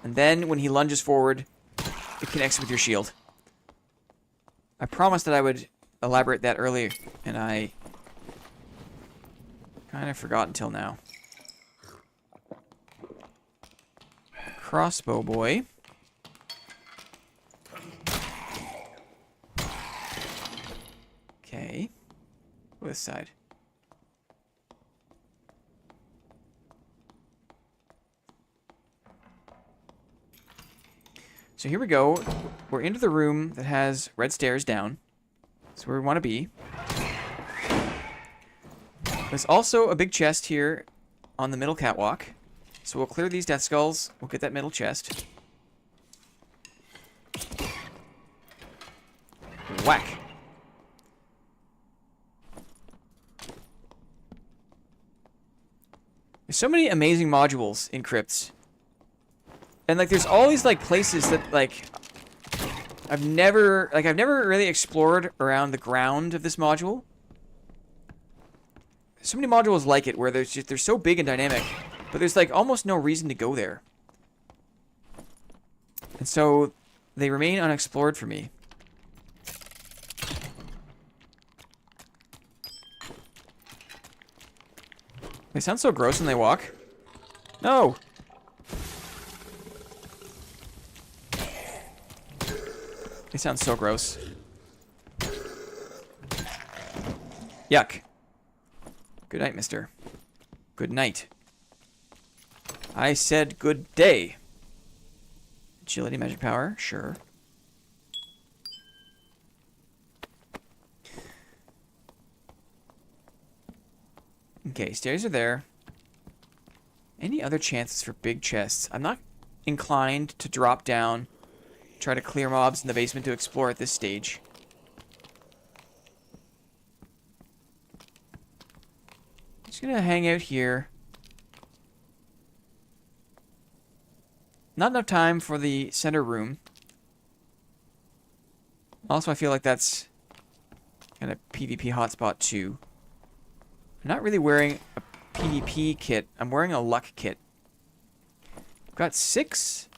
and then when he lunges forward, it connects with your shield. I promised that I would elaborate that earlier, and I kind of forgot until now. Crossbow boy. Okay. Go this side. So here we go. We're into the room that has red stairs down. That's where we want to be. There's also a big chest here on the middle catwalk. So we'll clear these death skulls. We'll get that middle chest. Whack. There's so many amazing modules in crypts. And like there's all these like places that like I've never really explored around the ground of this module. There's so many modules like it where they're so big and dynamic, but there's like almost no reason to go there. And so they remain unexplored for me. They sound so gross when they walk. No! They sound so gross. Yuck. Good night, mister. Good night. I said good day. Agility, magic power, sure. Okay, stairs are there. Any other chances for big chests? I'm not inclined to drop down, try to clear mobs in the basement to explore at this stage. Just gonna hang out here. Not enough time for the center room. Also, I feel like that's kind of PvP hotspot too. I'm not really wearing a PvP kit. I'm wearing a luck kit. Got six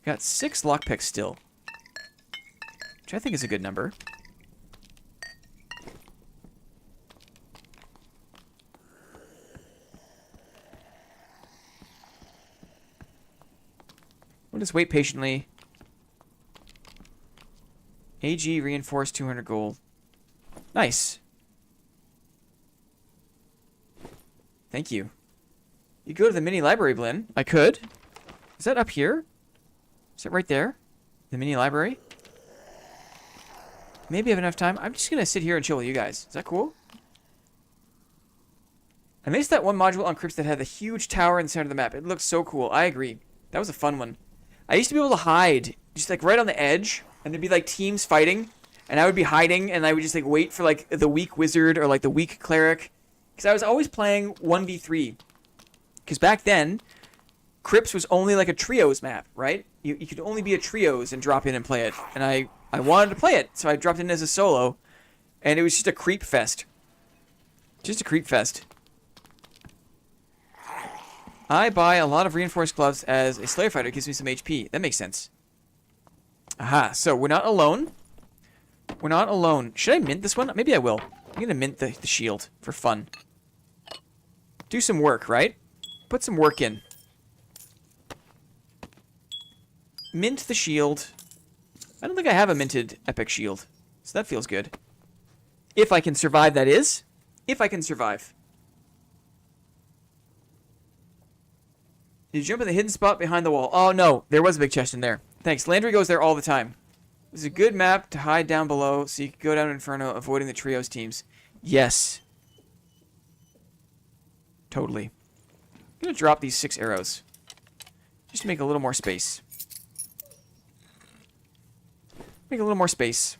lockpicks still, which I think is a good number. We'll just wait patiently. AG reinforced 200 gold. Nice. Thank you. You go to the mini library, Blinn. I could. Is that up here? Is it right there? The mini library? Maybe I have enough time. I'm just going to sit here and chill with you guys. Is that cool? I missed that one module on Crypts that had the huge tower in the center of the map. It looked so cool. I agree. That was a fun one. I used to be able to hide just like right on the edge, and there'd be like teams fighting, and I would be hiding, and I would just like wait for like the weak wizard or like the weak cleric, because I was always playing 1v3. Because back then, Crypts was only like a trios map, right? You could only be a trios and drop in and play it, and I wanted to play it, so I dropped in as a solo, and it was just a creep fest. Just a creep fest. I buy a lot of reinforced gloves as a Slayer fighter. It gives me some HP. That makes sense. Aha, so we're not alone. We're not alone. Should I mint this one? Maybe I will. I'm going to mint the shield for fun. do some work, right? Put some work in. Mint the shield. I don't think I have a minted epic shield, so that feels good. If I can survive, that is. If I can survive. Did you jump in the hidden spot behind the wall? Oh, no. There was a big chest in there. Thanks. Landry goes there all the time. It's a good map to hide down below so you can go down Inferno avoiding the trios teams. Yes. Totally. I'm going to drop these 6 arrows. Just to make a little more space. Make a little more space.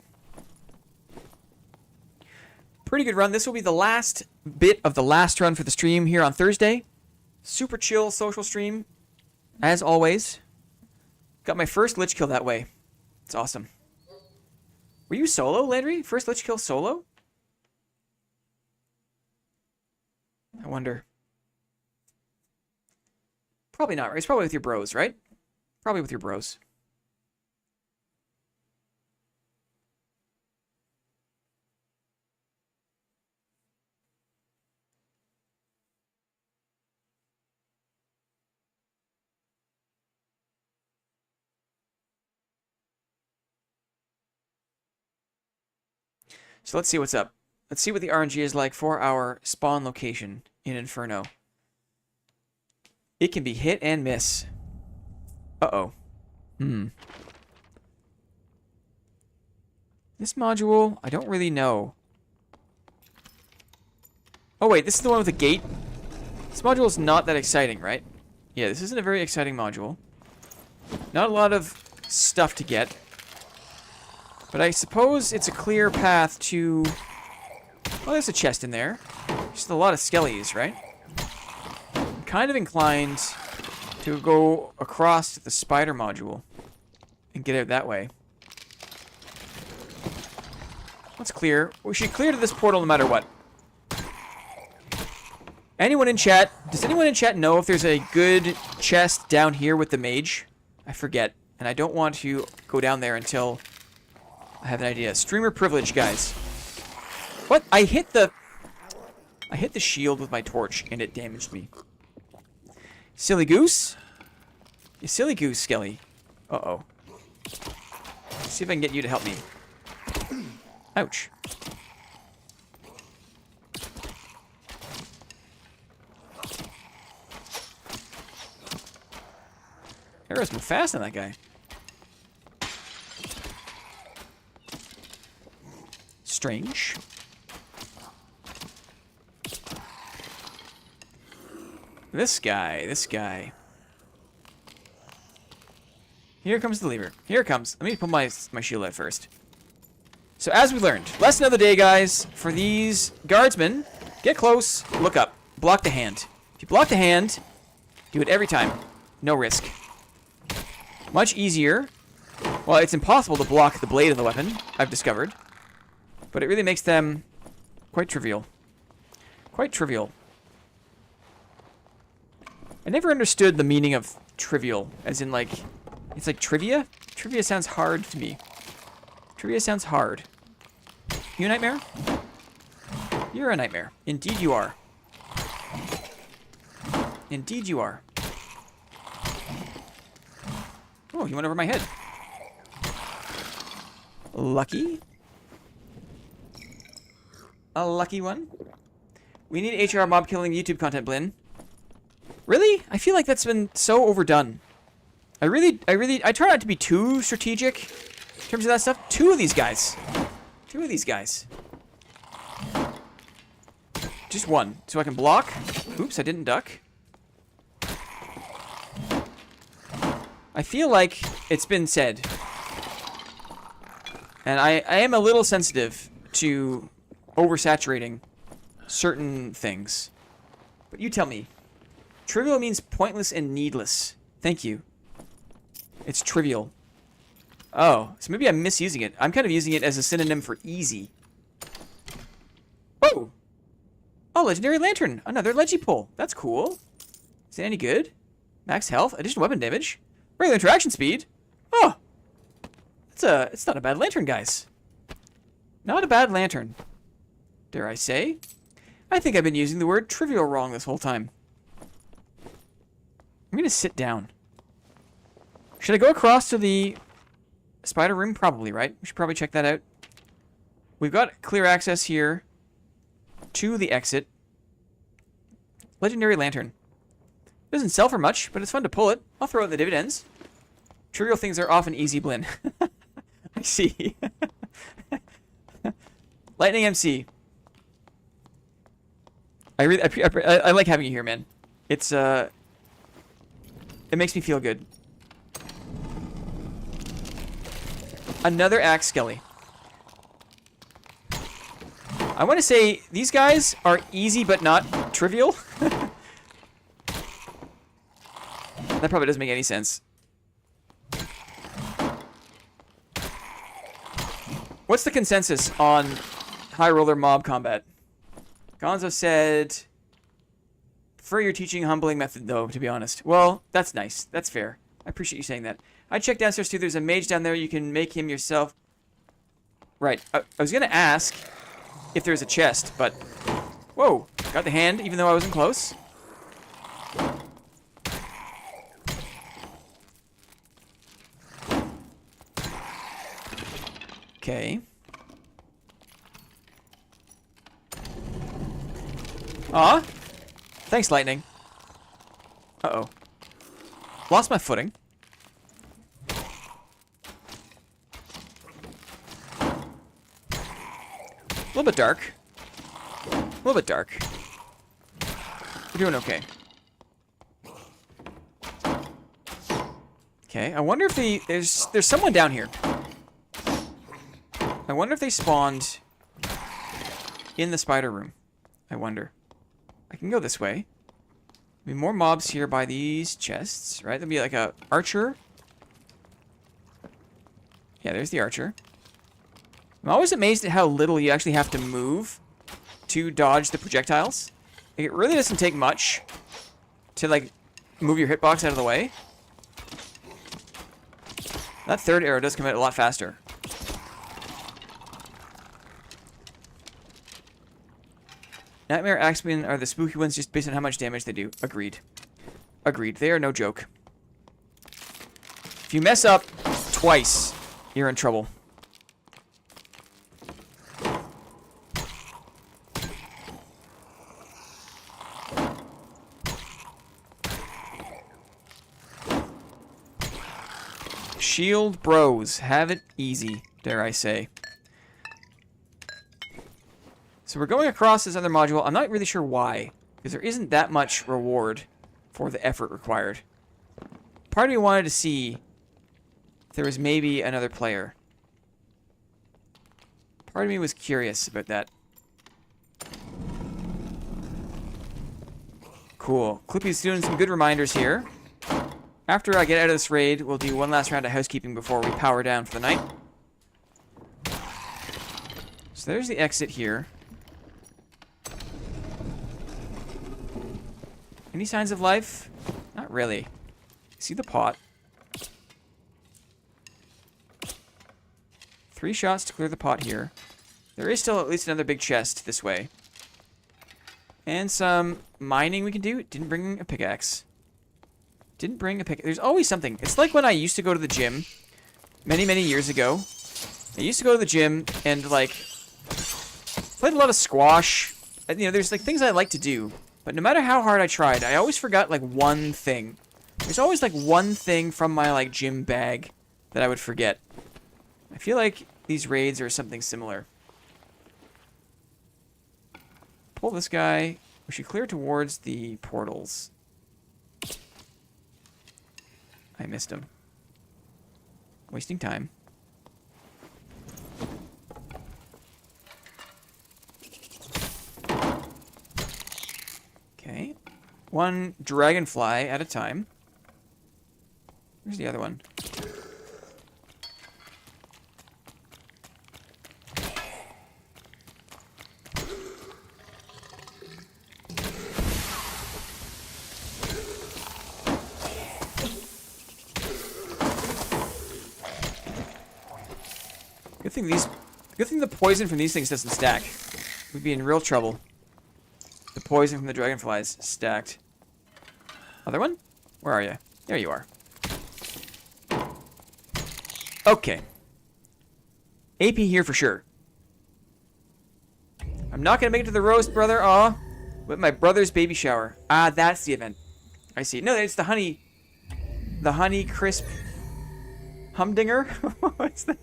Pretty good run. This will be the last bit of the last run for the stream here on Thursday. Super chill social stream, as always. Got my first lich kill that way. It's awesome. Were you solo, Landry? First lich kill solo? I wonder. Probably not, right? It's probably with your bros, right? Probably with your bros. So let's see what's up. Let's see what the RNG is like for our spawn location in Inferno. It can be hit and miss. Uh-oh. This module, I don't really know. Oh wait, this is the one with the gate? This module is not that exciting, right? Yeah, this isn't a very exciting module. Not a lot of stuff to get. But I suppose it's a clear path to... Oh, there's a chest in there. Just a lot of skellies, right? I'm kind of inclined to go across to the spider module and get out that way. Let's clear. We should clear to this portal no matter what. Anyone in chat? Does anyone in chat know if there's a good chest down here with the mage? I forget. And I don't want to go down there until I have an idea. Streamer privilege, guys. What? I hit the shield with my torch and it damaged me. Silly goose? You silly goose, Skelly. Uh-oh. Let's see if I can get you to help me. Ouch. Arrows move fast on that guy. Strange. This guy. Here comes the lever. Here it comes. Let me put my shield out first. So as we learned, lesson of the day, guys, for these guardsmen, get close, look up, block the hand. If you block the hand, do it every time. No risk. Much easier. Well, it's impossible to block the blade of the weapon, I've discovered. But it really makes them quite trivial. Quite trivial. I never understood the meaning of trivial, as in like, it's like trivia? Trivia sounds hard to me. Trivia sounds hard. You a nightmare? You're a nightmare. Indeed you are. Indeed you are. Oh, he went over my head. Lucky. A lucky one. We need HR mob killing YouTube content, Blinn. Really? I feel like that's been so overdone. I try not to be too strategic in terms of that stuff. Two of these guys. Just one, so I can block. Oops, I didn't duck. I feel like it's been said. And I am a little sensitive to oversaturating certain things. But you tell me. Trivial means pointless and needless. Thank you. It's trivial. Oh, so maybe I'm misusing it. I'm kind of using it as a synonym for easy. Oh! Oh, legendary lantern. Another leggy pull. That's cool. Is it any good? Max health. Additional weapon damage. Regular interaction speed. Oh! It's not a bad lantern, guys. Not a bad lantern. Dare I say. I think I've been using the word trivial wrong this whole time. I'm going to sit down. Should I go across to the spider room? Probably, right? We should probably check that out. We've got clear access here to the exit. Legendary lantern. Doesn't sell for much, but it's fun to pull it. I'll throw out the dividends. Trivial things are often easy, Blinn. I see. Lightning MC. I like having you here, man. It's it makes me feel good. Another axe skelly. I want to say these guys are easy but not trivial. That probably doesn't make any sense. What's the consensus on high roller mob combat? Gonzo said, prefer your teaching humbling method though, to be honest. Well, that's nice. That's fair. I appreciate you saying that. I checked downstairs too. There's a mage down there. You can make him yourself. Right. I was going to ask if there's a chest, but... Whoa. Got the hand, even though I wasn't close. Okay. Aw. Thanks, lightning. Uh-oh. Lost my footing. A little bit dark. A little bit dark. We're doing okay. Okay, I wonder if there's someone down here. I wonder if they spawned in the spider room. I wonder. I can go this way. There'll be more mobs here by these chests, right? There'll be like a archer. Yeah, there's the archer. I'm always amazed at how little you actually have to move to dodge the projectiles. Like, it really doesn't take much to, like, move your hitbox out of the way. That third arrow does come out a lot faster. Nightmare Axemen are the spooky ones just based on how much damage they do. Agreed. Agreed. They are no joke. If you mess up twice, you're in trouble. Shield bros. Have it easy, dare I say. So we're going across this other module. I'm not really sure why, because there isn't that much reward for the effort required. Part of me wanted to see if there was maybe another player. Part of me was curious about that. Cool. Clippy's doing some good reminders here. After I get out of this raid, we'll do one last round of housekeeping before we power down for the night. So there's the exit here. Any signs of life? Not really. See the pot. 3 shots to clear the pot here. There is still at least another big chest this way. And some mining we can do. Didn't bring a pickaxe. Didn't bring a pick. There's always something. It's like when I used to go to the gym many, many years ago. I used to go to the gym and, like, played a lot of squash. And, you know, there's, like, things I like to do. But no matter how hard I tried, I always forgot, like, one thing. There's always, like, one thing from my, like, gym bag that I would forget. I feel like these raids are something similar. Pull this guy. We should clear towards the portals. I missed him. Wasting time. Okay. One dragonfly at a time. Where's the other one? Good thing the poison from these things doesn't stack. We'd be in real trouble. The poison from the dragonflies stacked. Other one? Where are you? There you are. Okay. AP here for sure. I'm not gonna make it to the roast, brother. Aw. With my brother's baby shower. Ah, that's the event. I see. No, it's the honey. The honey crisp humdinger. What's that?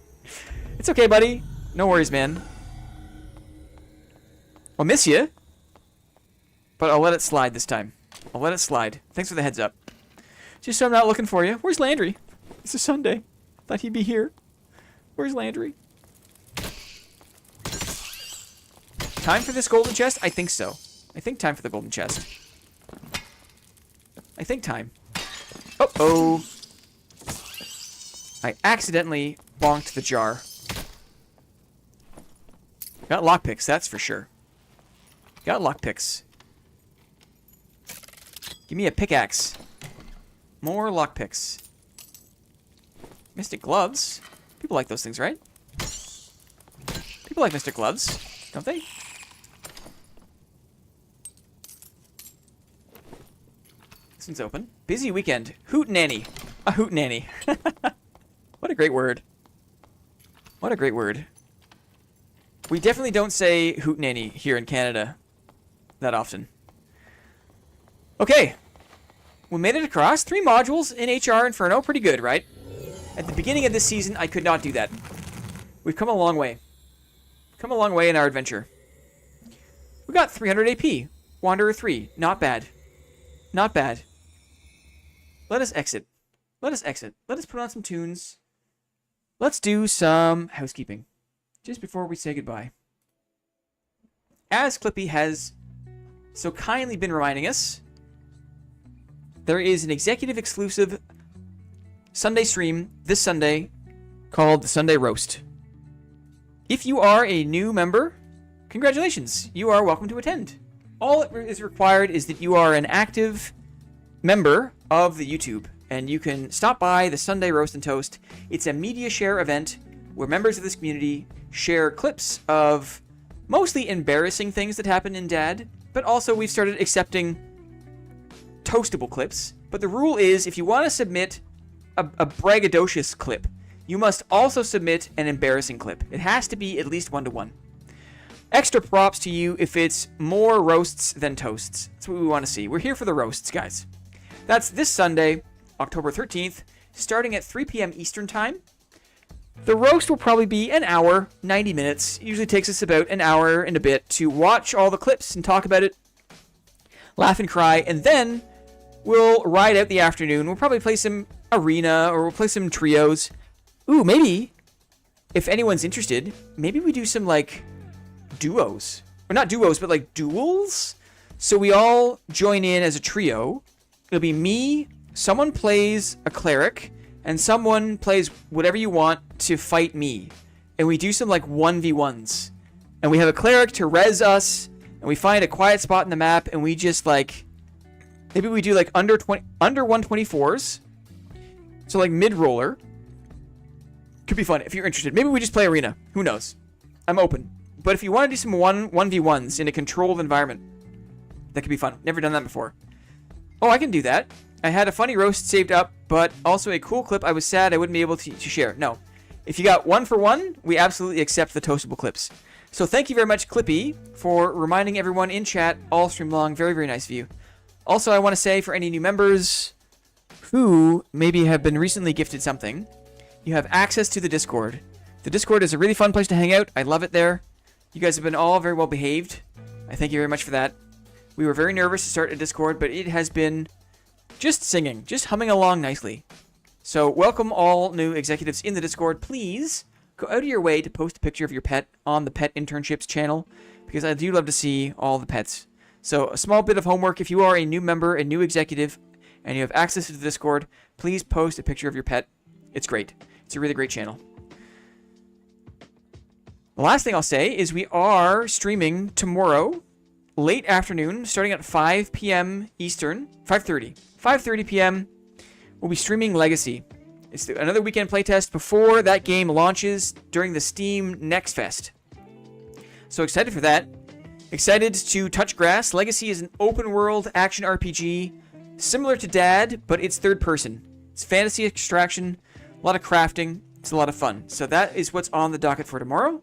It's okay, buddy. No worries, man. I'll miss you. But I'll let it slide this time. I'll let it slide. Thanks for the heads up. Just so I'm not looking for you. Where's Landry? It's a Sunday. Thought he'd be here. Where's Landry? Time for this golden chest? I think so. I think time for the golden chest. I think time. Uh-oh. I accidentally bonked the jar. Got lockpicks, that's for sure. Got lockpicks. Give me a pickaxe. More lockpicks. Mystic gloves. People like those things, right? People like mystic gloves, don't they? This one's open. Busy weekend. Hootenanny. A hootenanny. What a great word. What a great word. We definitely don't say hootenanny here in Canada that often. Okay. We made it across. 3 modules in HR Inferno. Pretty good, right? At the beginning of this season, I could not do that. We've come a long way. Come a long way in our adventure. We got 300 AP. Wanderer 3. Not bad. Not bad. Let us exit. Let us exit. Let us put on some tunes. Let's do some housekeeping. Just before we say goodbye. As Clippy has so kindly been reminding us, there is an executive exclusive Sunday stream this Sunday called the Sunday Roast. If you are a new member, congratulations. You are welcome to attend. All that is required is that you are an active member of the YouTube, and you can stop by the Sunday Roast and Toast. It's a media share event where members of this community share clips of mostly embarrassing things that happen in Dad, but also we've started accepting toastable clips. But the rule is, if you want to submit a braggadocious clip, you must also submit an embarrassing clip. It has to be at least 1-to-1. Extra props to you if it's more roasts than toasts. That's what we want to see. We're here for the roasts, guys. That's this Sunday, October 13th, starting at 3 p.m. Eastern Time. The roast will probably be an hour, 90 minutes. It usually takes us about an hour and a bit to watch all the clips and talk about it, laugh and cry, and then we'll ride out the afternoon. We'll probably play some arena, or we'll play some trios. Ooh, maybe, if anyone's interested, maybe we do some, like, duos. Or not duos, but, like, duels? So we all join in as a trio. It'll be me, someone plays a cleric, and someone plays whatever you want to fight me. And we do some, like, 1v1s. And we have a cleric to res us, and we find a quiet spot in the map, and we just, like, maybe we do, like, under 124s. So, like, mid-roller. Could be fun if you're interested. Maybe we just play arena. Who knows? I'm open. But if you want to do some 1v1s in a controlled environment, that could be fun. Never done that before. Oh, I can do that. I had a funny roast saved up, but also a cool clip I was sad I wouldn't be able to share. No. If you got 1-for-1, we absolutely accept the toastable clips. So thank you very much, Clippy, for reminding everyone in chat all stream long. Very, very nice of you. Also, I want to say for any new members who maybe have been recently gifted something, you have access to the Discord. The Discord is a really fun place to hang out. I love it there. You guys have been all very well behaved. I thank you very much for that. We were very nervous to start a Discord, but it has been just singing, just humming along nicely. So welcome all new executives in the Discord. Please go out of your way to post a picture of your pet on the Pet Internships channel, because I do love to see all the pets. So a small bit of homework: if you are a new member, a new executive, and you have access to the Discord, please post a picture of your pet. It's great. It's a really great channel. The last thing I'll say is we are streaming tomorrow, late afternoon, starting at 5 p.m. Eastern, 5:30 p.m. We'll be streaming Legacy. It's another weekend playtest before that game launches during the Steam Next Fest. So excited for that. Excited to touch grass. Legacy is an open world action RPG similar to Dad, but it's third person. It's fantasy extraction, a lot of crafting. It's a lot of fun. So that is what's on the docket for tomorrow.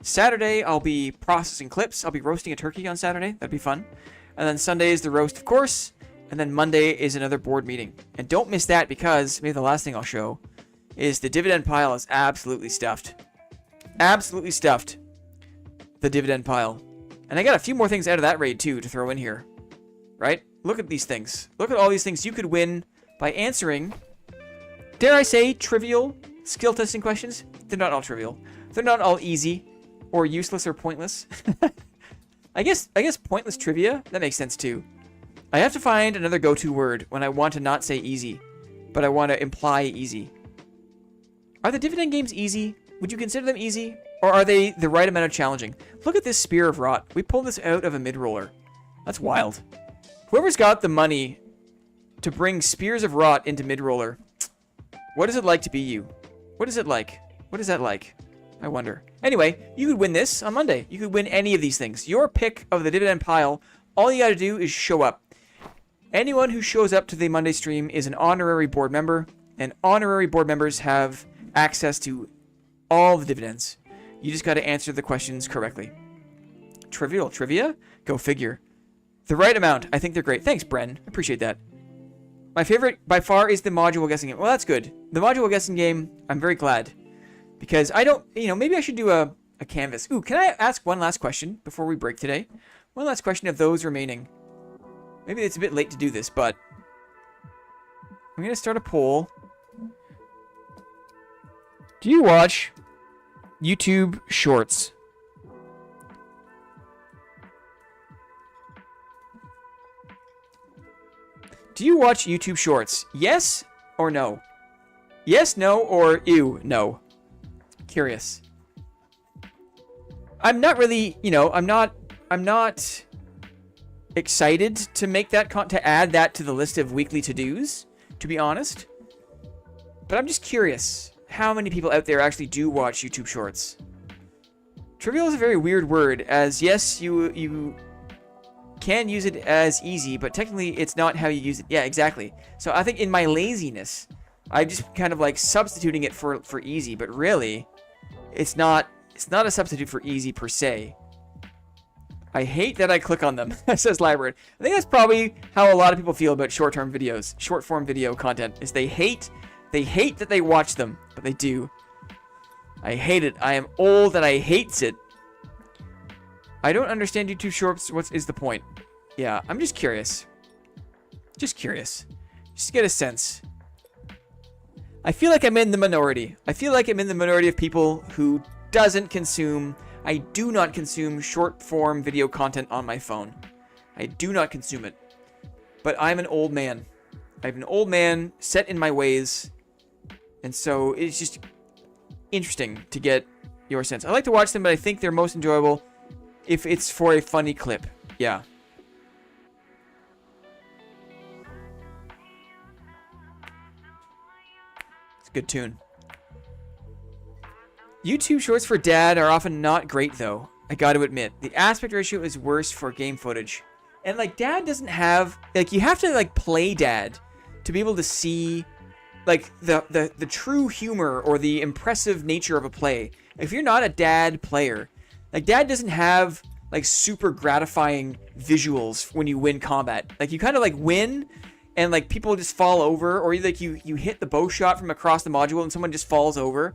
Saturday, I'll be processing clips. I'll be roasting a turkey on Saturday. That'd be fun. And then Sunday is the roast, of course. And then Monday is another board meeting. And don't miss that because maybe the last thing I'll show is the dividend pile is absolutely stuffed. Absolutely stuffed. The dividend pile. And I got a few more things out of that raid too to throw in here. Right? Look at these things. Look at all these things you could win by answering, dare I say, trivial skill testing questions. They're not all trivial. They're not all easy or useless or pointless. I guess pointless trivia, that makes sense too. I have to find another go-to word when I want to not say easy, but I want to imply easy. Are the dividend games easy? Would you consider them easy? Or are they the right amount of challenging? Look at this Spear of Rot. We pulled this out of a mid-roller. That's wild. Whoever's got the money to bring Spears of Rot into mid-roller, what is it like to be you? What is it like? What is that like? I wonder. Anyway, you could win this on Monday. You could win any of these things. Your pick of the dividend pile, all you gotta do is show up. Anyone who shows up to the Monday stream is an honorary board member, and honorary board members have access to all the dividends. You just gotta answer the questions correctly. Trivial trivia? Go figure. The right amount. I think they're great. Thanks, Bren. I appreciate that. My favorite by far is the module guessing game. Well, that's good. The module guessing game, I'm very glad. Because I don't, maybe I should do a canvas. Ooh, can I ask one last question before we break today? One last question of those remaining. Maybe it's a bit late to do this, but I'm going to start a poll. Do you watch YouTube Shorts? Do you watch YouTube Shorts? Yes or no? Yes, no, or ew, no. Curious. I'm not really, I'm not excited to make that to add that to the list of weekly to-dos, to be honest. But I'm just curious how many people out there actually do watch YouTube Shorts. Trivial is a very weird word, as yes, you can use it as easy, but technically it's not how you use it. Yeah, exactly. So I think in my laziness, I'm just kind of like substituting it for easy, but really, it's not a substitute for easy per se. I hate that I click on them, says Library. I think that's probably how a lot of people feel about short-form video content, is they hate that they watch them, but they do. I hate it. I am old and I hates it. I don't understand YouTube Shorts. What is the point? Yeah, I'm just curious. Just curious. Just to get a sense. I feel like I'm in the minority. I feel like I'm in the minority of people who I do not consume short-form video content on my phone. I do not consume it. But I'm an old man. I'm an old man set in my ways. And so it's just interesting to get your sense. I like to watch them, but I think they're most enjoyable if it's for a funny clip. Yeah. It's a good tune. YouTube Shorts for Dad are often not great, though. I gotta admit. The aspect ratio is worse for game footage. And, Dad doesn't have... you have to, play Dad to be able to see, the true humor or the impressive nature of a play. If you're not a Dad player, Dad doesn't have, super gratifying visuals when you win combat. You kind of, win, and, people just fall over, or, you hit the bow shot from across the module and someone just falls over.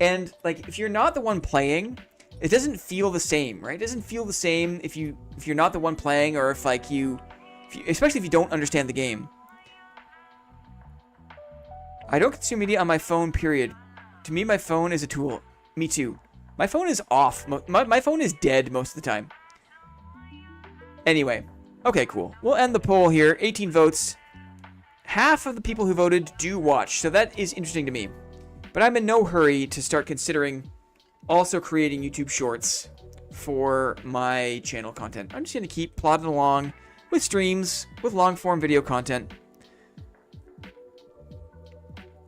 And, if you're not the one playing, it doesn't feel the same, right? It doesn't feel the same if you're not the one playing, or if you especially if you don't understand the game. I don't consume media on my phone, period. To me, my phone is a tool. Me too. My phone is off. My phone is dead most of the time. Anyway. Okay, cool. We'll end the poll here. 18 votes. Half of the people who voted do watch, so that is interesting to me. But I'm in no hurry to start considering also creating YouTube Shorts for my channel content. I'm just going to keep plodding along with streams, with long-form video content.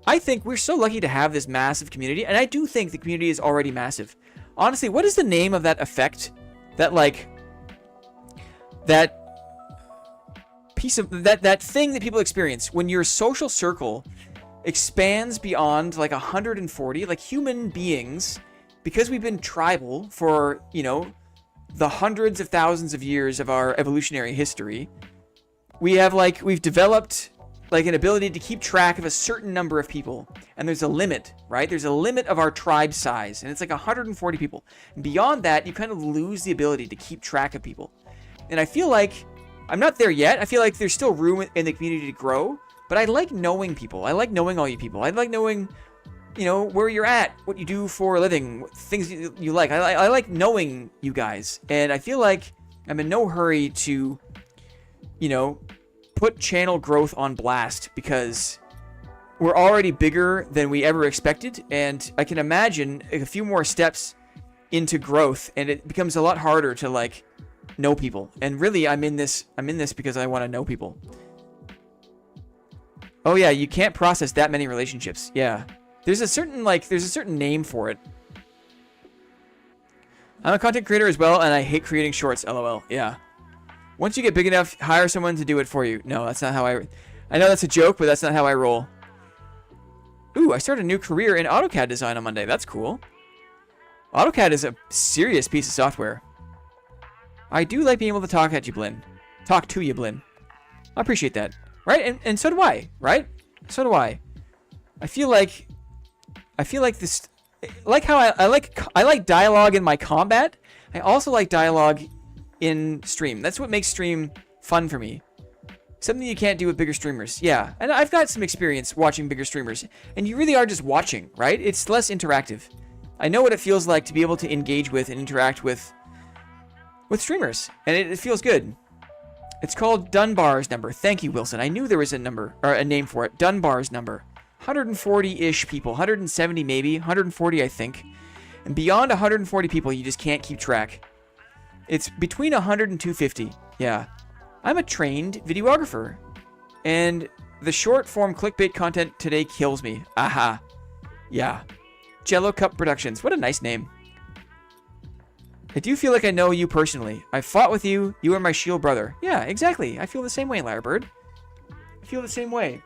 I think we're so lucky to have this massive community, and I do think the community is already massive. Honestly, what is the name of that effect that, that piece of that thing that people experience when your social circle expands beyond like 140, like human beings, because we've been tribal for, you know, the hundreds of thousands of years of our evolutionary history. We've developed like an ability to keep track of a certain number of people, and there's a limit, right? There's a limit of our tribe size, and it's like 140 people. And beyond that, you kind of lose the ability to keep track of people. And I feel like I'm not there yet. I feel like there's still room in the community to grow, but I like knowing people. I like knowing all you people. I like knowing, you know, where you're at, what you do for a living, things you like. I like knowing you guys, and I feel like I'm in no hurry to, you know, put channel growth on blast, because we're already bigger than we ever expected, and I can imagine a few more steps into growth and it becomes a lot harder to like know people. And really, I'm in this because I want to know people. Oh yeah, you can't process that many relationships. Yeah. There's a certain name for it. I'm a content creator as well, and I hate creating shorts, LOL. Yeah. Once you get big enough, hire someone to do it for you. No, that's not how I know that's a joke, but that's not how I roll. Ooh, I started a new career in AutoCAD design on Monday. That's cool. AutoCAD is a serious piece of software. I do like being able to talk at you, Blinn. Talk to you, Blinn. I appreciate that. Right? And so do I, right? So do I. I feel like this, like how I like dialogue in my combat. I also like dialogue in stream. That's what makes stream fun for me. Something you can't do with bigger streamers. Yeah, and I've got some experience watching bigger streamers, and you really are just watching, right? It's less interactive. I know what it feels like to be able to engage with and interact with streamers, and it feels good. It's called Dunbar's number. Thank you, Wilson. I knew there was a number, or a name for it. Dunbar's number. 140-ish people. 170 maybe. 140, I think. And beyond 140 people, you just can't keep track. It's between 100 and 250. Yeah. I'm a trained videographer. And the short-form clickbait content today kills me. Aha. Yeah. Jello Cup Productions. What a nice name. I do feel like I know you personally. I fought with you. You are my shield brother. Yeah, exactly. I feel the same way, Lyrebird. I feel the same way.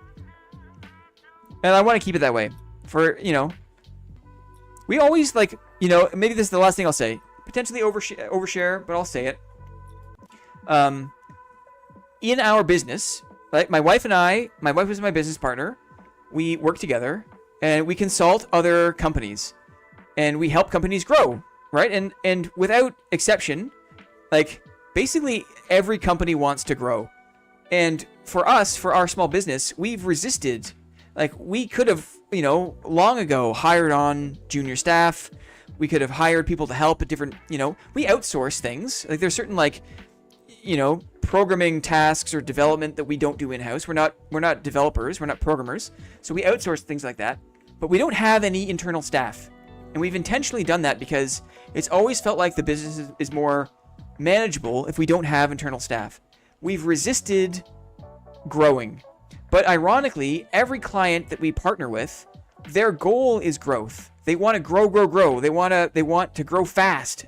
And I want to keep it that way. For, you know, we always, like, you know, maybe this is the last thing I'll say. Potentially overshare, but I'll say it. In our business, like my wife is my business partner. We work together, and we consult other companies, and we help companies grow, right? And without exception, like, basically every company wants to grow. And for us, for our small business, we've resisted. Like, we could have, you know, long ago hired on junior staff. We could have hired people to help at different, you know, we outsource things. Like, there's certain, like, you know, programming tasks or development that we don't do in-house. We're not developers, we're not programmers. So we outsource things like that. But we don't have any internal staff. And we've intentionally done that because it's always felt like the business is more manageable if we don't have internal staff. We've resisted growing. But ironically, every client that we partner with, their goal is growth. They want to grow. They want to grow fast.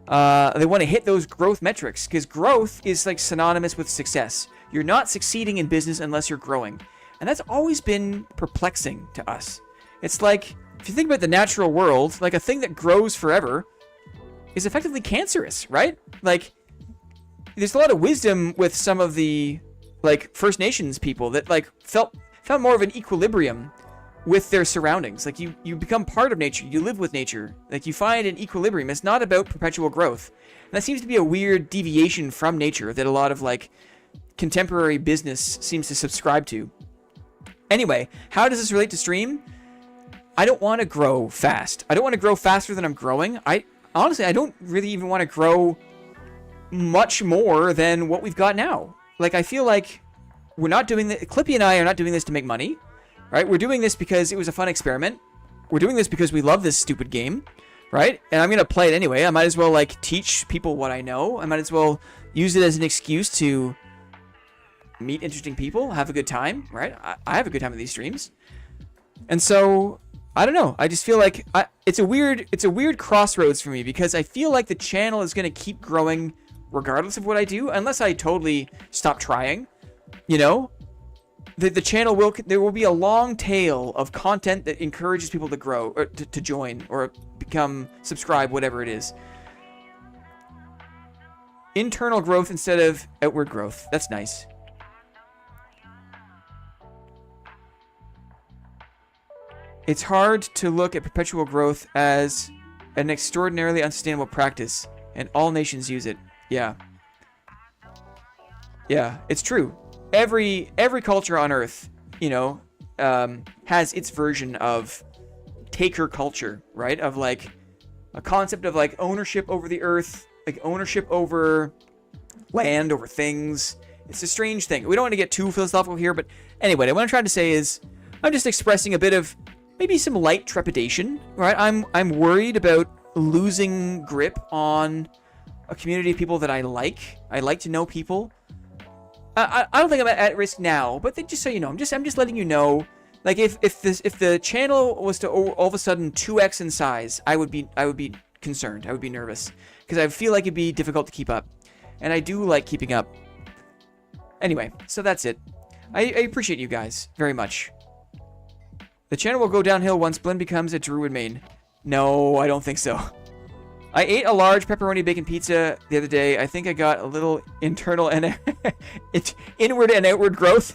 They want to hit those growth metrics, because growth is like synonymous with success. You're not succeeding in business unless you're growing. And that's always been perplexing to us. It's like, if you think about the natural world, like a thing that grows forever is effectively cancerous, right? Like, there's a lot of wisdom with some of the, like, First Nations people that, like, found more of an equilibrium with their surroundings. Like, you become part of nature, you live with nature, like, you find an equilibrium. It's not about perpetual growth. And that seems to be a weird deviation from nature that a lot of, like, contemporary business seems to subscribe to. Anyway, how does this relate to stream? I don't want to grow fast. I don't want to grow faster than I'm growing. Honestly, I don't really even want to grow much more than what we've got now. Like, I feel like we're not doing this. Clippy and I are not doing this to make money, right? We're doing this because it was a fun experiment. We're doing this because we love this stupid game, right? And I'm going to play it anyway. I might as well, like, teach people what I know. I might as well use it as an excuse to meet interesting people, have a good time, right? I have a good time with these streams. And so, I don't know. I just feel like it's a weird crossroads for me, because I feel like the channel is going to keep growing regardless of what I do, unless I totally stop trying, you know, the channel there will be a long tail of content that encourages people to grow, or to join, or subscribe, whatever it is. Internal growth instead of outward growth. That's nice. It's hard to look at perpetual growth as an extraordinarily unsustainable practice, and all nations use it. Yeah. Yeah, it's true. Every culture on Earth, you know, has its version of taker culture, right? Of like a concept of like ownership over the Earth, like ownership over land, over things. It's a strange thing. We don't want to get too philosophical here, but anyway, what I'm trying to say is I'm just expressing a bit of maybe some light trepidation, right? I'm worried about losing grip on a community of people that I like. I like to know people. I don't think I'm at risk now, but just so you know, I'm just letting you know. Like if the channel was to all of a sudden 2x in size, I would be concerned. I would be nervous because I feel like it'd be difficult to keep up, and I do like keeping up. Anyway, so that's it. I appreciate you guys very much. The channel will go downhill once Blinn becomes a druid main. No, I don't think so. I ate a large pepperoni bacon pizza the other day. I think I got a little internal and inward and outward growth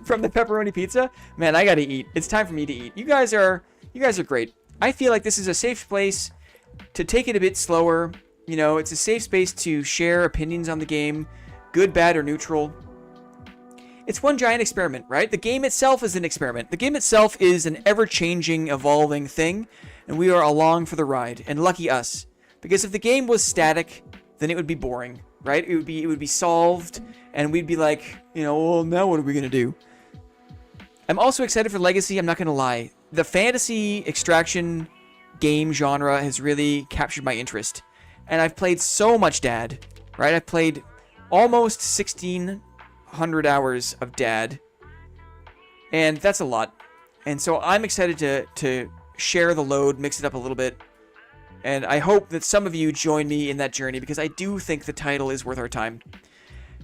from the pepperoni pizza. Man, I gotta eat. It's time for me to eat. You guys are great. I feel like this is a safe place to take it a bit slower. You know, it's a safe space to share opinions on the game, good, bad, or neutral. It's one giant experiment, right? The game itself is an experiment. The game itself is an ever-changing, evolving thing, and we are along for the ride. And lucky us, because if the game was static, then it would be boring, right? It would be solved, and we'd be like, you know, well, now what are we gonna do? I'm also excited for Legacy. I'm not gonna lie. The fantasy extraction game genre has really captured my interest, and I've played so much Dad, right? I've played almost 1,600 hours of Dad, and that's a lot. And so I'm excited to share the load, mix it up a little bit, and I hope that some of you join me in that journey, because I do think the title is worth our time.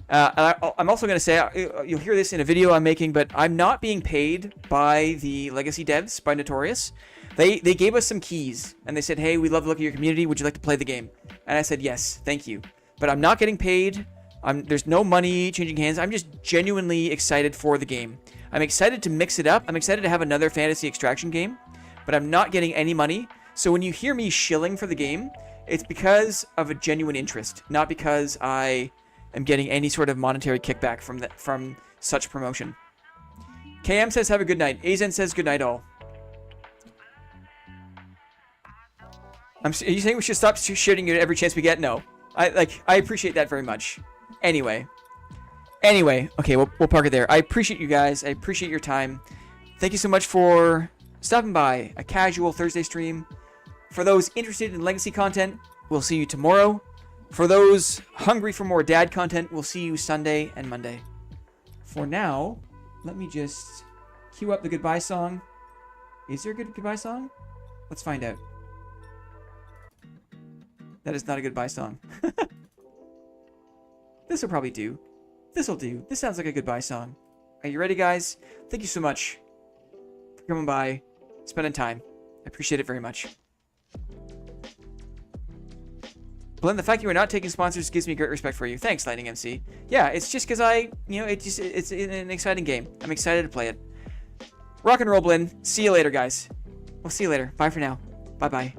I'm also going to say, you'll hear this in a video I'm making, but I'm not being paid by the Legacy devs, by Notorious. They gave us some keys, and they said, hey, we love the look of your community, would you like to play the game? And I said, yes, thank you. But I'm not getting paid. There's no money changing hands. I'm just genuinely excited for the game. I'm excited to mix it up. I'm excited to have another fantasy extraction game, but I'm not getting any money. So when you hear me shilling for the game, it's because of a genuine interest, not because I am getting any sort of monetary kickback from such promotion. KM says, have a good night. Azen says, good night all. Are you saying we should stop shooting you every chance we get? No. I appreciate that very much. Anyway, okay, we'll park it there. I appreciate you guys. I appreciate your time. Thank you so much for stopping by a casual Thursday stream. For those interested in Legacy content, we'll see you tomorrow. For those hungry for more Dad content, we'll see you Sunday and Monday. For now, let me just cue up the goodbye song. Is there a good goodbye song? Let's find out. That is not a goodbye song. This will probably do. This will do. This sounds like a goodbye song. Are you ready, guys? Thank you so much for coming by, spending time. I appreciate it very much. Blinn, the fact you are not taking sponsors gives me great respect for you. Thanks, Lightning MC. Yeah, it's just because it's an exciting game. I'm excited to play it. Rock and roll, Blinn. See you later, guys. We'll see you later. Bye for now. Bye-bye.